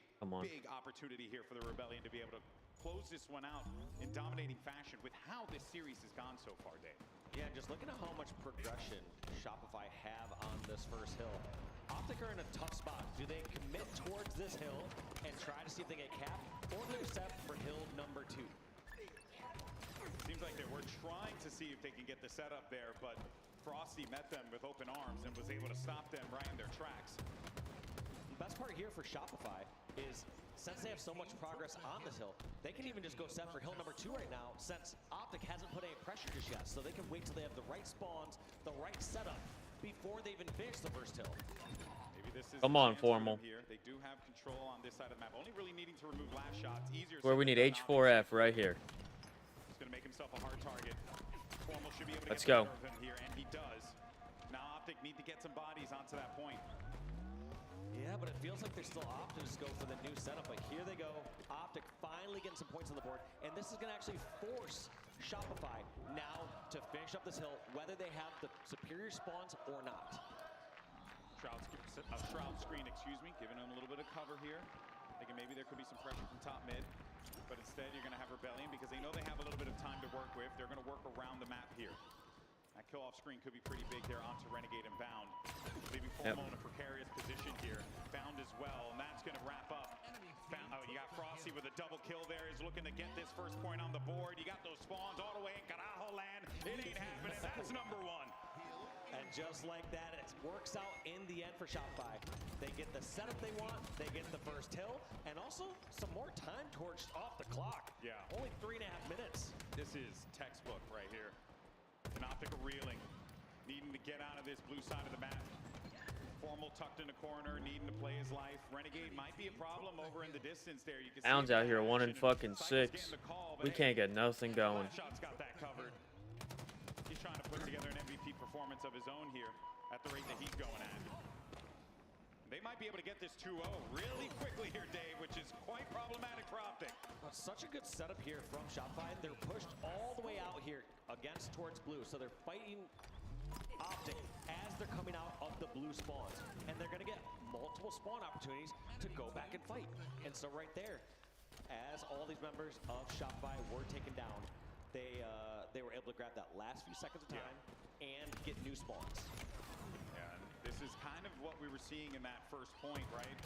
opportunity here for the Rebellion to be able to close this one out in dominating fashion with how this series has gone so far, Dave. Yeah, just looking at how much progression Shopify have on this first hill. OpTic are in a tough spot. Do they commit towards this hill and try to see if they get capped, or do they set for hill number 2? Seems like they were trying to see if they can get the setup there, but Frosty met them with open arms and was able to stop them right in their tracks. The best part here for Shopify is, since they have so much progress on this hill, they can even just go set for hill number 2 right now, since OpTic hasn't put any pressure just yet. So they can wait till they have the right spawns, the right setup, before they even finish the first hill. Maybe this is Come on, Formal. here. They do have control on this side of the map, only really needing to remove last shots. Easier Where we need H4F right here. He's going to make himself a hard target. Formal should be able to Let's get go. the better of him here, and he does. Now OpTic need to get some bodies onto that point. Yeah, but it feels like they're still opting to go for the new setup, but here they go. OpTic finally getting some points on the board, and this is going to actually force Shopify now to finish up this hill, whether they have the superior spawns or not. Shroud screen, giving them a little bit of cover here. Thinking maybe there could be some pressure from top mid, but instead you're going to have Rebellion because they know they have a little bit of time to work with. They're going to work around the map here. That kill-off screen could be pretty big there onto Renegade and Bound. Leaving Formal in a precarious position here. Bound as well, and that's going to wrap up. You got Frosty with a double kill there. He's looking to get this first point on the board. You got those spawns all the way in Carajo land. It ain't happening. That's number 1. And just like that, it works out in the end for Shopify. They get the setup they want, they get the first hill, and also some more time torched off the clock. Yeah. Only 3.5 minutes. This is textbook right here. And OpTic reeling, needing to get out of this blue side of the map. Formal tucked in the corner, needing to play his life. Renegade might be a problem over in the distance there. You can Bounds see out here 1 and fucking 6. We can't get nothing going. Shot's got that covered. He's trying to put together an MVP performance of his own here at the rate that he's going at. They might be able to get this 2-0 really quickly here, Dave, which is quite problematic for OpTic. Such a good setup here from Shopify. They're pushed all the way out here against towards blue, so they're fighting OpTic as they're coming out of the blue spawns, and they're going to get multiple spawn opportunities to go back and fight. And so right there, as all these members of Shopify were taken down, they were able to grab that last few seconds of time and get new spawns. Yeah, and this is kind of what we were seeing in that first point, right?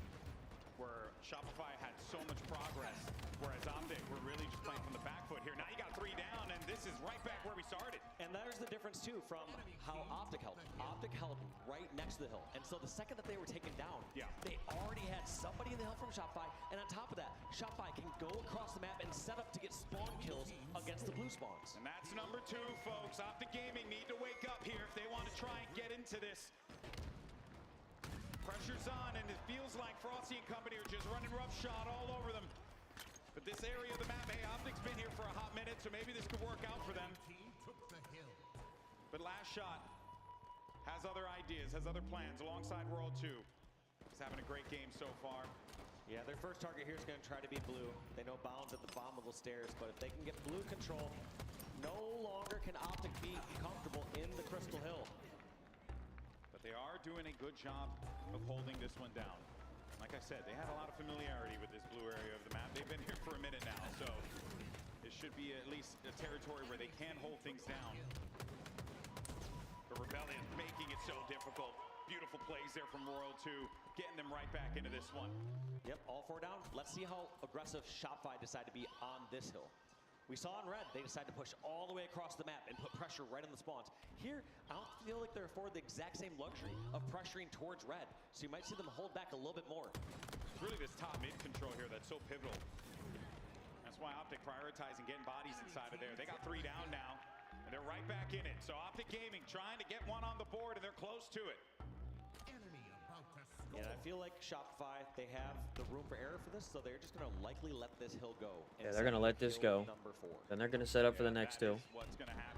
Where Shopify had so much progress, whereas OpTic were really just playing from the back foot here. Now you got 3 down, and this is right back where we started. And there's the difference, too, from how OpTic held. OpTic held right next to the hill. And so the second that they were taken down, they already had somebody in the hill from Shopify. And on top of that, Shopify can go across the map and set up to get spawn kills against the blue spawns. And that's number 2, folks. OpTic need to wake up here if they want to try and get into this. Pressure's on, and it feels like Frosty and company are just running roughshod all over them. But this area of the map, hey, OpTic's been here for a hot minute, so maybe this could work out for them. But last shot has other ideas, has other plans alongside World 2. He's having a great game so far. Yeah, their first target here is going to try to be blue. They know Bound's at the bottom of the stairs, but if they can get blue control, no longer can OpTic be comfortable in the Crystal Hill. But they are doing a good job of holding this one down. Like I said, they had a lot of familiarity with this blue area of the map. They've been here for a minute now, so it should be at least a territory where they can hold things down. The Rebellion making it so difficult. Beautiful plays there from World 2, getting them right back into this one. Yep, all 4 down. Let's see how aggressive Shopify decide to be on this hill. We saw in red, they decided to push all the way across the map and put pressure right on the spawns. Here, I don't feel like they're afforded the exact same luxury of pressuring towards red. So you might see them hold back a little bit more. It's really this top mid control here that's so pivotal. That's why OpTic prioritizing getting bodies inside of there. They got 3 down now, and they're right back in it. So OpTic Gaming trying to get one on the board, and they're close to it. And I feel like Shopify, they have the room for error for this, so they're just going to likely let this hill go. Yeah, they're going to let this go. Then they're going to set up for the next hill,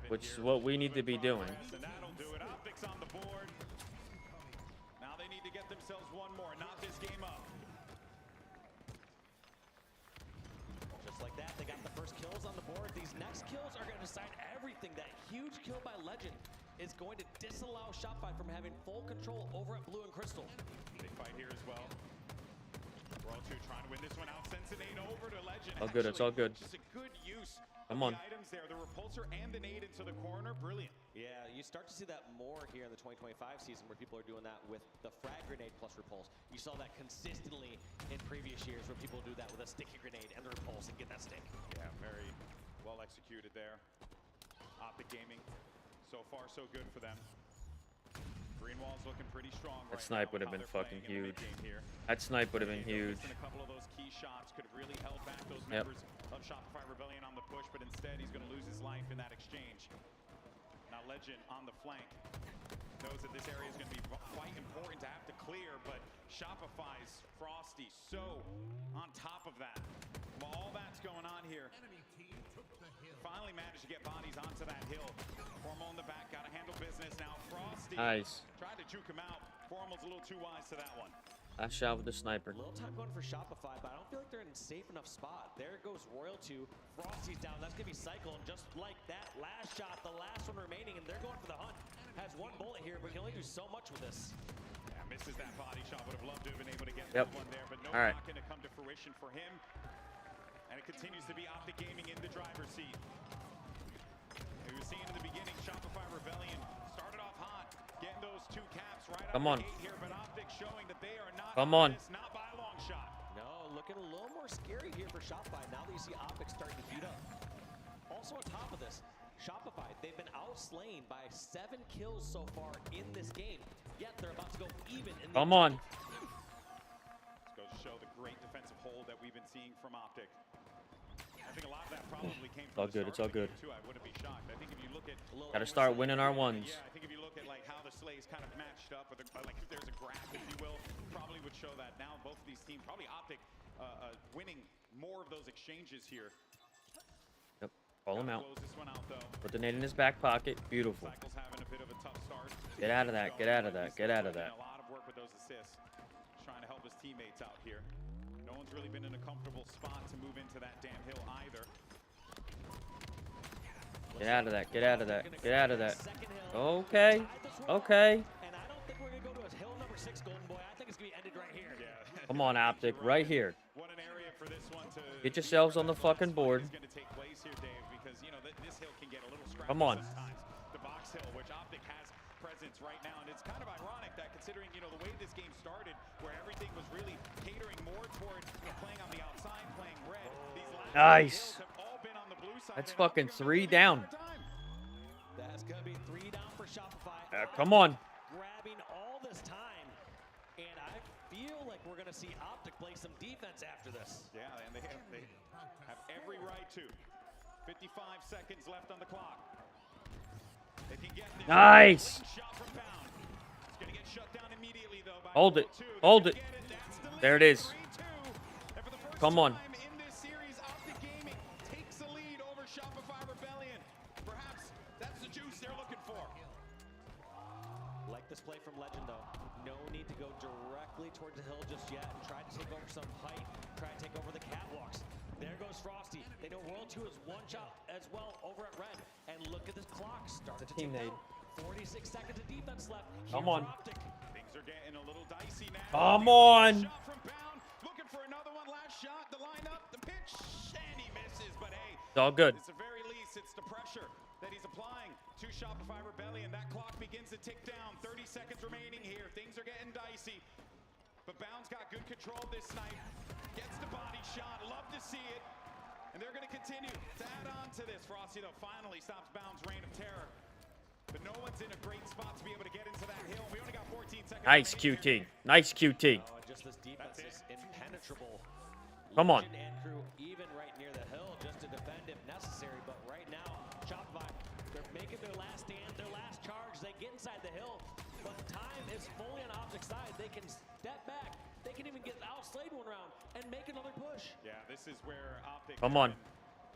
which is what we need to be doing. And that'll do it. OpTic's on the board. Now they need to get themselves one more, not this game up. Just like that, they got the first kills on the board. These next kills are going to decide everything. That huge kill by Legend is going to disallow Shopify from having full control over at Blue and Crystal. Big fight here as well. World 2 trying to win this one out. Sends an nade over to Legend. All good, it's all good. Just a good use Come on. the items there. The repulsor and the nade into the corner. Brilliant. Yeah, you start to see that more here in the 2025 season where people are doing that with the frag grenade plus repulse. You saw that consistently in previous years where people do that with a sticky grenade and the repulse and get that stick. Yeah, very well executed there. OpTic Gaming, so far so good for them. Green wall's looking pretty strong. That snipe would have been fucking huge. That snipe would have been huge. A couple of those key shots could have really held back those members of Shopify Rebellion on the push, but instead he's going to lose his life in that exchange. Now Legend on the flank knows that this area is going to be quite important to have to clear, but Shopify's Frosty so on top of that. While all that's going on here, finally managed to get bodies onto that hill. Formal in the back, got to handle business now. Frosty tried to juke him out. Formal's a little too wise to that one. Last shot with the sniper. A little time going for Shopify, but I don't feel like they're in a safe enough spot. There goes Royal 2. Frosty's down. That's going to be cycled. Just like that, last shot, the last one remaining, and they're going for the hunt. Has one bullet here, but can only do so much with this. Yeah, misses that body shot. Would have loved to have been able to get that one there, but no not going to come to fruition for him. And it continues to be OpTic Gaming in the driver's seat. We were seeing in the beginning, Shopify Rebellion started off hot, getting those 2 caps right Come out on. of the gate here, but OpTic showing that they are not Come on. this, not by a long shot. No, looking a little more scary here for Shopify now that you see OpTic starting to heat up. Also on top of this, Shopify, they've been outslain by 7 kills so far in this game, yet they're about to go even in the Come on. This goes to show the great defensive hold that we've been seeing from OpTic. I think a lot of that probably came from It's all good, it's all good. too. I wouldn't be shocked. I think if you look at Gotta start winning our ones. Yeah, I think if you look at like how the slays kind of matched up, with like if there's a graph, if you will, probably would show that. Now both of these teams, probably OpTic, winning more of those exchanges here. Yep. Call him out. Close this one out though. Put the nade in his back pocket. Beautiful. Cycle's having a bit of a tough start. Get out of that. Get out of that. Get out of that. A lot of work with those assists. Trying to help his teammates out here. No one's really been in a comfortable spot to move into that damn hill either. Get out of that. Get out of that. Get out of that. Okay. Okay. And I don't think we're going to go to hill number 6, Golden Boy. I think it's going to be ended right here. Yeah. Come on, OpTic. Right here. What an area for this one to Get yourselves on the fucking board. is going to take place here, Dave, because you know this hill can get a little scrappy Come on. sometimes. The box hill, which OpTic has presence right now, and it's kind of ironic that considering the way this game started, where everything was really catering more toward playing on the outside, playing red. These last Nice. hills have all been on the blue side. That's fucking 3 down. That's going to be 3 down for Shopify. Come on. Grabbing all this time, and I feel like we're going to see OpTic play some defense after this. Yeah, and they have every right to. 55 seconds left on the clock. They can get this Nice. shot from Bound. It's going to get shut down immediately, though. By Hold it. Hold it. There it is. Come on. in this series, OpTic Gaming takes the lead over Shopify Rebellion. Perhaps that's the juice they're looking for. Like this play from Legend, though. No need to go directly towards the hill just yet and try to take over some height, try to take over the catwalks. There goes Frosty. They know Royal 2 is 1 shot as well over at red. And look at this clock. Start to team tick nade. down. 46 seconds of defense left. Come Here on. for OpTic. Things are getting a little dicey now. Come on. Shot from Bound. Looking for another one. Last shot. The lineup. The pitch. And he misses. But hey, It's all good. at the very least, it's the pressure that he's applying to Shopify Rebellion. That clock begins to tick down. 30 seconds remaining here. Things are getting dicey. But Bound's got good control of this snipe. Gets the body shot. Love to see it. And they're going to continue to add on to this. Frosty, though, finally stops Bound's reign of terror. But no one's in a great spot to be able to get into that hill. We only got 14 seconds. Nice QT. Nice QT. Oh, just this defense is impenetrable. Come on. Legend and crew even right near the hill just to defend if necessary. But right now, Shopify, they're making their last stand, their last charge. They get inside the hill, but time is fully on OpTic's side. They can step back. They can even get outslayed one round and make another push. Yeah, this is where OpTic Come on.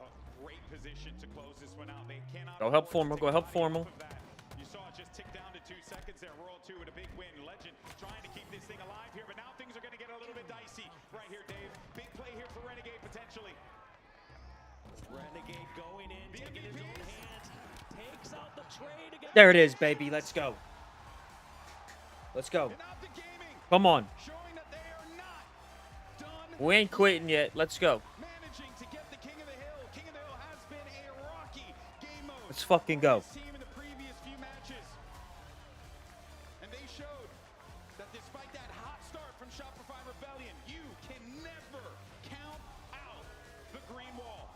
a great position to close this one out. They cannot Go help afford Formal. to Go take help a body Formal. off of that. You saw it just tick down to 2 seconds there. World 2 with a big win. Legend trying to keep this thing alive here, but now things are going to get a little bit dicey right here, Dave. Big play here for Renegade potentially. Renegade going in, taking his own hands, takes out the trade again. There it is, baby. Let's go. Let's go. Come on. Showing that they are not done. We ain't quitting yet. Let's go. Managing to get the King of the Hill. King of the Hill has been a rocky game mode. Let's fucking go. Team in the previous few matches. And they showed that despite that hot start from Shopify Rebellion, you can never count out the green wall.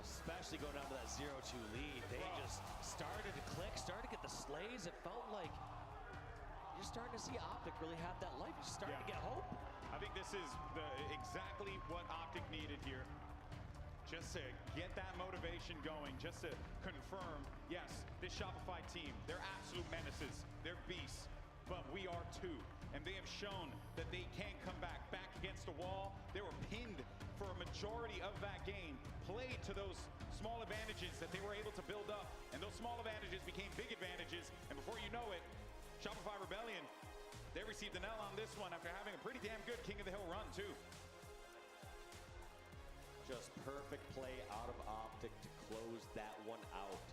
Especially going down to that 0-2 lead. They just started to click, started to get the slays. It felt like you're starting to see OpTic really have that life. You're starting to get hope. I think this is exactly what OpTic needed here. Just to get that motivation going, just to confirm, yes, this Shopify team, they're absolute menaces, they're beasts, but we are too. And they have shown that they can come back against the wall. They were pinned for a majority of that game, played to those small advantages that they were able to build up, and those small advantages became big advantages, and before you know it, Shopify Rebellion, they received an L on this one after having a pretty damn good King of the Hill run too. Just perfect play out of OpTic to close that one out.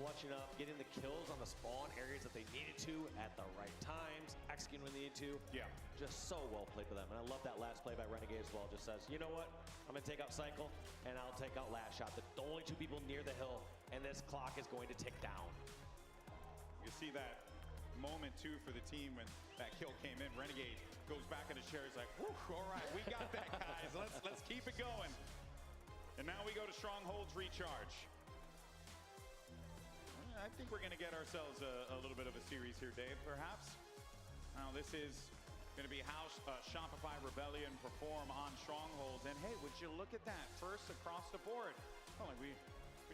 Clutching up, getting the kills on the spawn areas that they needed to at the right times, executing when they needed to. Yeah. Just so well played for them. And I love that last play by Renegade as well. Just says, you know what? I'm going to take out Cycle, and I'll take out Last Shot. The only 2 people near the hill, and this clock is going to tick down. You see that moment too for the team when that kill came in. Renegade goes back in his chair. He's like, whew, all right, we got that, guys. Let's keep it going. And now we go to Stronghold's recharge. I think we're going to get ourselves a little bit of a series here, Dave, perhaps. Now, this is going to be how Shopify Rebellion perform on Strongholds. And hey, would you look at that? First across the board. Oh, like we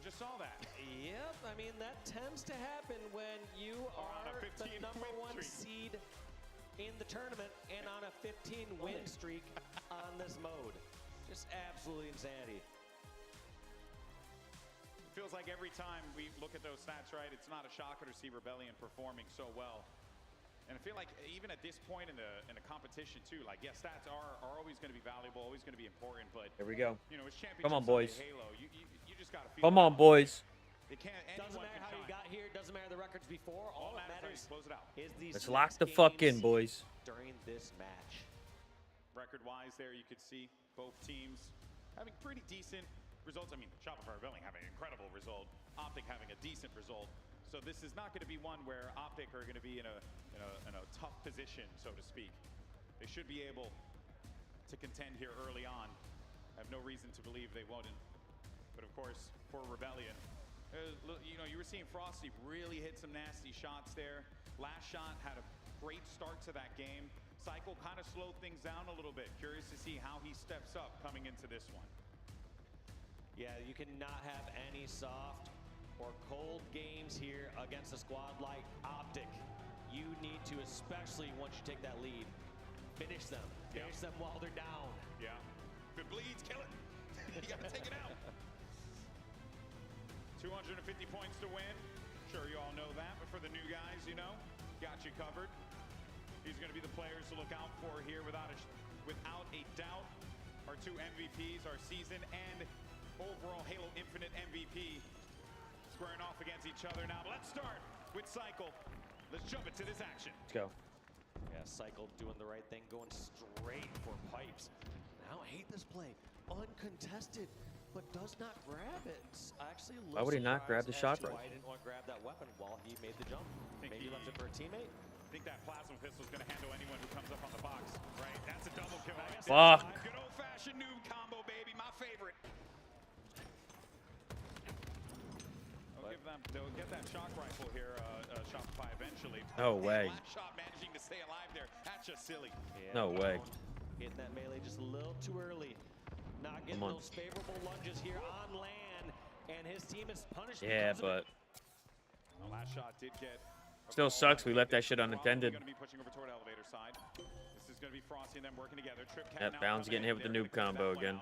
just saw that. Yep, I mean, that tends to happen when you are the #1 seed in the tournament and on a 15-win streak on this mode. Just absolutely insanity. It feels like every time we look at those stats, right, it's not a shocker to see Rebellion performing so well. And I feel like even at this point in a competition too, like, yeah, stats are always going to be valuable, always going to be important, but Here we go. You know, it's championship Come on, boys. Halo. You just got to feel. Come on, boys. It can't. Doesn't matter how you got here. Doesn't matter the records before. All that matters close it out. is these Let's lock the games fuck in, boys. during this match. Record-wise, there you could see both teams having pretty decent results. I mean, Shopify Rebellion having an incredible result, OpTic having a decent result. So this is not going to be one where OpTic are going to be in a tough position, so to speak. They should be able to contend here early on. I have no reason to believe they won't. But of course, for Rebellion, you know, you were seeing Frosty really hit some nasty shots there. Last Shot had a great start to that game. Cycle kind of slowed things down a little bit. Curious to see how he steps up coming into this one. Yeah, you cannot have any soft or cold games here against a squad like OpTic. You need to, especially once you take that lead, finish them. Finish them while they're down. Yeah. Good bleeds, kill it. You got to take it out. 250 points to win. Sure, you all know that, but for the new guys, you know, got you covered. These are going to be the players to look out for here without a doubt. Our 2 MVPs, our season and overall Halo Infinite MVP, squaring off against each other now. But let's start with Cycle. Let's jump into this action. Let's go. Yeah, Cycle doing the right thing, going straight for pipes. Now, I hate this play. Uncontested, but does not grab it. Actually, Why would he not grab the shot right? Why didn't want to grab that weapon while he made the jump? Maybe he left it for a teammate. I think that plasma pistol is going to handle anyone who comes up on the box, right? That's a double kill. Fuck. Good old-fashioned noob combo, baby. My favorite. They'll get that shock rifle here, Shopify eventually. No way. Last shot managing to stay alive there. That's just silly. Yeah, No way. Hitting that melee just a little too early. Not getting those favorable lunges here on land, and his team is punished. Yeah, but The last shot did get a Still sucks we left that shit unattended. Going to be pushing over toward elevator side. This is going to be Frosty and them working together. Trip That Bound's getting hit with the noob combo again.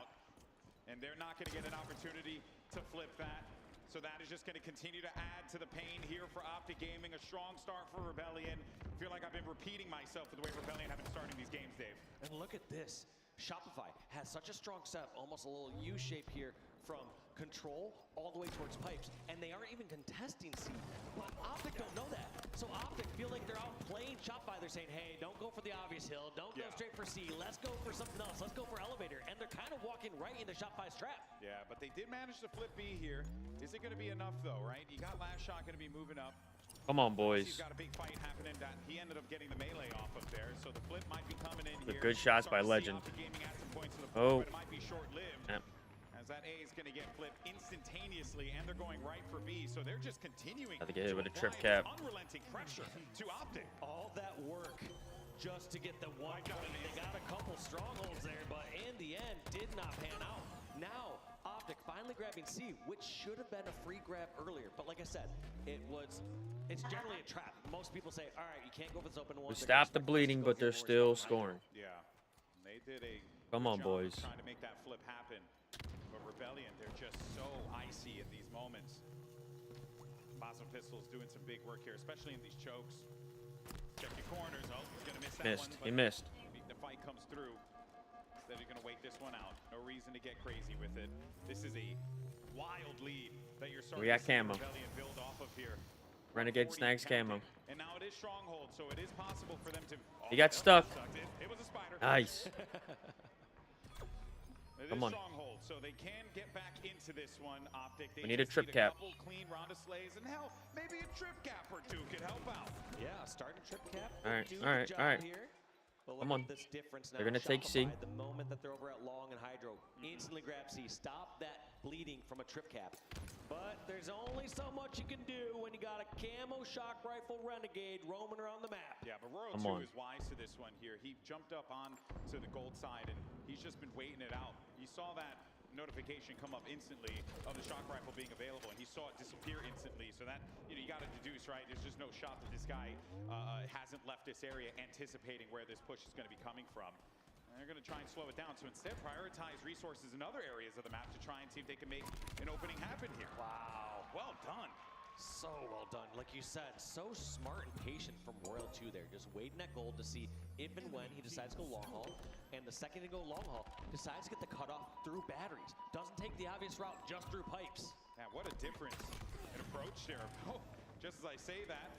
And they're not going to get an opportunity to flip that. So that is just going to continue to add to the pain here for OpTic Gaming. A strong start for Rebellion. I feel like I've been repeating myself with the way Rebellion have been starting these games, Dave. And look at this. Shopify has such a strong setup, almost a little U shape here from control all the way towards pipes. And they aren't even contesting C. But OpTic don't know that. So OpTic feel like they're out playing Shopify. They're saying, hey, don't go for the obvious hill. Don't go straight for C. Let's go for something else. Let's go for elevator. And they're kind of walking right into Shopify's trap. Yeah, but they did manage to flip B here. Is it going to be enough, though, right? You got Last Shot going to be moving up. Come on, boys. He's got a big fight happening. That he ended up getting the melee off of there, so the flip might be coming in The here. good shots by Legend. Oh. But it might be short-lived. Yep. As that A is going to get flipped instantaneously, and they're going right for B, so they're just continuing Have to get hit with a trip apply cap. unrelenting pressure to OpTic. All that work just to get the 1 point. They got a couple strongholds there, but in the end, did not pan out. Now, OpTic finally grabbing C, which should have been a free grab earlier. But like I said, it's generally a trap. Most people say, all right, you can't go for this open one. We stopped the bleeding, but they're still scoring. Yeah, they did a Come on, boys. trying to make that flip happen. But Rebellion, they're just so icy at these moments. Plasma Pistol's doing some big work here, especially in these chokes. Check your corners. Oh, he's gonna miss that Missed. one. He missed. The fight comes through. Instead, he's gonna wait this one out. No reason to get crazy with it. This is a wild lead that you're starting We got to see camo. Rebellion build off of here. Renegade snags camo. And now it is Stronghold, so it is possible for them to. He got stuck. It was a spider. Nice. It Come is on. Stronghold, so they can get back into this one. OpTic. They We need a just trip cap. couple clean round of slays, and hell, maybe a trip cap or two could help out. Yeah, starting trip cap. All right, do all right, the all right. job here. But Come look on. at this difference now. They're gonna take C. Shopify, the moment that they're over at Long and Hydro, instantly grab C. Stop that bleeding from a trip cap. But there's only so much you can do when you got a camo shock rifle renegade roaming around the map. Yeah, but Royal Come 2 on. is wise to this one here. He jumped up on to the gold side, and he's just been waiting it out. You saw that notification come up instantly of the shock rifle being available, and he saw it disappear instantly. So that, you got to deduce, right? There's just no shot that this guy hasn't left this area anticipating where this push is going to be coming from. And they're going to try and slow it down. So instead, prioritize resources in other areas of the map to try and see if they can make an opening happen here. Wow, well done. So well done. Like you said, so smart and patient from Royal 2 there. Just waiting at gold to see if and when he decides to go long haul. And the second to go long haul, decides to get the cutoff through batteries. Doesn't take the obvious route just through pipes. Man, what a difference in approach there. Oh, just as I say that,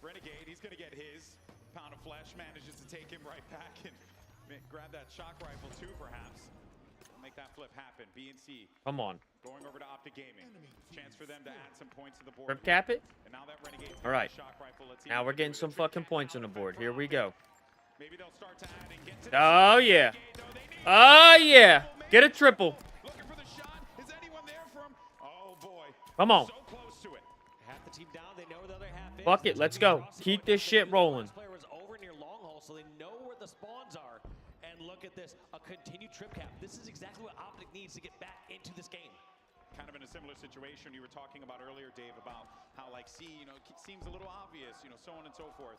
Renegade, he's going to get his pound of flesh, manages to take him right back and grab that shock rifle too, perhaps. Make that flip happen. B and C. Come on. Going over to OpTic Gaming. Chance for them to add some points to the board. Trip cap it? And now that Renegade's All right. shock rifle, let's see Now if we're they can getting do some the trip fucking cap. points on the board. Here we go. Maybe they'll start to add and get to Oh, yeah. Oh, yeah. Get a triple. Looking for the shot. Is anyone there for him? Oh, boy. Come on. So close to it. Half the team down. They know where the other half is. Fuck it. Let's go. Keep this shit rolling. This player was over near long haul, so they know where the spawns are. And look at this, a continued trip cap. This is exactly what OpTic needs to get back into this game. Kind of in a similar situation you were talking about earlier, Dave, about how like C, it seems a little obvious, so on and so forth.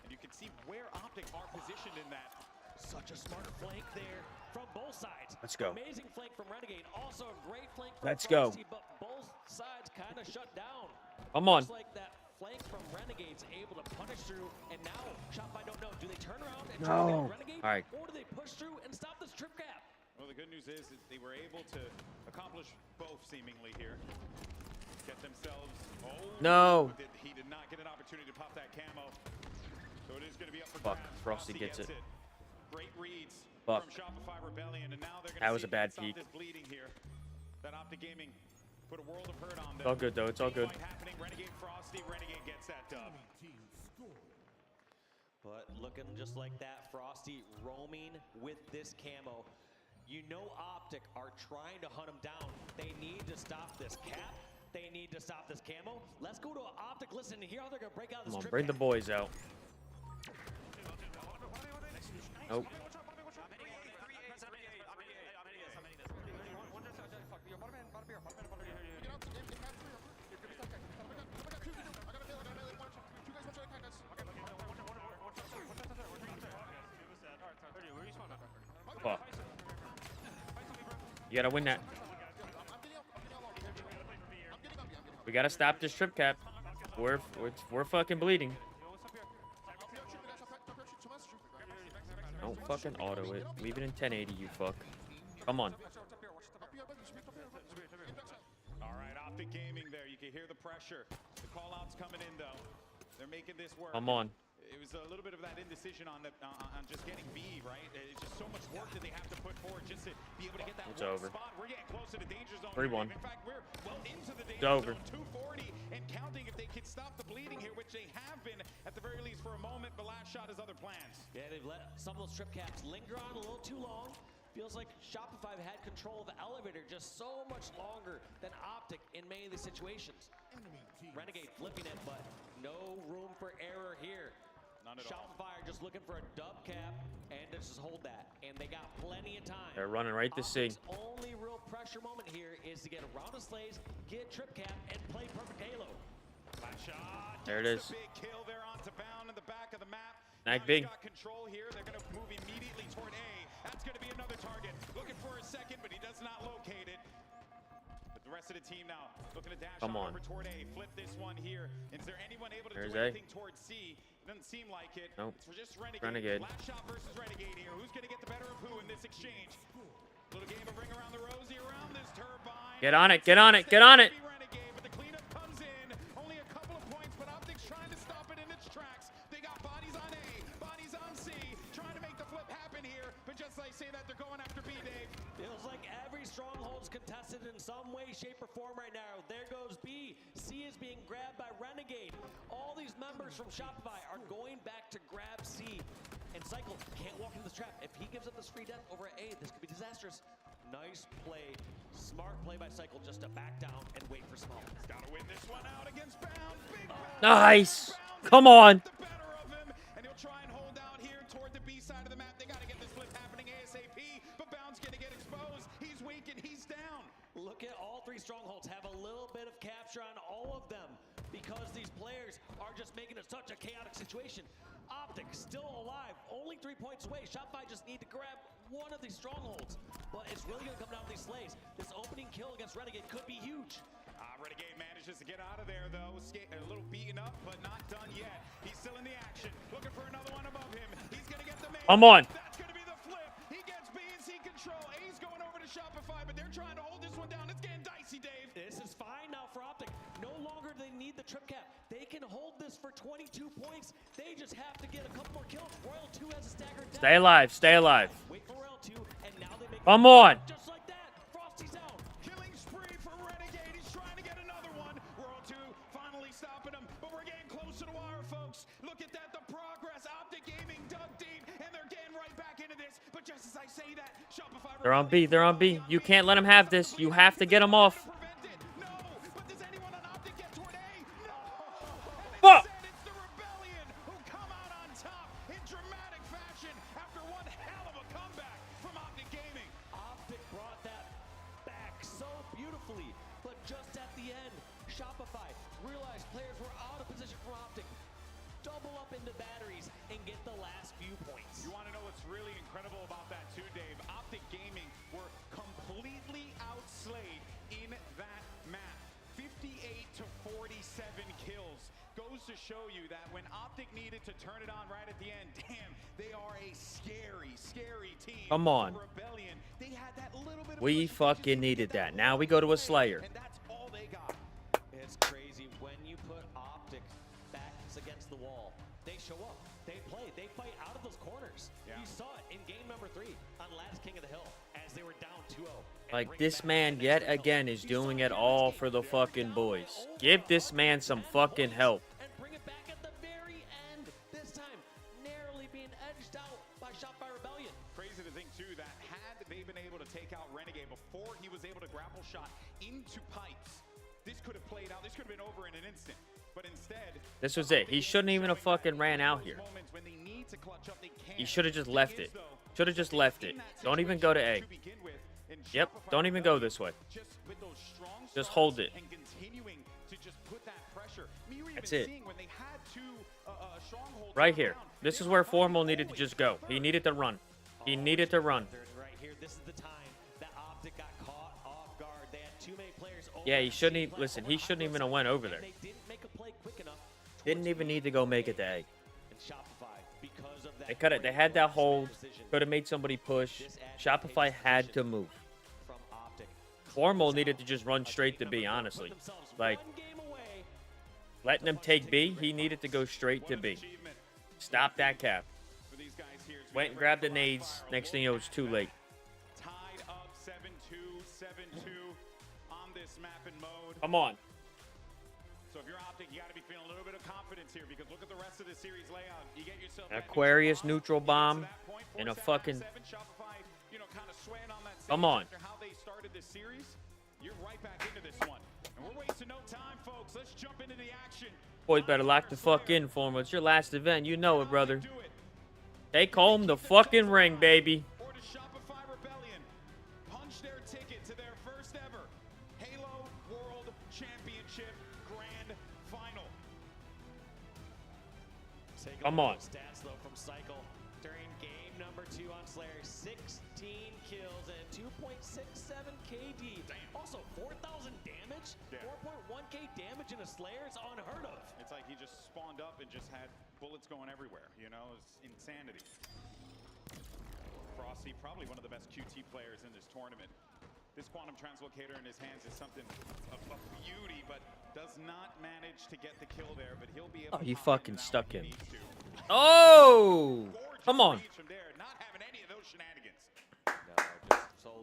And you can see where OpTic are positioned in that. Such a smart flank there from both sides. Let's go. Amazing flank from Renegade. Also a great flank from Let's go. Frosty, but both sides kind of shut down. Come on. Just like that flank from Renegade's able to punish through, and now Shopify don't know. Do they turn around and try to No. get Renegade? All right. Or do they push through and stop this trip cap? Well, the good news is that they were able to accomplish both seemingly here. Get themselves. Oh, No. He did not get an opportunity to pop that camo. So it is going to be up for Fuck. grabs. Frosty gets it. Great reads Fuck. from Shopify Rebellion, and now they're going to That was a bad stop peek. this bleeding here. That OpTic Gaming put a world of hurt on them. It's all good, though. It's all good. Fight happening. Renegade Frosty. Renegade gets that dub. But looking just like that, Frosty roaming with this camo. You know OpTic are trying to hunt him down. They need to stop this cap. They need to stop this camo. Let's go to OpTic. Listen and hear how they're going to break out this Come on. trip Bring the cap. boys out. Nope. You gotta win that. We gotta stop this trip cap. We're fucking bleeding. Don't fucking auto it. Leave it in 1080, you fuck. Come on. All right, OpTic Gaming there. You can hear the pressure. The call-outs coming in, though. They're making this work. Come on. It was a little bit of that indecision on just getting B, right? It's just so much work that they have to put forward just to be able to get that It's one over. spot. We're getting close to the danger zone. 3-1. In fact, we're well into the danger It's over. zone. 240 and counting if they can stop the bleeding here, which they have been at the very least for a moment. The last shot has other plans. Yeah, they've let some of those trip caps linger on a little too long. Feels like Shopify had control of the elevator just so much longer than OpTic in many of these situations. Renegade flipping it, but no room for error here. None at Shopify are just looking for a dub cap and to just hold that. And they got plenty of time. They're running right to C. OpTic's only real pressure moment here is to get around the slays, get trip cap, and play perfect Halo. Last shot. There it is. Big kill there onto Bound in the back of the map. Snag B. Got control here. They're going to move immediately toward A. That's going to be another target. Looking for a second, but he does not locate it. But the rest of the team now looking to dash on over toward A. Flip this one here. Is there anyone able to do anything towards C? Doesn't seem like it. Nope. It's just Renegade. Last shot versus Renegade here. Who's going to get the better of who in this exchange? Little game of ring around the rosy around this turbine. Get on it. Get on it. Get on it. Renegade, but the cleanup comes in. Only a couple of points, but OpTic's trying to stop it in its tracks. They got bodies on A, bodies on C, trying to make the flip happen here. But just like say that, they're going after B, Dave. Feels like every stronghold's contested in some way, shape, or form right now. There goes B. C is being grabbed by Renegade. All these members from Shopify are going back to grab C. And Cycle can't walk into this trap. If he gives up this free death over at A, this could be disastrous. Nice play. Smart play by Cycle just to back down and wait for small. He's got to win this one out against Bound. Big Bound. Nice. Come on. The better of him, and he'll try and hold out here toward the B side of the map. They got to get this flip happening ASAP, but Bound's going to get exposed. He's weak and he's down. Look at all three strongholds have a little bit of capture on all of them because these players are just making it such a chaotic situation. OpTic still alive, only 3 points away. Shopify just need to grab one of these strongholds, but it's really going to come down to these slays. This opening kill against Renegade could be huge. Renegade manages to get out of there, though. A little beaten up, but not done yet. He's still in the action, looking for another one above him. He's going to get the main. Come on. That's going to be the flip. He gets B and C control. A's going over to Shopify, but they're trying to hold this one down. It's getting dicey, Dave. This is fine now for OpTic. No longer do they need the trip cap. They can hold this for 22 points. They just have to get a couple more kills. Royal 2 has a staggered death. Stay alive. Stay alive. Wait for Royal 2, and now they make Come on. just like that. Frosty's down. Killing spree for Renegade. He's trying to get another one. Royal 2 finally stopping him, but we're getting close to the wire, folks. Look at that, the progress. OpTic Gaming dug deep, and they're getting right back into this. But just as I say that, Shopify... They're on B. They're on B. You can't let them have this. You have to get them off. Fuck! It's the Rebellion who come out on top in dramatic fashion after one hell of a comeback from OpTic Gaming. OpTic brought that back so beautifully, but just at the end, Shopify realized players were out of position from OpTic. Double up into batteries and get the last few points. You want to know what's really incredible about that too, Dave? OpTic Gaming were completely outslayed in that map. 58 to 47 kills. Goes to show you that when OpTic needed to turn it on right at the end, damn, they are a scary, scary team. Come on. Rebellion, they had that little bit of We fucking needed that. Now we go to a Slayer. and that's all they got. It's crazy when you put OpTic backs against the wall. They show up. They play. They fight out of those corners. Yeah. You saw it in game number 3 on Last King of the Hill as they were down 2-0. Like, this man yet again is doing it all for the fucking boys. Give this man some fucking help. And bring it back at the very end. This time, narrowly being edged out by Shopify Rebellion. Crazy to think too that had they been able to take out Renegade before he was able to grapple shot into pipes, this could have played out. This could have been over in an instant. But instead, This was it. He shouldn't even have fucking ran out here. He should have just left it. Should have just left it. Don't even go to A. Yep, don't even go this way. Just hold it. That's it. Right here. This is where Formal needed to just go. He needed to run. He needed to run. Right here, this is the time that OpTic got caught. too many players over. Yeah, he shouldn't even listen. He shouldn't even have went over there. They didn't make a play quick enough. Didn't even need to go make it to A. And Shopify, because of that They could have. They had that hold. Could have made somebody push. Shopify had to move. from OpTic. Formal needed to just run straight to B. Honestly, like letting them take B, he needed to go straight to B. Stop that cap. Went and grabbed the nades. Next thing you know, it's too late. Tied up 7-2, 7-2 on this map and mode. Come on. So if you're OpTic, you got to be feeling a little bit of confidence here because look at the rest of the series layout. You get yourself An Aquarius neutral bomb and a fucking. Shopify, you know, kind of swaying on that. Come on. After how they started this series, you're right back into this one. And we're wasting no time, folks. Let's jump into the action. Boys better lock the fuck in, Formal. It's your last event. You know it, brother. Take home the fucking ring, baby. Or does Shopify Rebellion punch their ticket to their first ever Halo World Championship Grand Final? Come on. Stats though from Cycle during game number 2 on Slayer, 16 kills and 2.67 KD. Also 4,000 damage, 4.1k damage in a Slayer is unheard of. It's like he just spawned up and just had bullets going everywhere. You know, it's insanity. Frosty, probably one of the best QT players in this tournament. This quantum translocator in his hands is something of beauty, but does not manage to get the kill there. But he'll be able Oh, you to fucking stuck him. Oh! Come on. from there, not having any of those shenanigans.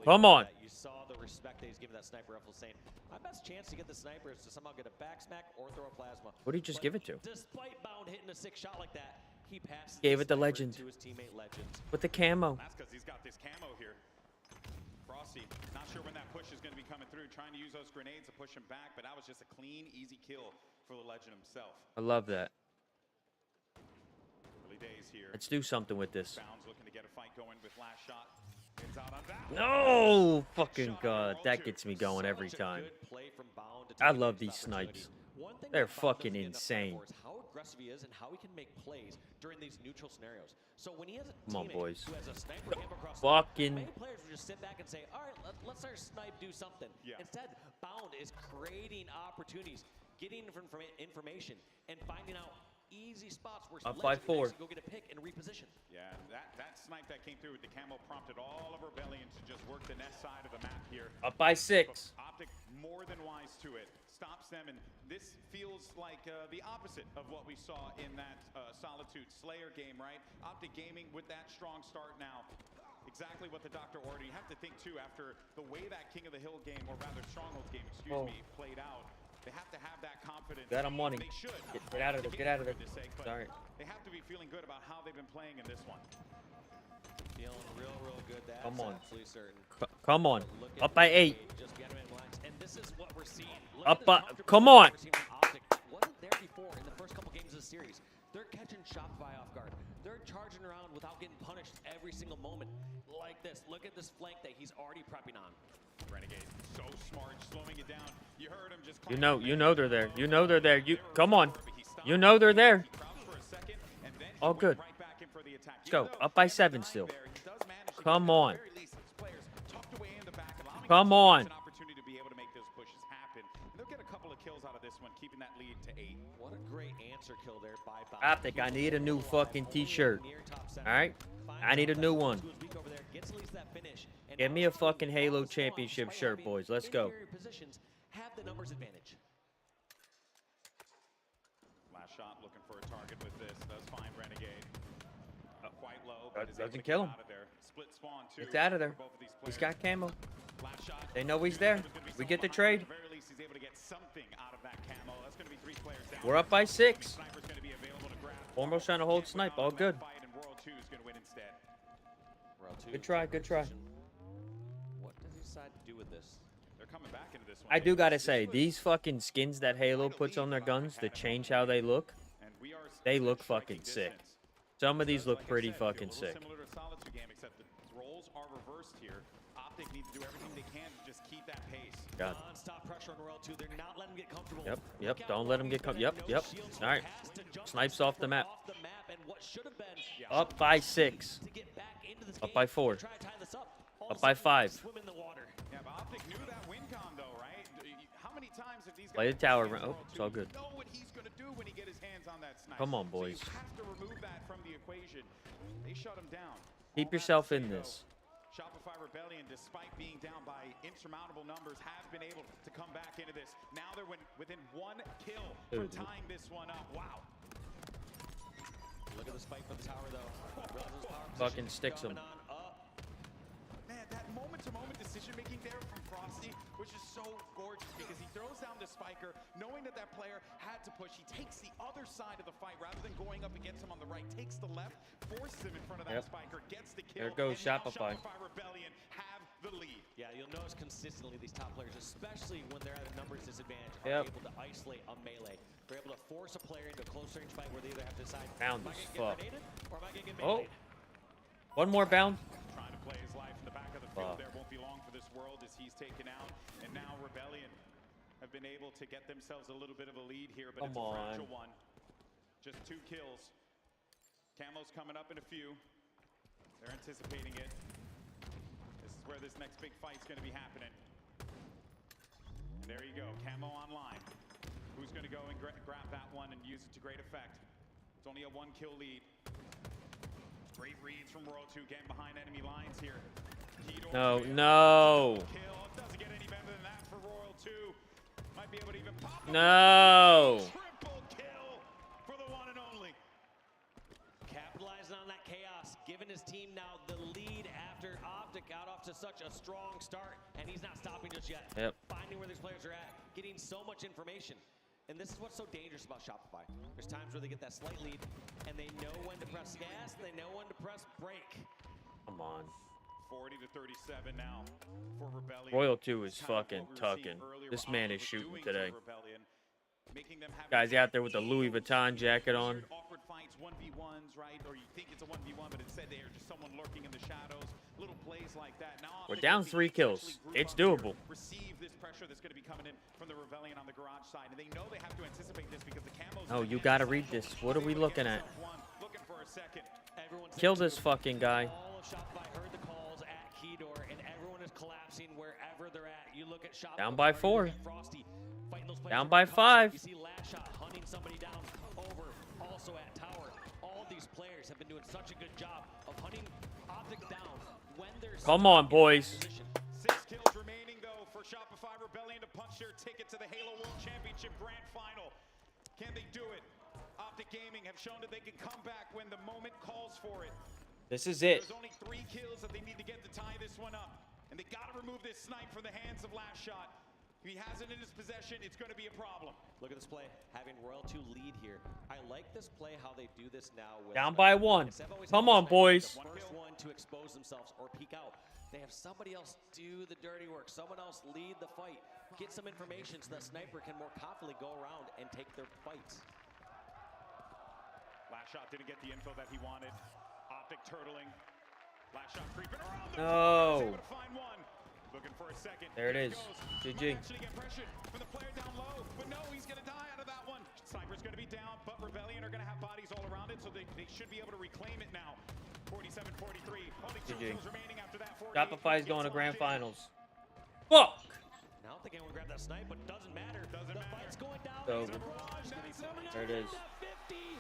Come on. You saw the respect that he's giving that sniper rifle, saying, my best chance to get the sniper is to somehow get a back smack or throw a plasma. What did he just give it to? Despite Bound hitting a 6 shot like that, he passes Gave the it the sniper Legend. to his teammate Legend. With the camo. That's because he's got this camo here. Frosty, not sure when that push is going to be coming through, trying to use those grenades to push him back, but that was just a clean, easy kill for the Legend himself. I love that. Early days here. Let's do something with this. Bounds looking to get a fight going with last shot. It's out on that. No! Fucking God. That gets me going every time. I love these snipes. They're fucking insane. How aggressive he is and how he can make plays during these neutral scenarios. So when he has a Come on, teammate boys. who has a sniper cam across Fucking. many players will just sit back and say, all right, let's our snipe do something. Instead, Bound is creating opportunities, getting from information, and finding out easy spots where Up by 4. go get a pick and reposition. Yeah, that snipe that came through with the camo prompted all of Rebellion to just work the nest side of the map here. Up by 6. OpTic more than wise to it. Stops them, and this feels like the opposite of what we saw in that Solitude Slayer game, right? OpTic Gaming with that strong start now. Exactly what the doctor ordered. You have to think, too, after the way that King of the Hill game, or rather Stronghold game, played out, they have to have that confidence. Got him money. They should. Get out of there. Get out of there. Sorry. They have to be feeling good about how they've been playing in this one. Feeling real good. That's Come on. absolutely certain. Come on. Up by 8. Just get him in line. And this is what we're seeing. Up by. Come on. Wasn't there before in the first couple games of the series. They're catching Shopify off guard. They're charging around without getting punished every single moment. Like this. Look at this flank that he's already prepping on. Renegade, so smart, slowing it down. You heard him just. You know they're there. You know they're there. You come on. You know they're there. All good. Let's go. Up by 7 still. Come on. Come on. Opportunity to be able to make those pushes happen. They'll get a couple of kills out of this one, keeping that lead to 8. What a great answer kill there by Bound. OpTic, I need a new fucking t-shirt. Alright? I need a new one. Give me a fucking Halo Championship shirt, boys. Let's go. Have the numbers advantage. Last shot looking for a target with this. Does find Renegade. Quite low. That doesn't kill him. Split spawn too. It's out of there. He's got camo. They know he's there. We get the trade. We're up by 6. Formal's trying to hold snipe. All good. Good try. Good try. What does he decide to do with this? They're coming back into this one. I do gotta say, these fucking skins that Halo puts on their guns that change how they look, they look fucking sick. Some of these look pretty fucking sick. Similar to Solitude game, except the roles are reversed here. OpTic need to do everything they can to just keep that pace. God. Non-stop pressure on Royal 2. They're not letting him get comfortable. Yep. Don't let him get Yep. All right. Snipes off the map. Up by 6. Up by 4. Up by 5. Yeah, but OpTic knew that win con though, right? many times have these guys Play the tower. Oh, it's all good. know what he's going to do when he get his hands on that sniper. Come on, boys. So you have to remove that from the equation. They shut him down. Keep yourself in this. Shopify Rebellion, despite being down by insurmountable numbers, have been able to come back into this. Now they're within 1 kill from tying this one up. Wow. Look at the spike from the tower, though. Fucking sticks him. Man, that moment-to-moment decision-making there from Frosty was just so gorgeous because he throws down the spiker, knowing that that player had to push. He takes the other side of the fight rather than going up against him on the right. Takes the left, forces him in front of that spiker, gets the kill. There goes Shopify. Shopify Rebellion have the lead. Yeah, you'll notice consistently these top players, especially when they're at a numbers disadvantage, are able to isolate a melee. They're able to force a player into a close range fight where they either have to decide, Bound am I as going to fuck. get grenaded or am I going to get Oh. meleeed? One more bound. Trying to play his life in the back of the field there. Won't be long for this world as he's taken out. And now Rebellion have been able to get themselves a little bit of a lead here, but it's a fragile one. Just 2 kills. Camo's coming up in a few. They're anticipating it. This is where this next big fight's going to be happening. There you go, Camo online. Who's going to go and grab that one and use it to great effect? It's only a 1 kill lead. Great reads from Royal 2, getting behind enemy lines here. No, no. Kill. It doesn't get any better than that for Royal 2. Might be able to even pop. No. Triple kill for the one and only. Capitalizing on that chaos, giving his team now the lead after OpTic got off to such a strong start, and he's not stopping just yet. Yep. Finding where these players are at, getting so much information. And this is what's so dangerous about Shopify. There's times where they get that slight lead, and they know when to press gas, and they know when to press brake. Come on. 40 to 37 now for Rebellion. Royal 2 is fucking tucking. This man is shooting today. Guy's out there with the Louis Vuitton jacket on. Awkward fights, 1v1s, right? Or you think it's a 1v1, but instead they are just someone lurking in the shadows. Little plays like that. Now We're down 3 kills. It's doable. Receive this pressure that's going to be coming in from the Rebellion on the garage side, and they know they have to anticipate this because the Camos. Oh, you gotta read this. What are we looking at? Looking for a second. Kill this fucking guy. All of Shopify heard the calls at key door, and everyone is collapsing wherever they're at. You look at Shopify. Down by 4. Frosty, fighting those players Down by 5. You see Last Shot hunting somebody down over, also at tower. All these players have been doing such a good job of hunting OpTic down when they're. Come on, boys. 6 kills remaining though for Shopify Rebellion to punch their ticket to the Halo World Championship Grand Final. Can they do it? OpTic Gaming have shown that they can come back when the moment calls for it. This is it. There's only 3 kills that they need to get to tie this one up. And they got to remove this snipe from the hands of Last Shot. If he has it in his possession, it's going to be a problem. Look at this play, having Royal 2 lead here. I like this play, how they do this now. With Down by 1. Come on, boys. The first one to expose themselves or peek out. They have somebody else do the dirty work. Someone else lead the fight. Get some information so that sniper can more confidently go around and take their fights. Last Shot didn't get the info that he wanted. OpTic turtling. Last Shot creeping around. No. Able to find one. Looking for a second. There it is. GG. Actually get pressure from the player down low, but no, he's going to die out of that one. Sniper's going to be down, but Rebellion are going to have bodies all around it, so they should be able to reclaim it now. 47-43. Only 2 kills remaining after that. Shopify's going to grand finals. Fuck. Now I don't think anyone grabbed that snipe, but doesn't matter. The fight's going down. So, There it is. 50.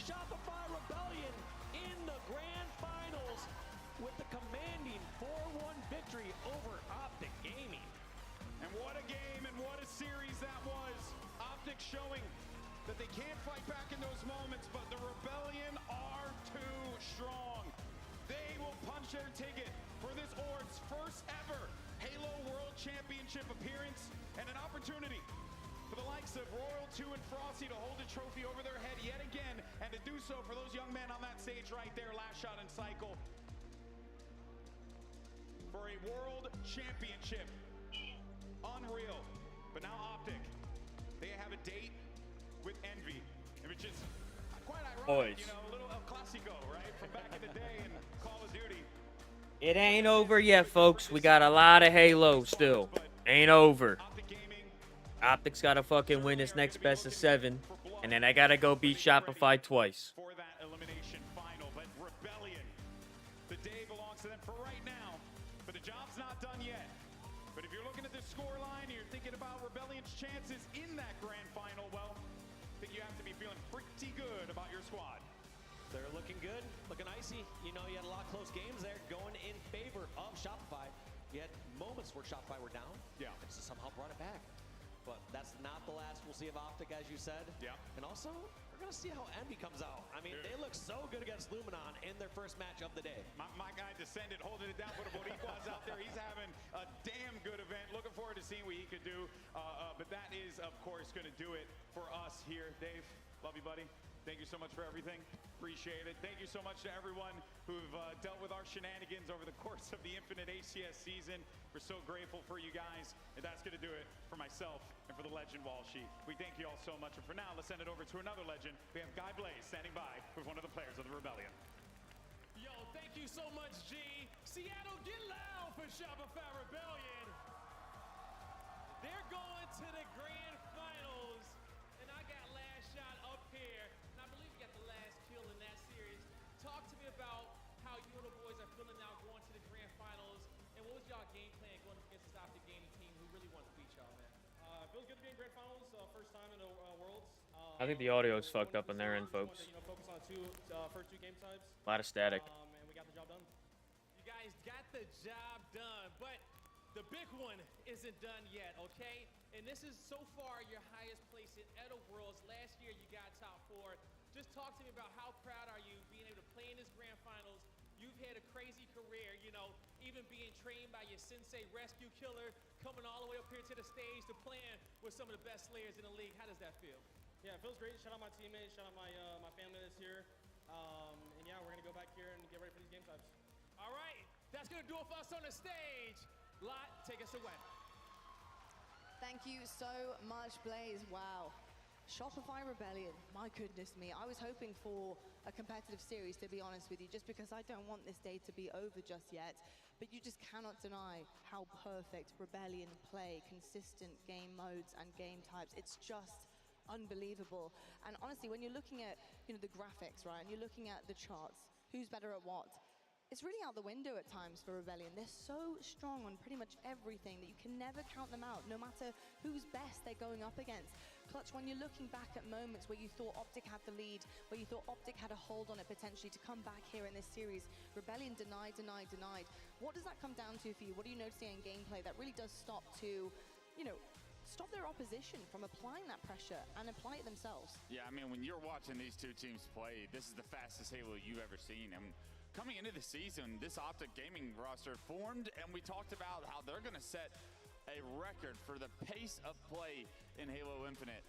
Shopify Rebellion in the grand finals with the commanding 4-1 victory over OpTic Gaming. And what a game and what a series that was. OpTic showing that they can't fight back in those moments, but the Rebellion are too strong. They will punch their ticket for this Org's first ever Halo World Championship appearance and an opportunity for the likes of Royal 2 and Frosty to hold a trophy over their head yet again, and to do so for those young men on that stage right there, Last Shot and Cycle, for a World Championship. Unreal. But now OpTic, they have a date with Envy, which is quite ironic, you know, a little El Clasico, right, from back in the day in Call of Duty. It ain't over yet, folks. We got a lot of Halo still. Ain't over. OpTic's got to fucking win this next best of 7, and then I got to go beat Shopify twice. For that elimination final, but Rebellion, the day belongs to them for right now, but the job's not done yet. But if you're looking at this scoreline and you're thinking about first chances in that grand final, well, I think you have to be feeling pretty good about your squad. They're looking good, looking icy. You know, you had a lot of close games there going in favor of Shopify. You had moments where Shopify were down. Yeah. And somehow brought it back. But that's not the last we'll see of OpTic, as you said. Yeah. And also, we're going to see how Envy comes out. I mean, they look so good against Luminon in their first match of the day. My guy Descendant holding it down, put a Boricua's out there. He's having a damn good event. Looking forward to seeing what he could do. But that is, of course, going to do it for us here. Dave, love you, buddy. Thank you so much for everything. Appreciate it. Thank you so much to everyone who've dealt with our shenanigans over the course of the Infinite HCS season. We're so grateful for you guys. And that's going to do it for myself and for the Legend Wall Sheet. We thank you all so much. And for now, let's send it over to another legend. We have Guy Blaze standing by with one of the players of the Rebellion. Yo, thank you so much, G. Seattle, get loud for Shopify Rebellion. They're going to the grand finals. And I got last shot up here. And I believe you got the last kill in that series. Talk to me about how you and the boys are feeling now going to the grand finals. And what was y'all game plan going against this OpTic Gaming team who really wants to beat y'all, man? Feels good to be in grand finals. First time in the Worlds. I think the audio is fucked up on their end, folks. Focus on first two game types. A lot of static. And we got the job done. You guys got the job done, but the big one isn't done yet, okay? And this is so far your highest place in Edo Worlds. Last year you got top 4. Just talk to me about how proud are you being able to play in this grand finals. You've had a crazy career, you know, even being trained by your sensei, Rescue Killer, coming all the way up here to the stage to playing with some of the best slayers in the league. How does that feel? Yeah, it feels great. Shout out my teammates, shout out my family that's here. And yeah, we're gonna go back here and get ready for these game types. All right, that's gonna do it for us on the stage. Lot, take us away. Thank you so much, Blaze. Wow. Shopify Rebellion, my goodness me. I was hoping for a competitive series, to be honest with you, just because I don't want this day to be over just yet. But you just cannot deny how perfect Rebellion play, consistent game modes and game types. It's just unbelievable. And honestly, when you're looking at, you know, the graphics, right, and you're looking at the charts, who's better at what? It's really out the window at times for Rebellion. They're so strong on pretty much everything that you can never count them out, no matter who's best they're going up against. Clutch, when you're looking back at moments where you thought OpTic had the lead, where you thought OpTic had a hold on it potentially to come back here in this series, Rebellion denied. What does that come down to for you? What are you noticing in gameplay that really does stop to, you know, stop their opposition from applying that pressure and apply it themselves? Yeah, I mean, when you're watching these two teams play, this is the fastest Halo you've ever seen. And coming into the season, this OpTic Gaming roster formed, and we talked about how they're going to set a record for the pace of play in Halo Infinite.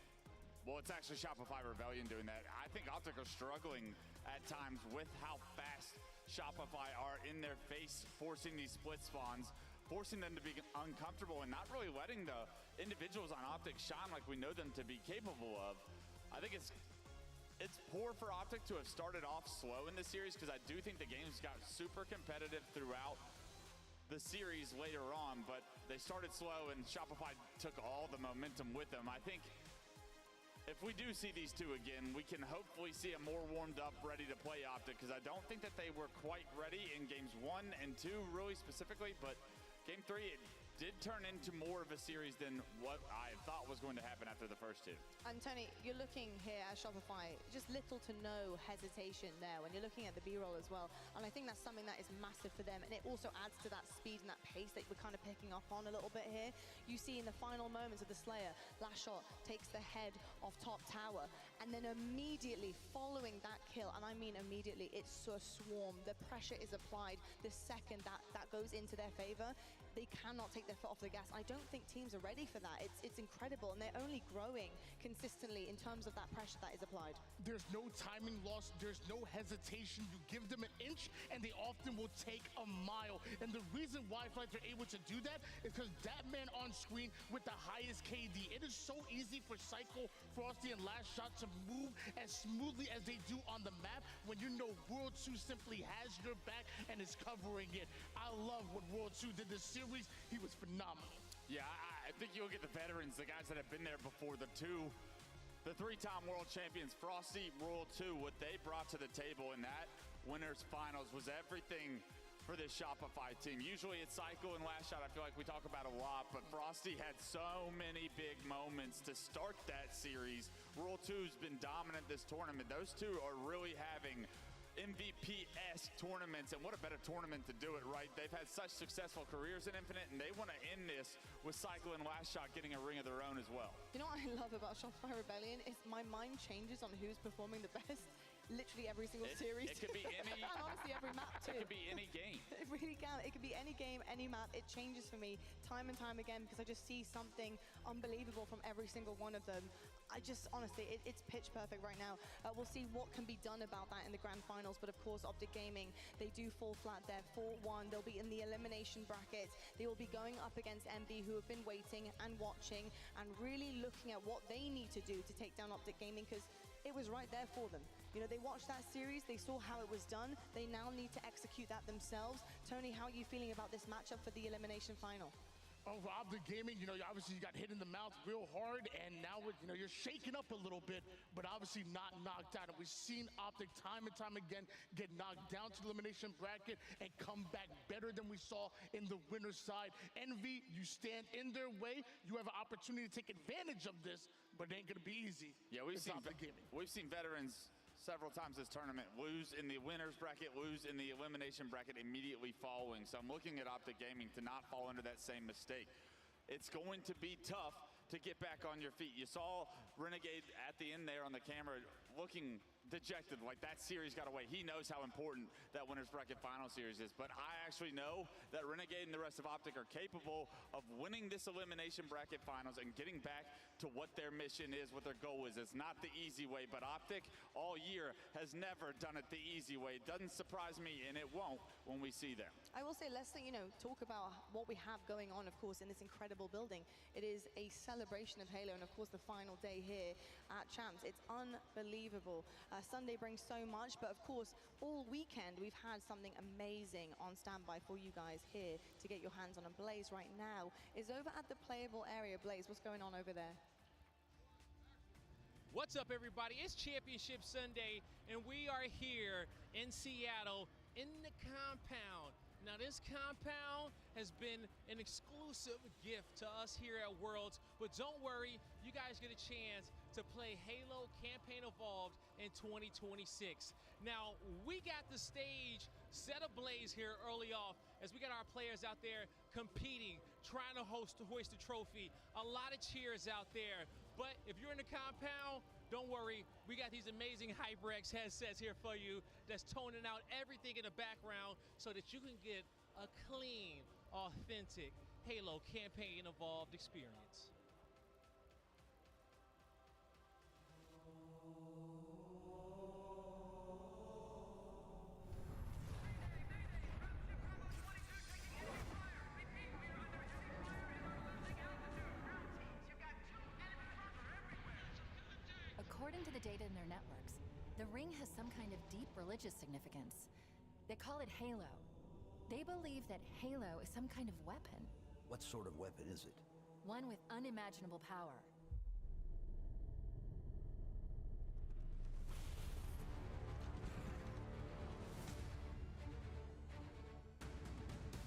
Well, it's actually Shopify Rebellion doing that. I think OpTic are struggling at times with how fast Shopify are in their face, forcing these split spawns, forcing them to be uncomfortable and not really letting the individuals on OpTic shine like we know them to be capable of. I think it's poor for OpTic to have started off slow in the series, because I do think the games got super competitive throughout the series later on, but they started slow and Shopify took all the momentum with them. I think if we do see these two again, we can hopefully see a more warmed up, ready to play OpTic, because I don't think that they were quite ready in games 1 and 2 really specifically, but game 3, it did turn into more of a series than what I thought was going to happen after the first 2. And Tony, you're looking here at Shopify, just little to no hesitation there when you're looking at the B-roll as well. And I think that's something that is massive for them. And it also adds to that speed and that pace that we're kind of picking up on a little bit here. You see in the final moments of the Slayer, last shot takes the head of top tower. And then immediately following that kill, and I mean immediately, it's a swarm. The pressure is applied the second that goes into their favor. They cannot take their foot off the gas. I don't think teams are ready for that. It's incredible, and they're only growing consistently in terms of that pressure that is applied. There's no timing loss. There's no hesitation. You give them an inch, and they often will take a mile. And the reason why Flights are able to do that is because that man on screen with the highest KD, it is so easy for Psycho, Frosty, and Last Shot to move as smoothly as they do on the map when you know World 2 simply has your back and is covering it. I love what World 2 did this series. He was phenomenal. Yeah, I think you'll get the veterans, the guys that have been there before, the 3-time world champions, Frosty, World 2, what they brought to the table in that winners finals was everything for this Shopify team. Usually it's Cycle and Last Shot I feel like we talk about a lot, but Frosty had so many big moments to start that series. Rule 2's been dominant this tournament. Those two are really having MVP-esque tournaments, and what a better tournament to do it, right? They've had such successful careers in Infinite, and they want to end this with Cycle and Last Shot getting a ring of their own as well. You know what I love about Shopify Rebellion is my mind changes on who's performing the best. Literally every single series. It could be any. And honestly, every map too. It could be any game. It really can. It could be any game, any map. It changes for me time and time again because I just see something unbelievable from every single one of them. I just, honestly, it's pitch perfect right now. We'll see what can be done about that in the grand finals. But of course, OpTic Gaming, they do fall flat there, 4-1. They'll be in the elimination bracket. They will be going up against MB, who have been waiting and watching and really looking at what they need to do to take down OpTic Gaming, because it was right there for them. You know, they watched that series, they saw how it was done. They now need to execute that themselves. Tony, how are you feeling about this matchup for the elimination final? Oh, OpTic Gaming, you know, obviously you got hit in the mouth real hard, and now, you know, you're shaking up a little bit, but obviously not knocked out. And we've seen OpTic time and time again get knocked down to the elimination bracket and come back better than we saw in the winner's side. Envy, you stand in their way. You have an opportunity to take advantage of this, but it ain't going to be easy. Yeah, we've seen veterans several times this tournament lose in the winner's bracket, lose in the elimination bracket immediately following. So I'm looking at OpTic Gaming to not fall into that same mistake. It's going to be tough to get back on your feet. You saw Renegade at the end there on the camera looking dejected, like that series got away. He knows how important that winner's bracket final series is, but I actually know that Renegade and the rest of OpTic are capable of winning this elimination bracket finals and getting back to what their mission is, what their goal is. It's not the easy way, but OpTic all year has never done it the easy way. It doesn't surprise me, and it won't when we see them. I will say, let's talk about what we have going on, of course, in this incredible building. It is a celebration of Halo, and of course the final day here at Champs. It's unbelievable. Sunday brings so much, but of course all weekend we've had something amazing on standby for you guys here to get your hands on. And Blaze right now is over at the playable area. Blaze, what's going on over there? What's up, everybody? It's Championship Sunday, and we are here in Seattle in the compound. Now, this compound has been an exclusive gift to us here at Worlds, but don't worry, you guys get a chance to play Halo Campaign Evolved in 2026. Now, we got the stage set ablaze here early off as we got our players out there competing, trying to hoist the trophy. A lot of cheers out there, but if you're in the compound, don't worry, we got these amazing HyperX headsets here for you that's toning out everything in the background so that you can get a clean, authentic Halo Campaign Evolved experience. According to the data in their networks, the ring has some kind of deep religious significance. They call it Halo. They believe that Halo is some kind of weapon. What sort of weapon is it? One with unimaginable power.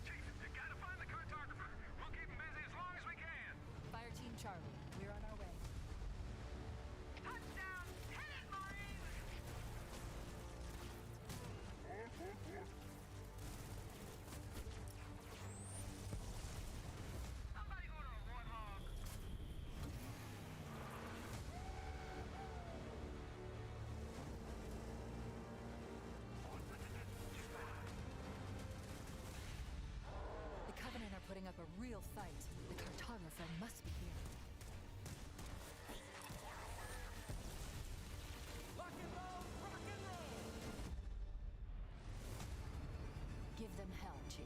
You gotta find the cartographer. We'll keep him busy as long as we can. Fire Team Charlie, we're on our way. Touchdown! Hit it, Marine! Somebody order a warthog. The Covenant are putting up a real fight. The cartographer must be here. Rock and roll, rock and roll! Give them hell, Chief.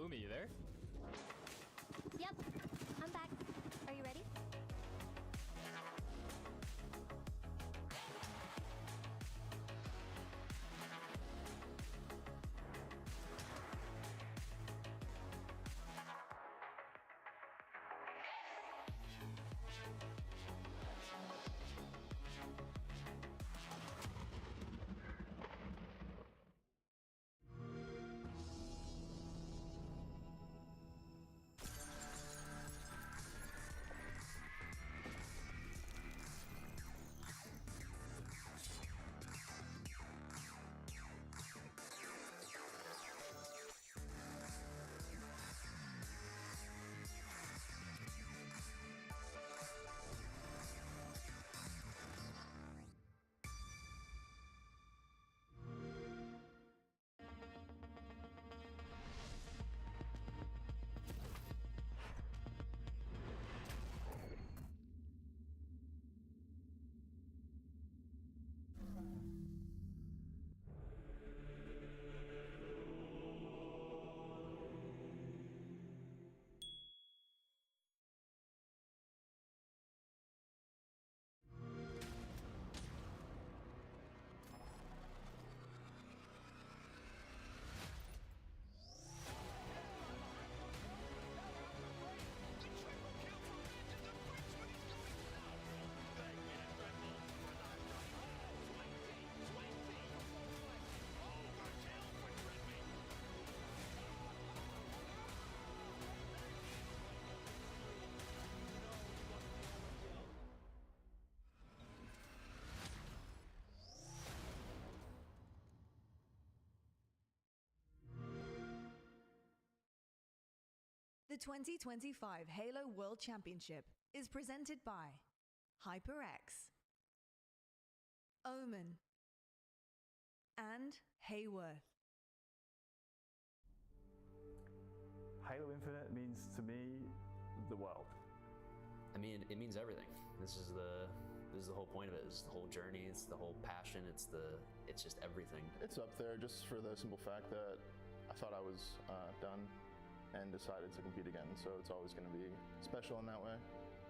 Umi, you there? Yep, I'm back. Are you ready? The 2025 Halo World Championship is presented by HyperX, Omen, and Hayworth. Halo Infinite means to me the world. I mean, it means everything. This is the whole point of it. It's the whole journey. It's the whole passion. It's just everything. It's up there just for the simple fact that I thought I was done and decided to compete again. So it's always going to be special in that way.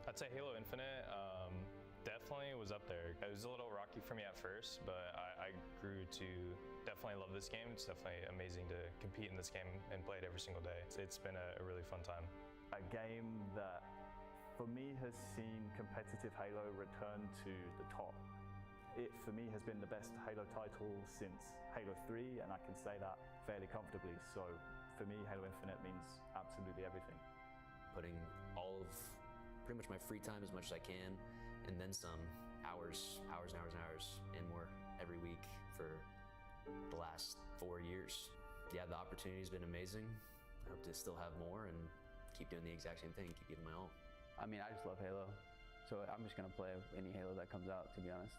I'd say Halo Infinite definitely was up there. It was a little rocky for me at first, but I grew to definitely love this game. It's definitely amazing to compete in this game and play it every single day. It's been a really fun time. A game that, for me, has seen competitive Halo return to the top. It, for me, has been the best Halo title since Halo 3, and I can say that fairly comfortably. So for me, Halo Infinite means absolutely everything. Putting all of pretty much my free time as much as I can, and then some, hours and hours and hours and more every week for the last 4 years. Yeah, the opportunity's been amazing. I hope to still have more and keep doing the exact same thing, keep giving my all. I mean, I just love Halo, so I'm just gonna play any Halo that comes out, to be honest.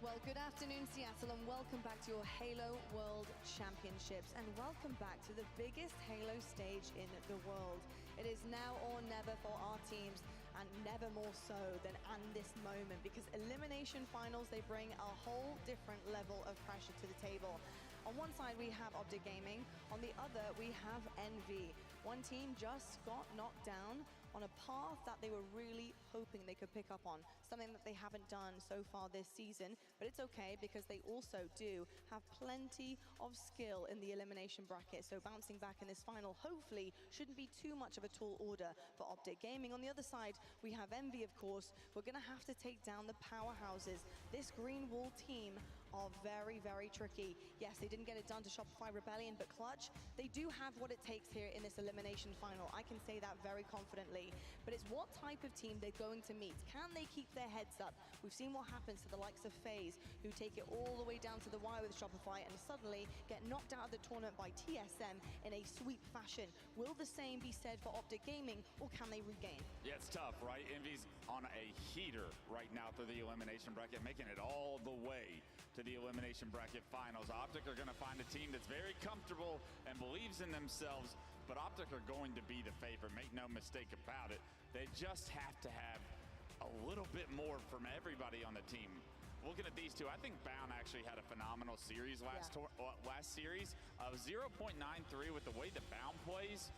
Well, good afternoon, Seattle, and welcome back to your Halo World Championships, and welcome back to the biggest Halo stage in the world. It is now or never for our teams, and never more so than at this moment, because elimination finals, they bring a whole different level of pressure to the table. On one side, we have OpTic Gaming. On the other, we have Envy. One team just got knocked down on a path that they were really hoping they could pick up on, something that they haven't done so far this season, but it's okay because they also do have plenty of skill in the elimination bracket, so bouncing back in this final hopefully shouldn't be too much of a tall order for OpTic Gaming. On the other side, we have Envy, of course. We're going to have to take down the powerhouses. This green wall team are very, very tricky. Yes, they didn't get it done to Shopify Rebellion, but Clutch, they do have what it takes here in this elimination final. I can say that very confidently. But it's what type of team they're going to meet. Can they keep their heads up? We've seen what happens to the likes of FaZe, who take it all the way down to the wire with Shopify and suddenly get knocked out of the tournament by TSM in a sweep fashion. Will the same be said for OpTic Gaming, or can they regain? Yeah, it's tough, right? Envy's on a heater right now through the elimination bracket, making it all the way to the elimination bracket finals. OpTic are going to find a team that's very comfortable and believes in themselves, but OpTic are going to be the favorite. Make no mistake about it. They just have to have a little bit more from everybody on the team. looking at these two, I think Bound actually had a phenomenal series last series. 0.93 with the way that Bound plays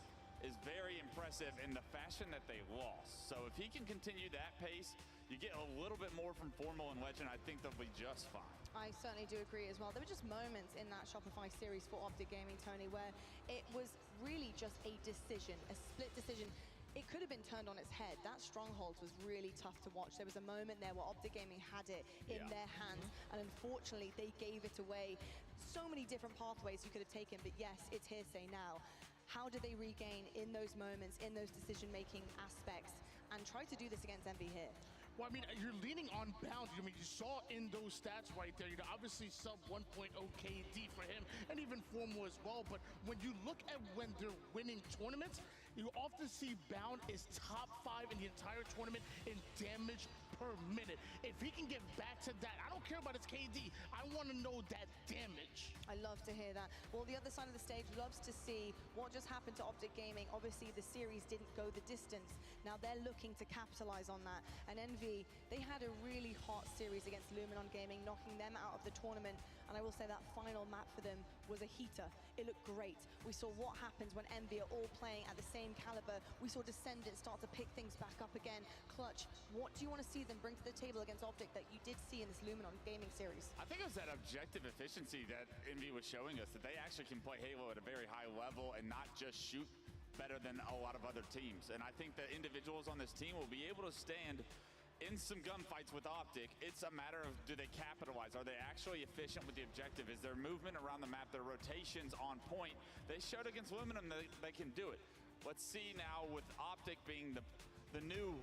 is very impressive in the fashion that they lost. So if he can continue that pace, you get a little bit more from Formal and Legend, I think they'll be just fine. I certainly do agree as well. There were just moments in that Shopify series for OpTic Gaming, Tony, where it was really just a decision, a split decision. It could have been turned on its head. That Strongholds was really tough to watch. There was a moment there where OpTic Gaming had it in their hands, and unfortunately they gave it away. So many different pathways you could have taken, but yes, it's hearsay now. How do they regain in those moments, in those decision-making aspects, and try to do this against Envy here? Well, I mean, you're leaning on Bound. I mean, you saw in those stats right there, you know, obviously sub 1.0 KD for him, and even Formal as well. But when you look at when they're winning tournaments, you often see Bound is top 5 in the entire tournament in damage per minute. If he can get back to that, I don't care about his KD. I want to know that damage. I love to hear that. Well, the other side of the stage loves to see what just happened to OpTic Gaming. Obviously, the series didn't go the distance. Now they're looking to capitalize on that. And Envy, they had a really hot series against Luminon Gaming, knocking them out of the tournament. And I will say that final map for them was a heater. It looked great. We saw what happens when Envy are all playing at the same caliber. We saw Descendants start to pick things back up again. Clutch, what do you want to see them bring to the table against OpTic that you did see in this Luminon Gaming series? I think it was that objective efficiency that Envy was showing us, that they actually can play Halo at a very high level and not just shoot better than a lot of other teams. And I think that individuals on this team will be able to stand in some gunfights with OpTic. It's a matter of, do they capitalize? Are they actually efficient with the objective? Is their movement around the map, their rotations on point? They showed against Luminon that they can do it. Let's see now with OpTic being the new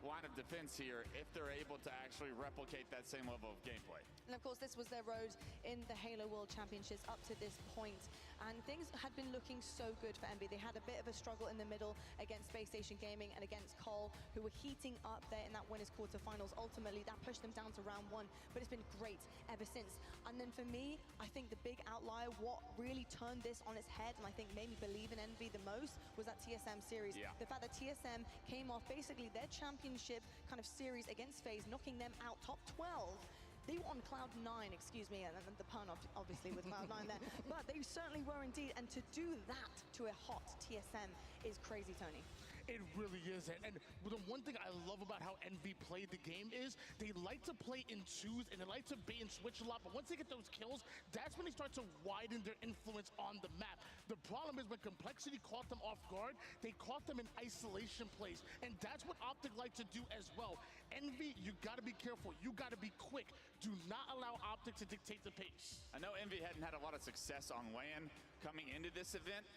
line of defense here, if they're able to actually replicate that same level of gameplay. And of course, this was their road in the Halo World Championships up to this point. And things had been looking so good for Envy. They had a bit of a struggle in the middle against Space Station Gaming and against Cole, who were heating up there in that winners quarterfinals. Ultimately, that pushed them down to round 1, but it's been great ever since. And then for me, I think the big outlier, what really turned this on its head and I think made me believe in Envy the most, was that TSM series. The fact that TSM came off basically their championship kind of series against FaZe, knocking them out top 12. They were on cloud 9, excuse me, and the pun obviously with cloud 9 there, but they certainly were indeed, and to do that to a hot TSM is crazy, Tony. It really is. And the one thing I love about how Envy played the game is they like to play in twos and they like to bait and switch a lot. But once they get those kills, that's when they start to widen their influence on the map. The problem is when Complexity caught them off guard, they caught them in isolation plays. And that's what OpTic like to do as well. Envy, you got to be careful. You got to be quick. Do not allow OpTic to dictate the pace. I know Envy hadn't had a lot of success on LAN coming into this event,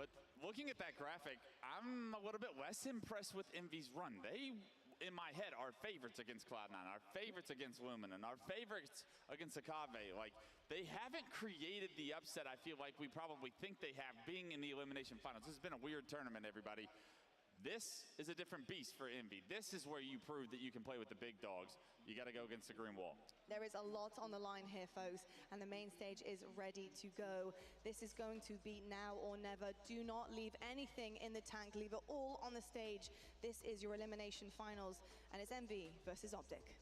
but looking at that graphic, I'm a little bit less impressed with Envy's run. They, in my head, are favorites against Cloud9, are favorites against Luminon, are favorites against Akave. Like, they haven't created the upset I feel like we probably think they have being in the elimination finals. This has been a weird tournament, everybody. This is a different beast for Envy. This is where you prove that you can play with the big dogs. You got to go against the green wall. There is a lot on the line here, folks, and the main stage is ready to go. This is going to be now or never. Do not leave anything in the tank. Leave it all on the stage. This is your elimination finals, and it's Envy versus OpTic.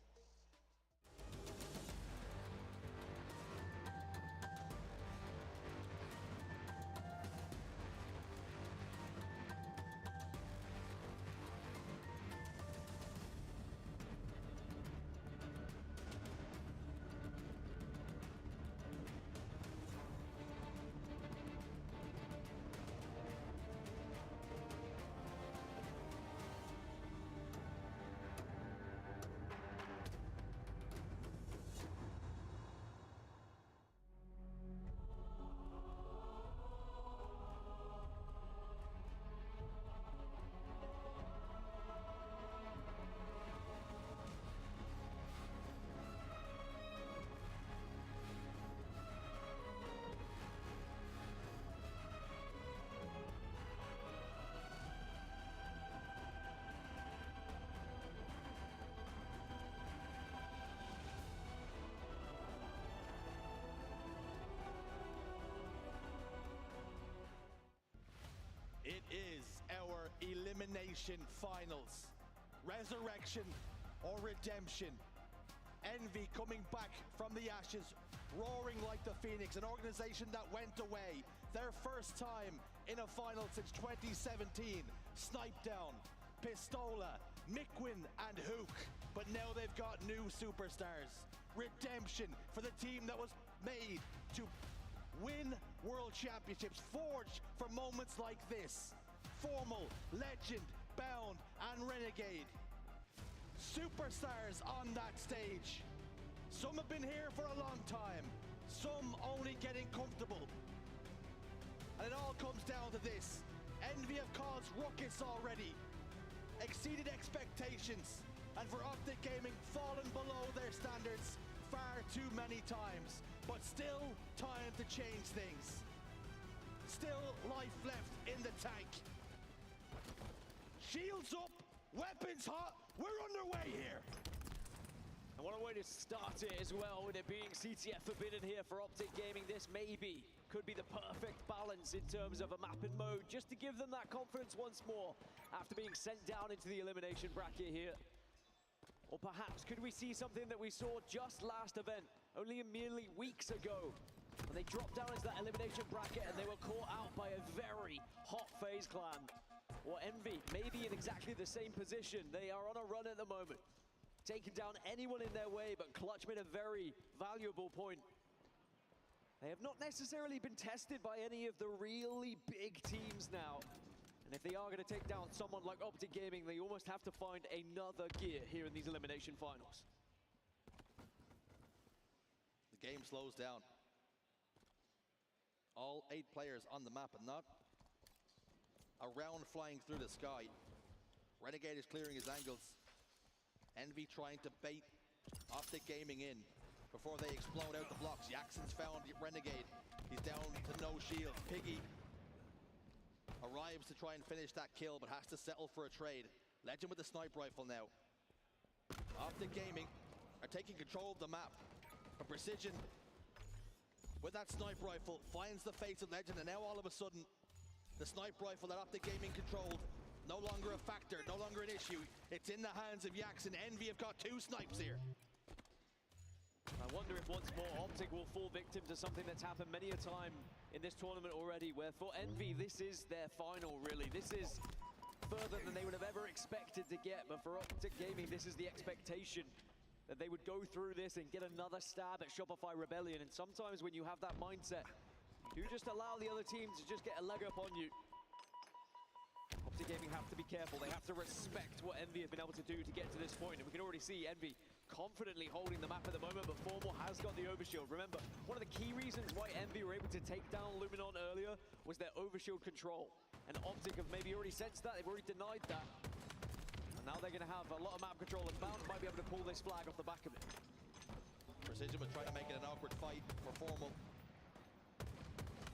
It is our elimination finals. Resurrection or redemption. Envy coming back from the ashes, roaring like the Phoenix, an organization that went away. Their first time in a final since 2017. Snipe down, Pistola, Mikwin and Hook. But now they've got new superstars. Redemption for the team that was made to win world championships, forged for moments like this. Formal, Legend, Bound and Renegade. Superstars on that stage. Some have been here for a long time, some only getting comfortable. And it all comes down to this. Envy have caused ruckus already, exceeded expectations, and for OpTic Gaming, fallen below their standards far too many times. But still time to change things. Still life left in the tank. Shields up, weapons hot, we're underway here. And what a way to start it as well, with it being CTF forbidden here for OpTic Gaming. This maybe could be the perfect balance in terms of a map and mode, just to give them that confidence once more after being sent down into the elimination bracket here. Or perhaps could we see something that we saw just last event, only merely weeks ago, when they dropped down into that elimination bracket and they were caught out by a very hot FaZe clan. Or Envy, maybe in exactly the same position. They are on a run at the moment, taking down anyone in their way, but Clutch made a very valuable point. They have not necessarily been tested by any of the really big teams now. And if they are going to take down someone like OpTic Gaming, they almost have to find another gear here in these elimination finals. The game slows down. All 8 players on the map and not a round flying through the sky. Renegade is clearing his angles. Envy trying to bait OpTic Gaming in before they explode out the blocks. Jackson's found Renegade. He's down to no shield. Piggy arrives to try and finish that kill, but has to settle for a trade. Legend with the snipe rifle now. OpTic Gaming are taking control of the map. But Precision with that snipe rifle finds the face of Legend, and now all of a sudden the snipe rifle that OpTic Gaming controlled, no longer a factor, no longer an issue. It's in the hands of Jackson. Envy have got 2 snipes here. I wonder if once more OpTic will fall victim to something that's happened many a time in this tournament already, where for Envy, this is their final, really. This is further than they would have ever expected to get, but for OpTic Gaming, this is the expectation that they would go through this and get another stab at Shopify Rebellion. And sometimes when you have that mindset, you just allow the other team to just get a leg up on you. OpTic Gaming have to be careful. They have to respect what Envy have been able to do to get to this point. And we can already see Envy confidently holding the map at the moment, but Formal has got the overshield. Remember, one of the key reasons why Envy were able to take down Luminon earlier was their overshield control. And OpTic have maybe already sensed that. They've already denied that. And now they're going to have a lot of map control, and Bound might be able to pull this flag off the back of it. Precision was trying to make it an awkward fight for Formal.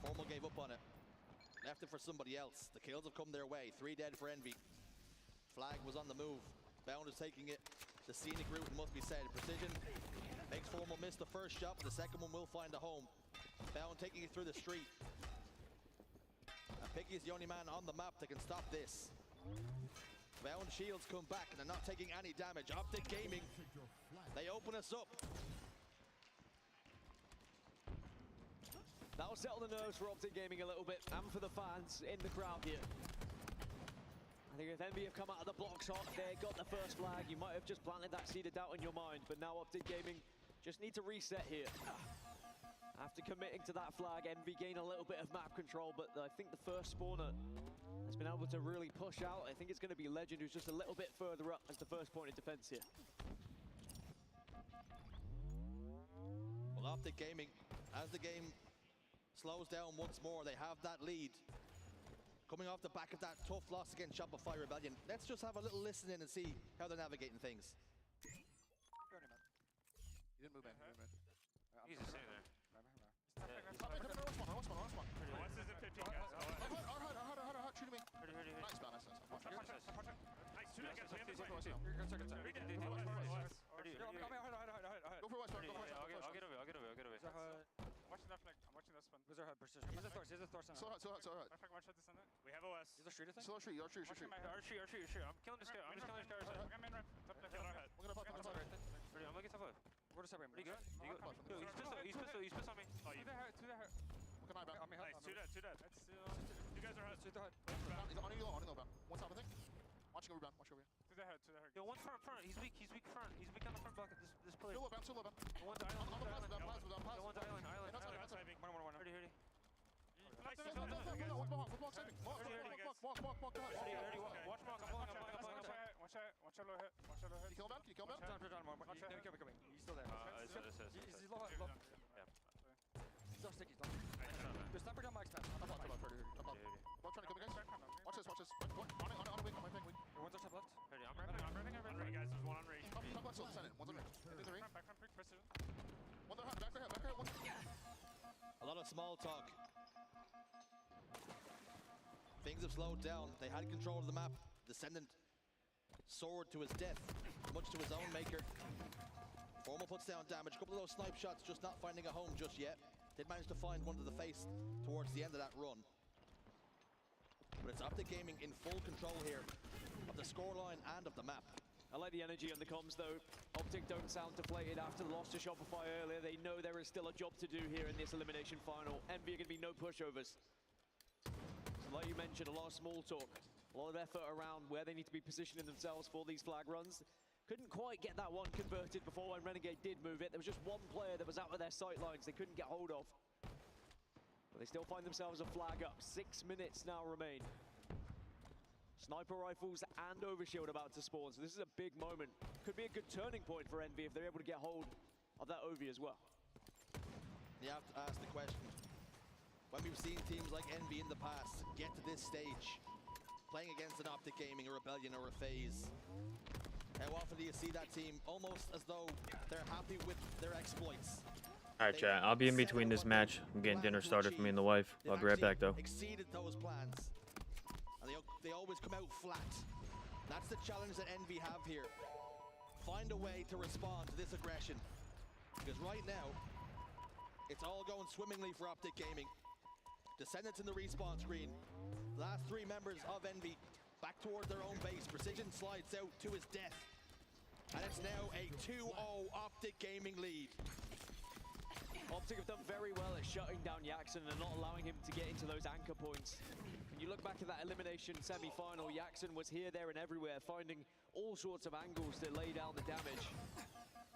Formal gave up on it. Left it for somebody else. The kills have come their way. 3 dead for Envy. Flag was on the move. Bound is taking it. The scenic route must be said. Precision makes Formal miss the first shot, but the second one will find a home. Bound taking it through the street. And Piggy is the only man on the map that can stop this. Bound shields come back and they're not taking any damage. OpTic Gaming, they open us up. That'll settle the nerves for OpTic Gaming a little bit, and for the fans in the crowd here. I think if Envy have come out of the blocks hot, they got the first flag, you might have just planted that seed of doubt in your mind, but now OpTic Gaming just need to reset here. After committing to that flag, Envy gain a little bit of map control, but I think the first spawner has been able to really push out. I think it's going to be Legend, who's just a little bit further up as the first point of defense here. Well, OpTic Gaming, as the game slows down once more, they have that lead. Coming off the back of that tough loss against Shopify Rebellion. Let's just have a little listen in and see how they're navigating things. You didn't move in, you didn't move in. He's just sitting there. What's this at 15, guys? Hard, shoot me. Nice, man, nice. Nice, shoot again, Go for West, Go go for West. I'll get away. Watching left flank. I'm watching this one. Where's our head? Precision. Here's the Thor. So hard. Left flank, one shot descendant. We have OS. Is there street, I think? Still street. I'm killing this guy. I'm just killing this guy. I'm looking top left. for the separate. Pretty good. Yo, he's pissed on me. Oh, you. To the hurt. Look at my back. Nice, two dead. That's You guys are hurt. to the hurt. He's on you, Ben. One top, I think. Watch your rebound. To the hurt. Yo, one's front. He's weak front. He's weak on the front bucket. This play. Two low, Ben. One's island. On the plasma. One's island. Not saving. One. Hurdy. Nice. One block saving. Walk to the hurt. Watch Mark. I'm pulling up. Watch out low hit. You kill Ben? He's still there. He's low. Yeah. Still sticky. Just sniper down Mike's man. I'm trying to kill the guys. Watch this. On a wing. One's on top left. Hurdy. I'm repping. Ready, guys. There's one on range. Top left, still descending. One's on range. Back front, quick precision. One there, back there. A lot of small talk. Things have slowed down. They had control of the map. Descendant soared to his death, much to his own maker. Formal puts down damage. A couple of those snipe shots, just not finding a home just yet. Did manage to find one to the face towards the end of that run. But it's OpTic Gaming in full control here of the scoreline and of the map. I like the energy on the comms though. OpTic don't sound deflated after the loss to Shopify earlier. They know there is still a job to do here in this elimination final. Envy are going to be no pushovers. So like you mentioned, a lot of small talk. A lot of effort around where they need to be positioning themselves for these flag runs. Couldn't quite get that one converted before when Renegade did move it. There was just one player that was out of their sight lines they couldn't get hold of. But they still find themselves a flag up. 6 minutes now remain. Sniper rifles and overshield about to spawn, so this is a big moment. Could be a good turning point for Envy if they're able to get hold of that Ovi as well. You have to ask the question, when we've seen teams like Envy in the past get to this stage, playing against an OpTic Gaming, a Rebellion, or a FaZe, how often do you see that team almost as though they're happy with their exploits? Alright, chat, I'll be in between this match. I'm getting dinner started for me and the wife. I'll be right back, though. Exceeded those plans. And they always come out flat. That's the challenge that Envy have here. Find a way to respond to this aggression. Because right now, it's all going swimmingly for OpTic Gaming. Descendants in the respawn screen. Last 3 members of Envy back towards their own base. Precision slides out to his death. And it's now a 2-0 OpTic Gaming lead. OpTic have done very well at shutting down Jackson and not allowing him to get into those anchor points. When you look back at that elimination semi-final, Jackson was here, there, and everywhere, finding all sorts of angles to lay down the damage.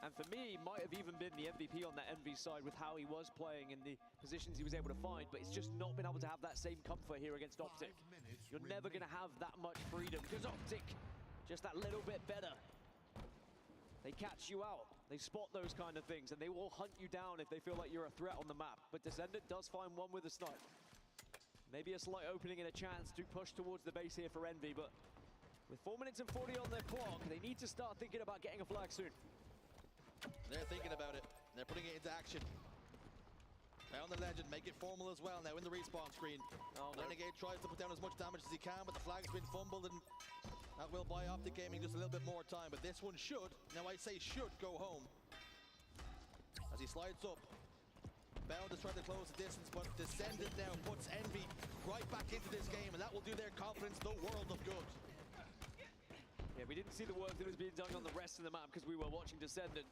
And for me, might have even been the MVP on that Envy side with how he was playing and the positions he was able to find, but it's just not been able to have that same comfort here against OpTic. You're never going to have that much freedom because OpTic, just that little bit better. They catch you out, they spot those kind of things, and they will hunt you down if they feel like you're a threat on the map. But Descendant does find one with a snipe. Maybe a slight opening and a chance to push towards the base here for Envy, but with 4 minutes and 40 on their clock, they need to start thinking about getting a flag soon. They're thinking about it. They're putting it into action. Found the legend, make it formal as well now in the respawn screen. Renegade tries to put down as much damage as he can, but the flag's been fumbled, and that will buy OpTic Gaming just a little bit more time. But this one should, now I say should, go home. As he slides up. Bound is trying to close the distance, but Descendant now puts Envy right back into this game, and that will do their confidence the world of good. Yeah, we didn't see the work that was being done on the rest of the map because we were watching Descendant.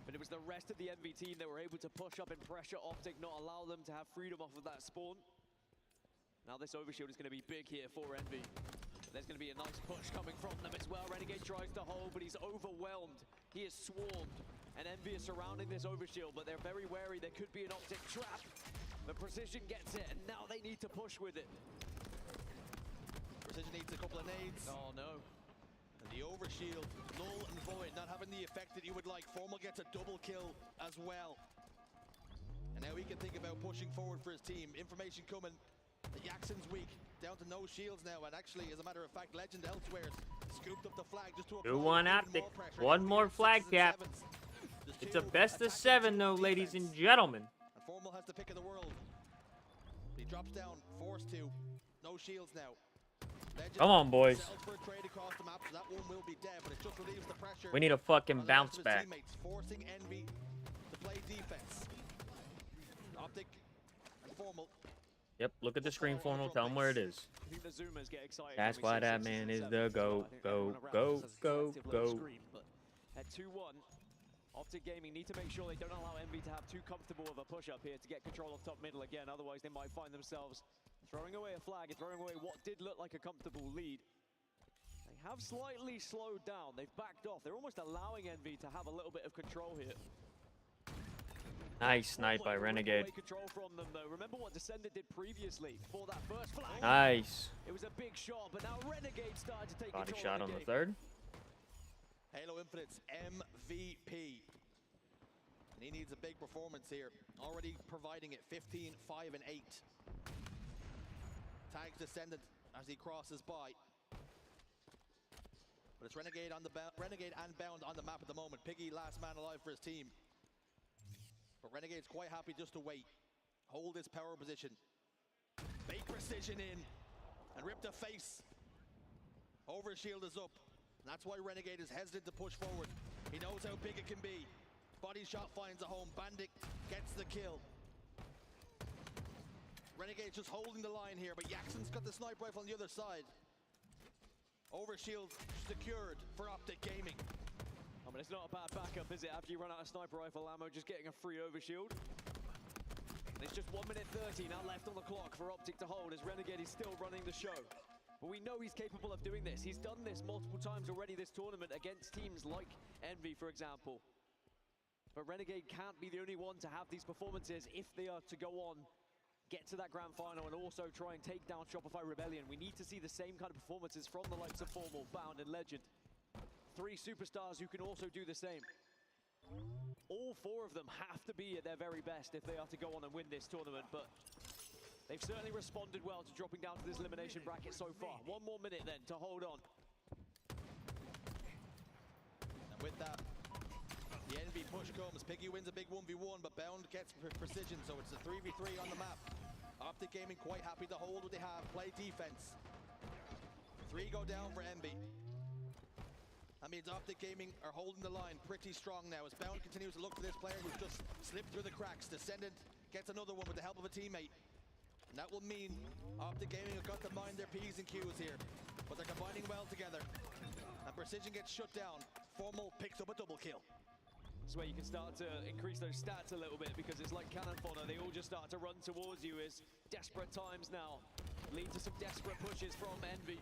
But it was the rest of the Envy team that were able to push up and pressure OpTic, not allow them to have freedom off of that spawn. Now this overshield is going to be big here for Envy. There's going to be a nice push coming from them as well. Renegade tries to hold, but he's overwhelmed. He is swarmed. And Envy is surrounding this overshield, but they're very wary. There could be an OpTic trap. The Precision gets it, and now they need to push with it. Precision needs a couple of nades. Oh, no. And the overshield, null and void, not having the effect that you would like. Formal gets a double kill as well. And now he can think about pushing forward for his team. Information coming that Jackson's weak. Down to no shields now, and actually, as a matter of fact, Legend elsewhere scooped up the flag just to apply 2-1 OpTic. One more flag gap. It's a best of 7, though, ladies and gentlemen. And Formal has the pick of the world. He drops down, forced to. No shields now. Legend Come on, boys. For a trade across the map, so that one will be dead, but it just relieves the pressure. We need a fucking bounce back. Teammates, forcing Envy to play defense. OpTic and Formal. Yep, look at the screen Formal. Tell them where it is. I think the Zoomers get excited. That's why that man is the go. At 2-1, OpTic Gaming need to make sure they don't allow Envy to have too comfortable of a push-up here to get control of top middle again. Otherwise, they might find themselves throwing away a flag and throwing away what did look like a comfortable lead. They have slightly slowed down. They've backed off. They're almost allowing Envy to have a little bit of control here. Nice snipe by Renegade. Control from them, though. Remember what Descender did previously for that first flag? Nice. It was a big shot, but now Renegade started to take Body control shot of on the the game. third. Halo Infinite's MVP. And he needs a big performance here. Already providing it 15, 5, and 8. Tags Descendant as he crosses by. But it's Renegade on the Renegade and Bound on the map at the moment. Piggy last man alive for his team. But Renegade's quite happy just to wait. Hold his power position. Big precision in. And rip the face. Overshield is up. And that's why Renegade is hesitant to push forward. He knows how big it can be. Body shot finds a home. Bandit gets the kill. Renegade's just holding the line here, but Jackson's got the sniper rifle on the other side. Overshield secured for OpTic Gaming. I mean, it's not a bad backup, is it? After you run out of sniper rifle ammo, just getting a free overshield. And it's just 1 minute 30 now left on the clock for OpTic to hold as Renegade is still running the show. But we know he's capable of doing this. He's done this multiple times already this tournament against teams like Envy, for example. But Renegade can't be the only one to have these performances if they are to go on, get to that grand final, and also try and take down Shopify Rebellion. We need to see the same kind of performances from the likes of Formal, Bound, and Legend. 3 superstars who can also do the same. All 4 of them have to be at their very best if they are to go on and win this tournament, but they've certainly responded well to dropping down to this elimination bracket so far. 1 more minute then to hold on. And with that, the Envy push comes. Piggy wins a big 1v1, but Bound gets precision, so it's a 3v3 on the map. OpTic Gaming quite happy to hold what they have, play defense. 3 go down for Envy. That means OpTic Gaming are holding the line pretty strong now as Bound continues to look for this player who's just slipped through the cracks. Descendant gets another one with the help of a teammate. And that will mean OpTic Gaming have got to mind their P's and Q's here. But they're combining well together. And Precision gets shut down. Formal picks up a double kill. This way you can start to increase those stats a little bit because it's like cannon fodder. They all just start to run towards you as desperate times now lead to some desperate pushes from Envy.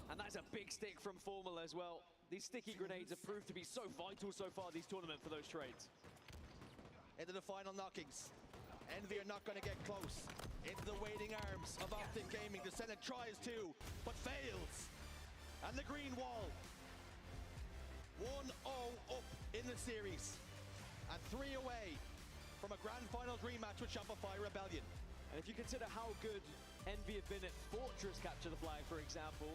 And that's a big stick from Formal as well. These sticky grenades have proved to be so vital so far this tournament for those trades. Into the final knockings. Envy are not going to get close. Into the waiting arms of OpTic Gaming. Descendant tries to, but fails. And the green wall. 1-0 up in the series. And 3 away from a grand finals rematch with Shopify Rebellion. And if you consider how good Envy have been at Fortress Capture the Flag, for example,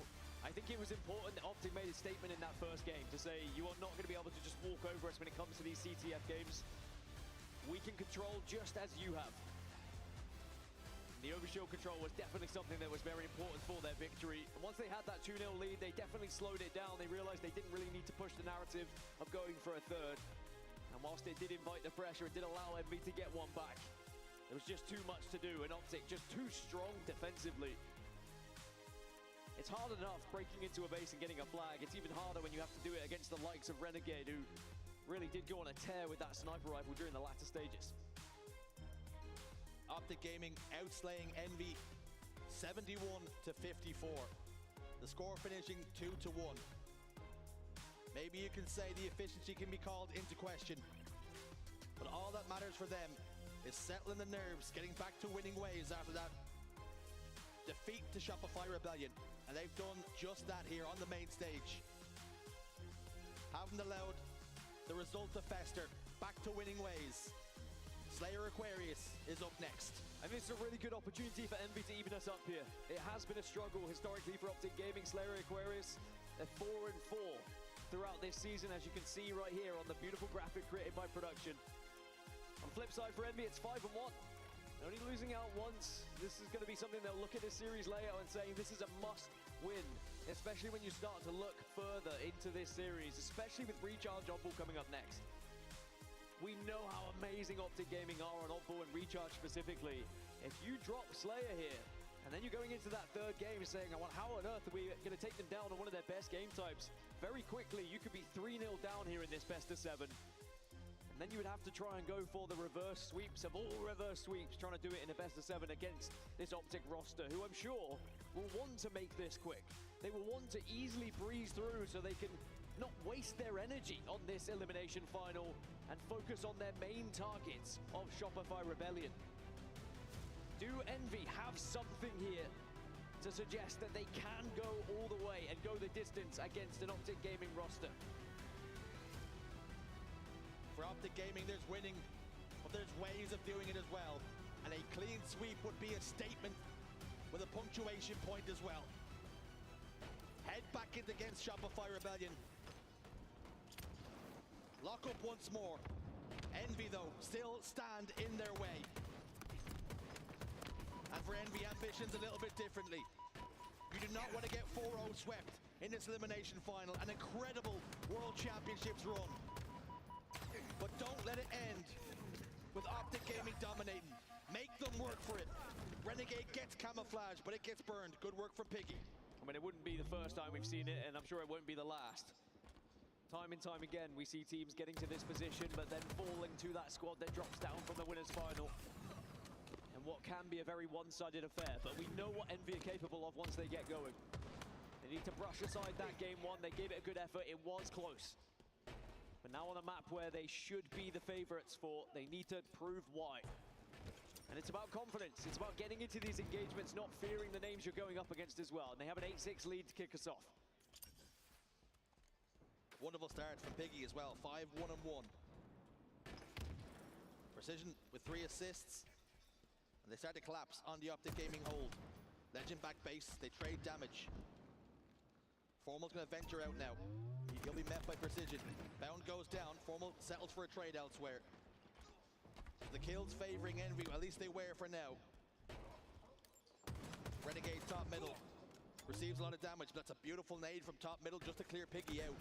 I think it was important that OpTic made a statement in that first game to say, you are not going to be able to just walk over us when it comes to these CTF games. We can control just as you have. The overshield control was definitely something that was very important for their victory. And once they had that 2-0 lead, they definitely slowed it down. They realized they didn't really need to push the narrative of going for a third. And whilst it did invite the pressure, it did allow Envy to get one back. There was just too much to do, and OpTic just too strong defensively. It's hard enough breaking into a base and getting a flag. It's even harder when you have to do it against the likes of Renegade, who really did go on a tear with that sniper rifle during the latter stages. OpTic Gaming outslaying Envy 71-54. The score finishing 2-1. Maybe you can say the efficiency can be called into question, but all that matters for them is settling the nerves, getting back to winning ways after that defeat to Shopify Rebellion. And they've done just that here on the main stage. Haven't allowed the result to fester, back to winning ways. Slayer Aquarius is up next. I think it's a really good opportunity for Envy to even us up here. It has been a struggle historically for OpTic Gaming. Slayer Aquarius, they're 4-4 throughout this season, as you can see right here on the beautiful graphic created by production. On the flip side for Envy, it's 5-1. Only losing out once. This is going to be something they'll look at this series layout and saying this is a must-win, especially when you start to look further into this series, especially with Recharge Oddball coming up next. We know how amazing OpTic Gaming are on Oddball and Recharge specifically. If you drop Slayer here, and then you're going into that third game saying, how on earth are we going to take them down on one of their best game types? Very quickly, you could be 3-0 down here in this best of 7. And then you would have to try and go for the reverse sweeps of all reverse sweeps, trying to do it in a best of 7 against this OpTic roster, who I'm sure will want to make this quick. They will want to easily breeze through so they can not waste their energy on this elimination final and focus on their main targets of Shopify Rebellion. Do Envy have something here to suggest that they can go all the way and go the distance against an OpTic Gaming roster? For OpTic Gaming, there's winning, but there's ways of doing it as well. And a clean sweep would be a statement with a punctuation point as well. Head back in against Shopify Rebellion. Lock up once more. Envy, though, still stand in their way. And for Envy, ambitions a little bit differently. You do not want to get 4-0 swept in this elimination final. An incredible World Championships run. But don't let it end with OpTic Gaming dominating. Make them work for it. Renegade gets camouflage, but it gets burned. Good work from Piggy. I mean, it wouldn't be the first time we've seen it, and I'm sure it won't be the last. Time and time again, we see teams getting to this position, but then falling to that squad that drops down from the winner's final. And what can be a very one-sided affair, but we know what Envy are capable of once they get going. They need to brush aside that game one. They gave it a good effort. It was close. But now on a map where they should be the favorites for, they need to prove why. And it's about confidence. It's about getting into these engagements, not fearing the names you're going up against as well. And they have an 8-6 lead to kick us off. Wonderful start from Piggy as well. 5-1-1. Precision with 3 assists. And they start to collapse on the OpTic Gaming hold. Legend back base. They trade damage. Formal's going to venture out now. He'll be met by Precision. Bound goes down. Formal settles for a trade elsewhere. The kills favoring Envy. At least they were for now. Renegade top middle. Receives a lot of damage, but that's a beautiful nade from top middle just to clear Piggy out.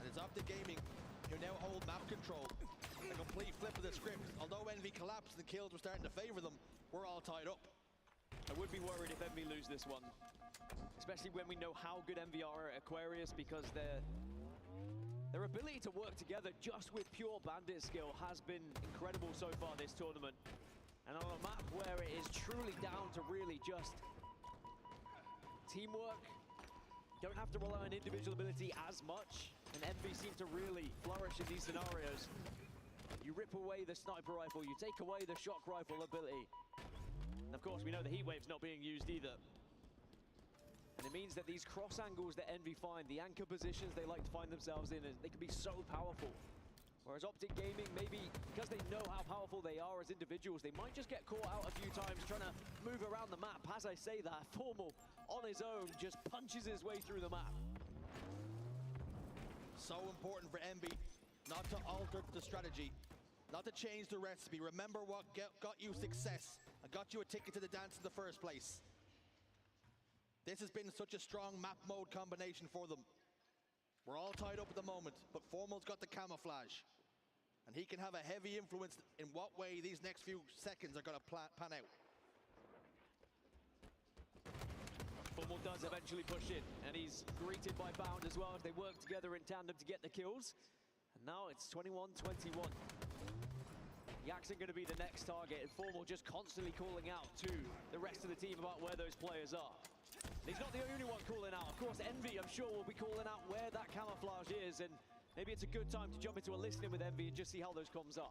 And it's OpTic Gaming who now hold map control. A complete flip of the script. Although Envy collapsed and the kills were starting to favor them, we're all tied up. I would be worried if Envy lose this one. Especially when we know how good Envy are at Aquarius, because their ability to work together just with pure bandit skill has been incredible so far this tournament. And on a map where it is truly down to really just teamwork, don't have to rely on individual ability as much, and Envy seem to really flourish in these scenarios. You rip away the sniper rifle, you take away the shock rifle ability. And of course, we know the heat wave's not being used either. And it means that these cross angles that Envy find, the anchor positions they like to find themselves in, they can be so powerful. Whereas OpTic Gaming, maybe because they know how powerful they are as individuals, they might just get caught out a few times trying to move around the map. As I say that, Formal on his own just punches his way through the map. So important for Envy not to alter the strategy, not to change the recipe. Remember what got you success and got you a ticket to the dance in the first place. This has been such a strong map mode combination for them. We're all tied up at the moment, but Formal's got the camouflage. And he can have a heavy influence in what way these next few seconds are going to pan out. Formal does eventually push in, and he's greeted by Bound as well as they work together in tandem to get the kills. And now it's 21-21. Jackson going to be the next target, and Formal just constantly calling out to the rest of the team about where those players are. And he's not the only one calling out. Of course, Envy, I'm sure, will be calling out where that camouflage is, and maybe it's a good time to jump into a listening with Envy and just see how those comms are.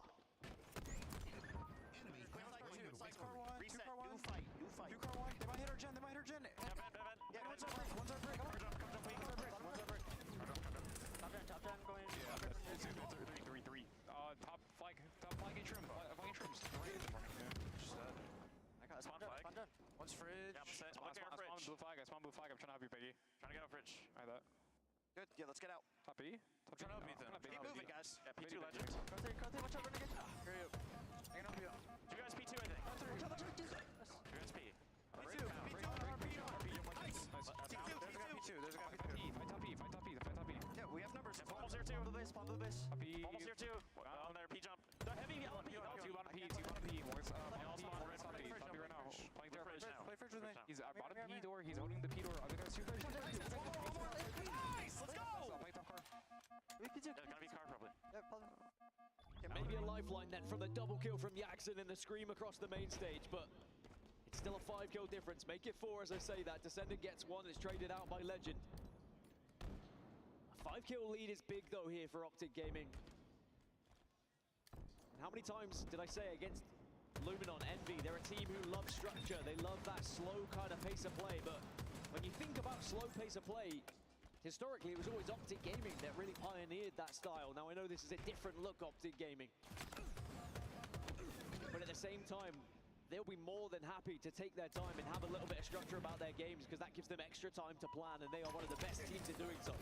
Reset, new fight. New car one. They might hit our gen. Yeah, one's our brick. One's our brick. One's our brick. Top 10 going. Yeah, it's 3-3. Top flag trim. Flag trims. I got spawn flag. One's fridge. Yeah, spawn blue flag. I'm trying to help you, Piggy. Trying to get out fridge. Alright, that. Good. Yeah, let's get out. Top B. I'm trying to help Ethan. Keep moving, guys. Yeah, P2 legend. Carthay, watch out, Renegade. Hurry up. I can help you out. You guys P2, I think. You guys P. P2. Nice. P2. There's a guy P2. Fight top P. Yeah, we have numbers. Formal's here too. Pop the base. Formal's here too. On there, P jump. The heavy yellow P. Two bottom P. Top P right now. Playing there. Play fridge with me. He's at bottom P door. He's holding the P door. Other guys two guys. Nice. Let's go. Play top car. P2. Yeah, gonna be car probably. Yeah, maybe a lifeline then from the double kill from Jackson and the scream across the main stage, but it's still a 5-kill difference. Make it 4 as I say that. Descendant gets 1, it's traded out by Legend. A 5-kill lead is big though here for OpTic Gaming. And how many times did I say against Luminon, Envy, they're a team who love structure, they love that slow kind of pace of play, but when you think about slow pace of play, historically it was always OpTic Gaming that really pioneered that style. Now I know this is a different look OpTic Gaming, but at the same time, they'll be more than happy to take their time and have a little bit of structure about their games because that gives them extra time to plan, and they are one of the best teams in doing so.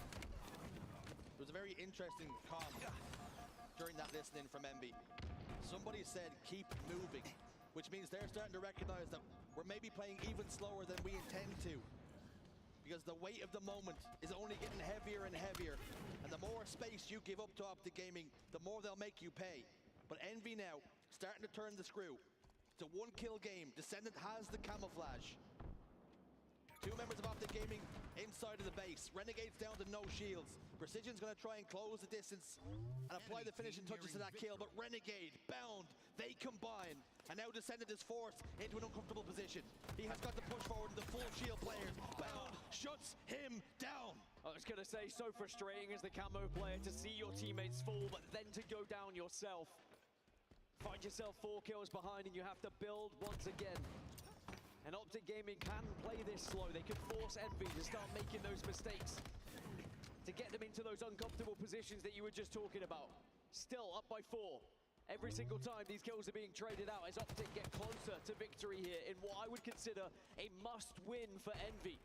There was a very interesting comment during that listening from Envy. Somebody said, keep moving, which means they're starting to recognize that we're maybe playing even slower than we intend to, because the weight of the moment is only getting heavier and heavier, and the more space you give up to OpTic Gaming, the more they'll make you pay. But Envy now starting to turn the screw. It's a 1-kill game. Descendant has the camouflage. 2 members of OpTic Gaming inside of the base. Renegade's down to no shields. Precision's going to try and close the distance and apply the finishing touches to that kill, but Renegade, Bound, they combine. And now Descendant is forced into an uncomfortable position. He has got to push forward the full shield players. Bound shuts him down. I was going to say, so frustrating as the camo player to see your teammates fall, but then to go down yourself. Find yourself 4 kills behind and you have to build once again. And OpTic Gaming can play this slow. They can force Envy to start making those mistakes, to get them into those uncomfortable positions that you were just talking about. Still up by 4. Every single time these kills are being traded out as OpTic get closer to victory here in what I would consider a must-win for Envy.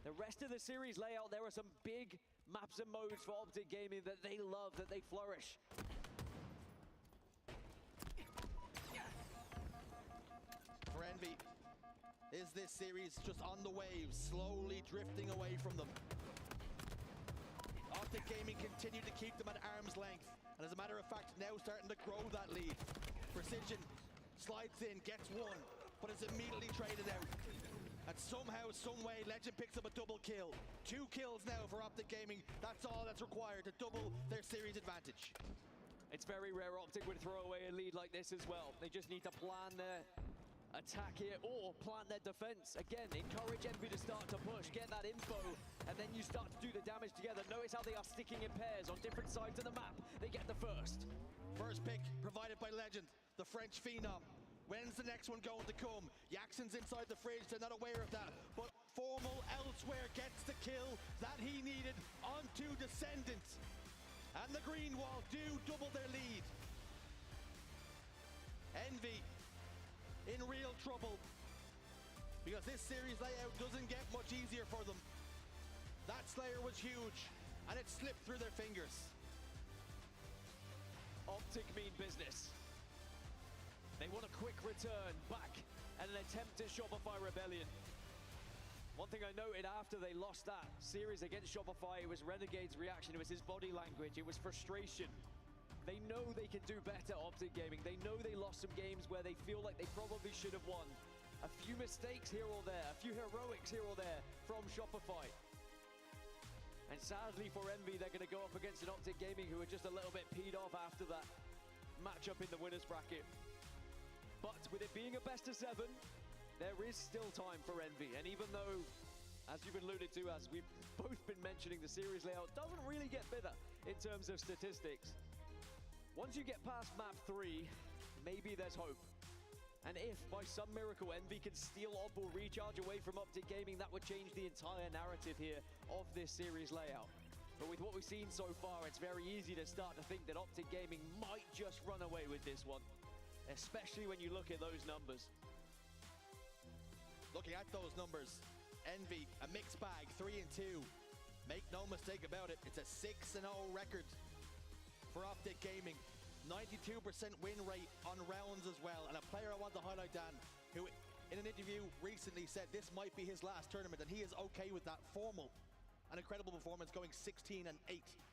The rest of the series layout, there are some big maps and modes for OpTic Gaming that they love, that they flourish. For Envy, is this series just on the waves, slowly drifting away from them? OpTic Gaming continue to keep them at arm's length, and as a matter of fact, now starting to grow that lead. Precision slides in, gets 1, but is immediately traded out. And somehow, someway, Legend picks up a double kill. 2 kills now for OpTic Gaming. That's all that's required to double their series advantage. It's very rare OpTic would throw away a lead like this as well. They just need to plan their attack here or plan their defense. Again, encourage Envy to start to push, get that info, and then you start to do the damage together. Notice how they are sticking in pairs on different sides of the map. They get the first. First pick provided by Legend, the French Phenom. When's the next one going to come? Jackson's inside the fridge, they're not aware of that. But Formal elsewhere gets the kill that he needed onto Descendant. And the Green Wall do double their lead. Envy in real trouble, because this series layout doesn't get much easier for them. That Slayer was huge, and it slipped through their fingers. OpTic mean business. They want a quick return back and an attempt at Shopify Rebellion. One thing I noted after they lost that series against Shopify, it was Renegade's reaction, it was his body language, it was frustration. They know they can do better, OpTic Gaming. They know they lost some games where they feel like they probably should have won. A few mistakes here or there, a few heroics here or there from Shopify. And sadly for Envy, they're going to go up against an OpTic Gaming who are just a little bit peed off after that matchup in the winners bracket. But with it being a best of 7, there is still time for Envy. And even though, as you've alluded to, as we've both been mentioning, the series layout doesn't really get better in terms of statistics. Once you get past map 3, maybe there's hope. And if, by some miracle, Envy can steal Op or recharge away from OpTic Gaming, that would change the entire narrative here of this series layout. But with what we've seen so far, it's very easy to start to think that OpTic Gaming might just run away with this one, especially when you look at those numbers. Looking at those numbers, Envy, a mixed bag, 3-2. Make no mistake about it, it's a 6-0 record for OpTic Gaming. 92% win rate on rounds as well. And a player I want to highlight, Dan, who in an interview recently said this might be his last tournament, and he is okay with that. Formal, an incredible performance, going 16-8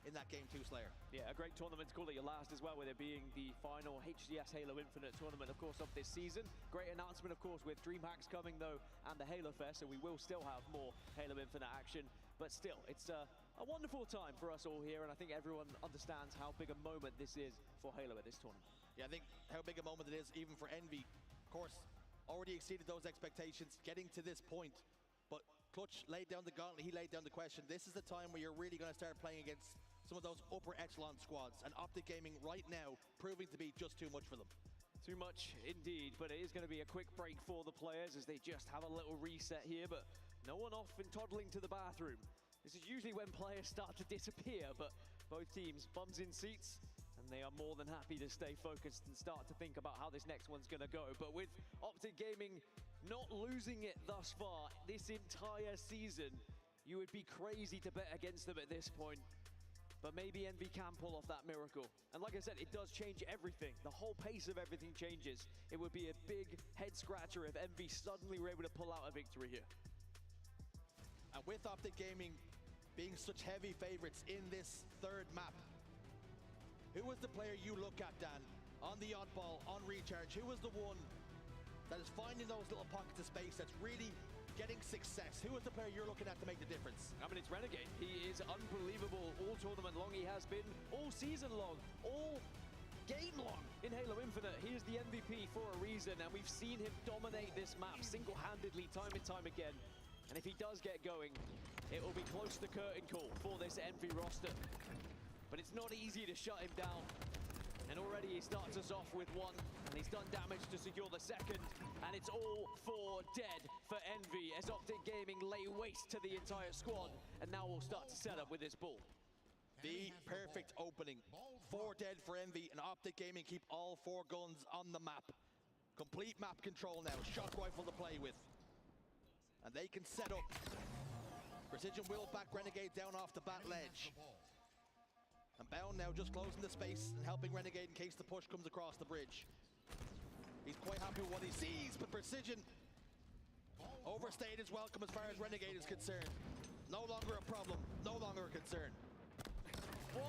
in that Game 2 Slayer. Yeah, a great tournament to call it your last as well, with it being the final HCS Halo Infinite tournament, of course, of this season. Great announcement, of course, with DreamHacks coming, though, and the Halo Fest, so we will still have more Halo Infinite action. But still, it's a wonderful time for us all here, and I think everyone understands how big a moment this is for Halo at this tournament. Yeah, I think how big a moment it is, even for Envy. Of course, already exceeded those expectations, getting to this point. But Clutch laid down the gauntlet, he laid down the question. This is the time where you're really going to start playing against some of those upper echelon squads. And OpTic Gaming right now proving to be just too much for them. Too much indeed, but it is going to be a quick break for the players as they just have a little reset here, but no one off and toddling to the bathroom. This is usually when players start to disappear, but both teams bums in seats, and they are more than happy to stay focused and start to think about how this next one's going to go. But with OpTic Gaming not losing it thus far this entire season, you would be crazy to bet against them at this point. But maybe Envy can pull off that miracle. And like I said, it does change everything. The whole pace of everything changes. It would be a big head scratcher if Envy suddenly were able to pull out a victory here. And with OpTic Gaming being such heavy favorites in this third map, who was the player you look at, Dan, on the oddball, on recharge? Who was the one that is finding those little pockets of space that's really getting success? Who is the player you're looking at to make the difference? I mean, it's Renegade. He is unbelievable all tournament long. He has been all season long, all game long in Halo Infinite. He is the MVP for a reason, and we've seen him dominate this map single-handedly time and time again. And if he does get going, it will be close to curtain call for this Envy roster. But it's not easy to shut him down. And already he starts us off with one, and he's done damage to secure the second, and it's all for dead for Envy as OpTic Gaming lay waste to the entire squad, and now we'll start to set up with this ball. The perfect opening. 4 dead for Envy, and OpTic Gaming keep all 4 guns on the map. Complete map control now, shock rifle to play with. And they can set up. Precision will back Renegade down off the bat ledge. And Bound now just closing the space and helping Renegade in case the push comes across the bridge. He's quite happy with what he sees, but Precision overstayed his welcome as far as Renegade is concerned. No longer a problem, no longer a concern. 1,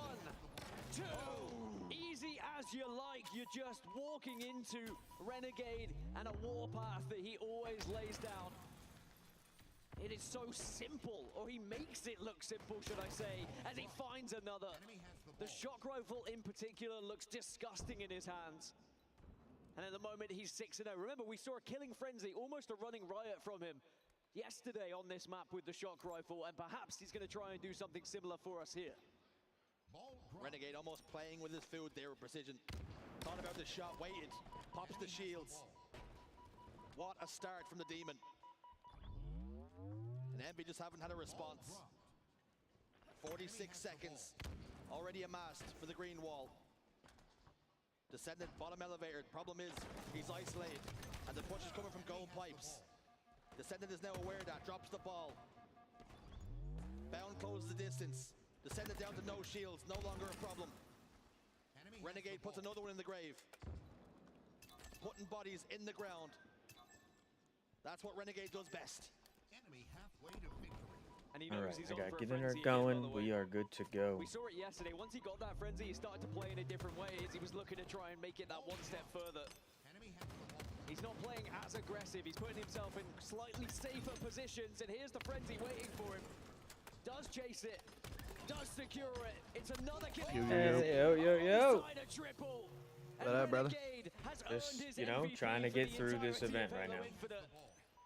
2, easy as you like. You're just walking into Renegade and a warpath that he always lays down. It is so simple, or he makes it look simple, should I say, as he finds another. The shock rifle in particular looks disgusting in his hands. And at the moment, he's 6-0. Remember, we saw a killing frenzy, almost a running riot from him yesterday on this map with the shock rifle, and perhaps he's going to try and do something similar for us here. Renegade almost playing with his food there with Precision. Thought about the shot, waited, pops the shields. What a start from the Demon. And Envy just haven't had a response. 46 seconds already amassed for the green wall. Descendant, bottom elevator. Problem is, he's isolated, and the push is coming from gold pipes. Descendant is now aware of that, drops the ball. Bound closes the distance. Descendant down to no shields, no longer a problem. Renegade puts another one in the grave. Putting bodies in the ground. That's what Renegade does best. Enemy halfway to victory. And he All knows right, he's I on got for a Getting frenzy going. again, by the way. We are good to go. We saw it yesterday. Once he got that frenzy, he started to play in a different way as he was looking to try and make it that one step further. He's not playing as aggressive. He's putting himself in slightly safer positions, and here's the frenzy waiting for him. Does chase it. Does secure it. It's another kill. Yo. Inside a triple. What up, brother? Just, you know, trying to get through this event right now.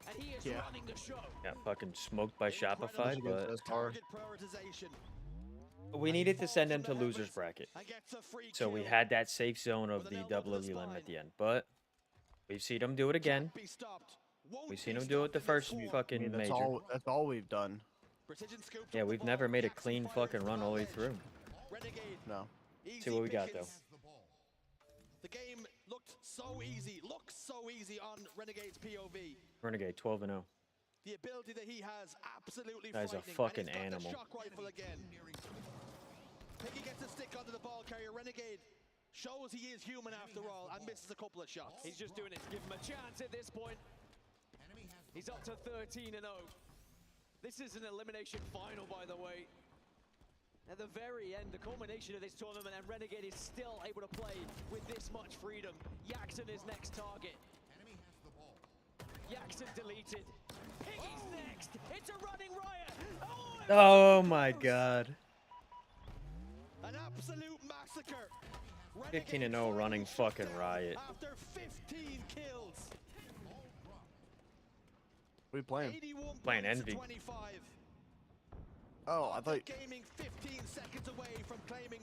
And he is Yeah. running the show. Got fucking smoked by Shopify, but That's hard. we needed to send him to loser's bracket. So we had that safe zone of the double elim at the end. But we've seen him do it again. We've seen him do it the first fucking That's major. that's all we've done. Yeah, we've never made a clean fucking run all the way through. No. See what we got, though. The game looked so easy, on Renegade's POV. Renegade 12-0. The ability that he has, absolutely Guy's a frightening. fucking And he's got animal. the shock rifle again. Piggy gets a stick onto the ball carrier. Renegade shows he is human after all and misses a couple of shots. He's just doing it to give him a chance at this point. He's up to 13-0. This is an elimination final, by the way. At the very end, the culmination of this tournament, and Renegade is still able to play with this much freedom. Yaxon is next target. Yaxon deleted. Piggy's next. It's a running riot. Oh my god. An absolute massacre. 15-0 running fucking riot. After 15 kills. What are you playing? Playing Envy. Oh, I thought. Gaming 15 seconds away from claiming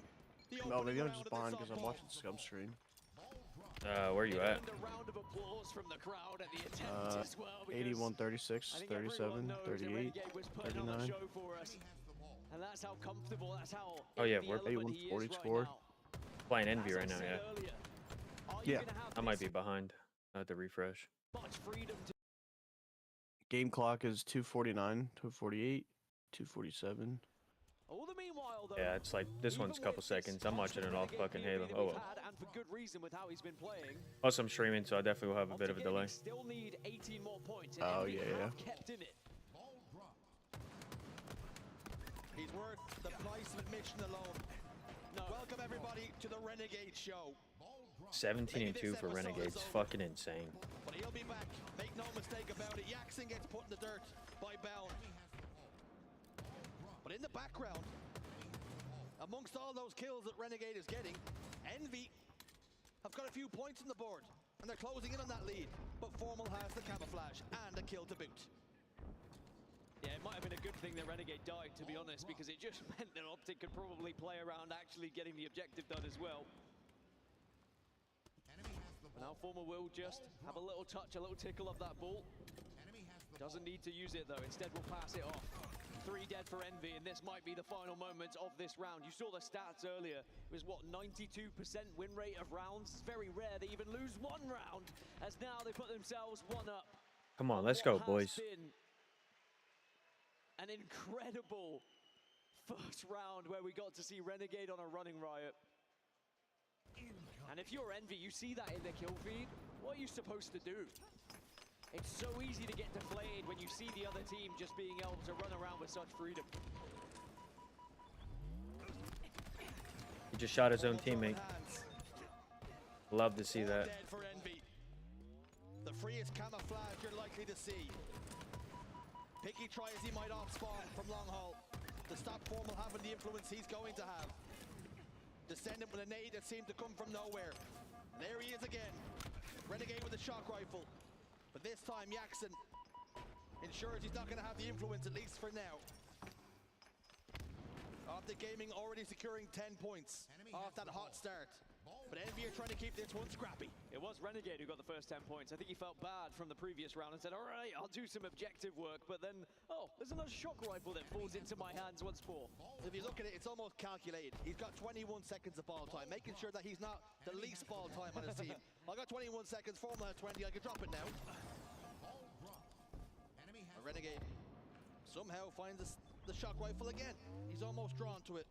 the No, maybe I'm just behind because I'm watching Scum stream. Where you at? 81, 36, 37, 38, 39. And that's how comfortable, that's how Oh yeah, we're 81, 44. Playing Envy right now, yeah. Yeah. I might be behind. I have to refresh. Game clock is 249, 248, 247. All the meanwhile, though, Yeah, it's like this one's a couple seconds. I'm watching it off fucking Halo. Oh well. and for good reason with how he's been playing. Also, I'm streaming, so I definitely will have a bit of a delay. Still need 18 more points. Oh yeah, yeah. Kept in it. He's worth the price of admission alone. Welcome everybody to the Renegade Show. 17-2 for Renegades, fucking insane. But he'll be back. Make no mistake about it. Jackson gets put in the dirt by Bound. But in the background, amongst all those kills that Renegade is getting, Envy have got a few points on the board, and they're closing in on that lead. But Formal has the camouflage and a kill to boot. Yeah, it might have been a good thing that Renegade died, to be honest, because it just meant that OpTic could probably play around actually getting the objective done as well. Now Formal will just have a little touch, a little tickle of that ball. Doesn't need to use it though, instead will pass it off. 3 dead for Envy, and this might be the final moments of this round. You saw the stats earlier. It was what, 92% win rate of rounds? It's very rare they even lose one round, as now they put themselves one up. Come on, let's go, boys. An incredible first round where we got to see Renegade on a running riot. And if you're Envy, you see that in the kill feed, what are you supposed to do? It's so easy to get deflated when you see the other team just being able to run around with such freedom. He just shot his own teammate. Love to see that. Dead for Envy. The freest camouflage you're likely to see. Picky try as he might off spawn from long haul to stop Formal having the influence he's going to have. Descendant with a nade that seemed to come from nowhere. And there he is again. Renegade with a shock rifle. But this time Jackson ensures he's not going to have the influence, at least for now. OpTic Gaming already securing 10 points off that hot start. But Envy are trying to keep this one scrappy. It was Renegade who got the first 10 points. I think he felt bad from the previous round and said, all right, I'll do some objective work. But then, oh, there's another shock rifle that falls into my hands once more. If you look at it, it's almost calculated. He's got 21 seconds of ball time, making sure that he's not the least ball time on his team. I got 21 seconds, Formal has 20, I can drop it now. A Renegade somehow finds the shock rifle again. He's almost drawn to it.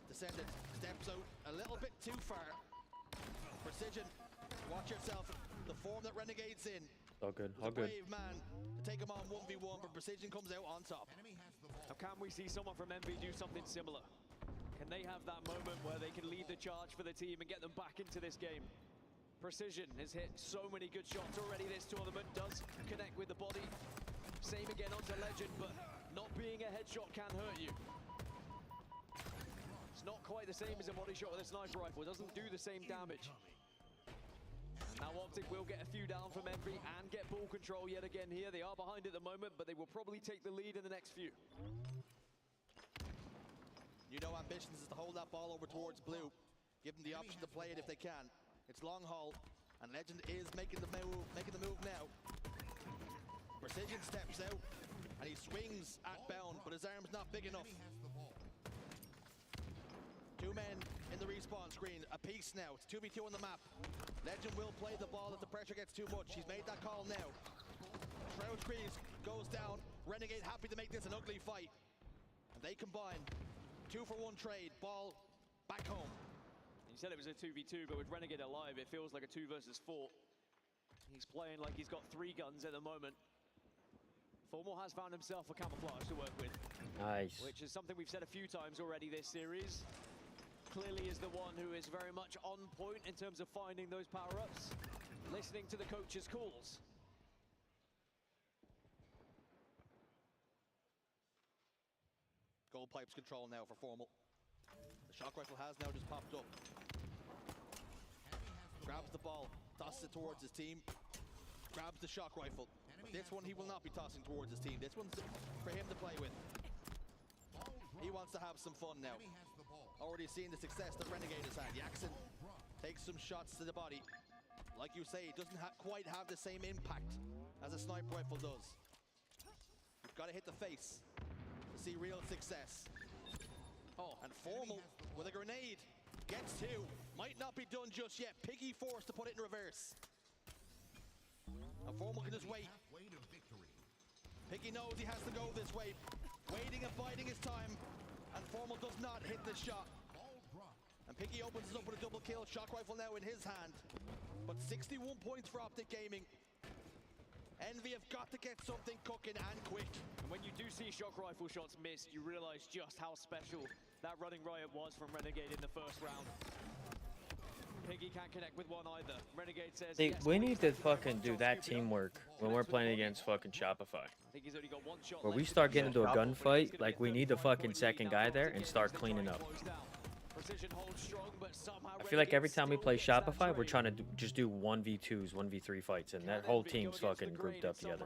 Descendant steps out a little bit too far. Precision, watch yourself. The form that Renegade's in. All good, all good. Brave man to take him on 1v1, but Precision comes out on top. Now can we see someone from Envy do something similar? Can they have that moment where they can lead the charge for the team and get them back into this game? Precision has hit so many good shots already this tournament, does connect with the body. Same again onto Legend, but not being a headshot can hurt you. It's not quite the same as a body shot with a sniper rifle. It doesn't do the same damage. Now OpTic will get a few down from Envy and get ball control yet again here. They are behind at the moment, but they will probably take the lead in the next few. You know, ambitions is to hold that ball over towards blue. Give them the option to play it if they can. It's long haul, and Legend is making the move now. Precision steps out, and he swings at Bound, but his arm's not big enough. 2 men in the respawn screen, a piece now. It's 2v2 on the map. Legend will play the ball if the pressure gets too much. He's made that call now. Shroud Screens goes down. Renegade happy to make this an ugly fight. And they combine. 2-for-1 trade. Ball back home. You said it was a 2v2, but with Renegade alive, it feels like a 2 versus 4. He's playing like he's got 3 guns at the moment. Formal has found himself a camouflage to work with. Nice. Which is something we've said a few times already this series. Clearly is the one who is very much on point in terms of finding those power-ups, listening to the coach's calls. Gold pipes control now for Formal. The Shock rifle has now just popped up. Grabs the ball, tosses it towards his team. Grabs the shock rifle. This one he will not be tossing towards his team. This one's for him to play with. He wants to have some fun now. Already seeing the success that Renegade has had. Jackson takes some shots to the body. Like you say, it doesn't quite have the same impact as a sniper rifle does. You've got to hit the face to see real success. Oh, and Formal with a grenade. Gets two. Might not be done just yet. Piggy forced to put it in reverse. And Formal can just wait. Piggy knows he has to go this way. Waiting and biding his time. And Formal does not hit the shot. And Piggy opens us up with a double kill. Shock rifle now in his hand. But 61 points for OpTic Gaming. Envy have got to get something cooking and quick. And when you do see shock rifle shots missed, you realize just how special that running riot was from Renegade in the first round. Piggy can't connect with one either. Renegade says, See, yes, we need to fucking do that teamwork when we're playing against fucking Shopify. I think he's only got one shot Where we left start in the getting into a game. gunfight, like we need the fucking second guy there and start cleaning up. Precision holds strong, but somehow I feel like every time we Renegade play still gets that Shopify, we're trade. trying to just do 1v2s, 1v3 fights, and that whole team's fucking grouped up together.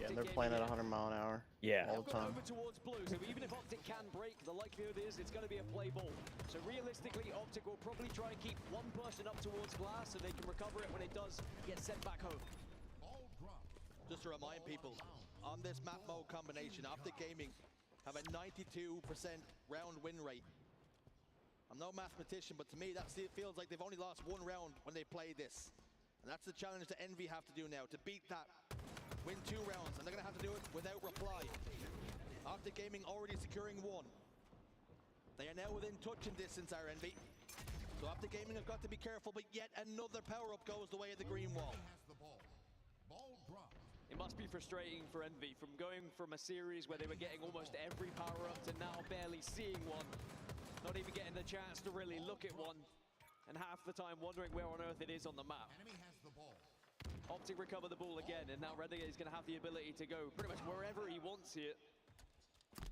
Yeah, they're playing at 100 mile an hour. Yeah. All the time. Over towards blue, so even if OpTic can break, the likelihood is it's going to be a play ball. So realistically, OpTic will probably try and keep one person up towards glass so they can recover it when it does get sent back home. Just to remind people, on this map mode combination, OpTic Gaming have a 92% round win rate. I'm no mathematician, but to me that feels like they've only lost one round when they play this. And that's the challenge that Envy have to do now, to beat that, win 2 rounds, and they're going to have to do it without reply. OpTic Gaming already securing 1. They are now within touching distance, our Envy. So OpTic Gaming have got to be careful, but yet another power-up goes the way of the green wall. It must be frustrating for Envy from going from a series where they were getting almost every power-up to now barely seeing one. Not even getting the chance to really look at one, and half the time wondering where on earth it is on the map. OpTic recover the ball again, and now Renegade is going to have the ability to go pretty much wherever he wants here.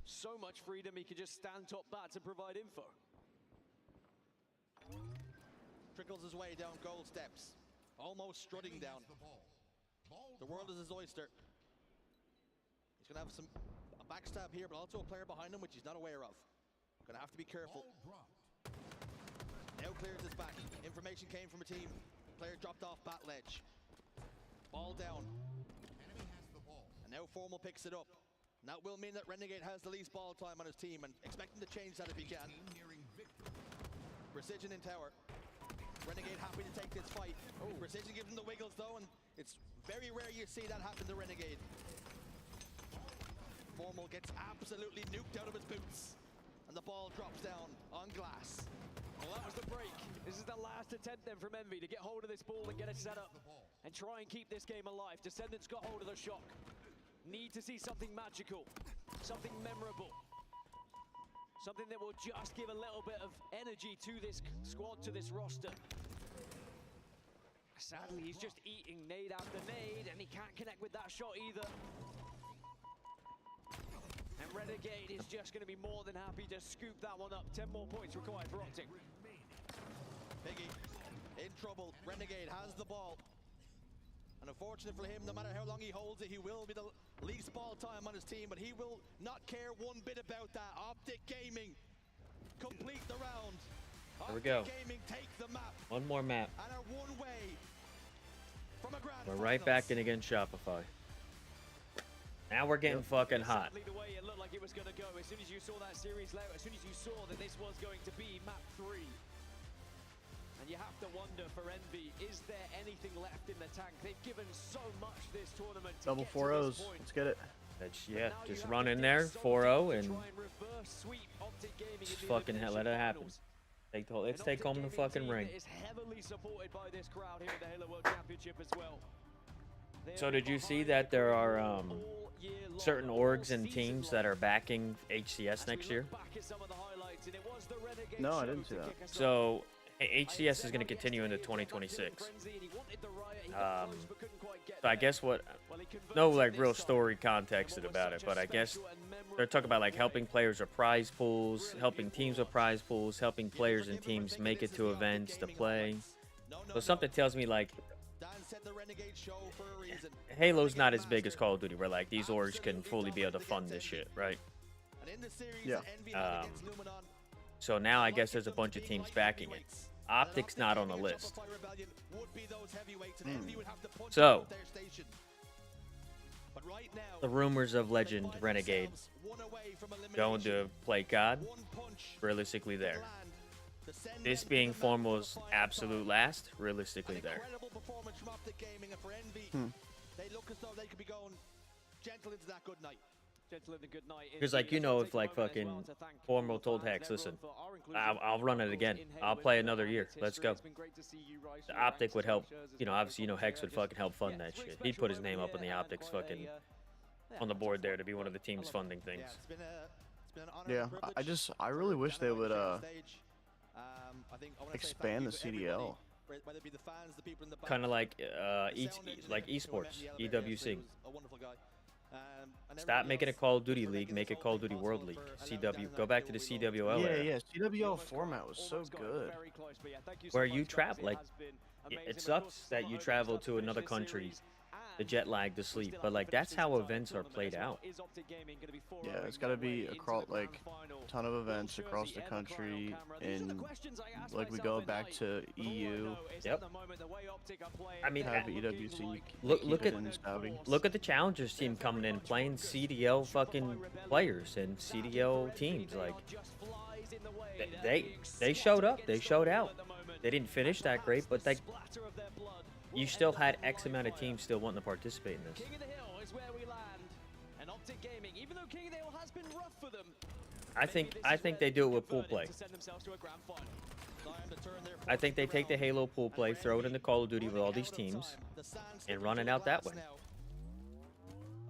So much freedom, he can just stand top bats and provide info. Trickles his way down gold steps, almost strutting down. The world is his oyster. He's going to have a backstab here, but also a player behind him, which he's not aware of. Gonna have to be careful. Now clears his back. Information came from a team. Player dropped off bat ledge. Ball down. And now Formal picks it up. And that will mean that Renegade has the least ball time on his team, and expecting to change that if he can. Precision in tower. Renegade happy to take this fight. Precision gives him the wiggles though, and it's very rare you see that happen to Renegade. Formal gets absolutely nuked out of his boots. And the ball drops down on glass. Well, that was the break. This is the last attempt then from Envy to get hold of this ball and get it set up and try and keep this game alive. Descendants got hold of the shock. Need to see something magical, something memorable, something that will just give a little bit of energy to this squad, to this roster. Sadly, he's just eating nade after nade, and he can't connect with that shot either. And Renegade is just going to be more than happy to scoop that one up. 10 more points required for OpTic. Piggy in trouble. Renegade has the ball. And unfortunate for him, no matter how long he holds it, he will be the least ball time on his team, but he will not care one bit about that. OpTic Gaming complete the round. There we go. Gaming take the map. One more map. And are one way from a grand We're right back in against Shopify. Now we're getting fucking hot. Sadly, the way it looked like it was going to go, as soon as you saw that series layout, as soon as you saw that this was going to be map 3. And you have to wonder for Envy, is there anything left in the tank? They've given so much this tournament to Double get to 4-0s. this point. Let's get it. That's, yeah, just run in there, 4-0, and just fucking let it happen. Let's take home the fucking ring. Is heavily supported by this crowd here at the Halo World Championship as well. So did you see that there are certain orgs and teams that are backing HCS next year? No, I didn't see that. So HCS is going to continue into 2026. So I guess no like real story context about it, but I guess They're talking about like helping players with prize pools, helping teams with prize pools, helping players and teams make it to events to play. So something tells me like Halo's not as big as Call of Duty, where like these orgs can fully be able to fund this shit, right? Yeah. So now I guess there's a bunch of teams backing it. OpTic's not on the list. So the rumors of Legend Renegade going to play COD, realistically there. This being Formal's absolute last, realistically there. They look as though they could be going gentle into that good night. Because like, you know, if like fucking Formal told Hex, listen, I'll run it again. I'll play another year. Let's go. The OpTic would help. You know, obviously, you know, Hex would fucking help fund that shit. He'd put his name up on the OpTic's fucking on the board there to be one of the teams funding things. Yeah, I really wish they would expand the CDL. Kind of like esports, EWC. Stop making a Call of Duty League, make a Call of Duty World League. CW, go back to the CWL era. Yeah, CWL format was so good. Where you travel, like, it sucks that you travel to another country, the jet lag, the sleep, but like that's how events are played out. Yeah, it's got to be across like a ton of events across the country, and like we go back to EU. Yep. I mean, have EWC. Look at the Challengers team coming in playing CDL fucking players and CDL teams. Like they showed up, they showed out. They didn't finish that great, but like you still had X amount of teams still wanting to participate in this. King of the Hill is where we land. And OpTic Gaming, even though King of the Hill has been rough for them, I think they do it with pool play. I think they take the Halo pool play, throw it into Call of Duty with all these teams, and run it out that way.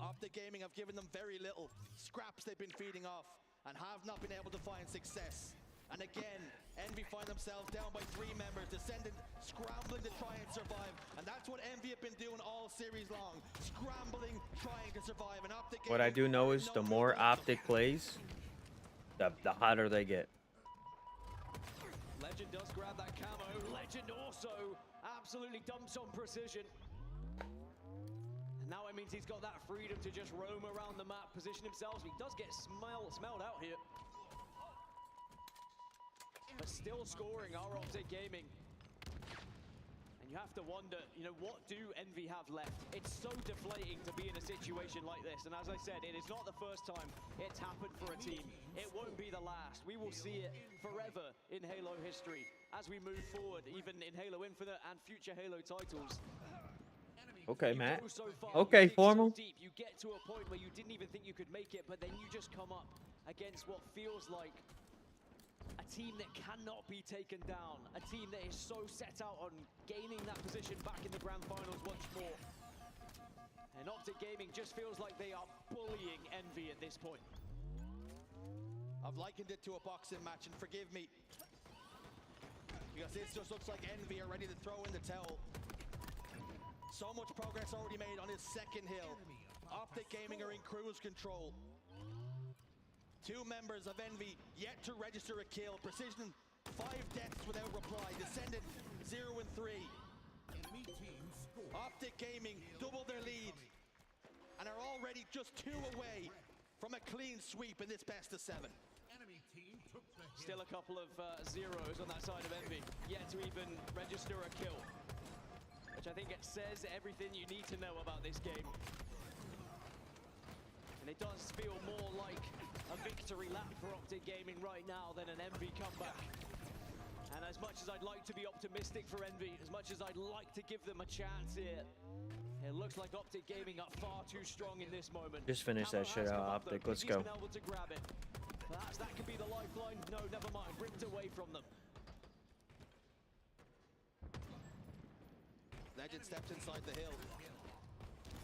OpTic Gaming have given them very little scraps they've been feeding off and have not been able to find success. And again, Envy find themselves down by 3 members, Descendant scrambling to try and survive. And that's what Envy have been doing all series long, scrambling, trying to survive. And OpTic what I do know is the more OpTic plays, the hotter they get. Legend does grab that camo. Legend also absolutely dumps on Precision. And now it means he's got that freedom to just roam around the map, position himself. He does get smelled out here. But still scoring our OpTic Gaming. And you have to wonder, you know, what do Envy have left? It's so deflating to be in a situation like this. And as I said, it is not the first time it's happened for a team. It won't be the last. We will see it forever in Halo history as we move forward, even in Halo Infinite and future Halo titles. Okay, Matt. So okay, Formal. So deep, you get to a point where you didn't even think you could make it, but then you just come up against what feels like a team that cannot be taken down, a team that is so set out on gaining that position back in the grand finals once more. And OpTic Gaming just feels like they are bullying Envy at this point. I've likened it to a boxing match, and forgive me, because this just looks like Envy are ready to throw in the towel. So much progress already made on his second hill. OpTic Gaming are in cruise control. 2 members of Envy yet to register a kill. Precision, 5 deaths without reply. Descendant, 0 and 3. OpTic Gaming double their lead and are already just 2 away from a clean sweep in this best of 7. Still a couple of zeros on that side of Envy, yet to even register a kill, which I think it says everything you need to know about this game. And it does feel more like a victory lap for OpTic Gaming right now than an Envy comeback. And as much as I'd like to be optimistic for Envy, as much as I'd like to give them a chance here, it looks like OpTic Gaming are far too strong in this moment. Just finish that shit out, OpTic. Let's go. To grab it. Perhaps that could be the lifeline. No, never mind. Ripped away from them. Legend steps inside the hill.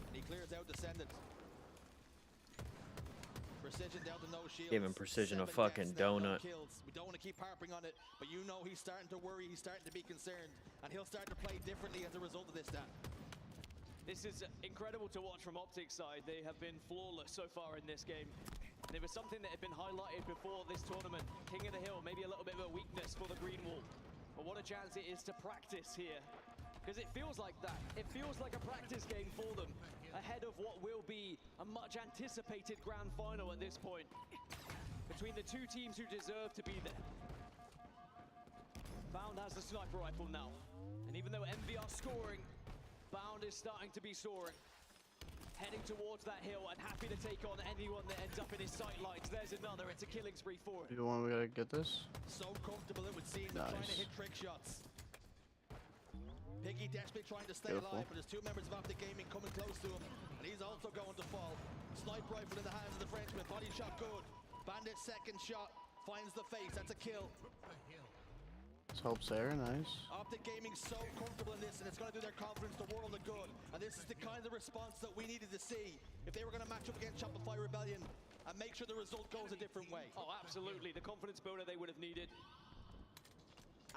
And he clears out Descendant. Precision down to no shields. Giving Precision a fucking donut. We don't want to keep harping on it, but you know he's starting to worry, he's starting to be concerned, and he'll start to play differently as a result of this, Dan. This is incredible to watch from OpTic's side. They have been flawless so far in this game. And it was something that had been highlighted before this tournament. King of the Hill, maybe a little bit of a weakness for the Green Wall. But what a chance it is to practice here. Because it feels like that. It feels like a practice game for them, ahead of what will be a much anticipated grand final at this point, between the two teams who deserve to be there. Bound has the sniper rifle now. And even though Envy are scoring, Bound is starting to be soaring. Heading towards that hill and happy to take on anyone that ends up in his sight lines. There's another. It's a killing spree for him. You want we gotta get this? So comfortable it would seem. Nice. Trying to hit trick shots. Piggy desperately trying to stay alive, but there's two members of OpTic Gaming coming close to him, and he's also going to fall. Sniper rifle in the hands of the Frenchman. Body shot good. Bandit second shot finds the face. That's a kill. Let's hope Sarah, nice. OpTic Gaming so comfortable in this, and it's going to do their confidence the world of good. And this is the kind of response that we needed to see if they were going to match up against Shopify Rebellion and make sure the result goes a different way. Oh, absolutely. The confidence builder they would have needed.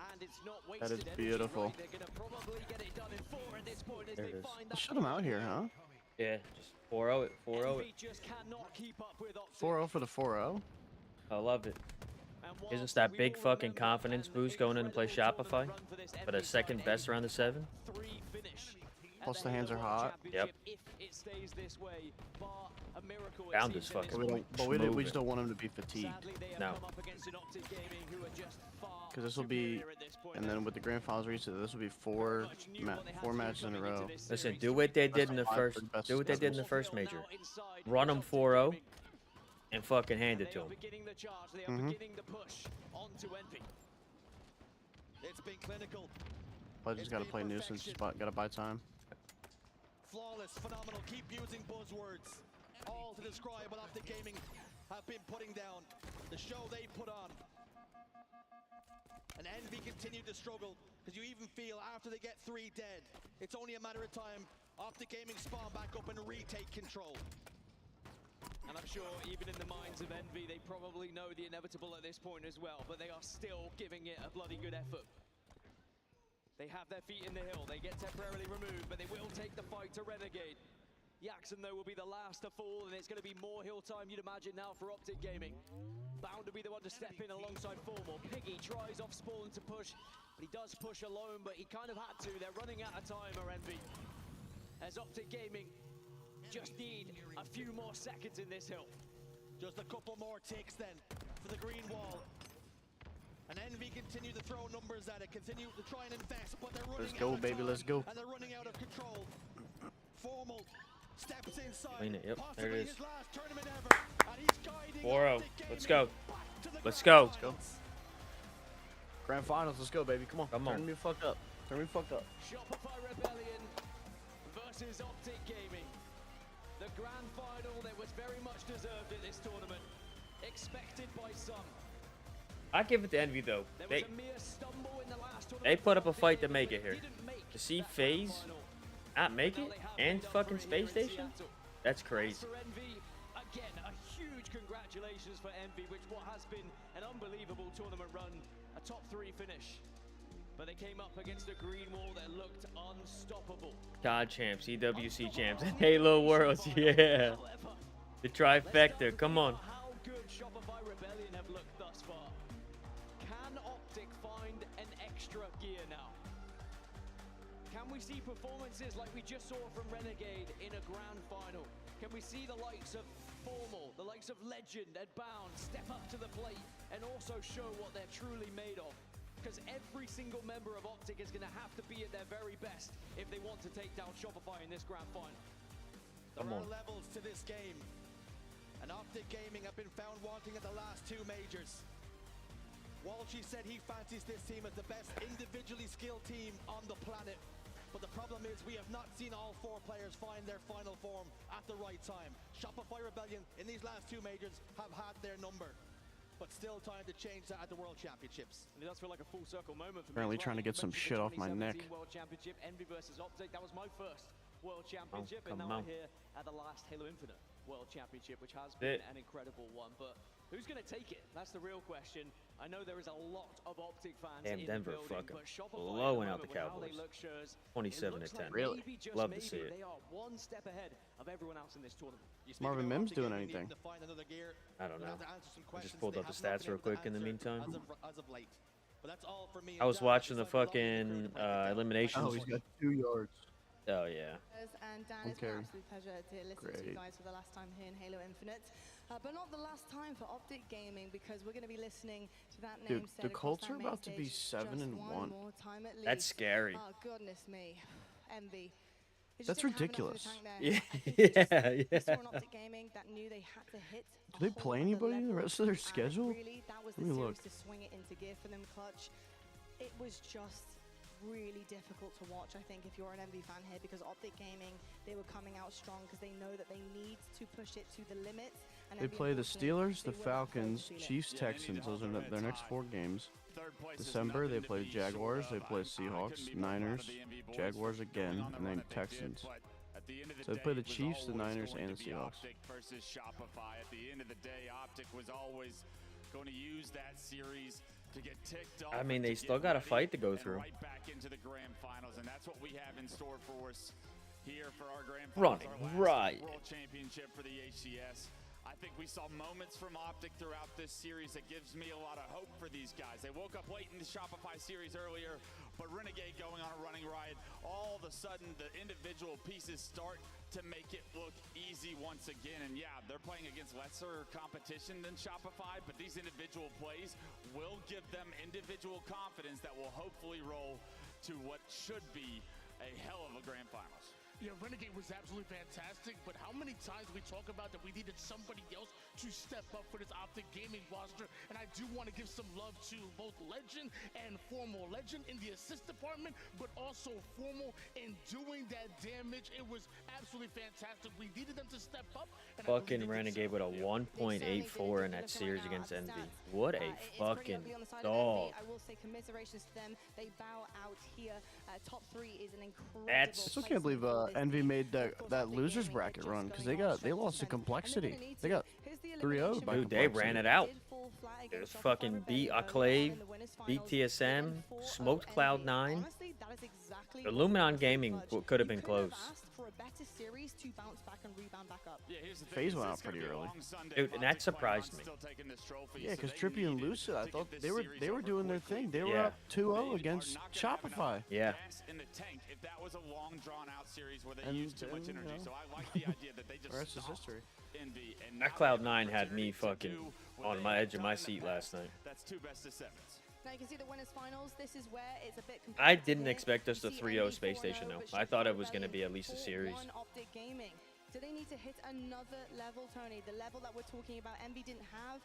And it's not wasted. That is beautiful. Right. They're going to probably get it done in 4 at this point as they find that. Shut him out here, huh? Yeah, just 4-0 it, 4-0 it. Just cannot keep up with 4-0 for the 4-0. I love it. Isn't that big fucking confidence boost going in to play Shopify? But a second best round of 7? Plus the hands are hot. Yep. Bound is fucking we just don't want him to be fatigued. No. Because this will be, and then with the grand finals reset, this will be four matches in a row. Listen, do what they did in the first. Do what they did in the first major. Run them 4-0, and fucking hand it to them. It's been clinical. I just gotta play nuisance. Just gotta buy time. Flawless, phenomenal. Keep using buzzwords. All to describe what OpTic Gaming have been putting down. The show they put on. And Envy continued to struggle, because you even feel after they get 3 dead, it's only a matter of time. OpTic Gaming spawn back up and retake control. And I'm sure even in the minds of Envy, they probably know the inevitable at this point as well, but they are still giving it a bloody good effort. They have their feet in the hill. They get temporarily removed, but they will take the fight to Renegade. Jackson, though, will be the last to fall, and it's going to be more hill time, you'd imagine, now for OpTic Gaming. Bound to be the one to step in alongside Formal. Piggy tries off spawn to push, but he does push alone, but he kind of had to. They're running out of time, Envy. As OpTic Gaming just need a few more seconds in this hill. Just a couple more ticks then for the green wall. And Envy continue to throw numbers at it, continue to try and invest, but they're running out of time. Let's go. And they're running out of control. Formal steps inside. Clean it, yep, there it is. 4-0. Let's go. Let's go. Grand finals, let's go, baby. Come on. Turn me fucked up. Turn me fucked up. Shopify Rebellion versus OpTic Gaming. The grand final that was very much deserved in this tournament. Expected by some. I give it to Envy though. They put up a fight to make it here. To see FaZe not make it and fucking Space Station? That's crazy. Again, a huge congratulations for Envy, which what has been an unbelievable tournament run, a top 3 finish. But they came up against a green wall that looked unstoppable. COD champs, EWC champs, and Halo Worlds, yeah. The trifecta, come on. How good Shopify Rebellion have looked thus far. Can OpTic find an extra gear now? Can we see performances like we just saw from Renegade in a grand final? Can we see the likes of Formal, the likes of Legend and Bound step up to the plate and also show what they're truly made of? Because every single member of OpTic is going to have to be at their very best if they want to take down Shopify in this grand final. There are levels to this game, and OpTic Gaming have been found wanting at the last 2 majors. Walshy said he fancies this team as the best individually skilled team on the planet. But the problem is we have not seen all 4 players find their final form at the right time. Shopify Rebellion in these last 2 majors have had their number. But still time to change that at the World Championships. And it does feel like a full circle moment for me. Apparently trying to get some shit off my neck. World Championship, Envy versus OpTic. That was my first World Championship, and now we're here at the last Halo Infinite World Championship, which has been an incredible one. But Who's going to take it? That's the real question. I know there is a lot of OpTic fans Damn, in Denver the building, fucking but Shopify blowing out the at moment with how Cowboys. they look shows, 27 it looks to 10. like Really? maybe, just Love to maybe, see it. they are one step ahead of everyone else in this tournament. Marvin Mims doing anything? I don't know. I just pulled up the stats real quick in the meantime. I was watching the fucking eliminations. Oh, he's got 2 yards. Oh, yeah. And Dan, it's Okay. an absolute pleasure to listen to you guys for the last time here in Halo Infinite. But not the last time for OpTic Gaming, because we're going to be listening to that name Dude, said the across Colts that are main about to be stage 7-1. more time at least. That's scary. Oh, goodness me. Envy. They just That's didn't have enough in the ridiculous. tank there. Yeah, I think we saw an yeah. OpTic Gaming that knew they had to hit Do they play anybody in the rest of their schedule? Really, that was Let the me series look. to swing it into gear for them, Clutch. It was just really difficult to watch, I think, if you're an MV fan here, because OpTic Gaming, they were coming out strong because they know that they need to push it to the limits. And They MV, play the unfortunately, Steelers, the they will have Falcons, failed to feel it. Chiefs, Texans. Those are their next 4 games. December, they play Jaguars, they play Seahawks, Niners, Jaguars again, and then Texans. So they play the Chiefs, the Niners, and the Seahawks. OpTic versus Shopify. At the end of the day, OpTic was always going to use that series to get ticked off. I mean, they to still get got a ready fight to go and through. Right back into the grand finals, and that's what we have in store for us here for our grand finals. Running our last riot. World Championship for the HCS. I think we saw moments from OpTic throughout this series that gives me a lot of hope for these guys. They woke up late in the Shopify series earlier, but Renegade going on a running riot. All of a sudden, the individual pieces start to make it look easy once again. And yeah, they're playing against lesser competition than Shopify, but these individual plays will give them individual confidence that will hopefully roll to what should be a hell of a grand finals. Yeah, Renegade was absolutely fantastic, but how many times we talk about that we needed somebody else to step up for this OpTic Gaming roster? And I do want to give some love to both Legend and Formal. Legend in the assist department, but also Formal in doing that damage. It was absolutely fantastic. We needed them to step up. And Fucking Renegade with a 1.84 in that series against Envy. What a fucking dog. I will say commiserations to them. They bow out here. Top 3 is an incredible. I still can't believe Envy made that losers bracket run, because they lost to Complexity. They got 3-0 by Dude, they ran it out. It was fucking beat Acclave, beat TSM, smoked Cloud9. Illuminon Gaming could have been close. FaZe went out pretty early. Dude, and that surprised me. Yeah, because Trippy and Lucid, I thought they were doing their thing. They were up 2-0 against Shopify. Yeah. In the tank, if that was a long drawn out series where they And, used too much energy. So I like the idea that they just the rest is stopped history. Envy, and That Cloud9 had me fucking on my edge of my seat last night. That's 2 best of 7s. Now you can see the winners finals. This is where it's a bit I didn't expect us to 3-0 Space Station though. I thought it was going to be at least a series. OpTic Gaming. Do they need to hit another level, Tony? The level that we're talking about, Envy didn't have,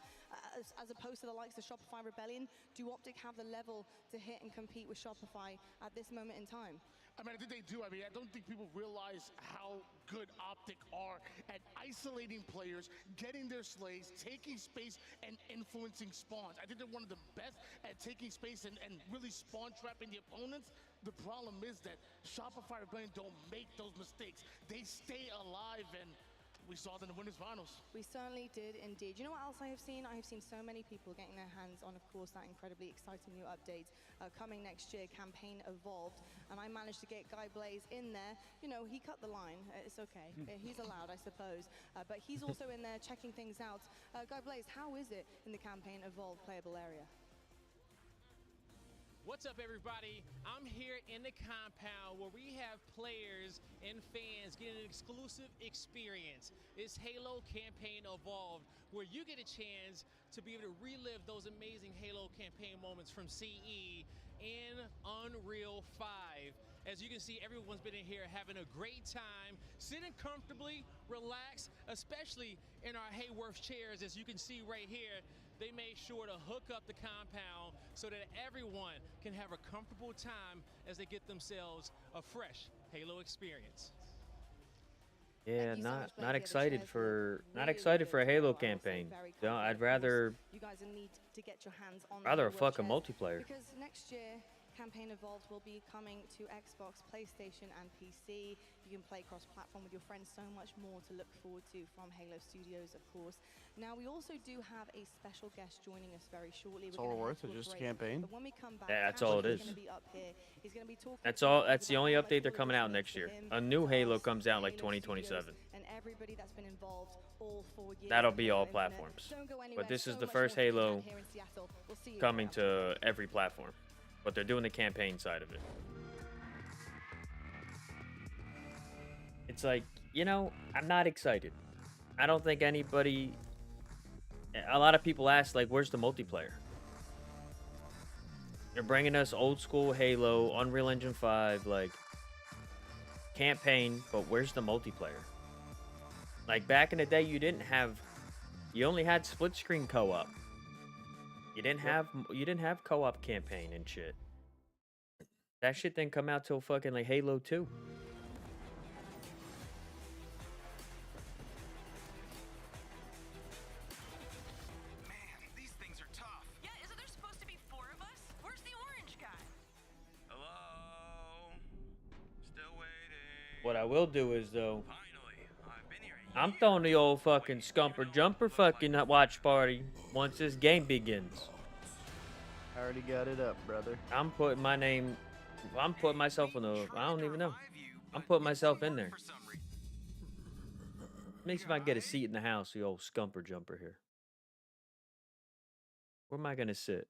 as opposed to the likes of Shopify Rebellion. Do OpTic have the level to hit and compete with Shopify at this moment in time? I mean, I think they do. I mean, I don't think people realize how good OpTic are at isolating players, getting their slays, taking space, and influencing spawns. I think they're one of the best at taking space and really spawn trapping the opponents. The problem is that Shopify Rebellion don't make those mistakes. They stay alive, and we saw it in the winners finals. We certainly did indeed. You know what else I have seen? I have seen so many people getting their hands on, of course, that incredibly exciting new update coming next year, Campaign Evolved. And I managed to get Guy Blaze in there. You know, he cut the line. It's okay. He's allowed, I suppose. But he's also in there checking things out. Guy Blaze, how is it in the Campaign Evolved playable area? What's up, everybody? I'm here in the compound where we have players and fans getting an exclusive experience. It's Halo Campaign Evolved, where you get a chance to be able to relive those amazing Halo campaign moments from CE in Unreal 5. As you can see, everyone's been in here having a great time, sitting comfortably, relaxed, especially in our Hayworth chairs, as you can see right here. They made sure to hook up the compound so that everyone can have a comfortable time as they get themselves a fresh Halo experience. Yeah, not excited for a Halo campaign. No, I'd rather you guys need to get your hands on a fucking multiplayer. Because next year Campaign Evolved will be coming to Xbox, PlayStation, and PC. You can play cross-platform with your friends. So much more to look forward to from Halo Studios, of course. Now, we also do have a special guest joining us very shortly. It's all worth it, just a campaign. But when we come back, Yeah, that's all it is. Gonna be up here. He's gonna be talking That's all. That's the only update they're coming out next year. A new Halo comes out like 2027. And everybody that's been involved all 4 years. That'll be all platforms. But this is the first Halo coming to every platform. But they're doing the campaign side of it. It's like, you know, I'm not excited. I don't think anybody... A lot of people ask, like, where's the multiplayer? You're bringing us old school Halo, Unreal Engine 5, like, campaign, but where's the multiplayer? Like, back in the day, you only had split screen co-op. You didn't have co-op campaign and shit. That shit didn't come out till fucking like Halo 2. These things are tough. Yeah, isn't there supposed to be 4 of us? Where's the orange guy? Hello? Still waiting. What I will do is, though, I'm throwing the old fucking scumper jumper fucking watch party once this game begins. I already got it up, brother. I'm putting my name... I'm putting myself in the... I don't even know. I'm putting myself in there. Let me see if I can get a seat in the house, the old scumper jumper here. Where am I going to sit?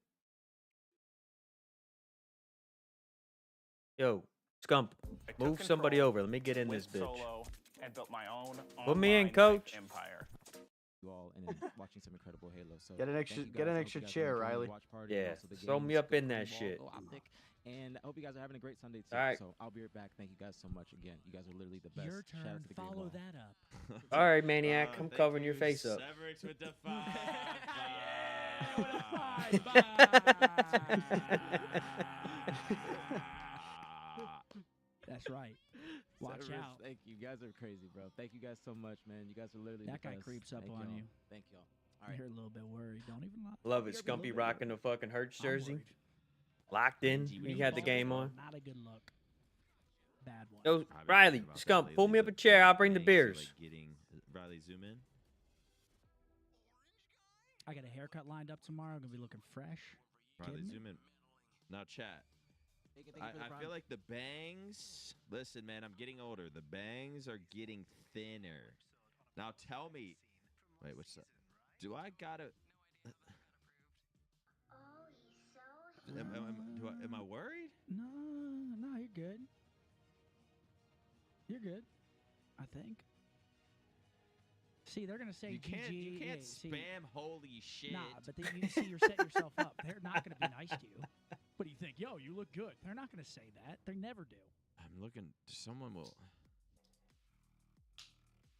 Yo, Scump, move somebody over. Let me get in this bitch. And built my own Put me in, coach. Empire. You all and then watching some incredible Halo. So get an extra chair, Riley. Yeah, throw me up in that shit. OpTic. And I hope you guys are having a great Sunday too. All right. So I'll be right back. Thank you guys so much again. You guys are literally the best. Your Shout out turn. to the Follow Green that up. All right, Maniac. I'm covering your face up. Severix with the 5. That's right. Watch Severus, out. Thank you. You guys are crazy, bro. Thank you guys so much, man. You guys are literally That the guy best. creeps up Thank on y'all. you. Thank y'all. All right. You're a little bit worried. Don't even lie. Love it. Scumpy rocking the fucking Hurts jersey. Locked in. He had the game on. Not a good look. Bad one. Yo, Riley, Scump, pull me up a chair. I'll bring the beers. Riley, zoom in. I got a haircut lined up tomorrow. I'm going to be looking fresh. Riley, zoom in. Now, chat. I feel like the bangs... Listen, man, I'm getting older. The bangs are getting thinner. Now, tell me... Wait, what's that? Do I gotta... Am I worried? No, you're good. You're good, I think. See, they're gonna say you GG. can't spam holy shit. Nah, but then you see you're setting yourself up. They're not gonna be nice to you. What do you think? Yo, you look good. They're not gonna say that. They never do. I'm looking. Someone will.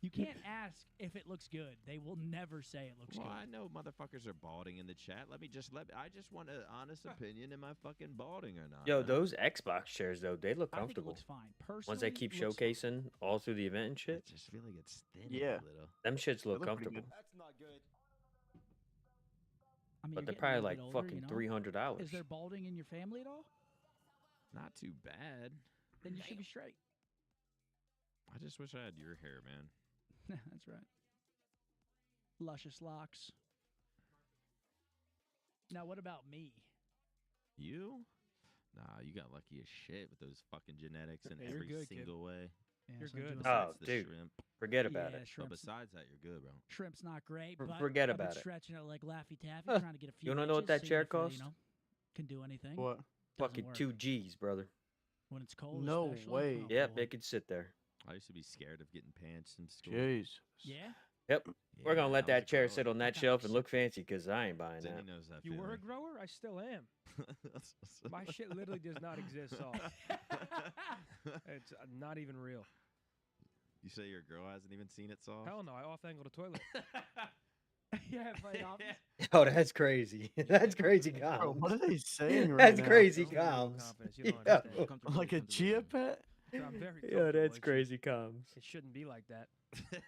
You can't ask if it looks good. They will never say it looks good. Well, I know motherfuckers are balding in the chat. I just want an honest opinion. Am I fucking balding or not? Yo, those Xbox chairs though, they look comfortable. I think it looks fine. Personally, once they keep showcasing all through the event and shit. I just feel like it's thin Yeah. a little. Them shits look comfortable. That's not good. I mean, But they're you're probably getting a like little bit fucking older, you know? $300. Is there balding in your family at all? Not too bad. Then you should be straight. I just wish I had your hair, man. That's right. Luscious locks. Now, what about me? You? Nah, you got lucky as shit with those fucking genetics in You're every good, single way. Yeah, You're so I'm good. doing Besides the dude, shrimp. forget about it. But shrimp's- besides that, you're good, bro. Shrimp's not great, but forget I've about been it. stretching it like Laffy Taffy, trying to get a few You wanna know what inches, that seeing chair if it, cost? You know, can do anything. What? Fucking work. 2 G's, brother. When it's cold, No especially. way. Oh, Yep, boy. they could sit there. I used to be scared of getting pants in school. Jeez. Yeah? Yep. We're gonna let I was that a chair grower. sit on that shelf and look fancy because I ain't buying Denny that. knows that You were a feeling. grower? I still am. My shit literally does not exist, so it's not even real. You say your girl hasn't even seen it soft? Hell no, I off-angle the toilet. Yeah, play off. Oh, that's crazy. That's crazy comms. Bro, what are they saying right That's now? crazy Don't give me no comms. confidence, you don't Yo. understand. Like a chia pet? I'm very Yo, comfortable. that's It crazy comms. It shouldn't be like that. It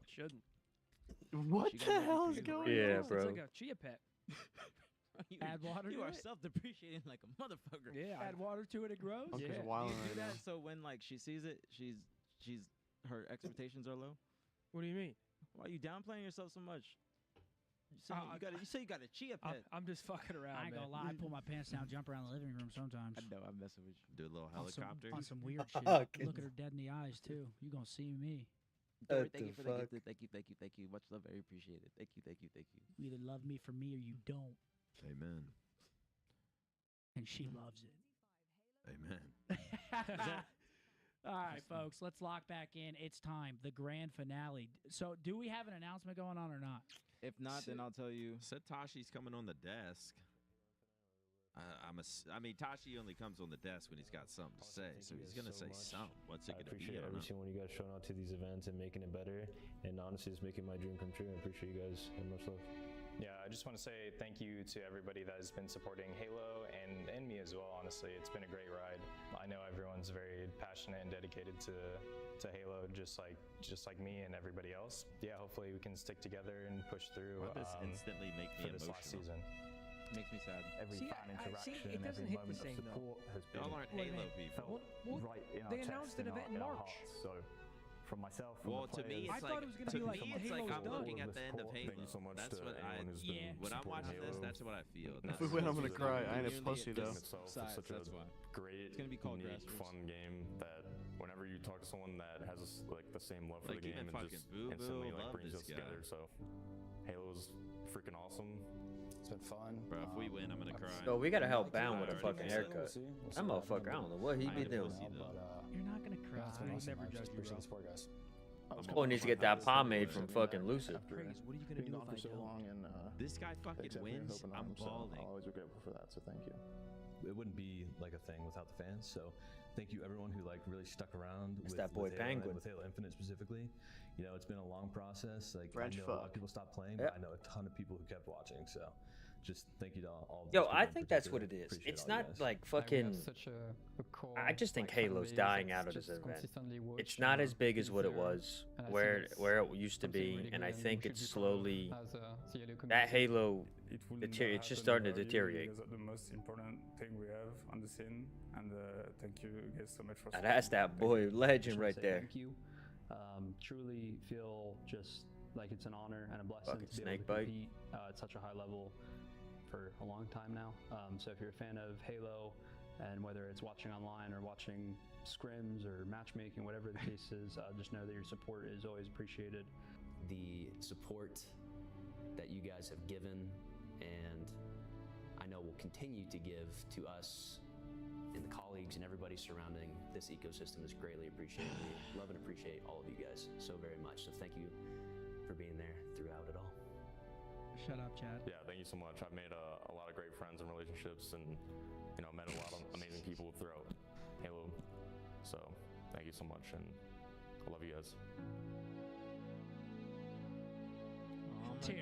shouldn't. What the hell is going Yeah, on? bro. It's like a chia pet. You, Add water you to are it? self-depreciating like a motherfucker. Yeah, add water to it, it grows. Uncle's Yeah, wilding you do right that now. so when like she sees it, she's her expectations are low. What do you mean? Why are you downplaying yourself so much? You say you got a chia pet. I'm just fucking around. I ain't gonna lie. I pull my pants down, jump around the living room sometimes. I know, I'm messing with you. Do a little On some- helicopter. on some weird shit. Okay. Look at her dead in the eyes too. You gonna see me. What Thank you the for the fuck? gift. Thank you. Much love, very appreciated. Thank you. You either love me for me or you don't, Amen. and she loves it. Amen. All right, folks, let's lock back in. It's time, the grand finale. So, do we have an announcement going on or not? If not, then I'll tell you. Satashi's coming on the desk. I mean, Tashi only comes on the desk when he's got something to say, so he's gonna say something. What's it gonna be? I appreciate every single one of you guys showing out to these events and making it better, and honestly, it's making my dream come true. I appreciate you guys and much love. Yeah, I just want to say thank you to everybody that has been supporting Halo and me as well. Honestly, it's been a great ride. I know everyone's very passionate and dedicated to Halo, just like me and everybody else. Yeah, hopefully we can stick together and push thugh. Why does this instantly make me for this last emotional? season. Makes me sad. Every See, fan it interaction, doesn't every hit the moment same, of support has been Y'all aren't Halo people. felt right in they our announced chest, an event in in our March. hearts. So, from myself, from Well, the to me, players, I it's thought like it was gonna to be like me, when it's like Halo's I'm done. looking at the end of Thank you Halo. so much That's to what everyone who's been when I'm supporting watching this. Halo. That's what I feel. If we win, I'm gonna cry. I ain't a pussy though. Itself is such a great, It's gonna be called neat, Grassroots. fun game that whenever you talk to someone that has like the same love for Like, the game, even and just fucking Boo Boo instantly love brings this us guy. together. So, Halo's freaking awesome. It's been fun. Bro, if we win, I'm gonna cry. So we gotta help I Bound with a already fucking said it. haircut. That motherfucker, I don't know what he be doing. You're not gonna cry. I never judge you, bro. Support, guys. Boy needs to get that pomade from fucking Lucid. Praise. What are you gonna do if I so don't? long and This guy fucking wins. I'm balling. I'll always be grateful for that. So thank you. It wouldn't be like a thing without the fans. So thank you everyone who like really stuck around It's with, that boy with Halo, Penguin. and with Halo Infinite specifically. You know, it's been a long process. Like French I know a lot fuck. of people stopped playing, Yep. but I know a ton of people who kept watching. So just thank you to all Yo, those people I in think that's what particular. it is. Appreciate It's all you not guys. like fucking. I just think Halo's dying out of this event. It's not as big as what it was, where it used to be, and I think it's slowly that Halo. It's just starting to deteriorate. You guys are the most important thing we have on the scene, and thank you guys so much for. Now, that's that boy legend right there. Thank you. Truly feel just like it's an honor and a blessing Fucking to be able to snakebite. compete at such a high level for a long time now. So if you're a fan of Halo, and whether it's watching online or watching scrims or matchmaking, whatever the case is, just know that your support is always appreciated. The support that you guys have given and I know will continue to give to us and the colleagues and everybody surrounding this ecosystem is greatly appreciated. We love and appreciate all of you guys so very much. So thank you for being there throughout it all. Shut up, Chad. Yeah, thank you so much. I've made a lot of great friends and relationships, and met a lot of amazing people throughout Halo. So thank you so much, and I love you guys. Dude,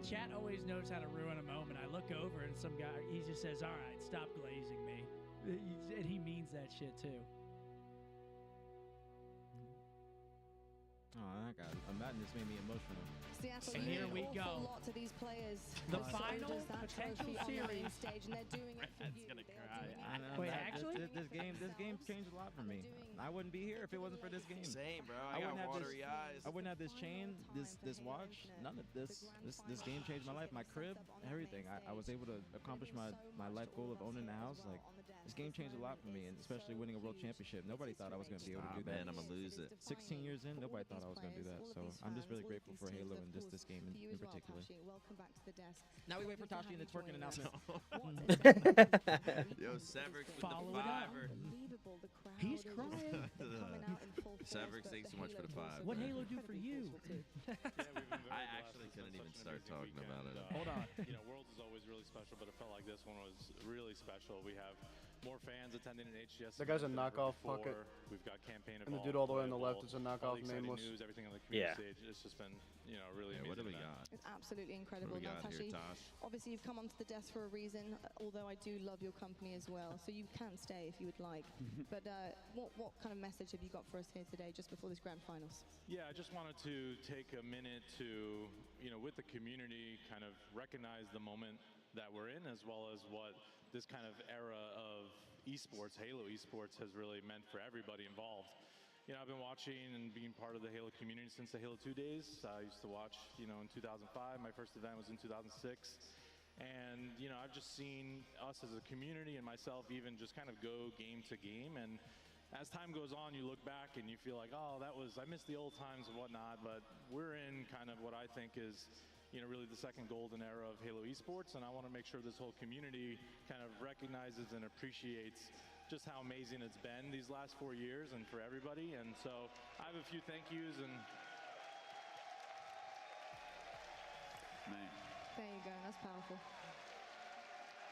Chat always knows how to ruin a moment. I look over and some guy, he just says, "All right, stop glazing me," and he means that shit too. Oh, that got Madness made me emotional. Seattle And here we go. A lot to these players. The So final does that potential trophy on the main series. stage, and they're doing it for you. gonna cry. Wait, actually? this game changed a lot for me. I wouldn't be here if it wasn't for this game. Same, bro. I I got wouldn't have watery this, eyes. I wouldn't have this chain, this watch, none of this. This game changed my life, my crib, everything. I was able to accomplish my life goal of owning the house. Like, this game changed a lot for me, and especially winning a world championship. Nobody thought I was going to be able to do that. Man, I'm gonna lose it. 16 years in, nobody thought I was going to do that. So I'm just really grateful for Halo and just this game in particular. Welcome back to the desk. Now we wait for Tashi and the twerking announcement. Yo, Severix with Follow the it up. fiver. He's crying. Severix, thanks so much for the five. What man. Halo do for you? I actually couldn't even start talking about it. Hold on. Worlds is always really special, but it felt like this one was really special. We have more fans attending an HGS. That guy's a than ever knockoff before. bucket. We've got campaign And the evolved, dude all the way on the playable, left is a all knockoff the exciting nameless. news, everything on the community stage. It's just been, really amazing. What do we event. got? It's absolutely incredible, What do we got here, Natashi. Tosh? Obviously, you've come onto the desk for a reason, although I do love your company as well. So you can stay if you would like. But what kind of message have you got for us here today, just before this grand finals? Yeah, I just wanted to take a minute to, with the community, kind of recognize the moment that we're in, as well as what this kind of era of esports, Halo esports, has really meant for everybody involved. You know, I've been watching and being part of the Halo community since the Halo 2 days. I used to watch, you know, in 2005. My first event was in 2006. And, you know, I've just seen us as a community and myself even just kind of go game to game. And as time goes on, you look back and you feel like, oh, I miss the old times and whatnot. But we're in kind of what I think is, you know, really the second golden era of Halo esports. And I want to make sure this whole community kind of recognizes and appreciates just how amazing it's been these last 4 years and for everybody. And so I have a few thank yous and man. There you go, that's powerful.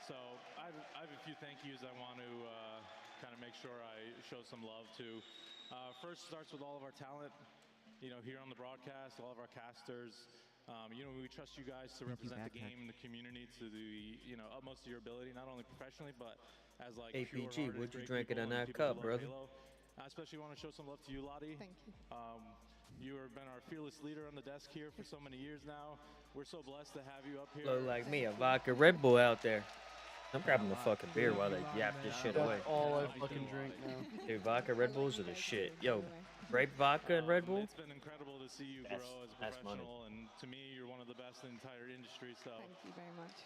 So I have a few thank yous I want to kind of make sure I show some love to. First starts with all of our talent, you know, here on the broadcast, all of our casters. You know, we trust you guys to represent the game and the community to the, you know, utmost of your ability, not only professionally, but as like APG, what you drinking in that cup, brother? I especially want to show some love to you, Lottie. Thank you. You have been our fearless leader on the desk here for so many years now. We're so blessed to have you up here. Look like me, a vodka Red Bull out there. I'm grabbing the fucking beer while they yap this shit away. That's all I fucking drink now. Dude, vodka Red Bulls are the shit. Yo, grape vodka and Red Bull? It's been incredible to see you grow as a professional, and to me, you're one of the best in the entire industry. So thank you very much.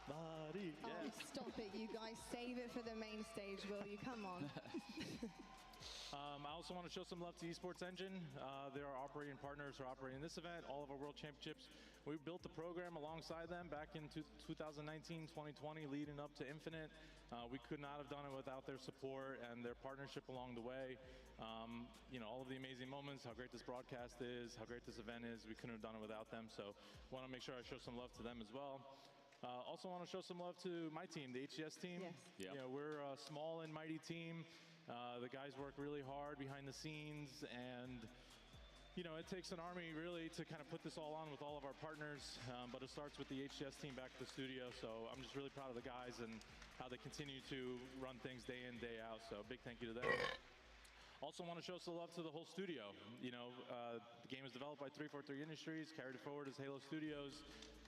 Lottie, Oh, stop it, you guys. Save it for the main stage, will you? Come on. I also want to show some love to Esports Engine. They're our operating partners who are operating this event, all of our World Championships. We built the program alongside them back in 2019, 2020, leading up to Infinite. We could not have done it without their support and their partnership along the way. You know, all of the amazing moments, how great this broadcast is, how great this event is, we couldn't have done it without them. So want to make sure I show some love to them as well. Also want to show some love to my team, the HCS team. Yes. You know, we're a small and mighty team. The guys work really hard behind the scenes, and you know, it takes an army really to kind of put this all on with all of our partners, but it starts with the HCS team back at the studio. So I'm just really proud of the guys and how they continue to run things day in, day out. So big thank you to them. Also want to show some love to the whole studio. You know, the game is developed by 343 Industries, carried forward as Halo Studios.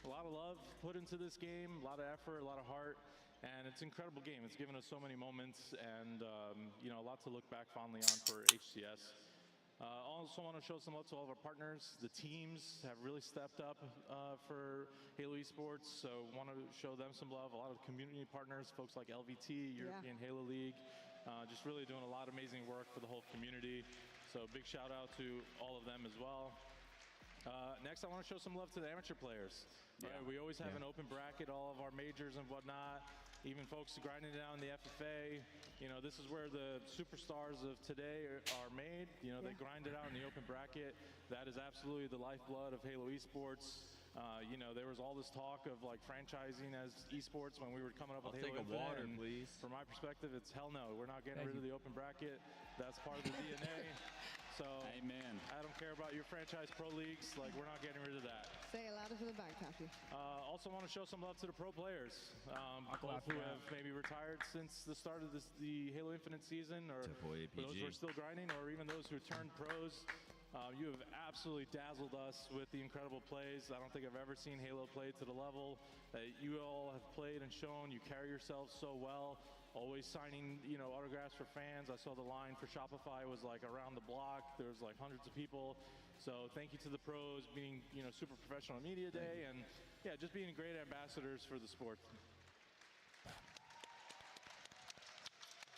A lot of love put into this game, a lot of effort, a lot of heart. And it's an incredible game. It's given us so many moments and, you know, a lot to look back fondly on for HCS. Also want to show some love to all of our partners. The teams have really stepped up for Halo Esports, so want to show them some love. A lot of community partners, folks like LVT, European Halo League, just really doing a lot of amazing work for the whole community. So big shout out to all of them as well. Next, I want to show some love to the amateur players. Right? We always have an open bracket, all of our majors and whatnot. Even folks grinding down the FFA, you know, this is where the superstars of today are made. You know, they grind it out in the open bracket. That is absolutely the lifeblood of Halo Esports. You know, there was all this talk of like franchising as esports when we were coming up with Halo Infinite. Water, please. From my perspective, it's hell no. We're not getting rid of the open bracket. That's part of the DNA. So, amen. I don't care about your franchise pro leagues. Like, we're not getting rid of that. Say it louder for the back, Kathy. Also want to show some love to the pro players, both who have maybe retired since the start of the Halo Infinite season, or for those who are still grinding, or even those who turned pros. You have absolutely dazzled us with the incredible plays. I don't think I've ever seen Halo play to the level that you all have played and shown. You carry yourselves so well. Always signing, you know, autographs for fans. I saw the line for Shopify was like around the block. There was like hundreds of people. So thank you to the pros being, you know, super professional media day, and yeah, just being great ambassadors for the sport.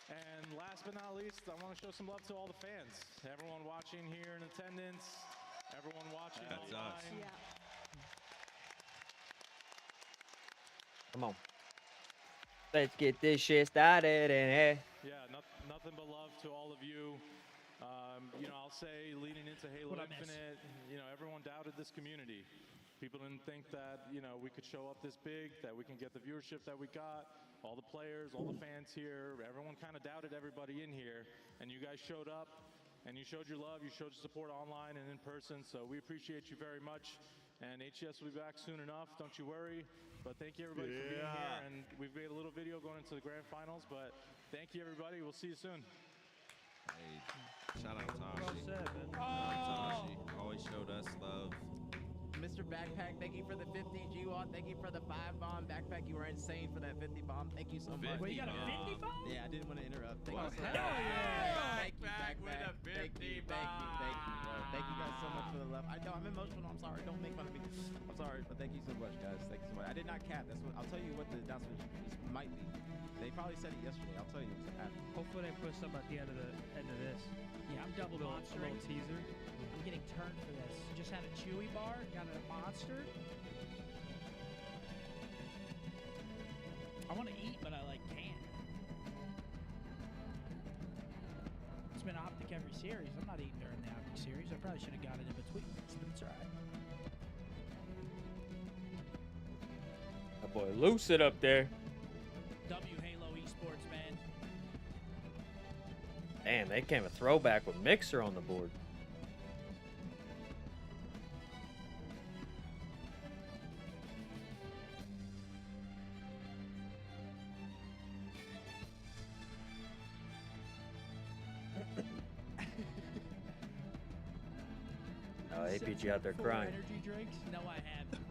And last but not least, I want to show some love to all the fans. Everyone watching here in attendance, everyone watching online. Yeah. Come on. Let's get this shit started in here. Yeah, nothing but love to all of you. You know, I'll say leading into Halo Infinite, you know, everyone doubted this community. People didn't think that, you know, we could show up this big, that we can get the viewership that we got. All the players, all the fans here, everyone kind of doubted everybody in here. And you guys showed up, and you showed your love, you showed your support online and in person. So we appreciate you very much. And HCS will be back soon enough, don't you worry. But thank you everybody for being here. And we've made a little video going into the grand finals, but thank you everybody. We'll see you soon. Hey, shout out Tashi. Tashi always showed us love. Mr. monster backpack. Thank you for the 50 G-Wall. Thank you for the 5-bomb backpack. You were insane for that 50 bomb. Thank you so much. Wait, you got a 50 bomb? Yeah, I didn't want to interrupt. Thank you so hell much. yeah. Thank you, backpack. Thank you, bro. Thank you guys so much for the love. I know I'm emotional. I'm sorry. Don't make fun of me. I'm sorry, but thank you so much, guys. Thank you so much. I did not cap. That's what I'll tell you what the announcement might be. They probably said it yesterday. I'll tell you what's happening. Hopefully they put some at the end of this. Yeah, I'm double monstering. Little teaser. I'm getting turned for this. Just had a chewy bar, got a monster. I want to eat, but I can't. It's been OpTic every series. I'm not eating during the OpTic series. I probably should have got it in between, but it's alright. That boy loose it up there. W Halo Esports, man. Damn, they came a throwback with Mixer on the board. APG out there crying. Energy drinks? No, I haven't.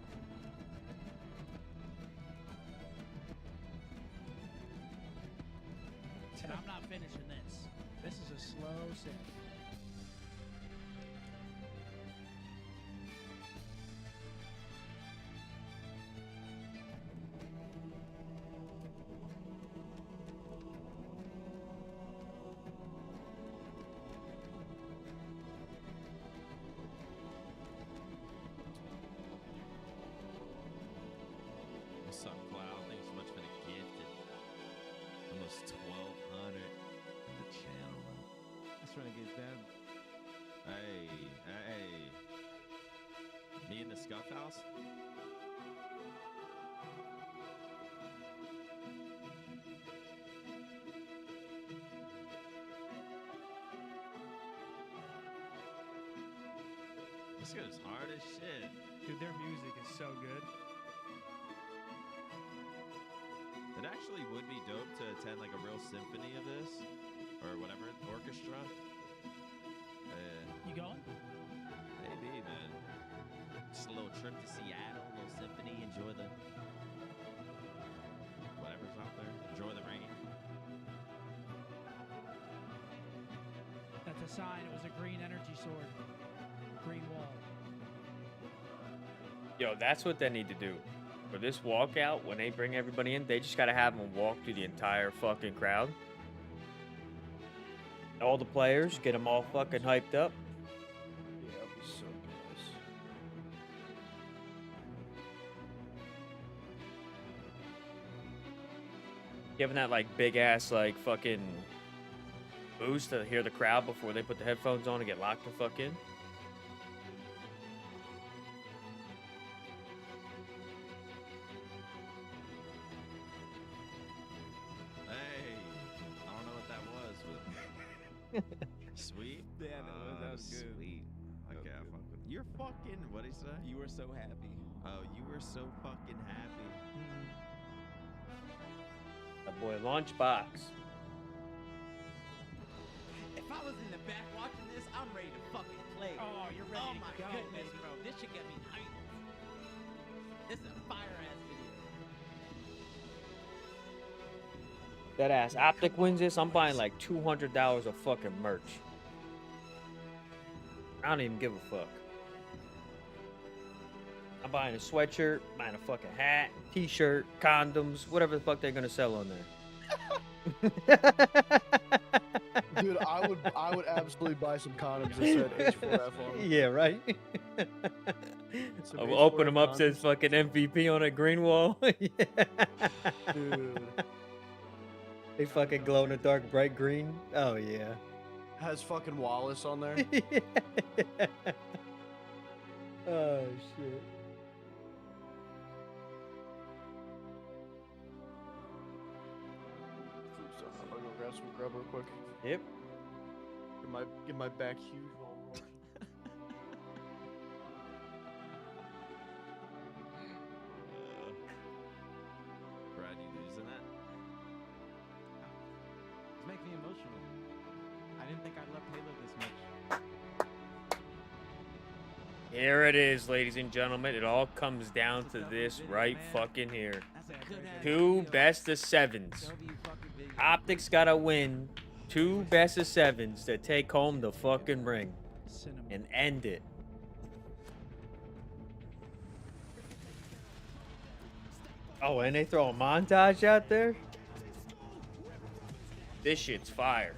And I'm not finishing this. This is a slow sip. What's up, Cloud? Thanks so much for the gift. Almost 1,200 in the channel. That's Renegade's dad. Hey. Me in the Scuff House? This goes hard as shit. Dude, their music is so good. It actually would be dope to attend like a real symphony of this, or whatever, orchestra. You going? Maybe, man. Just a little trip to Seattle, a little symphony, enjoy the whatever's out there, enjoy the rain. That's a sign. It was a green energy sword. Green wall. Yo, that's what they need to do. For this walkout, when they bring everybody in, they just gotta have them walk through the entire fucking crowd. All the players, get them all fucking hyped up. Yeah, that'd be so nice. Giving that like big ass like fucking boost to hear the crowd before they put the headphones on and get locked the fuck in. Sweet? Yeah, that was good. Sweet. Okay, I fuck with you. You're fucking, what'd he say? You were so happy. Oh, you were so fucking happy. That boy Launchbox. If I was in the back watching this, I'm ready to fucking play. Oh, you're ready oh to my go, goodness, baby. bro. This should get me hyped. This is a fire-ass video. That ass OpTic wins this, I'm buying like $200 of fucking merch. I don't even give a fuck. I'm buying a sweatshirt, buying a fucking hat, t-shirt, condoms, whatever the fuck they're gonna sell on there. Dude, I would absolutely buy some condoms that said H4F on them. Yeah, right? I'll open them up, says fucking MVP on a green wall. Yeah. Dude. They fucking glow in the dark, bright green. Oh, yeah. Has fucking Wallace on there. Oh, shit. I'm gonna go grab some grub real quick. Yep. Get my back huge while I'm watching. Brad, you losing that? It's making me emotional. I didn't think I loved Halo this much. Here it is, ladies and gentlemen. It all comes down to this right fucking here. 2 best of 7s. OpTic's gotta win 2 best of 7s to take home the fucking ring and end it. Oh, and they throw a montage out there? This shit's fire.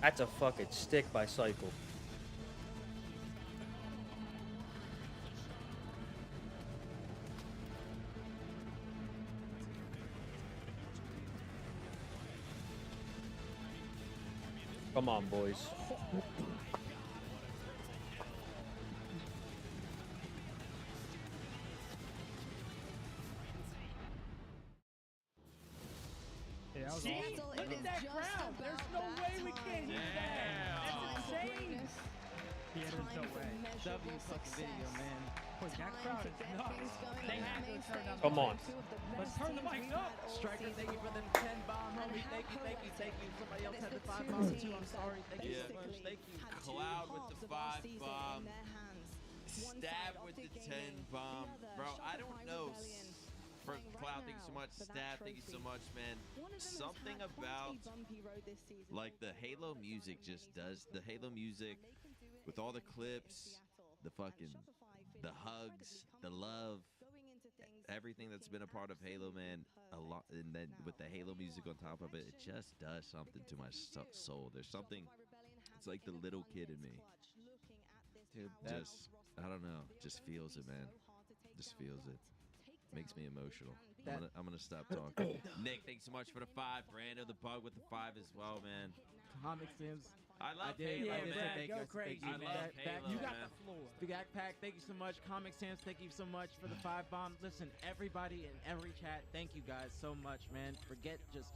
That's a fucking stick by Cycle. Come on, boys. Yeah, that was awesome. Look at that crowd. There's no way we can't use that. That's insane. Yeah, there's no way. W fucking video, man. Boy, that crowd is nuts. They have to turn down. Come on. Let's turn the mics up. Striker, thank you for the 10 bomb, homie. Thank you. Somebody else had the 5 bomb too. I'm sorry. Thank you so much. Thank you. Cloud with the 5 bomb. Stab with the 10 bomb. Bro, I don't know. For Cloud, thank you so much. Stab, thank you so much, man. Something about like the Halo music just does. The Halo music with all the clips, the hugs, the love, everything that's been a part of Halo, man. A lot, and then with the Halo music on top of it, it just does something to my soul. There's something. It's like the little kid in me. Dude, I don't know. Just feels it, man. Just feels it. Makes me emotional. I'm gonna stop talking. Nick, thanks so much for the 5. Brando the Bug with the 5 as well, man. Comic Sims. I love Halo, man. Go crazy. I love Halo, You got man. the floor. Big Backpack, thank you so much. Comic Sans, thank you so much for the 5 bomb. Listen, everybody in every chat, thank you guys so much, man. Forget just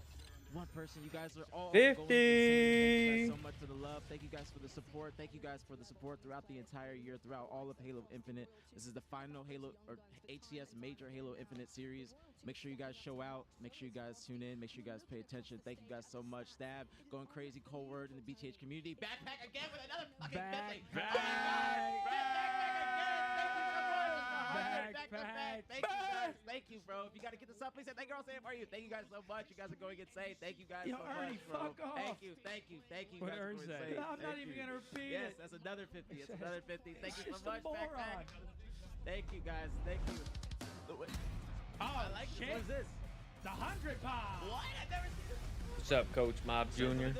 one person. You guys are all 50. going insane. Thank you guys so much for the love. Thank you guys for the support. Thank you guys for the support throughout the entire year, throughout all of Halo Infinite. This is the final Halo or HCS major Halo Infinite series. Make sure you guys show out. Make sure you guys tune in. Make sure you guys pay attention. Thank you guys so much. Stab, going crazy, cold word in the BTH community. Backpack again with another fucking 50. Backpack. Thank you, bro. If you gotta get this up, please say thank you. I'll say it for you. Thank you guys so much. You guys are going insane. Thank you guys so Ernie, much, bro. fuck off. Thank you. What guys Ern are say? insane. I'm not Thank even you. gonna repeat Yes, it. that's another 50. It's another 50. Thank you so Just a much, moron. Backpack. Thank you, guys. Thank you. Oh, I like shit. What is this? The 100 pound. What? I've never seen this. What's up, Coach Mob Jr.?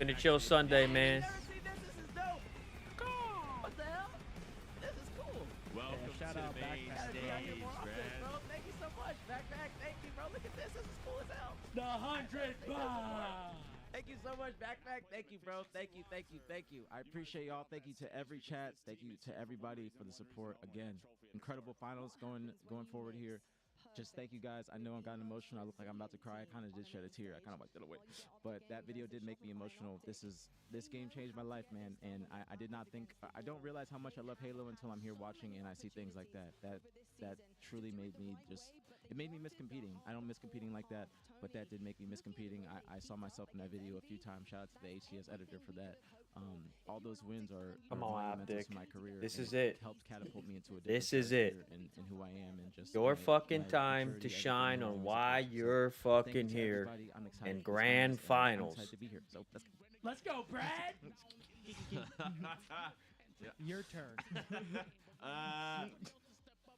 Gonna chill Sunday, man. I've never seen this. This is dope. What the hell? This is cool. Welcome shout to out the main Backpack. stage, Bro, thank you so much, Backpack. Thank you, bro. Look at this. This is cool as hell. The 100 pound. Thank you so much, Backpack. Thank you, bro. Thank you. I appreciate y'all. Thank you to every chat. Thank you to everybody for the support. Again, incredible finals going forward here. Just thank you guys. I know I'm gotten emotional. I look like I'm about to cry. I kind of did shed a tear. I kind of wiped it away. But that video did make me emotional. This game changed my life, man. And I did not think, I don't realize how much I love Halo until I'm here watching and I see things like that. That truly made me it made me miss competing. I don't miss competing like that, but that did make me miss competing. I saw myself in that video a few times. Shout out to the HCS editor for that. All those wins are monumental to my career. This and is it. Helped catapult me into a different This is it. and who I am and just Your my fucking time maturity to as a shine human on being. why So you're thank you fucking to here everybody. I'm excited in for this grand finals, and finals. I'm excited to be here. So Let's go, Brad. Your turn.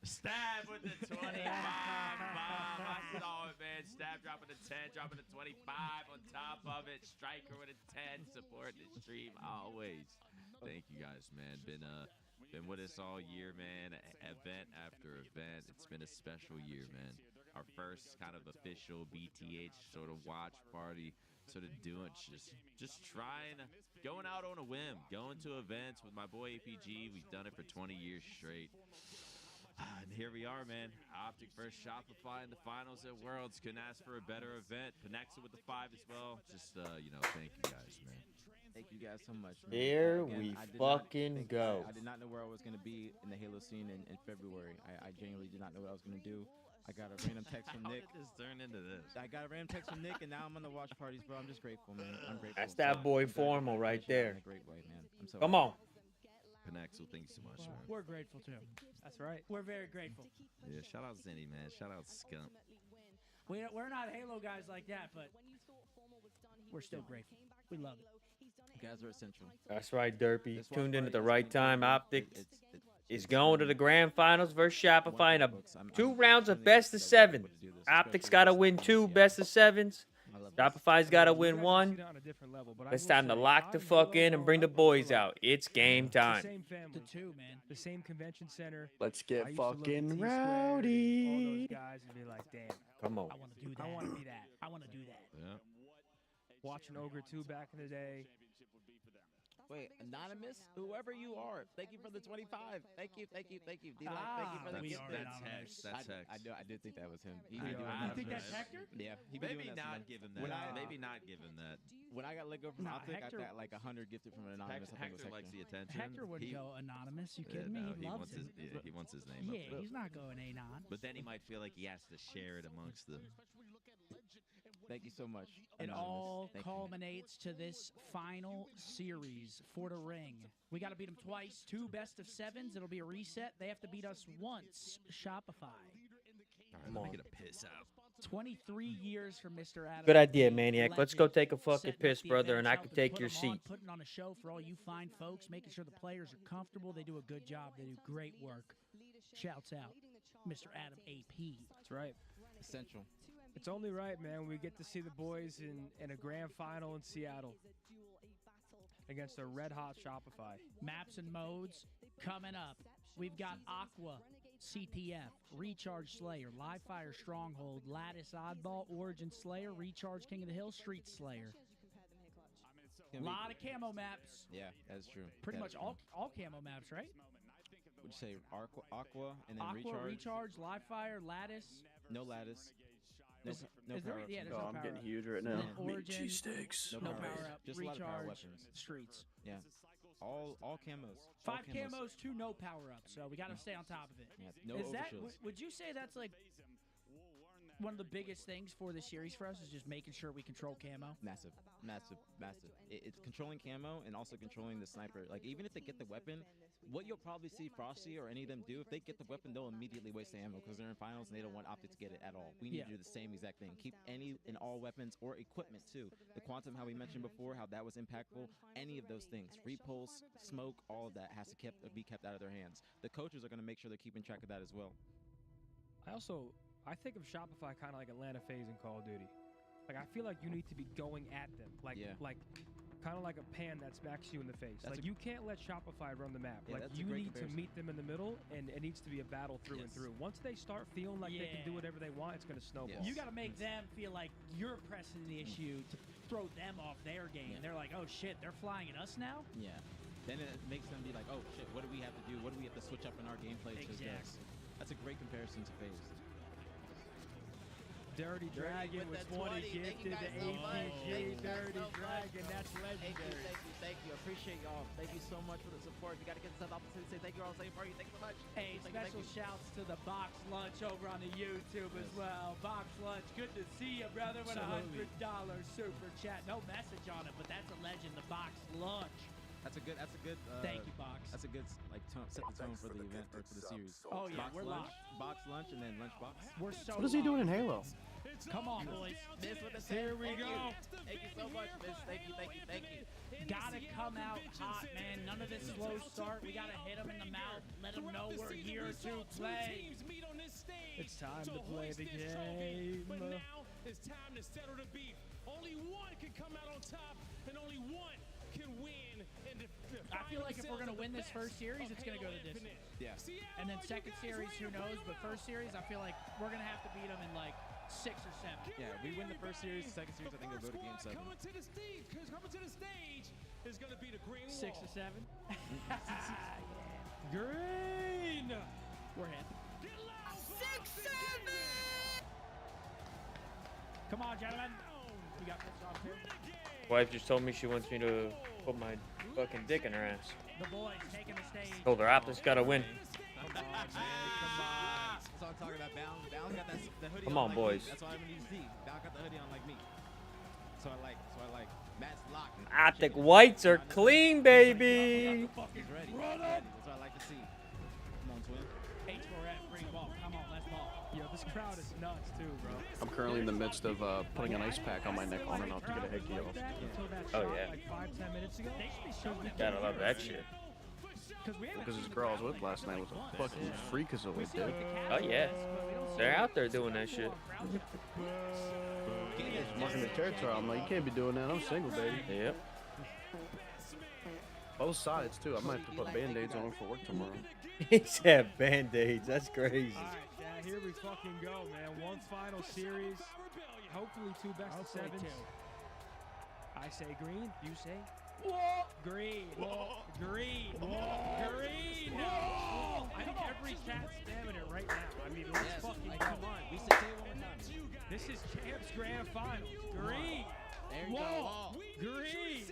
Stab with the 25 bomb. I saw it, man. Stab dropping the 10, dropping the 25 on top of it. Striker with a 10, supporting the stream always. Thank you guys, man. Been with us all year, man. Event after event. It's been a special year, man. Our first kind of official BTH sort of watch party. Sort of doing just trying, going out on a whim, going to events with my boy APG. We've done it for 20 years straight. And here we are, man. OpTic versus Shopify in the finals at Worlds. Couldn't ask for a better event. Penexa with the 5 as well. Just, thank you guys, man. Thank you guys so much, man. Here Again, we I did fucking not think- go. I did not know where I was going to be in the Halo scene in February. I genuinely did not know what I was going to do. I got a random text from Nick. How did this turn into this? I got a random text from Nick, and now I'm on the watch parties, bro. I'm just grateful, man. I'm grateful. That's that boy formal right there. In a great way, man. I'm so Come on. Panexel, thank you so much, man. We're grateful too. That's right. We're very grateful. Yeah, shout out Zinni, man. Shout out Scump. We're not Halo guys like that, but we're still grateful. We love it. You guys are essential. That's right, Derpy. Tuned in at the right time. OpTic is going to the grand finals versus Shopify in a 2 rounds of best of 7. OpTic's got to win 2 best of 7s. Shopify's got to win 1. It's time to lock the fuck in and bring the boys out. It's game time. The 2, man. The same convention center. Let's get fucking all those rowdy. guys and be like, damn. Come on. I want to do that. I want to be that. I want to do that. Yeah. Watching Ogre 2 back in the day. Wait, anonymous, whoever you are, thank you for the 25. Thank you. D-Lock, thank you for the That's Hex. I did think that was him. You think that's Hector? Yeah. Maybe not give him that. Maybe not give him that. When I got let go from OpTic, I Hector, got like 100 gifted from an anonymous. Hector likes the attention. Hector would go anonymous. You kidding me? No, He loves it. he wants his name. Yeah, he's not going anon. But then he might feel like he has to share it amongst them. Thank you so much. It Anonymous. all Thank you. culminates to this final series for the ring. We got to beat them twice, 2 best of 7s. It'll be a reset. They have to beat us once. Shopify. All right, let me get a piss out. 23 years from Mr. Adam. Good idea, Maniac. Let's go take a fucking piss, brother, and I can take your seat. Putting on a show for all you fine folks, making sure the players are comfortable. They do a good job. They do great work. Shouts out, Mr. Adam AP. That's right. Essential. It's only right, man. We get to see the boys in a grand final in Seattle against a red-hot Shopify. Maps and modes coming up. We've got Aqua, CTF, Recharge Slayer, Live Fire Stronghold, Lattice Oddball, Origin Slayer, Recharge King of the Hill, Street Slayer. A lot of camo maps. Yeah, that's true. Pretty much all camo maps, right? Would you say Aqua and then Aqua, Recharge, Live Fire, Lattice. No Lattice. No Is there? power-ups. Yeah, there's Oh, no I'm power getting up. huge right now. Origin, cheesesteaks. no power up. Just a lot of power Recharge, weapons. Streets. Yeah. All camos. 5 camos, 2 no power ups. So we got to stay on top of it. Yeah, no Is that? overshields. Would you say that's like one of the biggest things for this series for us is just making sure we control camo? Massive. It's controlling camo and also controlling the sniper. Like, even if they get the weapon, what you'll probably see Frosty or any of them do, if they get the weapon, they'll immediately waste the ammo because they're in finals and they don't want OpTic to get it at all. We need to do the same exact thing. Keep any and all weapons or equipment, too. The Quantum, how we mentioned before, how that was impactful. Any of those things. Repulse, smoke, all of that has to be kept out of their hands. The coaches are going to make sure they're keeping track of that as well. I think of Shopify kind of like Atlanta FaZe in Call of Duty. Like, I feel like you need to be going at them. Like kind of like a pan that smacks you in the face. Like, you can't let Shopify run the map. Yeah, like, you need to meet them in the middle, and it needs to be a battle through and through. Once they start feeling like they can do whatever they want, it's going to snowball. You got to make them feel like you're pressing the issue to throw them off their game. They're like, oh, shit, they're flying at us now? Yeah. Then it makes them be like, oh, shit, what do we have to do? What do we have to switch up in our gameplay? Exactly. That's a great comparison to FaZe. Dirty Dragon with 20 gifted to APG. Dirty Dragon, that's legendary. Thank you. Appreciate y'all. Thank you so much for the support. You got to get this opportunity to say thank you all. Say for you. Thank you so much. Hey, special shouts to the Box Lunch over on the YouTube as well. Box Lunch, good to see you, brother, with $100 super chat. No message on it, but that's a legend, the Box Lunch. That's a good. Thank you, Box. That's a good set the tone for the event or for the series. Oh yeah, Box we're lunch, locked. Box lunch, and then lunchbox. We're so. What is he doing in Halo? Come on, boys. Here we go. Thank you so much, Miss. Thank you. Gotta come out hot, man. None of this slow start. We gotta hit them in the mouth. Let them know we're here to play. It's time to play the game. But now it's time to settle the beef. Only one can come out on top, and only one can win. I feel like if we're gonna win this first series, it's gonna go the distance. Yeah. And then second series, who knows? But first series, I feel like we're gonna have to beat them in like 6 or 7. Yeah, we win the first series. The second series, I think we'll go to game 7. Coming to the stage is gonna be the green 6 or 7. Green. We're hit. 6-7. Come on, gentlemen. We got this off here. Wife just told me she wants me to put my fucking dick in her ass. The boys taking the stage. Told her OpTic's got to win. Come on. That's what I'm talking about. Balance got the hoodie Come on on, like boys. Me. That's what I need to see. Balance got the hoodie on like me. That's what I like. That's what I like. Matt's locked. Optic whites are clean, baby. He's ready. He's ready. That's what I like to see. Come on, twin. H4F, bring ball. Come on, let's ball. Yo, this crowd is nuts too, bro. I'm currently in the midst of putting an ice pack on my neck on and off to get a hickey off. Oh yeah. Like 5-10 minutes ago. They should be showing that. Gotta love that shit. Because this girl I was with last night was a fucking freakazoid, dude. Oh yeah. They're out there doing that shit. Marking the territory. I'm like, you can't be doing that. I'm single, baby. Yep. Both sides too. I might have to put band-aids on for work tomorrow. He said band-aids. That's crazy. Yeah, here we fucking go, man. One final series. Hopefully 2 best of 7s. I say green. You say green. Green. Green. I think every cat's stabbing it right now. I mean, let's fucking go. Come on. We should say it one more time. This is Champs Grand Finals. Green. There you go. Green.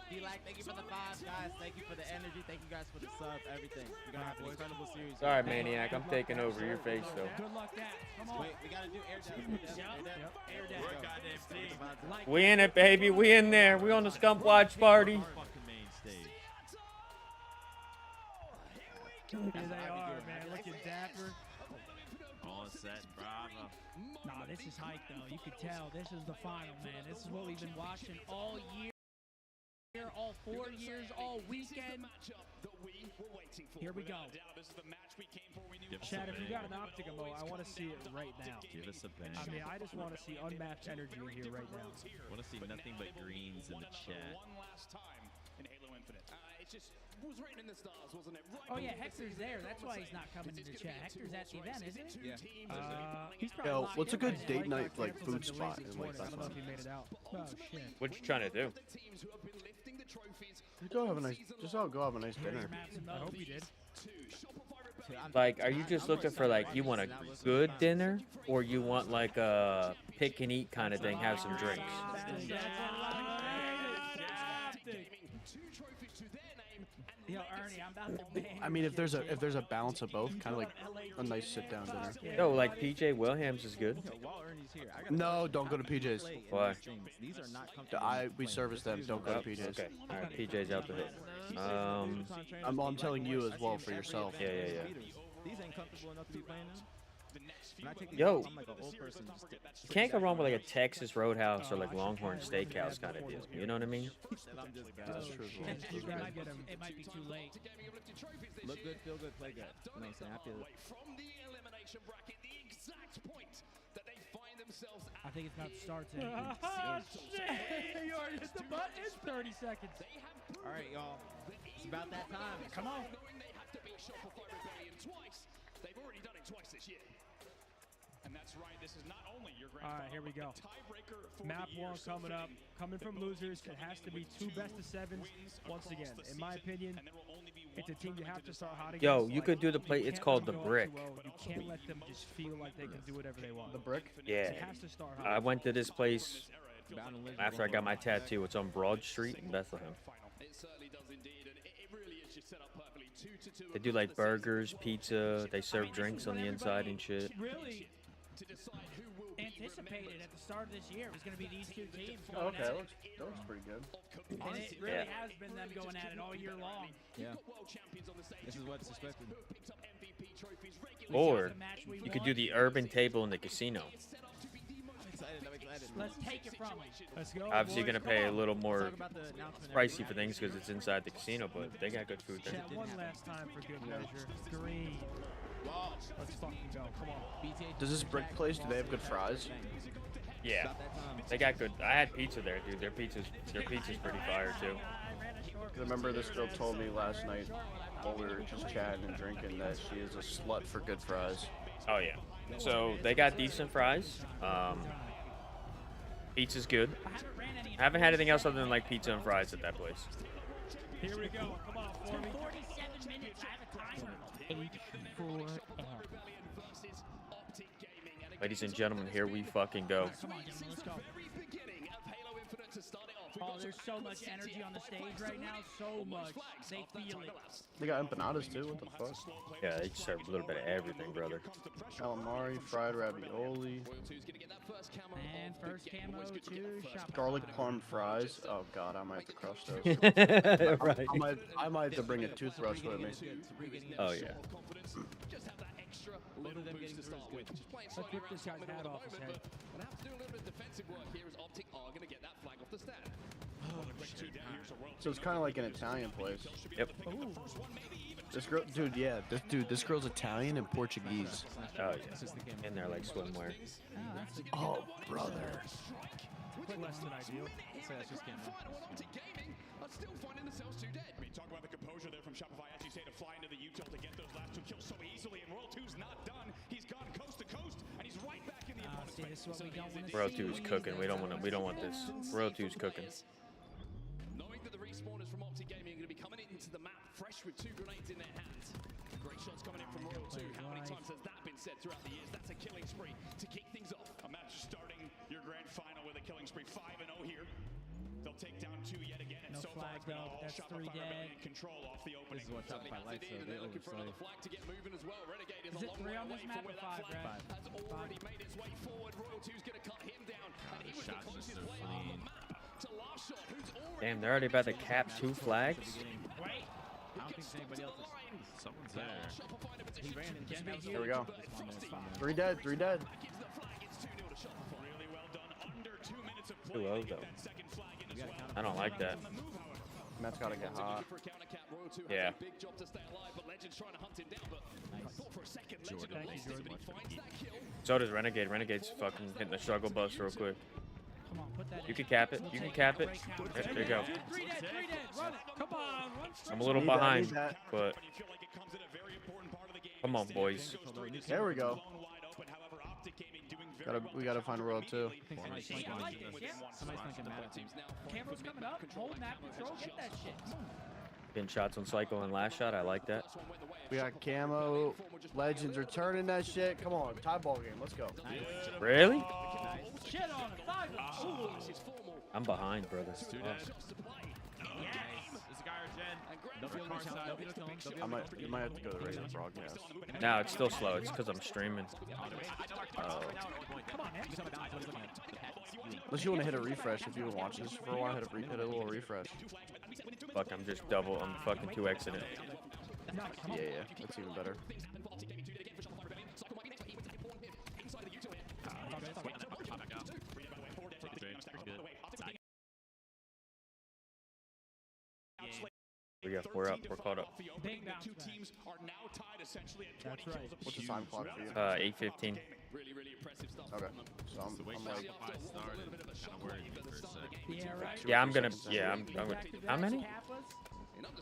D-Like, thank you for the 5, guys. Thank you for the energy. Thank you guys for the sub, everything. We're going to have an incredible series. Sorry, Maniac. I'm taking over your face, though. Good luck, Dad. Come on. Wait, we got to do air dab. Air dab. We're a goddamn team. We in it, baby. We in there. We on the Scump Watch party. Here they are, man. Looking dapper. All set, bravo. Nah, this is hype, though. You could tell. This is the final, man. This is what we've been watching all year. All 4 years, all weekend. Here we go. Chad, if you got an OpTic mode, I want to see it right now. Give us a bang. I mean, I just want to see unmatched energy here right now. I want to see nothing but greens in the chat. Oh yeah, Hector's there. That's why he's not coming into chat. Hector's at the event, isn't he? Yeah. He's probably Yo, locked what's a in good right date now. night like food spot in like I don't know Bethlehem? if he made it out. Oh shit. What you trying to do? Just go have a nice dinner. I hope he did. Like, are you just looking for like you want a good dinner, or you want like a pick and eat kind of thing? Have some drinks. Yo, Ernie, I'm about to ban. I mean, if there's a balance of both, kind of like a nice sit down dinner. Yo, like PJ Williams is good. While Ernie's here, No, don't go to PJ's. Why? These are not comfortable. We service them. Don't go to PJ's. Okay. All right, PJ's out the hit. I'm telling you as well for yourself. Yeah. These ain't comfortable enough to be playing them. Yo, I'm like an old person. you can't go wrong with like a Texas Roadhouse or like Longhorn Steakhouse kind of deal. You know what I mean? That's true. It might be too late. Look good, feel good, play good. You know what I'm saying? I feel it. I think it's about to start to. You already hit the button. 30 seconds. All right, y'all. It's about that time. Come on. They've already done it twice this year. And that's right, this is not only your grand All right, here we go. tiebreaker for Map the 1 year so coming up. Coming from losers, it has to be 2 best of 7s. Once again, in my opinion, it's a team you have to start hot against. Yo, you could do the play. It's called the brick. You can't let them just feel like they can do whatever they want. The brick? Yeah. It has to start hot. I went to this place after I got my tattoo. It's on Broad Street in Bethlehem. It certainly does indeed, and it really is just set up perfectly. 2-2. They do like burgers, pizza. They serve drinks on the inside and shit. Really anticipated at the start of this year it was going to be these 2 teams going Oh, okay, at that it. looks pretty good. And it really has been them going at it all year long. Yeah. This is what's expected. Or you could do the urban table in the casino. I'm excited. Let's take it from them. Let's go. Obviously, you're boys. gonna pay a little more Talk about the announcement pricey for things because it's inside the casino, but they got good food there. Chat one last time for good measure. Green. Let's fucking go. Come on. Does this brick place, do they have good fries? Yeah, they got good. I had pizza there, dude. Their pizza's pretty fire too. I remember this girl told me last night while we were just chatting and drinking that she is a slut for good fries. Oh yeah. So they got decent fries. Pizza's good. I haven't had anything else other than like pizza and fries at that place. Here we go. Come on, 47 minutes. I have a timer. 8-4. Ladies and gentlemen, here we fucking go. Come on, gentlemen, let's go. Oh, there's so much energy on the stage right now. So much. They feel it. They got empanadas too. What the fuck? Yeah, they serve a little bit of everything, brother. Calamari, fried ravioli. And first camo to Shopify. Garlic parm fries. Oh god, I might have to crush those. Right. I might have to bring a toothbrush with me. Oh yeah. Just have that extra little boost to start with. Just playing Let's slightly rip this around guy's hat score off at his the head. moment, but have to do a little bit of defensive work here as OpTic are going to get that flag off the stand. So it's kind of like an Italian place. Yep. This girl, dude, yeah, this girl's Italian and Portuguese. Oh yeah. And they're like swimwear. Oh brother. Less than ideal. So that's just Grand final on OpTic Gaming are still finding themselves too dead. I mean, talk about the composure there from Shopify, as you say, to fly into the util to get those last 2 kills so easily. And Royal 2's not done. He's gone coast to coast, and he's right back in the opponent's See, this is what we don't want to Royal see. 2's cooking. We don't want this. Royal 2's cooking. Knowing that the respawners from OpTic Gaming are going to be coming into the map fresh with 2 grenades in their hands. Great shots coming in from Royal 2. How many times has that been said throughout the years? That's a killing spree to kick things off. Imagine starting your grand final with a killing spree, 5-0 here. They'll take down 2 yet again, and No so far flag it's been though, all but that's Shopify 3 dead. Rebellion control off the opening. This is what Shopify likes, so they Looking for another overslay. flag to get moving as well. Renegade is Is a it long 3 way on away this map from or where that 5, flag Brad? has already made its way forward. Royal 2's going to cut him down, and he was the shots closest are so player on the clean. map to last shot, who's already Damn, they're already about to cap 2 flags. Wait. I don't think anybody else is. Someone's there. He ran into Here we go. 3 dead, 3 dead. Really well done. Under 2 minutes of Too play low to get though. that second flag in as well. I don't like that. Matt's gotta get hot. Yeah. big job to stay alive, but Legend's trying to hunt him down, but I thought for a second Legend Thank you, missed him, Jordan. but he finds that kill. So does Renegade. Renegade's fucking hitting the struggle bus real quick. Come on, put that You in. can cap it. You can cap it. There you go. 3 dead, 3 dead. Run it. Come on, run. I'm a little Need that, behind, need that. but come on, boys. There we go. However, OpTic Gaming doing We gotta find Royal 2. See, I like this. Yeah. Somebody's thinking mad. Camera's coming up. Hold map control. Get that shit. Getting shots on cycle and last shot. I like that. We got camo. Legends returning that shit. Come on, tie ball game. Let's go. Really? Shit on it. 5. Ooh. I'm behind, brother. This guy or Jen. You might have to go to the radio broadcast. No, it's still slow. It's because I'm streaming. Unless you want to hit a refresh if you've been watching this for a while, hit a little refresh. Fuck, I'm just double. I'm fucking 2xing it. Yeah, that's even better. We're up. We're caught up. Big bounce Two back. teams are now tied essentially at 20 That's right. kills apiece. What's the time clock for you? 8:15. Really impressive stuff. Okay, so I'm The way like, Shopify started, kind of worried me for a second. Yeah, right. Yeah, I'm gonna. Yeah, I'm gonna. How many?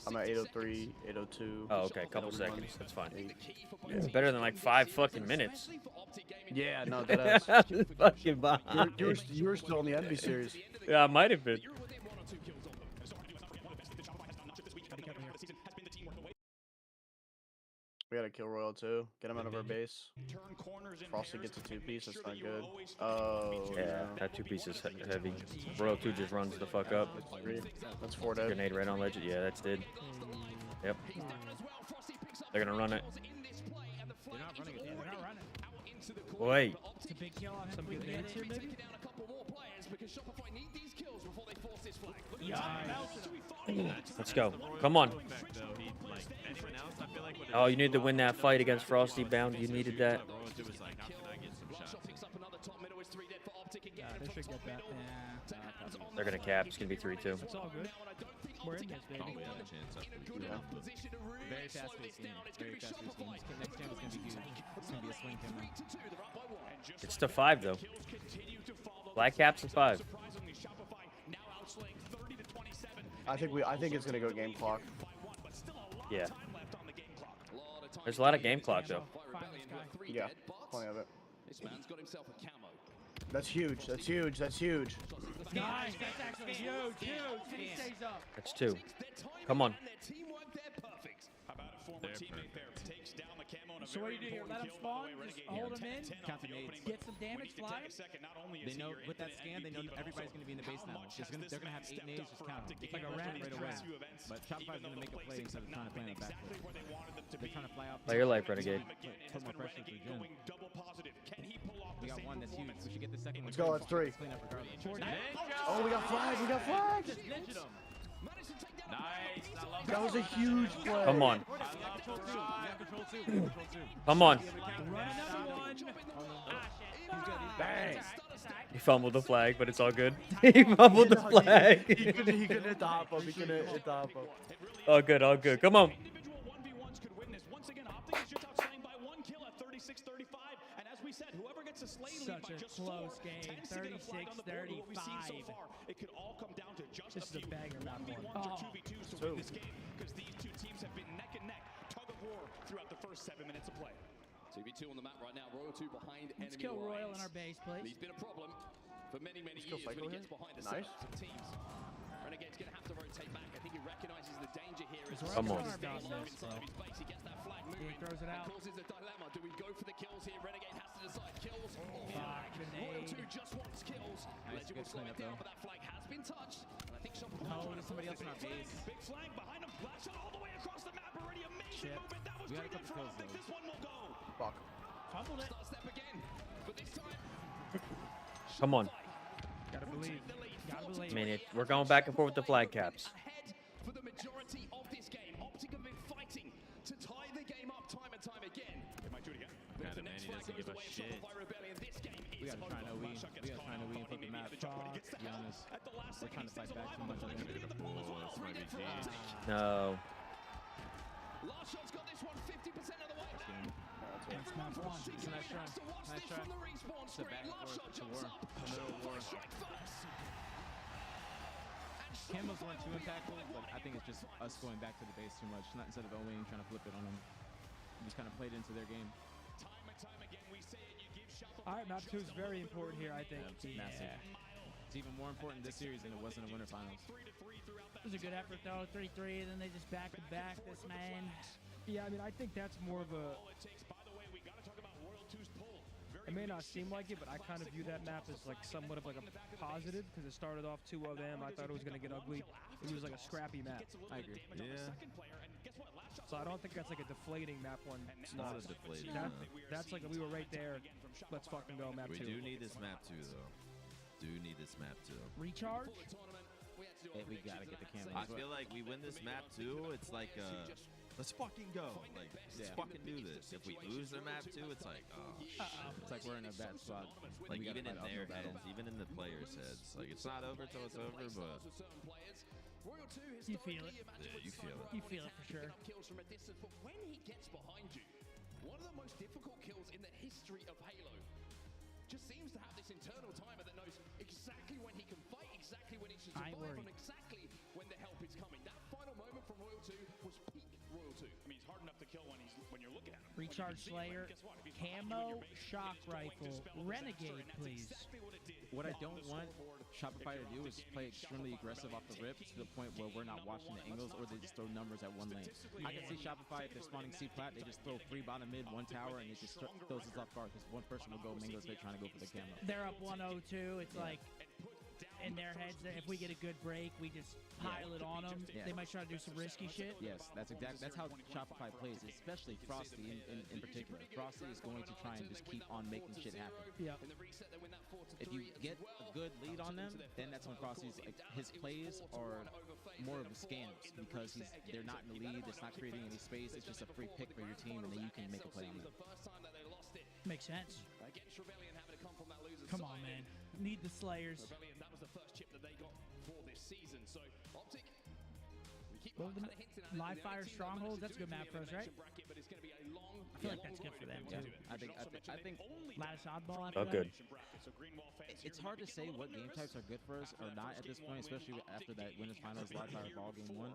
I'm at 8:03, 8:02. Oh, okay. A couple seconds. That's fine. It's better than like 5 fucking minutes. Yeah, no, that is. Fucking behind. You were still in the Envy series. Yeah, I might have been. We gotta kill Royal too. Get him out of our base. Frosty gets a 2-piece. That's not good. Oh. Yeah, that 2-piece is heavy. Royal 2 just runs the fuck up. That's 4 dead. Grenade right on Legend. Yeah, that's dead. Yep. They're gonna run it. They're not running it. They're not running. Wait. It's a big kill on him. Some good nades here, maybe? Let's go. Come on. Oh, you need to win that fight against Frosty Bound. You needed that. They should get that. Yeah. They're gonna cap. It's gonna be 3-2. It's all good. We're in this, baby. Oh, we have a chance after we do that. Very fast-paced game. Very fast-paced game. Next game is gonna be huge. It's gonna be a swing camera. It's to 5 though. Black caps to 5. I think it's gonna go game clock. Yeah. There's a lot of game clock though. Yeah, plenty of it. This man's got himself a camo. That's huge. That's huge. That's huge. Nice. That's actually huge. Huge. He stays up. That's 2. Come on. About a former teammate there takes down the camo. So what do you do here? Let them spawn, just hold them in, get some damage flying. They know with that scan, they know everybody's going to be in the base now. They're going to have 8 nades, just count them. Like a rat right away. But Shopify's going to make a play instead of trying to play on the back foot. They're trying to fly out. Play your life, Renegade. Put more pressure through Jin. We got one that's huge. We should get the second one. Let's go, that's 3. Clean up regardless. Oh, we got flags, we got flags! Nice. I love That was a huge play. Come on. Come on. Bang. He fumbled the flag, but it's all good. He fumbled the flag. He couldn't hit the hop up. He couldn't hit the hop up. All good, all good. Come on. Once again, OpTic is just outslaying by 1 kill at 36-35. And as we said, whoever gets a slay lead by just 4 tends to get a flag on the board. What we've seen so far, it could all come down to just a few 1v1s or 2v2s to win this game, because these two teams have been neck and neck, tug of war throughout the first 7 minutes of play. 2v2 on the map right now. Royal 2 behind Let's enemy kill Royal lines. in our base, please. He's been a problem for many years kill when he Cycle gets here. behind the Nice. sets of teams. Renegade's going to have to rotate back. I think he recognizes the danger here. As Come on. He gets that flag moving. He throws it out. Causes a dilemma. Do we go for the kills here? Renegade has to decide kills or Royal 2 just wants kills. Legend will slow it down, but that flag has been touched. And I think Shopify there's somebody else in our base. Big flag behind him. Flash shot all the way across the map already. Amazing movement. That was great for OpTic. This one will go. Fuck. Fumbled it. Start step again. But this time, Come on. Gotta believe. Gotta believe. I mean, we're going back and forth with the flag caps. ahead for the majority of this game. OpTic have been fighting to tie the game up time and time again. They might do it again. But if the next flag goes the way of Shopify Rebellion, this game We is gotta try no win. We gotta try no win for the map. To be honest, we're trying to fight back too much. No. Last shot's got this one 50% of the way. That's not one. It's a nice try. Nice try. From the respawn It's a screen, back last for shot the jumps war. up. The middle of war. Strike first. Campbell's weren't too impactful, but I think it's just us going back to the base too much. Not instead of owning, trying to flip it on them. We just kind of played into their game. Time and time again, we say it. You give Shopify. All right, map 2 is very important here, I think. Massive. It's even more important this series than it was in the winter finals. It was a good effort though, 3-3, and then they just back to back this man. Yeah, I mean, I think that's more of a. It may not seem like it, but I kind of view that map as like somewhat of like a positive because it started off 2 of them. I thought it was going to get ugly. It was like a scrappy map. I agree. Yeah. So I don't think that's like a deflating map one. It's not a deflating That's like we were right there. Let's fucking go, map 2. We do need this map too, though. Do need this map too. Recharge? Hey, we gotta get the camera. I feel like we win this map too. It's like let's fucking go. Like let's fucking do this. If we lose the map too, it's like it's like we're in a bad spot. Like even in their heads, even in the players' heads. Like it's not over till it's over, but you feel it. Yeah, you feel it. You feel it for sure. Kills from a distance, but when he gets behind you, one of the most difficult kills in the history of Halo. Just seems to have this internal timer that knows exactly when he can fight, exactly when he should survive, and exactly when the help is coming. That final moment from Royal 2 was peak Royal 2. I mean, he's hard enough to kill when you're looking at him. Recharge Slayer, camo, shock rifle, Renegade, please. What I don't want Shopify to do is play extremely aggressive off the rip to the point where we're not watching the angles or they just throw numbers at one lane. I can see Shopify, if they're spawning C plat, they just throw 3 bottom mid, 1 tower, and it just throws us off guard because one person will go mango straight trying to go for the camo. They're up 1-0-2. It's like in their heads that if we get a good break, we just pile it on them. Yeah. They might try to do some risky shit. Yes, that's how Shopify plays, especially Frosty in particular. Frosty is going to try and just keep on making shit happen. Yeah. If you get a good lead on them, then that's when Frosty's like his plays are more of a scams because they're not in the lead, it's not creating any space, it's just a free pick for your team and then you can make a play on them. Makes sense. Come on, man. Need the Slayers. Rebellion, that was the first chip that they got for this season. So OpTic, we keep Well, kind of hinting at Live Fire Stronghold, that's a good map for us, right? bracket, but it's going to be a long, I feel like that's good for them, too. I think Lattice oddball Oh, good. it's hard to say what game types are good for us or not at this point, especially after that winners finals live fire ball game 1.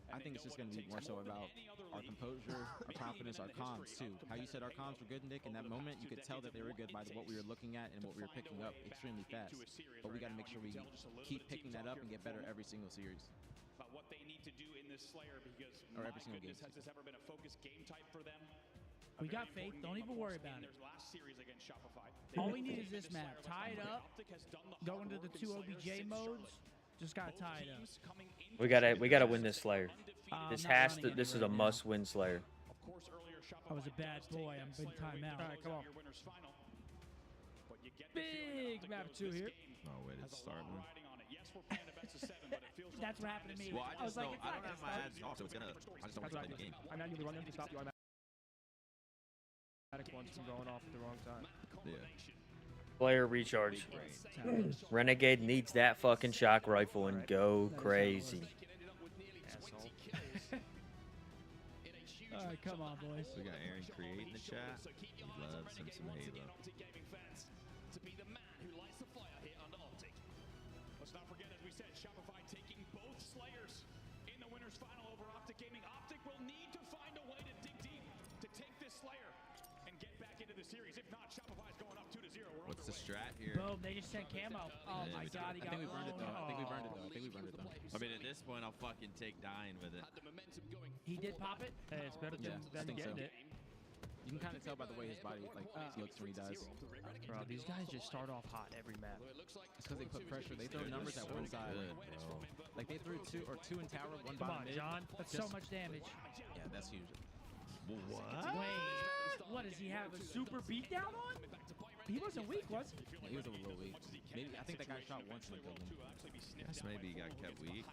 I think it's just going to be more so about our composure, our confidence, our comms too. How you said our comms were good, Nick, in that moment, you could tell that they were good by what we were looking at and what we were picking up extremely fast. But we got to make sure we keep picking that up and get better every single series. About what they need to do in this this Slayer because Or my every single goodness, game. has this ever been a focused game type for them? We got faith. Don't even worry about it. Their last series against Shopify. All we need is this map. Tie it up. Go into the 2 OBJ modes. Just gotta tie it up. We gotta win this Slayer. This is a must-win Slayer. I was a bad boy. I'm big time out. All right, come on. Big map 2 here. Oh, wait, it's starting. That's what happened to me. Well, I was like, I don't have my ads off, so it's gonna. I just don't want to play the game. I manually run them to stop the automatic ones from going off at the wrong time. Yeah. Player recharge. Renegade needs that fucking shock rifle and go crazy. Alright, come on, boys. We got Aaron Create in the chat. He loves him some Halo. To be the man who lights the fire here under OpTic. Let's not forget, as we said, Shopify taking both Slayers in the winners final over OpTic Gaming. OpTic will need to find a way to dig deep to take this Slayer and get back into the series. If not, Shopify's going up 2-0. What's the strat here? Boom, they just sent camo. Oh my god, he got I think we burned it though. I think we burned it though. I mean, at this point, I'll fucking take dying with it. He did pop it? Hey, it's better than getting it. You can kind of tell by the way his body looks when he dies. Bro, these guys just start off hot every map. It's because they put pressure. They throw numbers at one side. Like they threw two in tower, one bottom mid. John. That's so much damage. Yeah, that's huge. What? Wait, what does he have? A super beatdown on? He wasn't weak, was he? Yeah, he was a little weak. Maybe I think that guy shot once and killed him. Yes, maybe he got kept weak.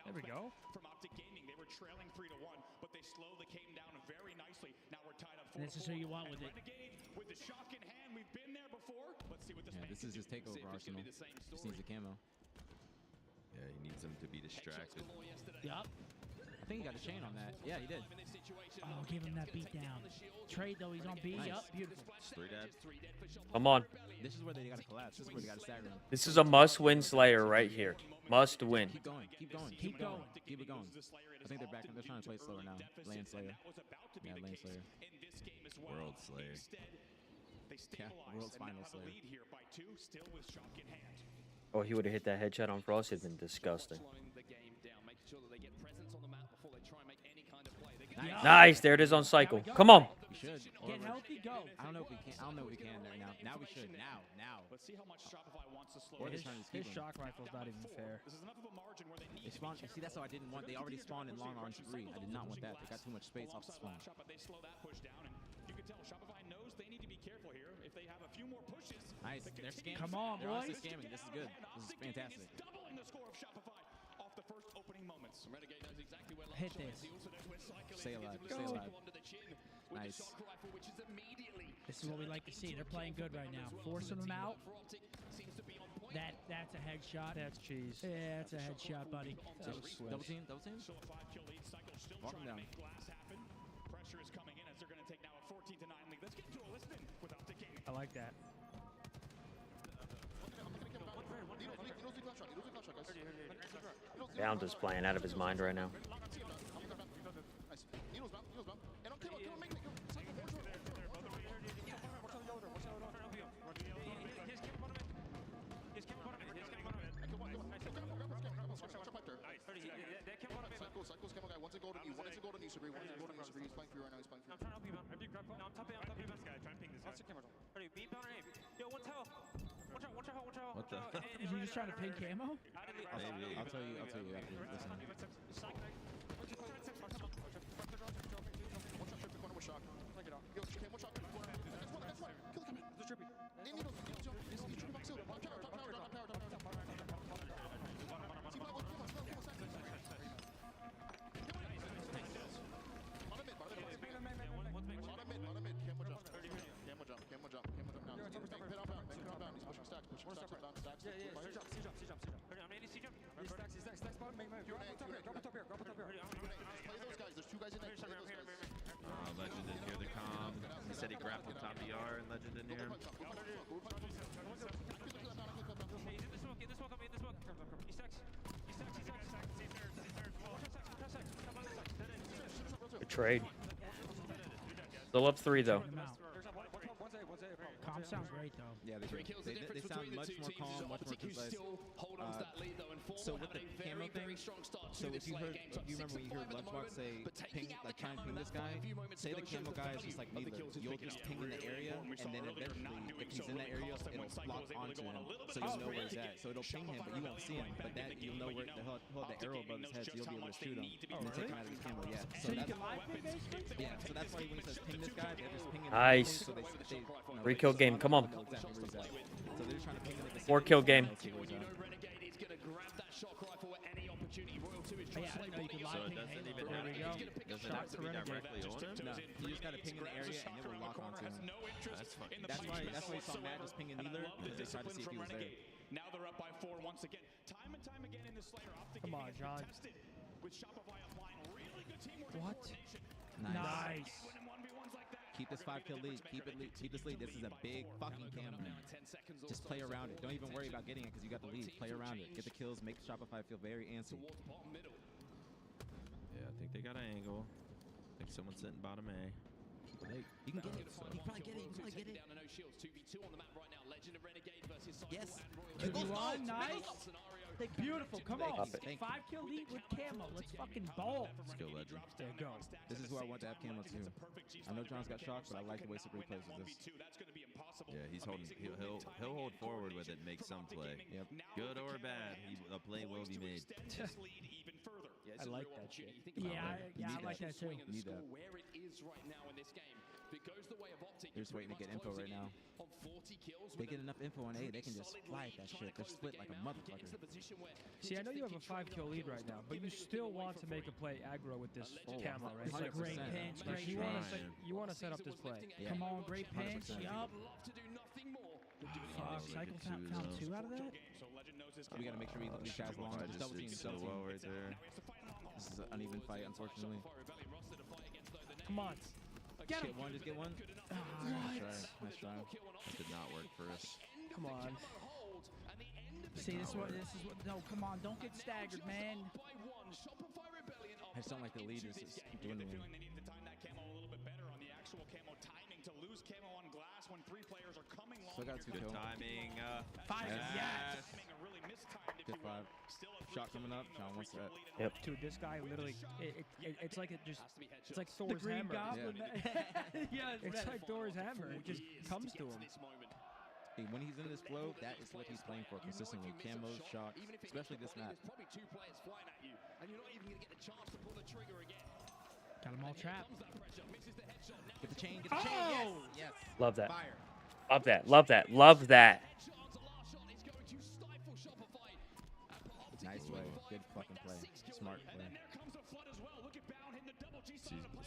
There we go. From OpTic Gaming, they were trailing 3-1, but they slowly came down very nicely. Now we're tied up 4-4. This is who you want with it. Renegade with the shock in hand. We've been there before. Let's see what this Yeah, this is his takeover arsenal. Just needs the camo. Yeah, he needs him to be distracted. Yup. I think he got a chain on that. Yeah, he did. Oh, give him that beat down. Trade though, he's on B. Nice. Yup, beautiful. 3 dead. Come on. This is where they gotta collapse. This is where they gotta stagger him. This is a must-win Slayer right here. Must win. Keep going. Keep going. Keep going. Keep it going. I think they're back. They're trying to play it slower now. Land Slayer. Yeah, Land Slayer. World Slayer. Yeah, World's Final Slayer. Oh, he would have hit that headshot on Frost. It'd been disgusting. Nice. There it is on cycle. Come on. We should. Get healthy, go. I don't know if we can. I don't know if we can right now. Now we should. Now. Let's see how much Shopify wants to slow. Or they're trying to His keep him. shock rifle's not even fair. This is enough of a margin where they need They spawned. See, that's what I didn't want. They already spawned in long orange 3. I did not want that. They got too much space off the spawn. But they slow that push down, and you can tell Shopify knows they need to be careful here. If they have a few more pushes, Nice. They're scamming. Come on, They're honestly boys. scamming. This is good. This is fantastic. doubling the score of Shopify off the first opening moments. Renegade knows exactly where Hit this. Stay alive. Stay alive. Nice. This is what we like to see. They're playing good right now. Forcing them out. That's a headshot. That's cheese. Yeah, that's a headshot, buddy. Double team. Double team. Walk him down. Pressure is coming in as they're going to take now a 14-9 lead. Let's get into a listen with OpTic Gaming. I like that. Bound is playing out of his mind right now. What the? Is he just trying to pin camo? Maybe. I'll tell you after this one. Legend didn't hear the comm. He said he grappled top BR and Legend didn't hear him. Good trade. Still up 3 though. Calm sounds great though. Yeah, they sound much more calm, much more concise. So with the camo thing, So if you remember when you heard Lunchbox say ping, like try and ping this guy, say the camo guy is just like Neela, you'll just ping in the area, and then eventually if he's in that area, it'll lock onto him, so you'll know where he's at. So it'll ping him, but you won't see him. But that you'll know where he'll hold the arrow above his head, so you'll be able to shoot him and then take him out of his camo. Yeah. So you can live ping basically? Yeah. So that's why when he says ping this guy, they're just pinging. Nice. So they 3-kill game. Come on. know exactly where he's at. So they're just trying to ping him. 4-kill game. Yeah, I didn't know you could So live it ping doesn't Halo. even There have we to go. be, doesn't Shot have to for be Renegade. directly on him. No, you just gotta ping in the area and it will lock onto him. That's fucking That's why you saw Matt just pinging Neeler because they tried to see if he was there. Now they're up by 4 once again. Time and time again in the Slayer. OpTic Come on, Gaming John. has been tested with Shopify online. Really good teamwork and What? coordination. Nice. Keep this 5-kill lead. Keep this lead. This is a big fucking cam. Just play around it. Don't even worry about getting it because you got the lead. Play around it. Get the kills. Make Shopify feel very antsy. Yeah, I think they got an angle. I think someone's sitting bottom A. You can get it. You can probably get it. You can probably get it. Yes. 2v1, nice. Beautiful. Come on. Thank you. 5-kill lead with camo. Let's fucking ball. Let's go, Legend. There you go. This is who I want to have camo too. I know John's got shocked, but I like the way Supreme plays with this. Yeah, he's holding. He'll hold forward with it and make some play. Yep. Good or bad, a play will be made. I like that shit. Yeah, I like that too. Need that. They're just waiting to get info right now. If they get enough info on A, they can just fly at that shit. They're split like a motherfucker. See, I know you have a 5-kill lead right now, but you still want to make a play aggro with this camo, right? It's a great pinch. Like Great you want to set up this play. Yeah. Come on, great pinch. 100%. Yup. Fuck, cycle found 2 out of that? We gotta make sure we leave these guys long. I Just just double team. did so well right there. This is an uneven fight, unfortunately. Come on. Get him. One, just get one. Nice try. Nice try. That did not work for us. Come on. See, this is what. No, come on, don't get staggered, man. I just don't like the lead is just dwindling. They need to time that camo a little bit better on the actual camo timing to lose camo on glass when 3 players are coming long. Still got 2 Good kills. timing. 5, yes. Good 5. Shot coming up. John wants that. Yep. Dude, this guy literally, it's like it's like The Thor's Green hammer. Goblin. Yeah, It's like Thor's hammer. It just comes to him. Hey, when he's in this flow, that is what he's playing for consistently. Camos, shots, especially this map. Got them all trapped. Get the chain, get the chain. Yes. Love that. Fire. Love that. Love that. Love that. Nice way. Good fucking play. Smart play.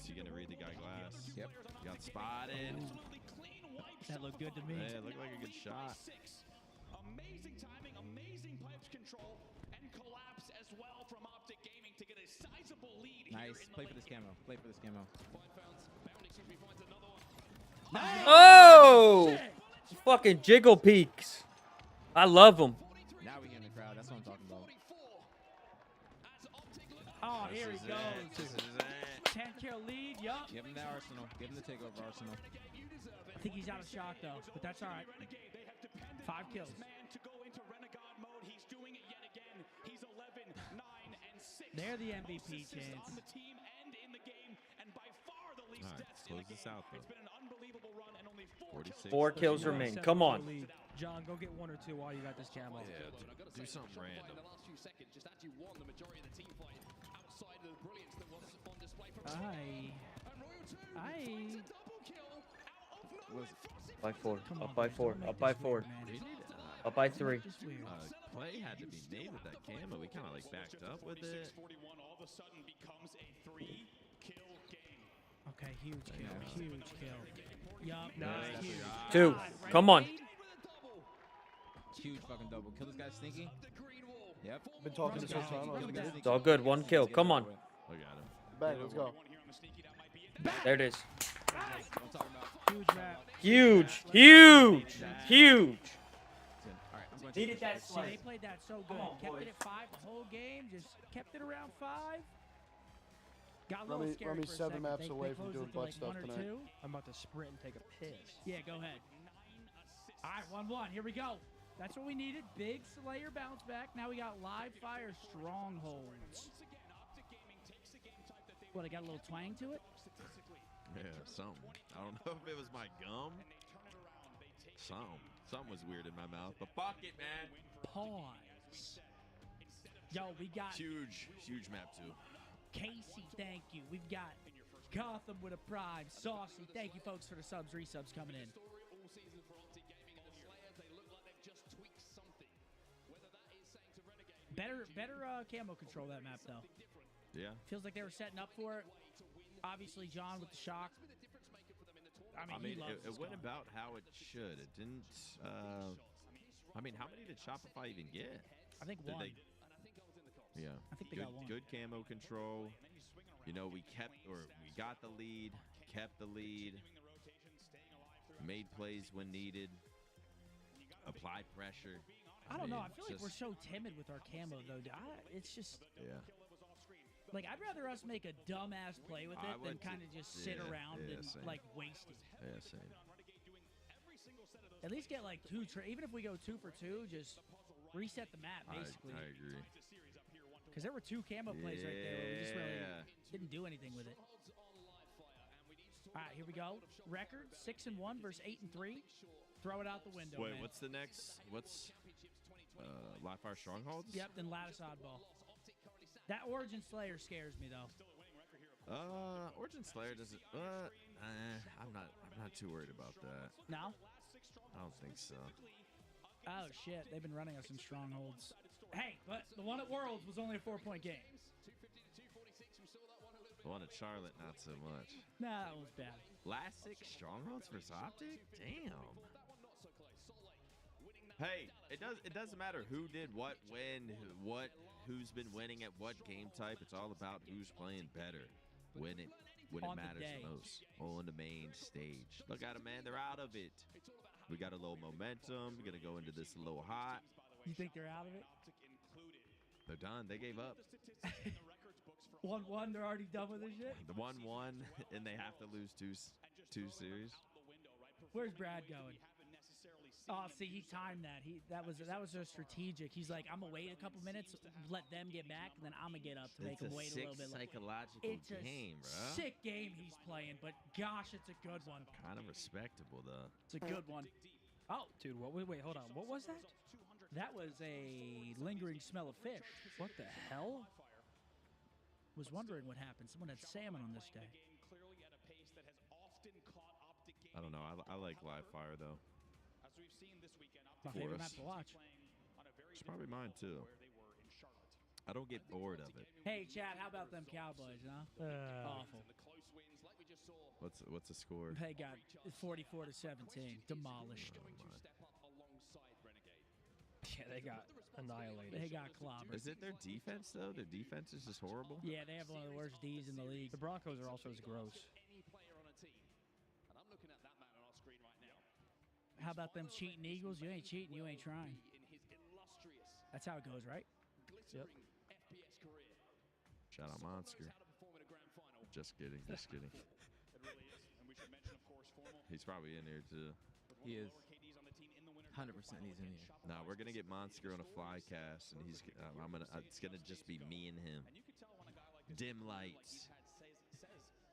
Is he gonna read the guy glass? Yep. Got spotted. That looked good to me. Yeah, it looked like a good shot. Amazing timing, amazing pipes control, and collapse as well from OpTic Gaming to get a sizable lead. Nice. Play for this camo. Play for this camo. Oh! Fucking jiggle peaks. I love them. Now we get in the crowd. That's what I'm talking about. Oh, here he goes. This is it. 10-kill lead, yup. Give him the arsenal. Give him the takeover arsenal. I think he's out of shock, though, but that's all right. 5 kills. They're the MVP chance. All right, close this out though. 46. 4 kills remain. Come on. John, go get 1 or 2 while you got this camo. Yeah, do something random. By 4. Up by 4. Up by 4. Up by 3. Play had to be made with that camo. We kind of like backed up with it. Okay, huge kill. Huge kill. Yup, nice. Huge. 2. Come on. Huge fucking double. Kill this guy sneaky. Yep. Been talking this whole time. It's all good. 1 kill. Come on. I got him. Bang, let's go. There it is. Huge map. Huge. Huge. Huge. Needed that slide. See, they played that so good. Kept it at 5 the whole game. Just kept it around 5. Got a little scared Rummy for a 7 second. maps They away from closed doing it to butt like stuff 1 or tonight. 2. I'm about to sprint and take a piss. Yeah, go ahead. All right, 1-1. Here we go. That's what we needed. Big Slayer bounce back. Now we got live fire strongholds. What, I got a little twang to it? Yeah, something. I don't know if it was my gum. Something was weird in my mouth, but fuck it, man. Pause. Yo, we got huge map too. Casey, thank you. We've got Gotham with a prime. Saucy, thank you folks for the subs, resubs coming in. Better camo control that map though. Yeah. Feels like they were setting up for it. Obviously, John with the shock. I mean, it went about how it should. It didn't. I mean, how many did Shopify even get? I think one. Yeah. I think they good, got one. Good camo control. You know, we got the lead, kept the lead, made plays when needed, applied pressure. I don't know. I feel like we're so timid with our camo, though. It's just... Yeah. Like, I'd rather us make a dumbass play with it than kind of just sit around and, same. like, waste it. Yeah, same. At least get, like, even if we go 2 for 2, just reset the map, basically. I agree. Because there were 2 camo plays right there where we just really didn't do anything with it. All right, here we go. Record, 6-1 versus 8-3. Throw it out the window, Wait, man. what's the next? What's Live Fire Strongholds? Yep, then Lattice Oddball. That Origin Slayer scares me though. Origin Slayer doesn't. I'm not too worried about that. No? I don't think so. Oh shit, they've been running us in strongholds. Hey, but the one at Worlds was only a 4-point game. The one at Charlotte, not so much. Nah, that was bad. Last 6 strongholds for OpTic? Damn. Hey, it doesn't matter who did what, when, who's been winning at what game type. It's all about who's playing better when it matters the most on the main stage. Look at them, man. They're out of it. We got a little momentum. We're gonna go into this a little hot. You think they're out of it? They're done. They gave up. 1-1. They're already done with this shit. The 1-1, and they have to lose two series. Where's Brad going? Oh, see, he timed that. That was so strategic. He's like, I'm gonna wait a couple minutes, let them get back, and then I'm gonna get up to make them wait a little bit. It's a game, bro. Sick game he's playing, but gosh, it's a good one. Kind of respectable though. It's a good one. Oh, dude, wait, hold on. What was that? That was a lingering smell of fish. What the hell? Was wondering what happened. Someone had salmon on this day. I don't know. I like live fire though. My favorite map to watch. It's probably mine too. I don't get bored of it. Hey, Chad, how about them Cowboys, huh? Awful. What's the score? They got 44-17, demolished. Yeah, they got annihilated. They got clobbered. Is it their defense though? Their defense is just horrible. Yeah, they have one of the worst Ds in the league. The Broncos are also as gross. How about them cheating Eagles? You ain't cheating, you ain't trying. That's how it goes, right? Yep. Shout out Monster. Just kidding. He's probably in here too. He is. 100% he's in here. Nah, we're gonna get Monster on a fly cast, and he's. It's gonna just be me and him. Dim lights.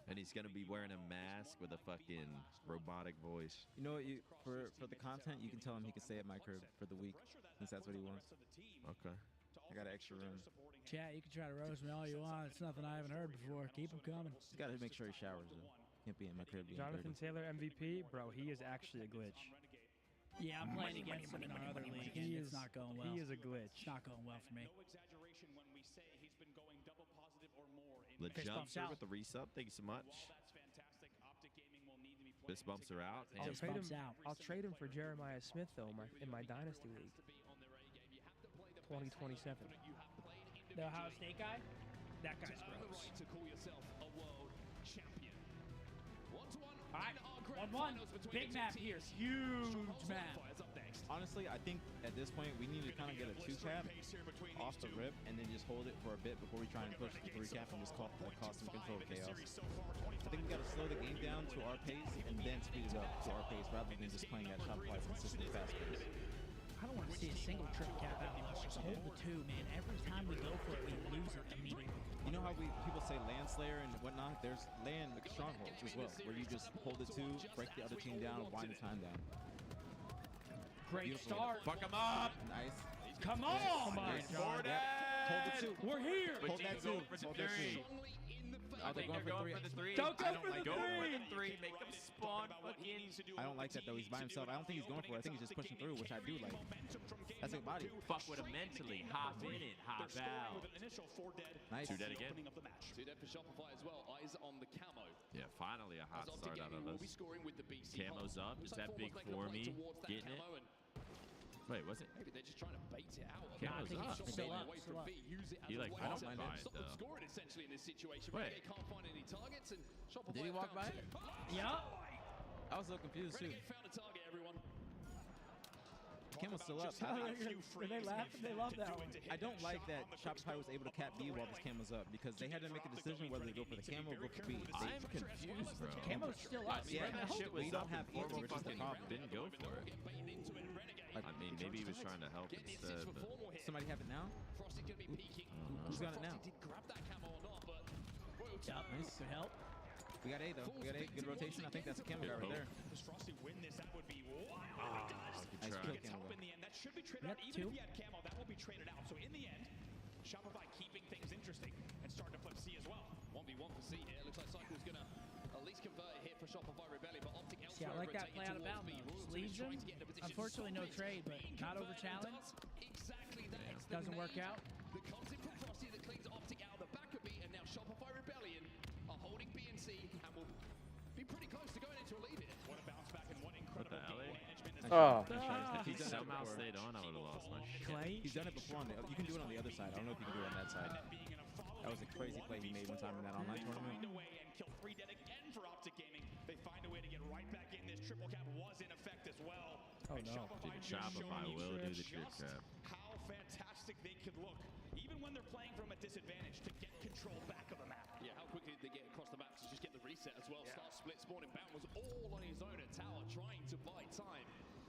And he's gonna be wearing a mask with a fucking robotic voice. You know what? For the content, you can tell him he can stay at my crib for the week, since that's what he wants. Okay. I got an extra room. Chat, you can try to roast me all you want. It's nothing I haven't heard before. Keep them coming. Just gotta make sure he showers though. Can't be in my crib. Jonathan Taylor MVP, bro. He is actually a glitch. Yeah, I'm playing against him in our other league, and it's not going well. He is a glitch. It's not going well for me. The jumpster with the resub. Thank you so much. Fist bumps are out. I'll trade him for Jeremiah Smith though in my dynasty league. 2027. The Ohio State guy? That guy's gross. All right, 1-1. Big map here. Huge map. Honestly, I think at this point we need to kind of get a 2-cap off the rip and then just hold it for a bit before we try and push the 3-cap and just cause some control chaos. I think we got to slow the game down to our pace and then speed it up to our pace rather than just playing at Shopify's consistent fast pace. I I don't want to see a single triple cap out of us. Just hold the 2, man. Every time we go for it, we lose it immediately. You know how people say land slayer and whatnot? There's land strongholds as well, where you just hold the 2, break the other team down, wind the time down. Great start. Fuck him up. Nice. Come on, my God. Yep. Hold the 2. We're here. But Hold that 2. Hold that 2. I think they're going for the 3. Don't go for the 3. Go for the 3. Make them spawn fucking. I don't like that though. He's by himself. I don't think he's going for it. I think he's just pushing through, which I do like. That's a body. Fuck with him mentally. Hop in it. Hop out. Nice. 2 dead again. 2 dead for Shopify as well. Eyes on the camo. Yeah, finally a hot As start out of OpTic Gaming will be us. scoring with the BC Camo's hold. up. Is Looks that like big Formos for making a me? play towards that Getting it? camo, and Wait, was it? maybe they're just trying to bait it out. Camo's I think up. it's still up. Away Still from up. B, use it as He a like weapon. walked by it Stop them though. scoring essentially in this situation. Wait. They can't find any targets, and Shopify Did he walk by it? Yeah. I was so confused too. Renegade found a target, everyone. Camel's still up. They laugh and they love that one. I don't like that Shopify was able to cap B while this camel's up because they had to make a decision whether to go for the camo or go for B. I'm confused, bro. Camo's still up. Yeah, that shit was we up don't have before either, we which is the fucking problem. didn't go for it. I mean, maybe he was trying to help instead, but Somebody have it now? Frosty's going to be peeking. Who's got it now? Frosty did grab that camo or not, but Royalty. Nice. Good help. We got A though. We got A. Good rotation. I think that's a camo guy right there. Does Frosty win this? That would be wild. Nice try. kill Gets camo help though. in the end. That should be traded out. Yep, Even 2. if he had camo, that will be traded out. So in the end, Shopify keeping things interesting and starting to flip C as well. 1v1 for C here. Looks like Cycle's going to at least convert it here for Shopify Rebellion, but OpTic See, I elsewhere like that rotating play out of towards bounds. B. Royalty Leaves is him. trying to get in a position to Unfortunately, no stop it. trade, but Being not over converted challenge. does exactly that. It's the Doesn't work nade out. that comes in from Frosty that cleans OpTic out of the back of B, and now Shopify Rebellion are holding B and C and will be pretty close to going into a lead here. What a bounce back and what what the incredible hell? game management. Oh. If he He's done it somehow before. stayed on, I would have lost my shit. Clay. He's done it before. You can do it on the other side. I don't know if you can do it on that side. That was a crazy play he made one time in that online tournament. Find a way and kill 3 dead again for OpTic Gaming. They find a way to get right back in. This triple cap was in effect as well. Oh, And no. Shopify just Shopify showing will do the just trick trap. how fantastic they could look, even when they're playing from a disadvantage, to get control back of the map. Yeah, how quickly did they get across the map to just get the reset as well? Start split, spawning bound was all on his own at tower, trying to buy time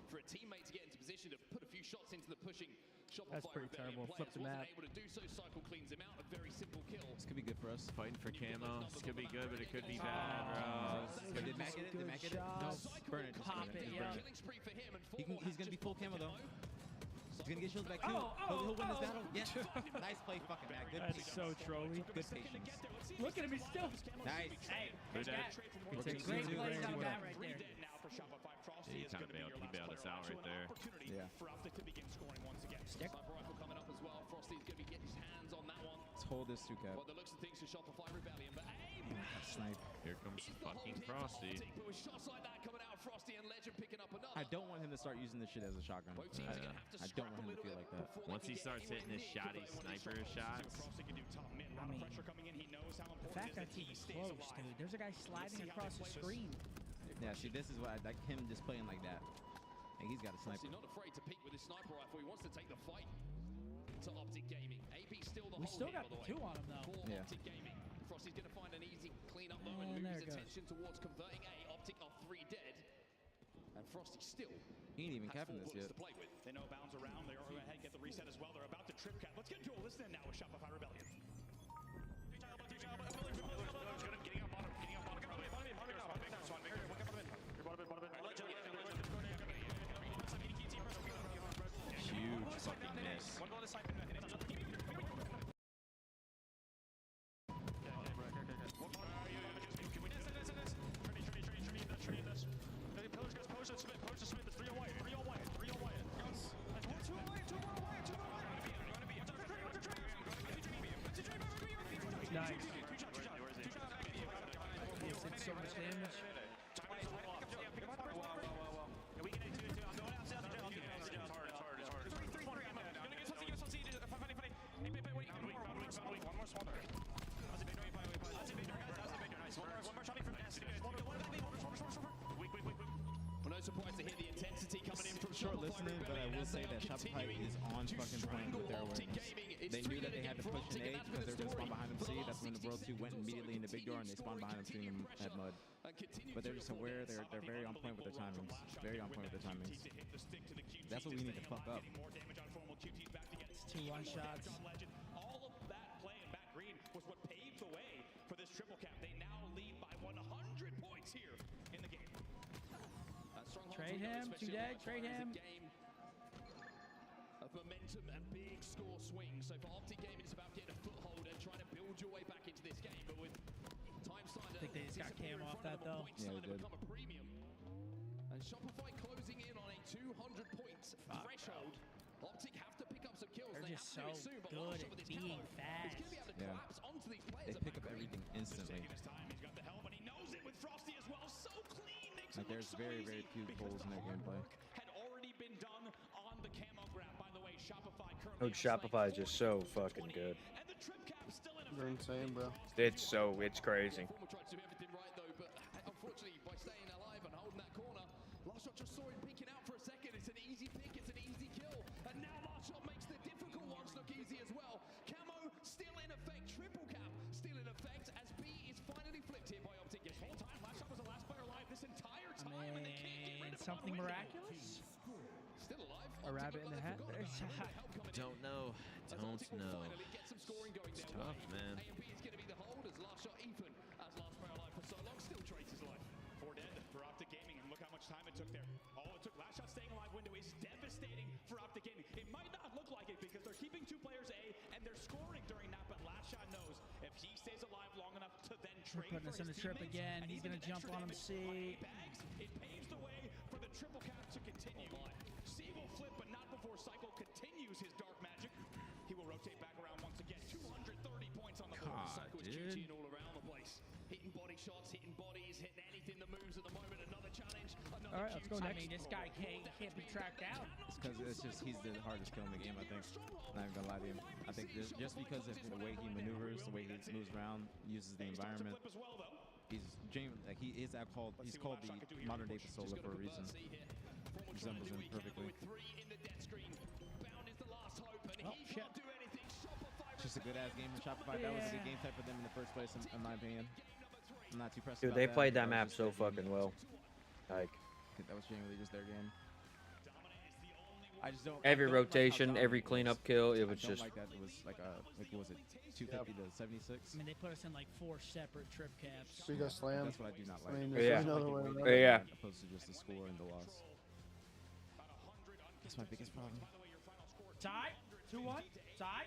for a teammate to get into position to put a few shots into the pushing Shopify That's pretty Rebellion terrible. Flip players. the Wasn't map. able to do so. Cycle cleans him out. A very simple kill. This could be good for us. Fighting for camo. This could be good, but it could be bad, bro. Did Mac get it? Did Mac get it? No. Burn it. Just Pop burn it, Just yeah. burn it. Killing spree for him, and He's going to be full camo though. He's going to get shields back too. Oh, He'll win this battle. Yes. Nice play, fucking Mac. Good That's patience. so trolly. Good patience. Look at him. He's still. Nice. Hey, Who he's that? got We're taking great two, plays two, out of two. that right 3 there. dead now for Shopify. Frosty Yeah, he is kinda going to be your bailed us last player out So right an there. opportunity Yeah. for OpTic to begin scoring once again. Stick. Sniper rifle coming up as well. Frosty's going to be getting his hands on that one. Let's hold this 2 cap. By the looks of things for Shopify Rebellion, but aim Snipe. Here comes is the fucking hold here for Frosty. OpTic, but with shots like that coming out of Frosty and Legend picking up another. I don't want him to start using this shit as a shotgun. Both teams are gonna have to I don't scrap want him a to feel little like bit that. before they Once can he get starts anywhere hitting his near shoddy converting sniper one of these shots, Frosty can do top mid. A lot of pressure coming in. He knows how The important fact it that is that he he's stays close, alive. dude. There's a guy sliding across the screen. Yeah, see, this is what I like him just playing like that. And he's got a sniper. Frosty not afraid to peek with his sniper rifle. He wants to take the fight to OpTic Gaming. AB still the We hold still here, got by the the 2 way. on him though. For Yeah. OpTic Gaming. Frosty's going to find an easy cleanup though and And move there his it goes. attention towards converting A. OpTic are 3 dead. And Frosty still He ain't even has capping 4 this bullets yet. to play with. They know bounds around. They're going ahead and get the reset as well. They're about to trip cap. Let's get into a listen now with Shopify Rebellion. huge fucking miss. Nice. Yes, it's so much damage. Well, no surprise to hear the intensity coming in from Short Shopify listening, but I Rebellion will as say they that are Shopify continuing is on to fucking point strangle with their OpTic awareness. Gaming. It's They knew 3 that they dead had to again for push an OpTic, A and that's because been they were the going to spawn story behind them for C. the That's last when the World 2 went immediately in the big door and they spawned behind him shooting him at mud. But they're just aware, they're very on point with their timings. Very on point with their timings. That's what we need to fuck up. It's 2 1-shots. All of that play in back green was what paved the way for this triple cap. They now lead by 100 points here in the game. Trade him, 2 dead, trade him. Of momentum and big score swings. So for OpTic Gaming, it's about getting a foothold and trying to build your way back into this game. But with time starting, I think they just got cam off that though. Yeah, they did. And Shopify closing in on a 200 points threshold. OpTic have to pick up some kills. They're They just have so to soon, but good Larshot at with his being camo fast. is gonna be able to Yeah. collapse onto these players They at pick back up green. everything instantly. He's got the helmet. He knows it with Frosty as well. So clean. Makes Like, it look there's so very, easy very few because holes in the their hard gameplay. work had already been done on the camo grab. By the way, Shopify currently Dude, Shopify is just so fucking good. and the trip cap still in They're insane, bro. It's crazy. Former tried to do everything right though, but unfortunately by staying alive and holding that corner, Larshot just saw him peeking out for a second. It's an easy pick, it's an easy kill, and now Larshot makes the difficult ones look easy as well. Camo still in effect, triple cap still in effect as B is finally flipped here by OpTic. This whole time, Larshot was the last player alive this entire time, and they can't get rid of him. Something miraculous? Still alive. A rabbit in the hat? Don't know. Don't know. It's tough, man. A&B is going to be the hold as Larshot Ethan, as last player alive for so long, still trades his life. 4 dead for OpTic Gaming, and look how much time it took there. All it took, last shot staying alive window is devastating for OpTic Gaming. It might not look like it because they're keeping 2 players A and they're scoring during that, but last shot knows if he stays alive long enough to then We're trade putting us in the trip again. He's gonna jump on him C. it paves the way for the triple cap to continue. C will flip, but not before Cycle continues his dark magic. He will rotate back around once again. 230 points on the board. God, Cycle is dude. GGing all around the place. Hitting body shots, hitting bodies, hitting anything that moves at the moment. Another challenge. All right, let's go next. I mean, this guy can't be tracked down. It's because he's the hardest kill in the game, I think. Not even gonna lie to you. I think just because of the way he maneuvers, the way he moves around, uses the environment. He's called the modern day Pistola for a reason. Resembles him perfectly. Oh shit! It's just a good ass game from Shopify. That was a good game type for them in the first place, in my opinion. I'm not too pressed. Dude, about they played that was map just so their game. fucking well. Like That was genuinely just their game. I just don't. every I don't rotation, like how every dominant cleanup was. kill, it I was don't just. like that. It was like what was it, 250 to 76? I mean, they put us in like 4 separate trip caps. We got slammed. That's what I do not like. I mean, there's I another like way it around way Yeah. more opposed to just the score and the loss. That's my biggest problem. Tie, 2-1, tie.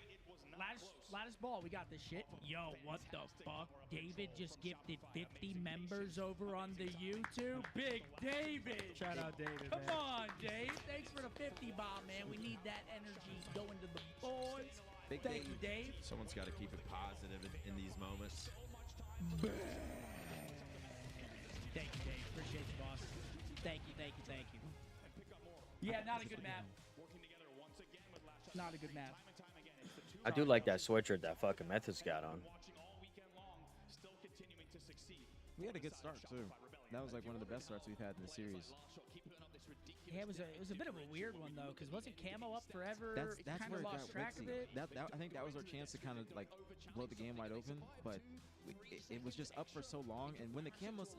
Lattice ball, we got this shit. Yo, what the fuck? David just gifted 50 members over on the YouTube. Big David. Shout out David, Come man. on, Dave. Thanks for the 50 bomb, man. We need that energy going to the boys. Big Thank you, Dave. Someone's got to keep it positive in these moments. Thank you, Dave. Appreciate you, boss. Thank you, thank you, thank you. Yeah, not a good map. Not a good map. I do like that sweatshirt that fucking Method's got on. We had a good start too. That was like one of the best starts we've had in the series. Yeah, it was a bit of a weird one though, because wasn't Camo up forever? That's kind where of it lost got track of witsy. it. I think that was our chance to kind of like blow the game wide open, but it was just up for so long. And when the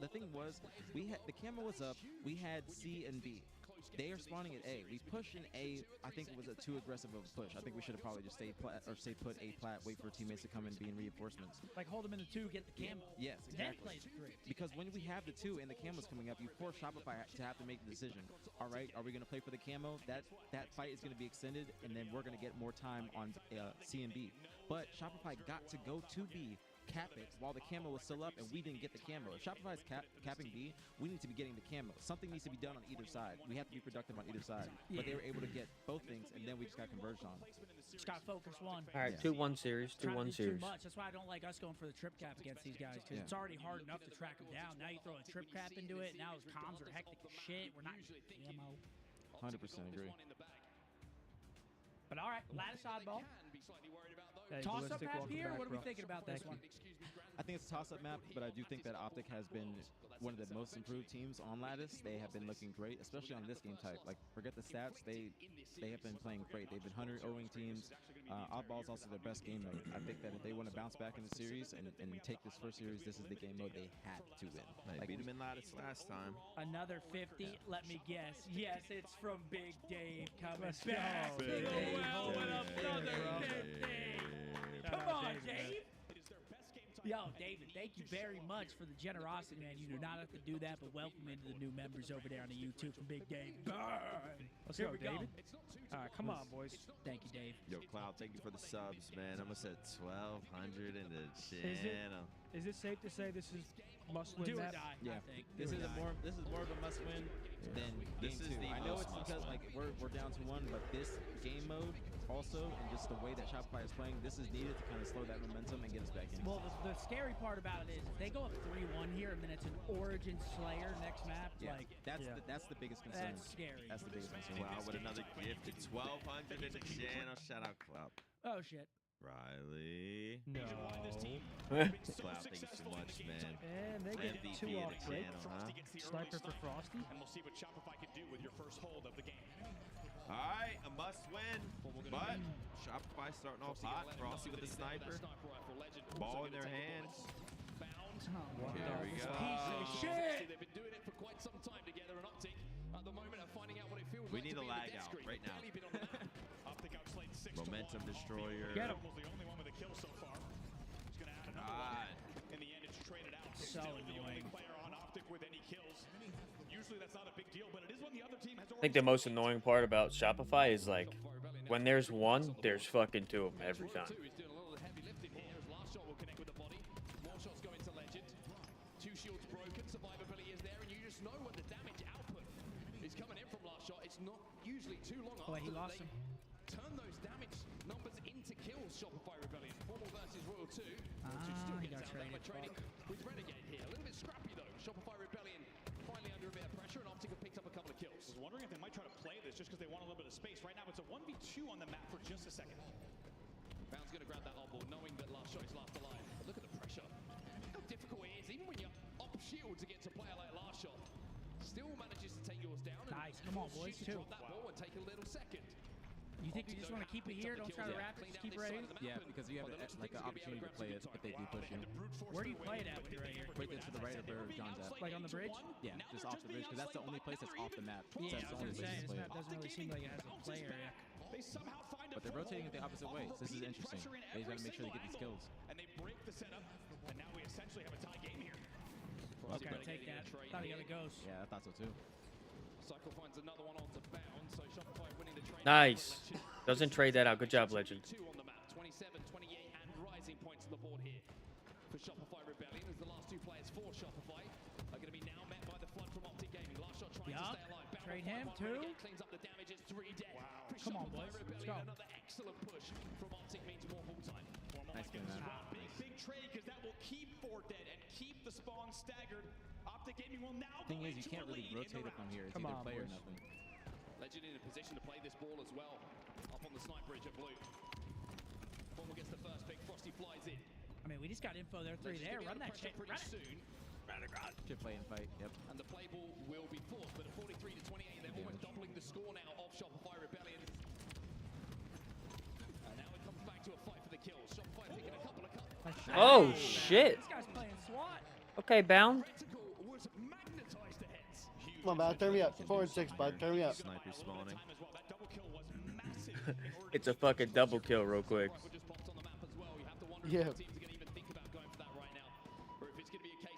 thing was, the camo was up. We had C and B. They are spawning at A. We pushed in A. I think it was too aggressive of a push. I think we should have probably just stay put A plat, wait for teammates to come and be in reinforcements. Like hold them in the 2, get the camo. Yes, Then exactly. play the 3. Because when we have the 2 and the camo's coming up, you force Shopify to have to make the decision. All right, are we going to play for the camo? That fight is going to be extended, and then we're going to get more time on C and B. But Shopify got to go to B, cap it while the camo was still up, and we didn't get the camo. If Shopify's capping B, we need to be getting the camo. Something needs to be done on either side. We have to be productive on either side. But they were able to get both things, and then we just got converged on. Just got focus one. All right, 2-1 series, Trying to 2-1 do series. Too much. That's why I don't like us going for the trip cap against these guys, because it's already hard enough to track them down. Now you throw a trip cap into it. Now his comms are hectic as shit. We're not getting camo. 100% agree. But all right, lattice oddball. Hey, Toss-up Ballistic, map welcome here? back, What are we bro. thinking about this Thank one? I think it's a toss-up map, but I do think that OpTic has been one of the most improved teams on Lattice. They have been looking great, especially on this game type. Like, forget the stats, they have been playing great. They've been 100-0ing teams. Oddball is also their best game mode. I think that if they want to bounce back in the series and take this first series, this is the game mode they had to win. They beat them in Lattice last time. Another 50. Let me guess. Yes, it's from Big Dave coming Let's back go, to the Dave. well with another Bro. 50. Shout Come out on, David, Dave. Yo, David, thank you very much for the generosity, man. You do not have to do that, but welcome into the new members over there on the YouTube from Big Dave. Let's Here go, we David. All right, come on, boys. Thank you, Dave. Yo, Cloud, thank you for the subs, man. Almost at 1,200 in the channel. Is it safe to say this is must-win Do or map? die, Yeah, I think. this is more of a must-win than This game is 2. the I know most it's because must-win. like we're down to 1, but this game mode also, and just the way that Shopify is playing, this is needed to kind of slow that momentum and get us back in. Well, the scary part about it is if they go up 3-1 here and then it's an Origin Slayer next map, Yeah, like that's the biggest concern. that's scary. That's the biggest concern. Wow, with another gift at 1,200 in the channel. Shout out, Cloud. Oh shit. Riley. No. Cloud, thank you so much, man. And they get MVP 2 in off the break. channel, huh? Sniper for Frosty. And we'll see what Shopify can do with your first hold of the game. All right, a must win, but Shopify starting off hot. Frosty with the sniper. Ball in their hands. There we go. They've been doing it for quite some time together, and OpTic at the moment are finding out what it feels We like need to a be in lag the death out screen. right now. Barely been on the map. OpTic outslated 6 Momentum destroyer. Get him. Almost the only one with a kill so far. He's going to add another God. one. In the end, it's traded out. So Still the only annoying. player on OpTic with any kills. Usually that's not a big deal, but it is when the other team has I think the most annoying part about Shopify is like when there's one, there's fucking 2 of them every time. He's doing a little heavy lifting here as last shot will connect with the body. More shots going to Legend. 2 shields broken, survivability is there, and you just know what the damage output is coming in from last shot. It's not usually too long Oh, after he lost they him. turn those damage numbers into kills. Shopify Rebellion. Formal versus Royal 2. Still he gets got out there, but traded. trading with Renegade here. A little bit scrappy though. Shopify Rebellion finally under a bit of pressure, and OpTic have picked up a couple of kills. I was wondering if they might try to play this just because they want a little bit of space. Right now, it's a 1v2 on the map for just a second. Bound's going to grab that on ball, knowing that last shot is last alive. But look at the pressure. How difficult it is, even when you're up shield to get to player like last shot. Still manages to take yours down. Nice. Come on, boys. To 2. drop that ball and take a little second. You think we just want to keep it here? Don't try to wrap it. Just keep it right here. Yeah, because you have like an opportunity to play it, but they do push you. Where do you play it at when you're right here? Right there to the right of where John's at. Like on the bridge? Yeah, just off the bridge, because that's the only place that's off the map. Yeah, That's I the only was place gonna say, to this play map it. doesn't really seem like it has a play area. They somehow find a But they're rotating it the opposite way. So this is interesting. They gotta make sure they get these kills. And they break the setup, and now we essentially have a tie game here. Okay, take that. Thought he got a ghost. Yeah, I thought so too. Cycle finds another one onto Bound, so Shopify winning the trade. Nice. Doesn't trade that out. Good job, Legend. 2 on the map, 27, 28, and rising points on the board here for Shopify Rebellion, as the last 2 players for Shopify are going to be now met by the flood from OpTic Gaming. Last shot trying to stay alive. Bound Trade on him, 5-1, 2. Renegade cleans up the damage. It's 3 dead. For Come on, Shopify boys. Let's Rebellion, go. another excellent push from OpTic means more full time. Nice game, man. Big trade, because that will keep 4 dead and keep the spawn staggered. OpTic Gaming will now Thing go is, you into can't a really lead in the rotate it from round. here. It's Come either on, play or boys. nothing. Legend in a position to play this ball as well. Up on the snipe bridge at blue. Formal gets the first pick. Frosty flies in. I mean, we just got info there. 3 there. Run that shit. Run it. Soon. Should play and fight. Yep. And the play ball will be forced, but at 43 to 28, they're almost doubling the score now of Shopify Rebellion. And now it comes back to a fight for the kills. Shopify picking a couple of cuts. Oh, shit. This guy's playing SWAT. Okay, Bound. Was magnetized ahead. Come on, bud. Turn me up. 4 and 6, bud. Turn me up. Sniper spawning. It's a fucking double kill real quick. Yeah.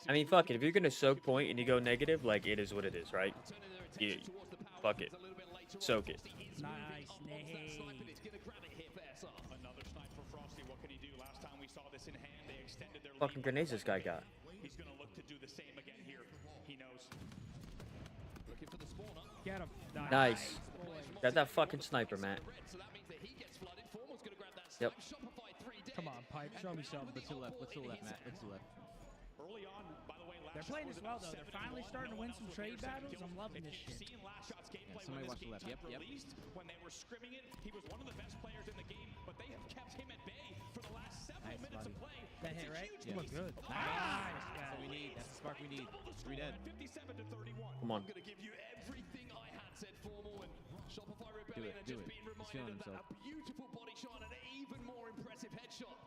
I mean, fuck it. If you're going to soak point and you go negative, like, it is what it is, right? You, fuck it. Soak it. Nice. Another snipe for Frosty. What can he do? Last time we saw this in hand, they extended their Fucking lead. grenades this guy got. He's going to look to do the same again here. He knows. Looking for the spawner. Get him. Nice. Got that fucking sniper, Matt. So that means that he gets flooded. Formal's going to grab that Yep. snipe. Shopify 3 dead. Come on, Pipe. Show me something. Look to the left. Look to the left, Matt. Look to the left. Early on, by the way, They're playing this well, though. They're finally starting to win some trade battles. I'm loving this shit. Seeing Last Shot's gameplay somebody when watch this the left. game Yep, type yep. released, when they were scrimming it, he was one of the best players in the game, but they have kept him at bay for the Nice body. That hit, right? Yeah. Look good. Nice. Nice. That's what we need. That's the spark we need. 3 dead. 57 to 31. Come on. I'm gonna give you everything I had, said Formal, and Shopify Rebellion are Do just it. being He's reminded feeling of that. himself. A beautiful body shot and an even more impressive headshot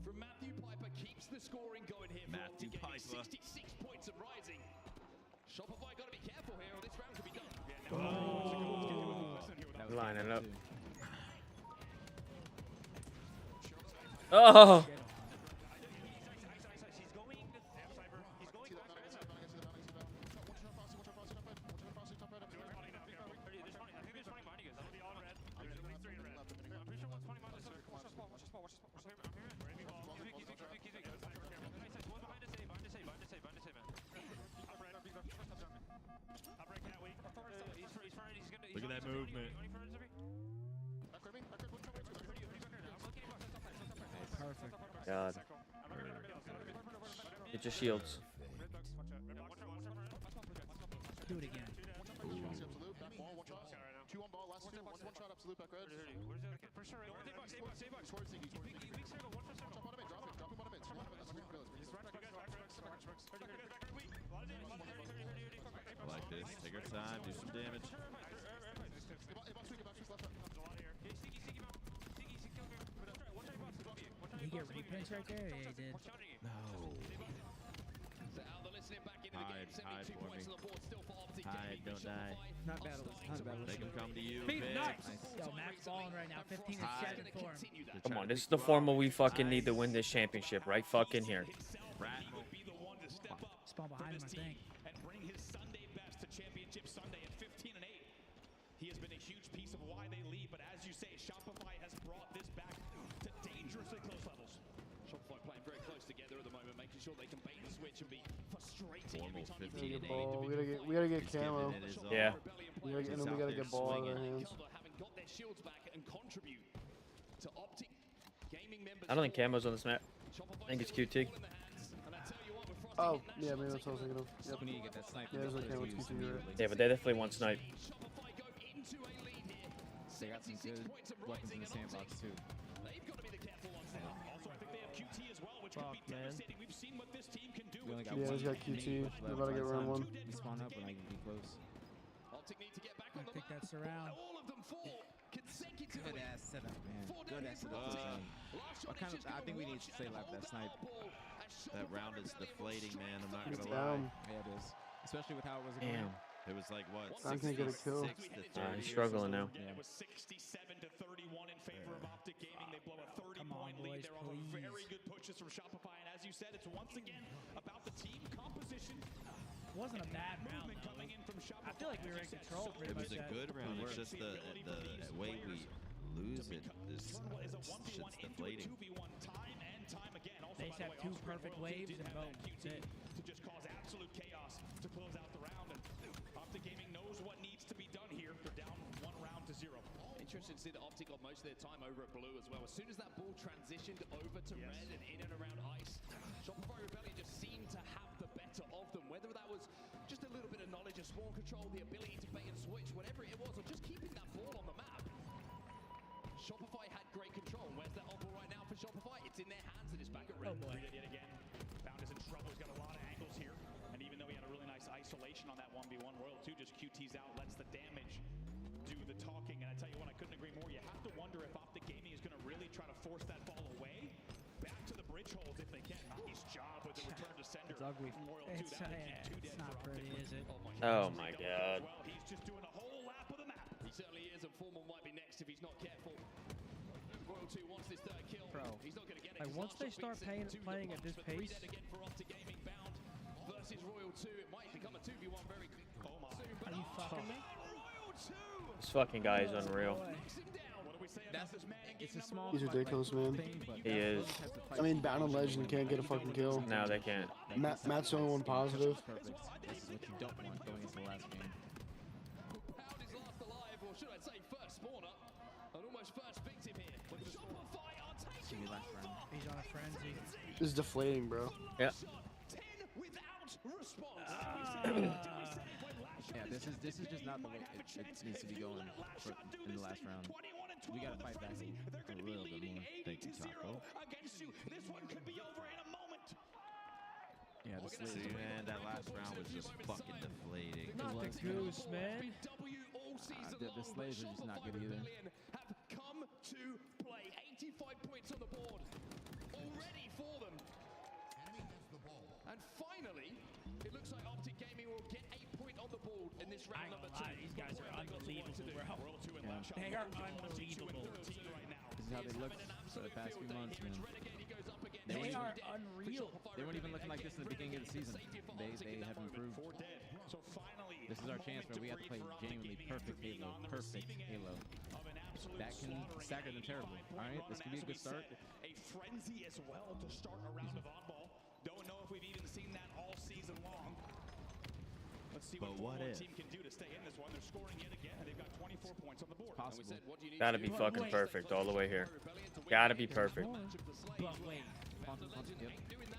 from Matthew Piper keeps the scoring going here for Matthew OpTic Gaming. Piper. 66 points and rising. Shopify got to be careful here, or this round could be done. Line it up. Oh. Look at that movement. Perfect. God. Get your shields. Do it again. I like this. Take our time, do some damage. Did he get repins right there? Yeah, he did. No. Hide, hide for me. Hide, don't die. Not battle. Not battle. They can come to you. Beat, bitch. nice. Yo, Max balling right now. 15 and 7 for him. Come on, this is the formal we fucking need to win this championship, right fucking here. Spawn behind him, I think. And bring his Sunday best to Championship Sunday at 15 and 8. He has been a huge piece of why they lead, but as you say, Shopify has brought this back to dangerously close levels. Shopify playing very close together at the moment, making sure they can bait the switch and be frustrating Formal every time 15 you and Ball. We gotta get camo. Yeah. And then we gotta get ball out of their hands. having got their shields back and contribute to OpTic Gaming members. I don't think camo's on this map. I think it's QT. Oh, yeah, maybe that's what I was thinking of. Yep. We need to get that sniper. Yeah, there's like camo QT, you're right. Yeah, but they definitely want snipe. They got some good weapons in the sandbox too. They've got to be the careful ones there. Also, I think they have QT as well, which could be devastating. We've seen what this team can do. We only got Yeah, one he's got QT. We're about to get round 1. We spawn up and I can be close. OpTic need to get back on I the think map. that's around. All of them four consecutively. Good ass setup, man. Good ass setup. I think we need to stay alive for that snipe. That round is deflating, man. I'm not gonna Down. lie. Yeah, it is. Especially with how it was Damn. going. It was like what? I'm gonna get a kill. 66 to 30 He's or struggling something? now. It was 67 to 31 in favor of OpTic Gaming. They blow a 30-point lead. boys, They're all please. very good pushes from Shopify, and as you said, it's once again about the team composition. Wasn't a bad round, Movement though. coming in from Shopify. I feel like we were in control pretty It much. was a that good round. It's just the way we lose it is shit's deflating. 2v1 time and time again. Also, They by just the have way, two Osprey perfect Royals waves did and have boom. that QT That's it. to just cause absolute chaos to close out the round. And OpTic Gaming knows what needs to be done here. They're down 1 round to 0. Interesting to see that OpTic got most of their time over at blue as well. As soon as that ball transitioned over to red and in and around ice, Shopify Rebellion just seemed to have the better of them. Whether that was just a little bit of knowledge of spawn control, the ability to bait and switch, whatever it was, or just keeping that ball on the map. Shopify had great control. Where's that ball right now for Shopify? It's in their hands and it's back at red. Oh boy. Yet again, Bound is in trouble. He's got a lot of angles here. And even though he had a really nice isolation on that 1v1, Royal 2 just QTs out, lets the damage do the talking. And I tell you what, I couldn't agree more. You have to wonder if OpTic Gaming is going to really try to force that ball away. Back to the bridge holes if they can. Nice job with the return to sender. It's ugly. Royal 2, It's, that would keep 2 dead it's not for pretty, OpTic. is it? Oh my god. Well, he's just doing a whole lap of the map. He certainly is, and Formal might be next if he's not careful. Royal 2 wants this third kill. Bro, He's not going to get it. like, His once last they shot start beats it. playing Two at this to the box, but three pace- dead again for OpTic Gaming. Bound versus Royal 2. It might become a 2v1 very soon. Are you fucking me? This fucking guy is unreal. It's a small He's ridiculous, man. thing, but He is. I mean, Bound and Legend can't get a fucking kill. No, they can't. Matt's the only one positive. perfect. This is what you don't want going into the last game. Pound is last alive, or should I say first spawner, and almost first victim here. Shopify are taking last round. He's on a frenzy. This is deflating, bro. Yeah. 10 without response. Yeah, this is just not the way it needs to be going in the last round. We gotta fight back a little bit more. Thank you, Taco. Against you. This one could be over in a moment. Yeah, the See, man, that last round was just fucking deflating. Not the goose, man. The slaves are just not good either. Have come to play. 85 points on the board already for them. And finally, it looks like OpTic Gaming will get a point on the board in this round number 2. These guys are unbelievable, bro. Yeah. They are unbelievable. This is how they looked for the past few months, man. They are unreal. They weren't even looking like this in the beginning of the season. They have improved. This is our chance where we have to play genuinely perfect Halo. Perfect Halo. That can stagger them terribly. All right, this could be a good start. A frenzy as well to start a round of oddball. Don't know if we've even seen that all season long. Let's see what the team can do to stay in this one. They're scoring yet again. They've got 24 points on the board. Possible. Gotta be fucking perfect all the way here. Gotta be perfect. But wait.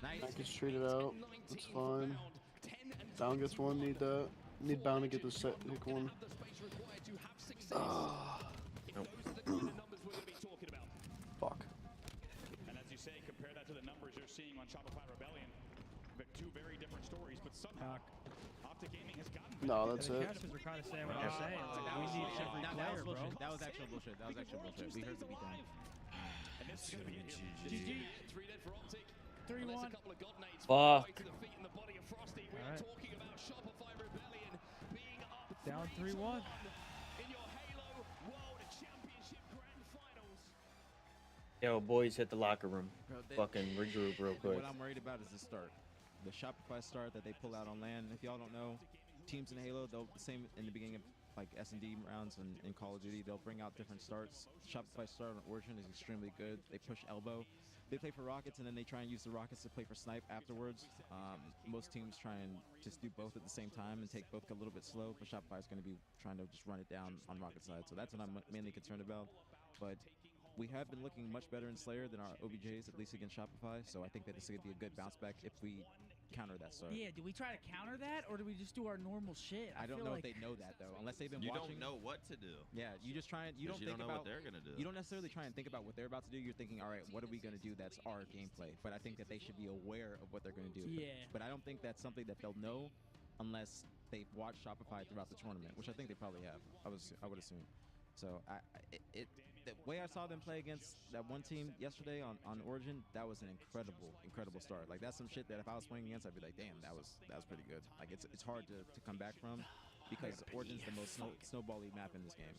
I can street it out. It's fine. Down gets one. Need that. Need Bound to get the set pick one. Nope. Fuck. And as you say, compare that to the numbers you're seeing on Shopify Rebellion. Two very different stories, but somehow OpTic Gaming has gotten better. No, that's it. Casters are kind of saying what they're saying. Like, we need every player, bro. That was actual bullshit. That was actual bullshit. We heard the beatdown. And this is going to be a GG. 3 dead for OpTic. 3-1. Fuck. We are talking about Shopify Rebellion being up Down 3-1. in your Halo World Championship Grand Finals. Yo, boys, hit the locker room. Bro, Fucking regroup real quick. What I'm worried about is the start. The Shopify start that they pull out on LAN. If y'all don't know, teams in Halo, they'll the same in the beginning of like S&D rounds and in Call of Duty, they'll bring out different starts. Shopify start on Origin is extremely good. They push elbow. They play for rockets and then they try and use the rockets to play for snipe afterwards. Most teams try and just do both at the same time and take both a little bit slow, but Shopify is going to be trying to just run it down on rocket side. So that's what I'm mainly concerned about. But we have been looking much better in Slayer than our OBJs, at least against Shopify. So I think that this is going to be a good bounce back if we counter that start. Yeah, do we try to counter that or do we just do our normal shit? I don't know if they know that though, unless they've been watching. You don't know what to do. Yeah, you just try and you don't think know about what they're gonna do. You don't necessarily try and think about what they're about to do. You're thinking, all right, what are we gonna do? That's our gameplay. But I think that they should be aware of what they're gonna do. Yeah. But I don't think that's something that they'll know unless they've watched Shopify throughout the tournament, which I think they probably have. I would assume. So the way I saw them play against that one team yesterday on Origin, that was an incredible start. Like that's some shit that if I was playing against, I'd be like, damn, that was pretty good. Like it's hard to come back from because Origin's the most snowbally map in this game.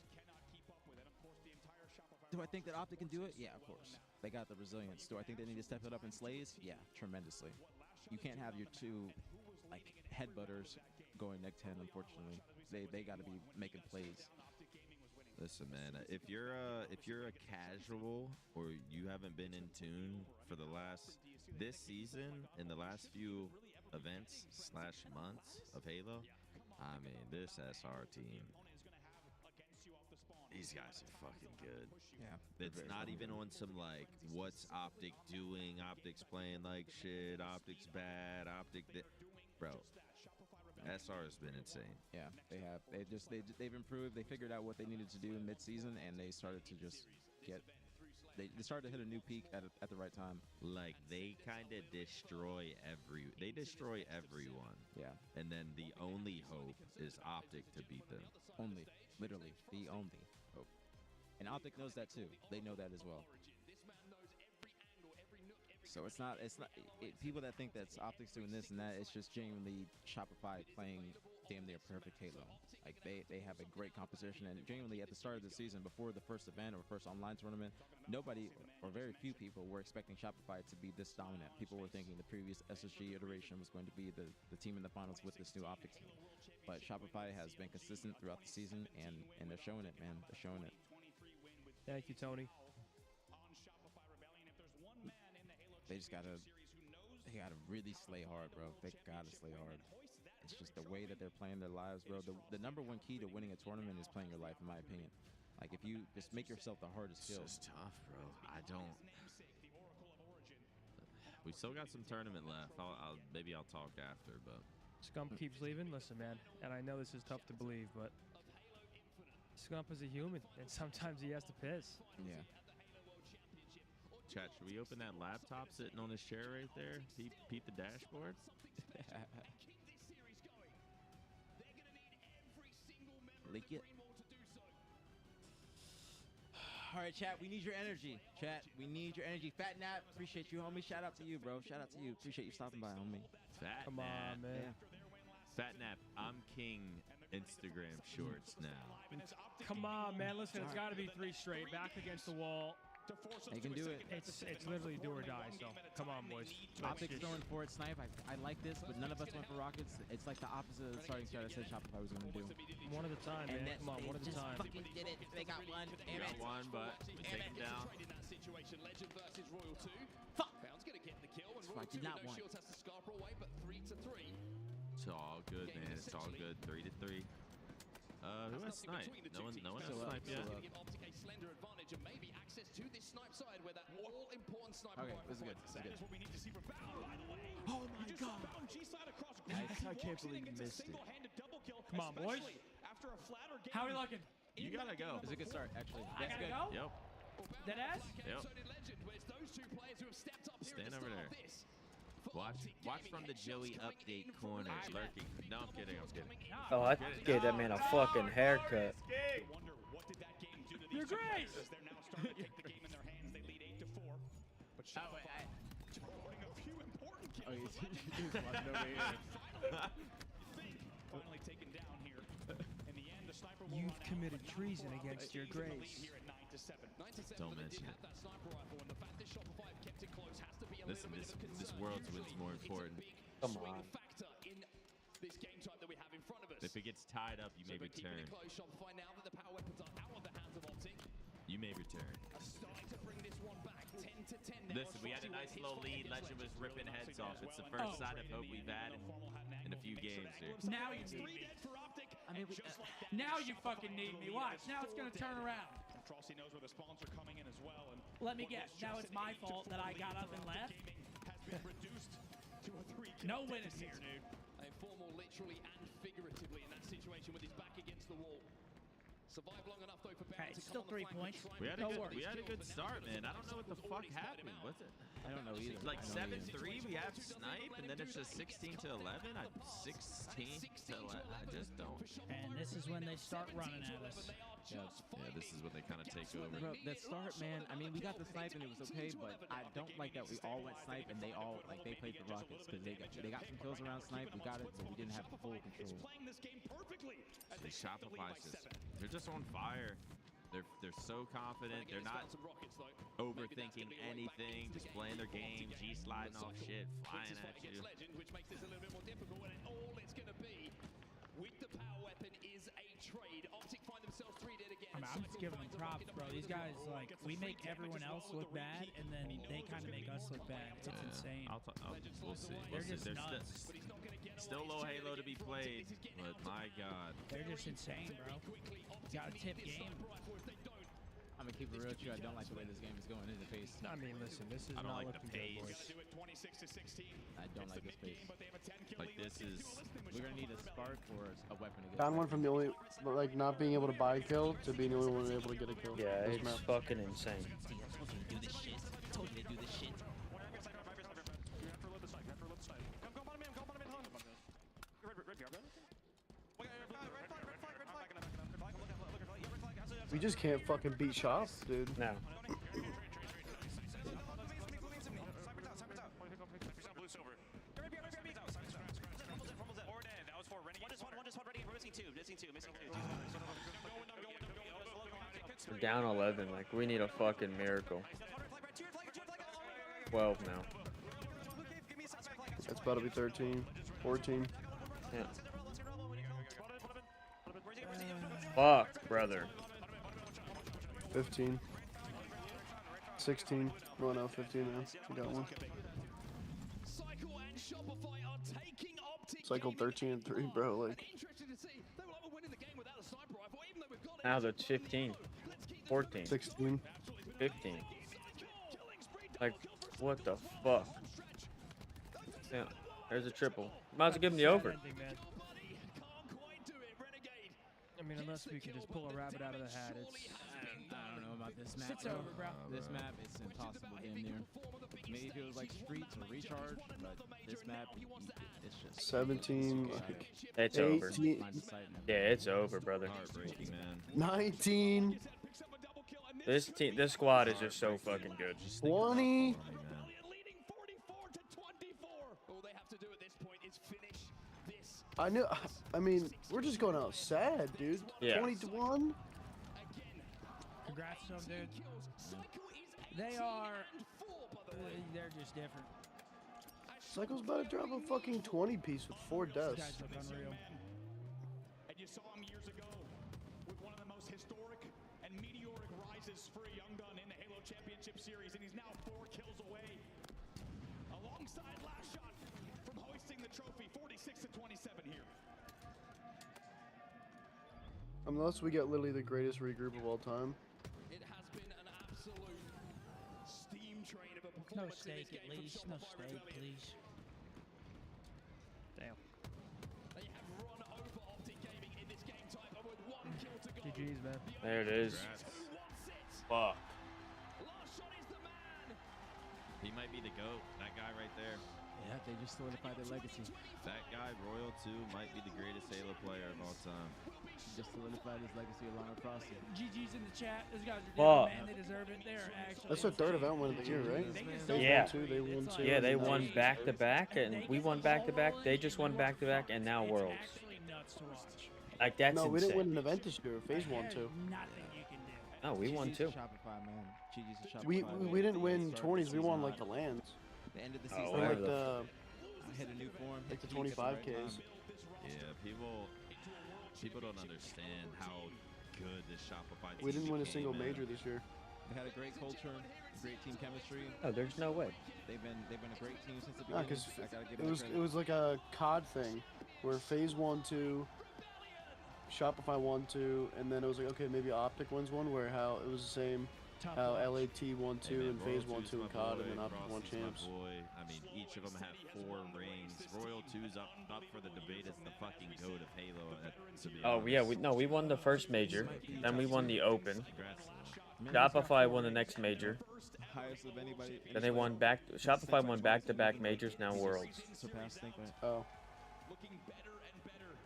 Do I think that OpTic can do it? Yeah, of course. They got the resilience. Do I think they need to step it up in Slays? Yeah, tremendously. You can't have your two like headbutters going neck 10. Unfortunately, they got to be making plays. Listen, man, if you're a casual or you haven't been in tune for this season in the last few events / months of Halo, I mean, this SR team, these guys are fucking good. Yeah, it's not even on some like what's OpTic doing, OpTic's playing like shit, OpTic's bad, bro. SR has been insane. Yeah, they have. They've improved. They figured out what they needed to do in mid-season, and they started to just get. They started to hit a new peak at the right time. Like they kind of destroy everyone. Yeah. And then the only hope is OpTic to beat them. Only, literally, the only hope. And OpTic knows that too. They know that as well. So it's not people that think that's OpTic's doing this and that. It's just genuinely Shopify playing damn near perfect Halo. Like they have a great composition, and genuinely at the start of the season, before the first event or first online tournament, nobody or very few people were expecting Shopify to be this dominant. People were thinking the previous SSG iteration was going to be the team in the finals with this new OpTic team. But Shopify has been consistent throughout the season, and they're showing it, man. They're showing it. Thank you, Tony. They just gotta really slay hard, bro. They gotta slay hard. It's just the way that they're playing their lives, bro. The number one key to winning a tournament is playing your life, in my opinion. Like if you just make yourself the hardest kill. It's just tough, bro. We still got some tournament left. Maybe I'll talk after, but Scump keeps leaving. Listen, man, and I know this is tough to believe, but Scump is a human, and sometimes he has to piss. Yeah. Chat, should we open that laptop sitting on his chair right there? Peep the dashboard? Leak it. All right, chat, we need your energy. Chat, we need your energy. Fat Nap, appreciate you, homie. Shout out to you, bro. Shout out to you. Appreciate you stopping by, homie. Fat Come Nap. on, man. Yeah. Fat Nap, I'm king Instagram shorts now. Come on, man. Listen, it's got to be 3 straight. Back against the wall. They can do it. It's literally do or die, so come on, boys. OpTic's going for it, Snipe. I like this, but none of us went for Rockets. It's like the opposite of the starting start I said Shopify was going to do. One at a time, man. Come on, one at a just time. fucking did it. They got one. They got one, but we take him down. Fuck! I did not want. It's all good, man. It's all good. 3-3. Who has snipe? No one has snipe yet. Okay, this is good. This is good. Oh my god! I can't believe you missed it. Come on, boys. How are we looking? You gotta go. It's a good start, actually. I gotta go? Yep. Dead ass? Yep. Stand over there. Watch from the Joey update corner, lurking. No, I'm kidding. Oh, I gave that man a fucking haircut. Your Grace! Oh, he's watching over here. Finally taken down here. In the end, the sniper will You've committed treason against your grace. here at 9-7. Don't mention it. Listen, this world's win's more important. Come on. This game type that we have in front of us. If it gets tied up, you may return. Shopify now that the power weapons are out of the hands of OpTic. You may return. Starting to bring this one back. 10-10 now. Listen, we had a nice little lead. Legend was ripping heads off. It's the first sign of hope we've had in a few games here. Now you need me. Now you fucking need me. Watch. Now it's gonna turn around. Trossi knows where the spawns are coming in as well. And let me guess. Now it's my fault that I got up and left. No winning here, dude. A formal literally and figuratively in that situation with his back against the wall. Survive long enough though for Baron to still 3 points. We had a good start, man. I don't know what the fuck happened. What's it? I don't know either. Like 7-3, we have snipe, and then it's just 16 to 11. 16 to 11. I just don't. And this is when they start running at us. Yeah, this is when they kind of take over. Bro, that start, man. I mean, we got the snipe and it was okay, but I don't like that we all went snipe and they all they played the Rockets because they got some kills around snipe. We got it, but we didn't have full control. They Shopify they're just on fire. They're so confident. They're not overthinking anything. Just playing their game. G sliding off shit, flying at you. Which makes this a little bit more difficult, and all it's going to be with the power weapon is a trade. OpTic find themselves 3 dead again. I'm just giving them props, bro. These guys, like, we make everyone else look bad, and then they kind of make us look bad. It's insane. We'll see. They're just nuts. Still low Halo to be played, but my God. They're just insane, bro. Got a tip game. I'm gonna keep it real with you. I don't like the way this game is going in the pace. I mean, listen, this is not looking good, boys. I don't like this pace. Like this is. We're gonna need a spark or a weapon against. Gone one from the only, like, not being able to buy a kill to being the only one able to get a kill. Yeah, This it's map. fucking insane. Do this shit. Told you to do this shit. We just can't fucking beat shop, dude. No. We're down 11. Like, we need a fucking miracle. 12 now. It's about to be 13, 14. Yeah. Fuck, brother. 15. 16. Oh no, 15 now. We got one. Cycle and Shopify are taking OpTic. Cycle 13 and 3, bro. Like. Interesting to see. They were like, we're winning the game without a sniper rifle, even though we've got it. Now it's 15. 14. 16. 15. Like, what the fuck? Yeah, there's a triple. Might as well give him the over. I mean, unless we can just pull a rabbit out of the hat, it's. I don't know about this map. It's over, bro. This map is impossible damn near. Maybe if it was like Streets or Recharge, but this map, it's just 17. It's 18, over. Yeah, it's over, brother. Heartbreaking, man. 19. This squad is just so fucking good. 20. I knew. I mean, we're just going out sad, dude. Yeah. 20-1. Congrats to them, dude. They are. They're just different. Psycho's about to drop a fucking 20 piece with 4 deaths. These guys look unreal. And you saw him years ago with one of the most historic and meteoric rises for a young gun in the Halo Championship Series, and he's now 4 kills away. Alongside last shot from hoisting the trophy, 46-27 here. Unless we get literally the greatest regroup of all time. It has been an absolute steam train of a No performance. steak, at least. No steak, please. Damn. They have run over OpTic Gaming in this game type, and with 1 kill to go. GG's, man. There it is. Fuck. He might be the GOAT. That guy right there. Yeah, they just solidified their legacy. That guy, Royal 2, might be the greatest Halo player of all time. He just solidified his legacy along with Frosty. GG's in the chat. Those guys are Fuck. different, man. They deserve it. They're actually. That's their 3rd event win of the year, right? Yeah. They won 2. Yeah, they won back to back, and we won back to back. They just won back to back, and now Worlds. Actually nuts to watch. Like that's No, we insane. didn't win an event this year. Phase 1 too. Nothing you can do. No, we won GG's 2. Shopify, man. GG's to Shopify. We didn't win 20s. We won like the lands. The end of the Oh, season. Or whatever like the the hit a new form. like the hit peak at 25 right Ks. time. Yeah, people don't understand how good this Shopify team We didn't win a became, single man. major this year. They had a great culture, great team chemistry. Oh, there's no way. They've been a great team since the No, beginning. because I gotta give it was like a COD thing, where Phase 1, 2, Shopify 1, 2, and then it was like, okay, maybe OpTic wins one, where how it was the same, how LAT 1, 2, and Phase 1, 2 in COD, and then OpTic won champs. I mean, each of them have 4 rings. Royal 2's up for the debate as the fucking GOAT of Halo. To be Oh yeah, honest. we won the first major, then we won the Open. Congrats. Shopify won the next major. Highest of anybody. Then they won back. Shopify won back-to-back majors, now Worlds. Surpassed, think, right? Oh. Looking better and better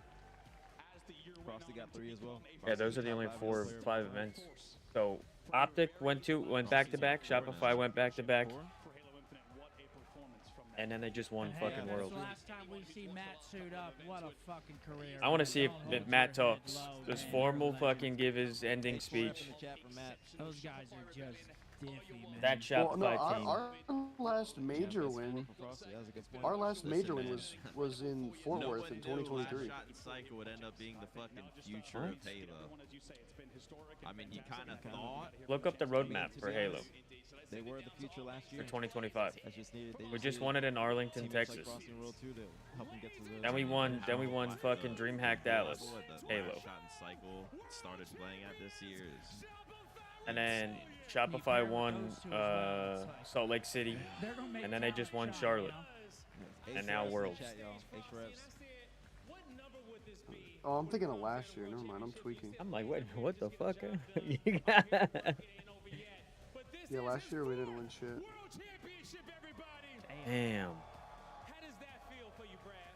as the year went Frosty got 3 as well. Yeah, those are the only 4 or 5 events. So OpTic went back-to-back. Shopify went back-to-back. And then they just won fucking That's Worlds. the last time we see Matt suit up. What a fucking career. I want to see if Don't hold Matt your head talks. low, Does man. Formal You're a fucking give his ending speech? Those guys are just diffy, man. That Well, no, Shopify team. our last major win. Our last major win was in Fort No Worth one in knew 2023. Last Shot and Cycle would end up being the fucking future of Halo. I mean, you kind of thought. Look up the roadmap for Halo They were the future last year. for 2025. They just needed, We just won it in Arlington, Texas. Then we won. Then we won fucking DreamHack Dallas, Halo, Last Shot and Cycle started playing at this year is. and then Shopify won Salt Lake City, and then they just won Charlotte, and now Worlds. Oh, I'm thinking of last year. Never mind. I'm tweaking. I'm like, wait, what the fuck? You got- Yeah, last year we didn't win shit. Damn. How does that feel for you, Brad?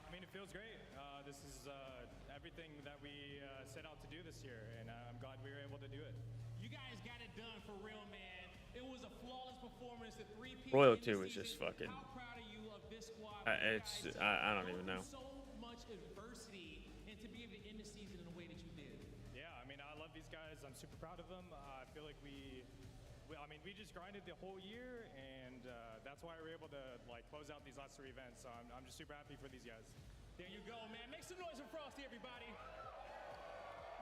I mean, it feels great. This is everything that we set out to do this year, and I'm glad we were able to do it. You guys got it done for real, man. It was a flawless performance. The 3 people Royal in the 2 is just season. fucking. How proud are you of this squad? I don't even know. So much adversity, and to be able to end the season in the way that you did. Yeah, I mean, I love these guys. I'm super proud of them. I feel like we just grinded the whole year, and that's why we were able to like close out these last 3 events. So I'm just super happy for these guys. There you go, man. Make some noise for Frosty, everybody.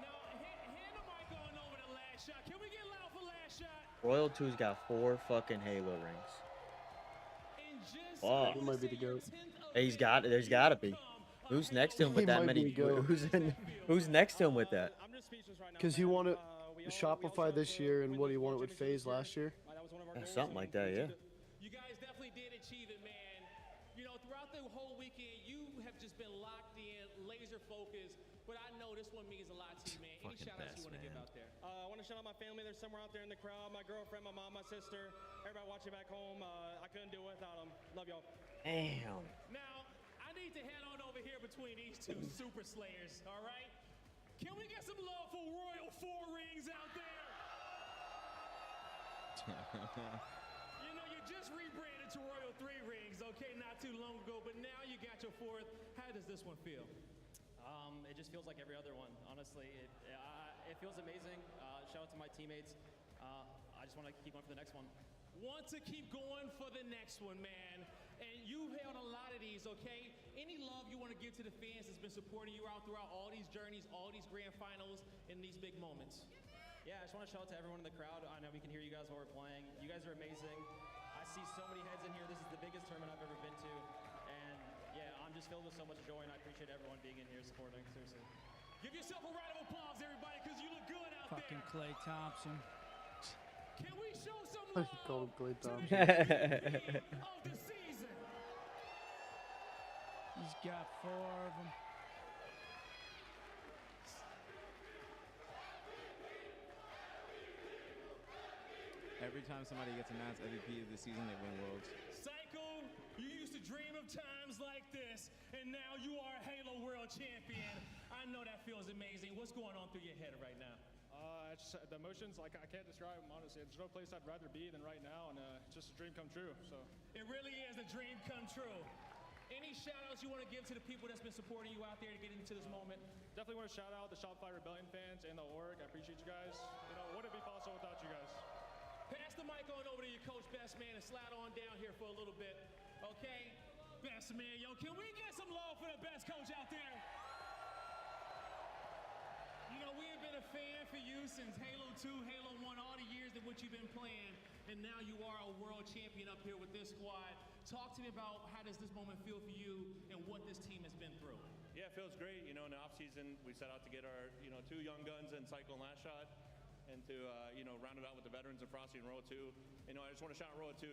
Now, hand the mic on over to Last Shot. Can we get loud for Last Shot? Royal 2's got 4 fucking Halo rings. Fuck. He might be the GOAT. There's gotta be. Who's next to him with He that might be many? the GOAT. Who's next to him with that? Because he won it Shopify this year, and what he won it with FaZe last year. Something like that, yeah. You guys definitely did achieve it, man. You know, throughout the whole weekend, you have just been locked in, laser focused but I know this one means a lot to you, man. Any shout-outs you want to give out there? I want to shout out my family. There's somewhere out there in the crowd. My girlfriend, my mom, my sister, everybody watching back home. I couldn't do it without them. Love y'all. Damn. Now, I need to head on over here between these two Super Slayers, all right? Can we get some love for Royal 4 Rings out there? You know, you just rebranded to Royal 3 Rings, okay, not too long ago, but now you got your 4th. How does this one feel? It just feels like every other one, honestly. It feels amazing. Shout out to my teammates. I just want to keep going for the next one. Want to keep going for the next one, man. And you've held a lot of these, okay? Any love you want to give to the fans that's been supporting you out throughout all these journeys, all these grand finals, and these big moments? Yeah, I just want to shout out to everyone in the crowd. I know we can hear you guys while we're playing. You guys are amazing. I see so many heads in here. This is the biggest tournament I've ever been to. And yeah, I'm just filled with so much joy, and I appreciate everyone being in here supporting, seriously. Give yourself a round of applause, everybody, because you look good out Fucking there. Klay Thompson. Can we show some love Call him Klay to Thompson. the MVP of the season? He's got 4 of them. Every time somebody gets announced MVP of the season, they win Worlds. Psycho, you used to dream of times like this, and now you are a Halo World Champion. I know that feels amazing. What's going on through your head right now? The emotions, like I can't describe them, honestly. There's no place I'd rather be than right now, and it's just a dream come true. So it really is a dream come true. Any shout-outs you want to give to the people that's been supporting you out there to get into this moment? Definitely want to shout out the Shopify Rebellion fans and the org. I appreciate you guys. You know, wouldn't be possible without you guys. Pass the mic on over to your coach, Best Man, and slide on down here for a little bit, okay? Best Man, yo, can we get some love for the best coach out there? You know, we have been a fan for you since Halo 2, Halo 1, all the years in which you've been playing, and now you are a world champion up here with this squad. Talk to me about how does this moment feel for you and what this team has been through. Yeah, it feels great. You know, in the offseason, we set out to get our, 2 young guns in Cycle and Last Shot, and to, round it out with the veterans of Frosty and Royal 2. You know, I just want to shout out Royal 2.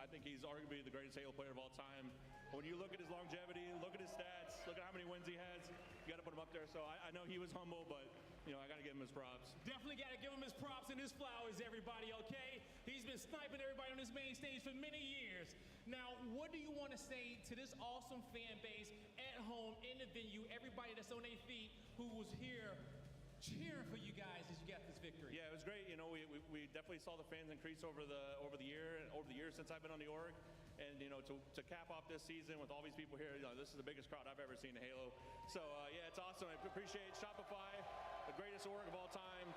I think he's arguably the greatest Halo player of all time. When you look at his longevity, look at his stats, look at how many wins he has, you got to put him up there. So I know he was humble, but, I got to give him his props. Definitely got to give him his props and his flowers, everybody, okay? He's been sniping everybody on this main stage for many years. Now, what do you want to say to this awesome fan base at home, in the venue, everybody that's on their feet who was here cheering for you guys as you got this victory? Yeah, it was great. We definitely saw the fans increase over the years since I've been on the org. And, to cap off this season with all these people here, this is the biggest crowd I've ever seen in Halo. So, yeah, it's awesome. I appreciate Shopify, the greatest org of all time,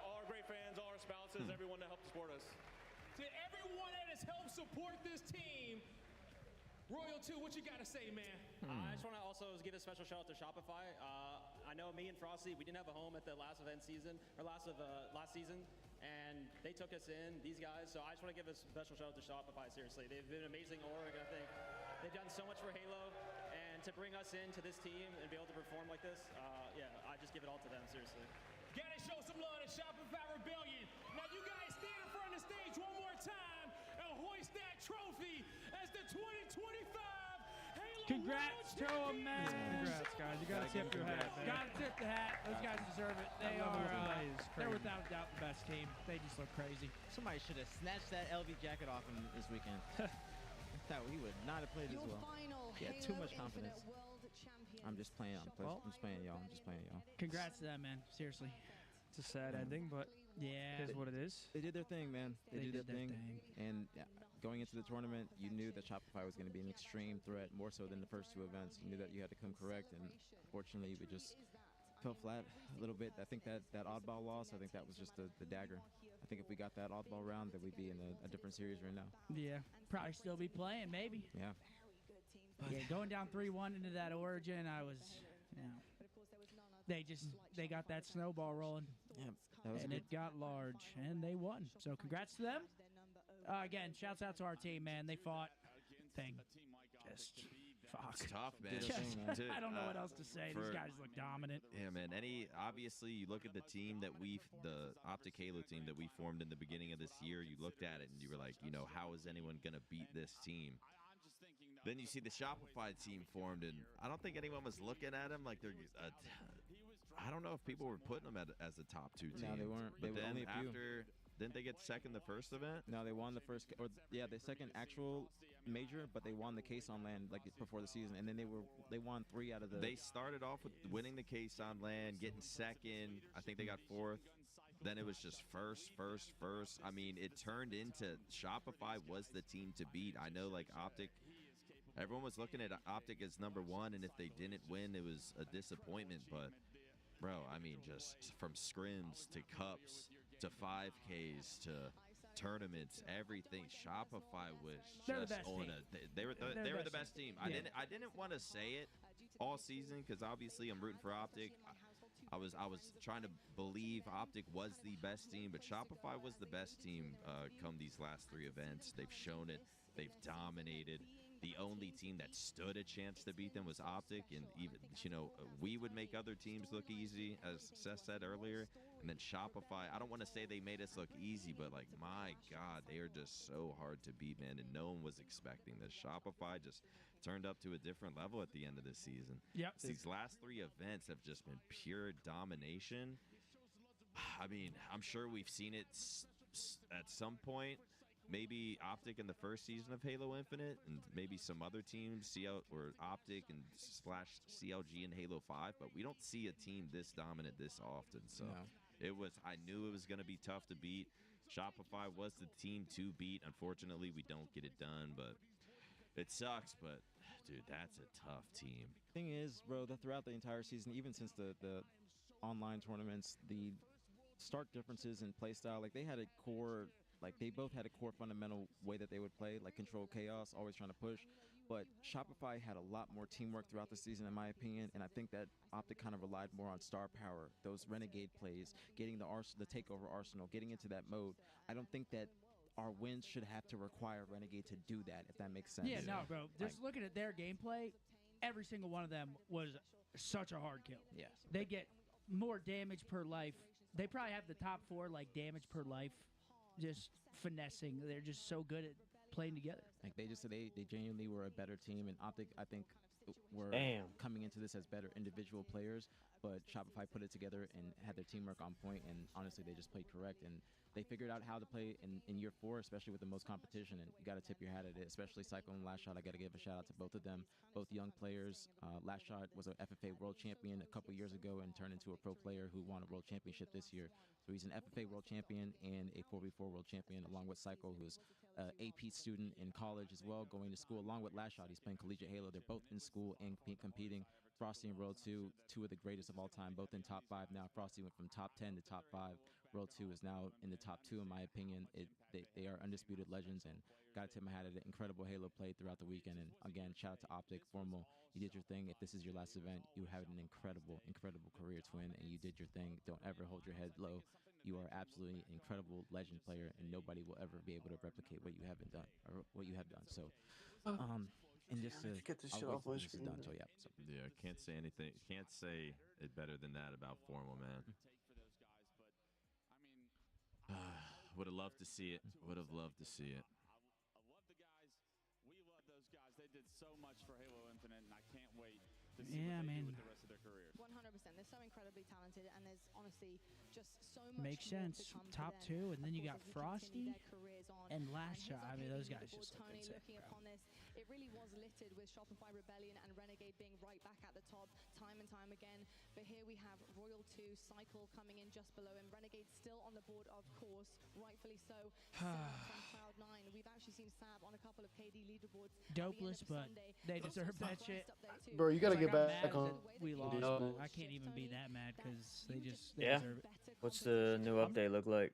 all our great fans, all our spouses, everyone that helped support us. To everyone that has helped support this team, Royal 2, what you got to say, man? I just want to also give a special shout out to Shopify. I know me and Frosty, we didn't have a home at the last season, and they took us in, these guys. So I just want to give a special shout out to Shopify, seriously. They've been an amazing org. I think they've done so much for Halo, and to bring us into this team and be able to perform like this, I just give it all to them, seriously. Gotta show some love to Shopify Rebellion. Now you guys stand in front of the stage one more time and hoist that trophy as the 2025 Halo Congrats to them, man. Congrats, guys. You gotta tip your hat, man. Gotta tip the hat. Those guys deserve it. They're without doubt the best team. They just look crazy. Somebody should have snatched that LV jacket off him this weekend. I thought he would not have played as well. He had too much confidence. I'm just playing. I'm just playing, y'all. Congrats to them, man. Seriously. It's a sad ending, but yeah, it is what it is. They did their thing, man. They did their thing. thing. And going into the tournament, you knew that Shopify was going to be an extreme threat, more so than the first 2 events. You knew that you had to come correct, and unfortunately, we just fell flat a little bit. I think that oddball loss, I think that was just the dagger. I think if we got that oddball round, then we'd be in a different series right now. Yeah, probably still be playing, maybe. Yeah. Yeah, going down 3-1 into that Origin, I was, they got that snowball rolling. Yeah, and it got large, and they won. So congrats to them. Again, shouts out to our team, man. They fought. Just fuck. It's tough, man. I don't know what else to say. These guys look dominant. Yeah, man. Obviously, you look at the team the OpTic Halo team that we formed in the beginning of this year. You looked at it and you were like, how is anyone gonna beat this team? Then you see the Shopify team formed, and I don't think anyone was looking at them like they're. I don't know if people were putting them as a top 2 team. No, they weren't. But They were then only a few. after, didn't they get second the first event? No, they won the first, or the second actual major, but they won the case on land like before the season, and then they won 3 out of the. They started off with winning the case on land, getting second. I think they got 4th. Then it was just first. I mean, it turned into Shopify was the team to beat. I know, like OpTic, everyone was looking at OpTic as number 1, and if they didn't win, it was a disappointment. But, bro, I mean, just from scrims to cups to 5Ks to tournaments, everything. Shopify was just on a. They were the best team. Yeah. I didn't want to say it all season because obviously I'm rooting for OpTic. I was trying to believe OpTic was the best team, but Shopify was the best team come these last 3 events. They've shown it. They've dominated. The only team that stood a chance to beat them was OpTic, and even we would make other teams look easy, as Seth said earlier. And then Shopify, I don't want to say they made us look easy, but like my God, they are just so hard to beat, man. And no one was expecting this. Shopify just turned up to a different level at the end of the season. Yep. These last 3 events have just been pure domination. I mean, I'm sure we've seen it at some point. Maybe OpTic in the first season of Halo Infinite, and maybe some other teams, or OpTic and / CLG in Halo 5, but we don't see a team this dominant this often. So I knew it was going to be tough to beat. Shopify was the team to beat. Unfortunately, we don't get it done, but it sucks. But dude, that's a tough team. Thing is, bro, that throughout the entire season, even since the online tournaments, the stark differences in play style, like they had a core. Like, they both had a core fundamental way that they would play, like control chaos, always trying to push. But Shopify had a lot more teamwork throughout the season, in my opinion, and I think that OpTic kind of relied more on star power, those renegade plays, getting the takeover arsenal, getting into that mode. I don't think that our wins should have to require Renegade to do that, if that makes sense. Yeah, no, bro. Just looking at their gameplay, every single one of them was such a hard kill. Yes. They get more damage per life. They probably have the top 4, like, damage per life. Just finessing. They're just so good at playing together. Like they genuinely were a better team, and OpTic, I think, were coming into this as better individual players. But Shopify put it together and had their teamwork on point, and honestly, they just played correct. And they figured out how to play in year 4, especially with the most competition. And you got to tip your hat at it, especially Cycle and Last Shot. I got to give a shout out to both of them, both young players. Last Shot was an FFA World Champion a couple years ago and turned into a pro player who won a World Championship this year. So he's an FFA World Champion and a 4v4 World Champion, along with Cycle, who's an AP student in college as well, going to school. Along with Last Shot, he's playing Collegiate Halo. They're both in school and competing. Frosty and World 2, 2 of the greatest of all time, both in top 5 now. Frosty went from top 10 to top 5. World 2 is now in the top 2, in my opinion. They are undisputed legends, and got to tip my hat at it. Incredible Halo play throughout the weekend. And again, shout out to OpTic, Formal. You did your thing. If this is your last event, you have an incredible, incredible career, twin, and you did your thing. Don't ever hold your head low. You are absolutely an incredible legend player, and nobody will ever be able to replicate what you haven't done or what you have done. So, and just to get this shit off my screen. Done, so yeah. So. Yeah, can't say anything. Can't say it better than that about Formal, man. Would have loved to see it. Would have loved to see it. I love the guys. We love those guys. They did so much for Halo Infinite, and I can't wait to see what they do with the rest of their careers. 100%. They're so incredibly talented, and there's honestly just so much Makes sense. Top 2, and then you got Frosty and Last Shot. I mean, those guys just look Tony insane, looking upon this, it really was littered with Shopify Rebellion and Renegade being right back at the top time and time again. But here we have Royal 2, Cycle coming in just below, and Renegade still on the board, of course, rightfully so. Sab from Cloud9. We've actually seen Sab on a couple of KD leaderboards. Dopeless, but they deserve that shit. Bro, you gotta get back on. We lost, but I can't even be that mad because they deserve it. What's the new update look like?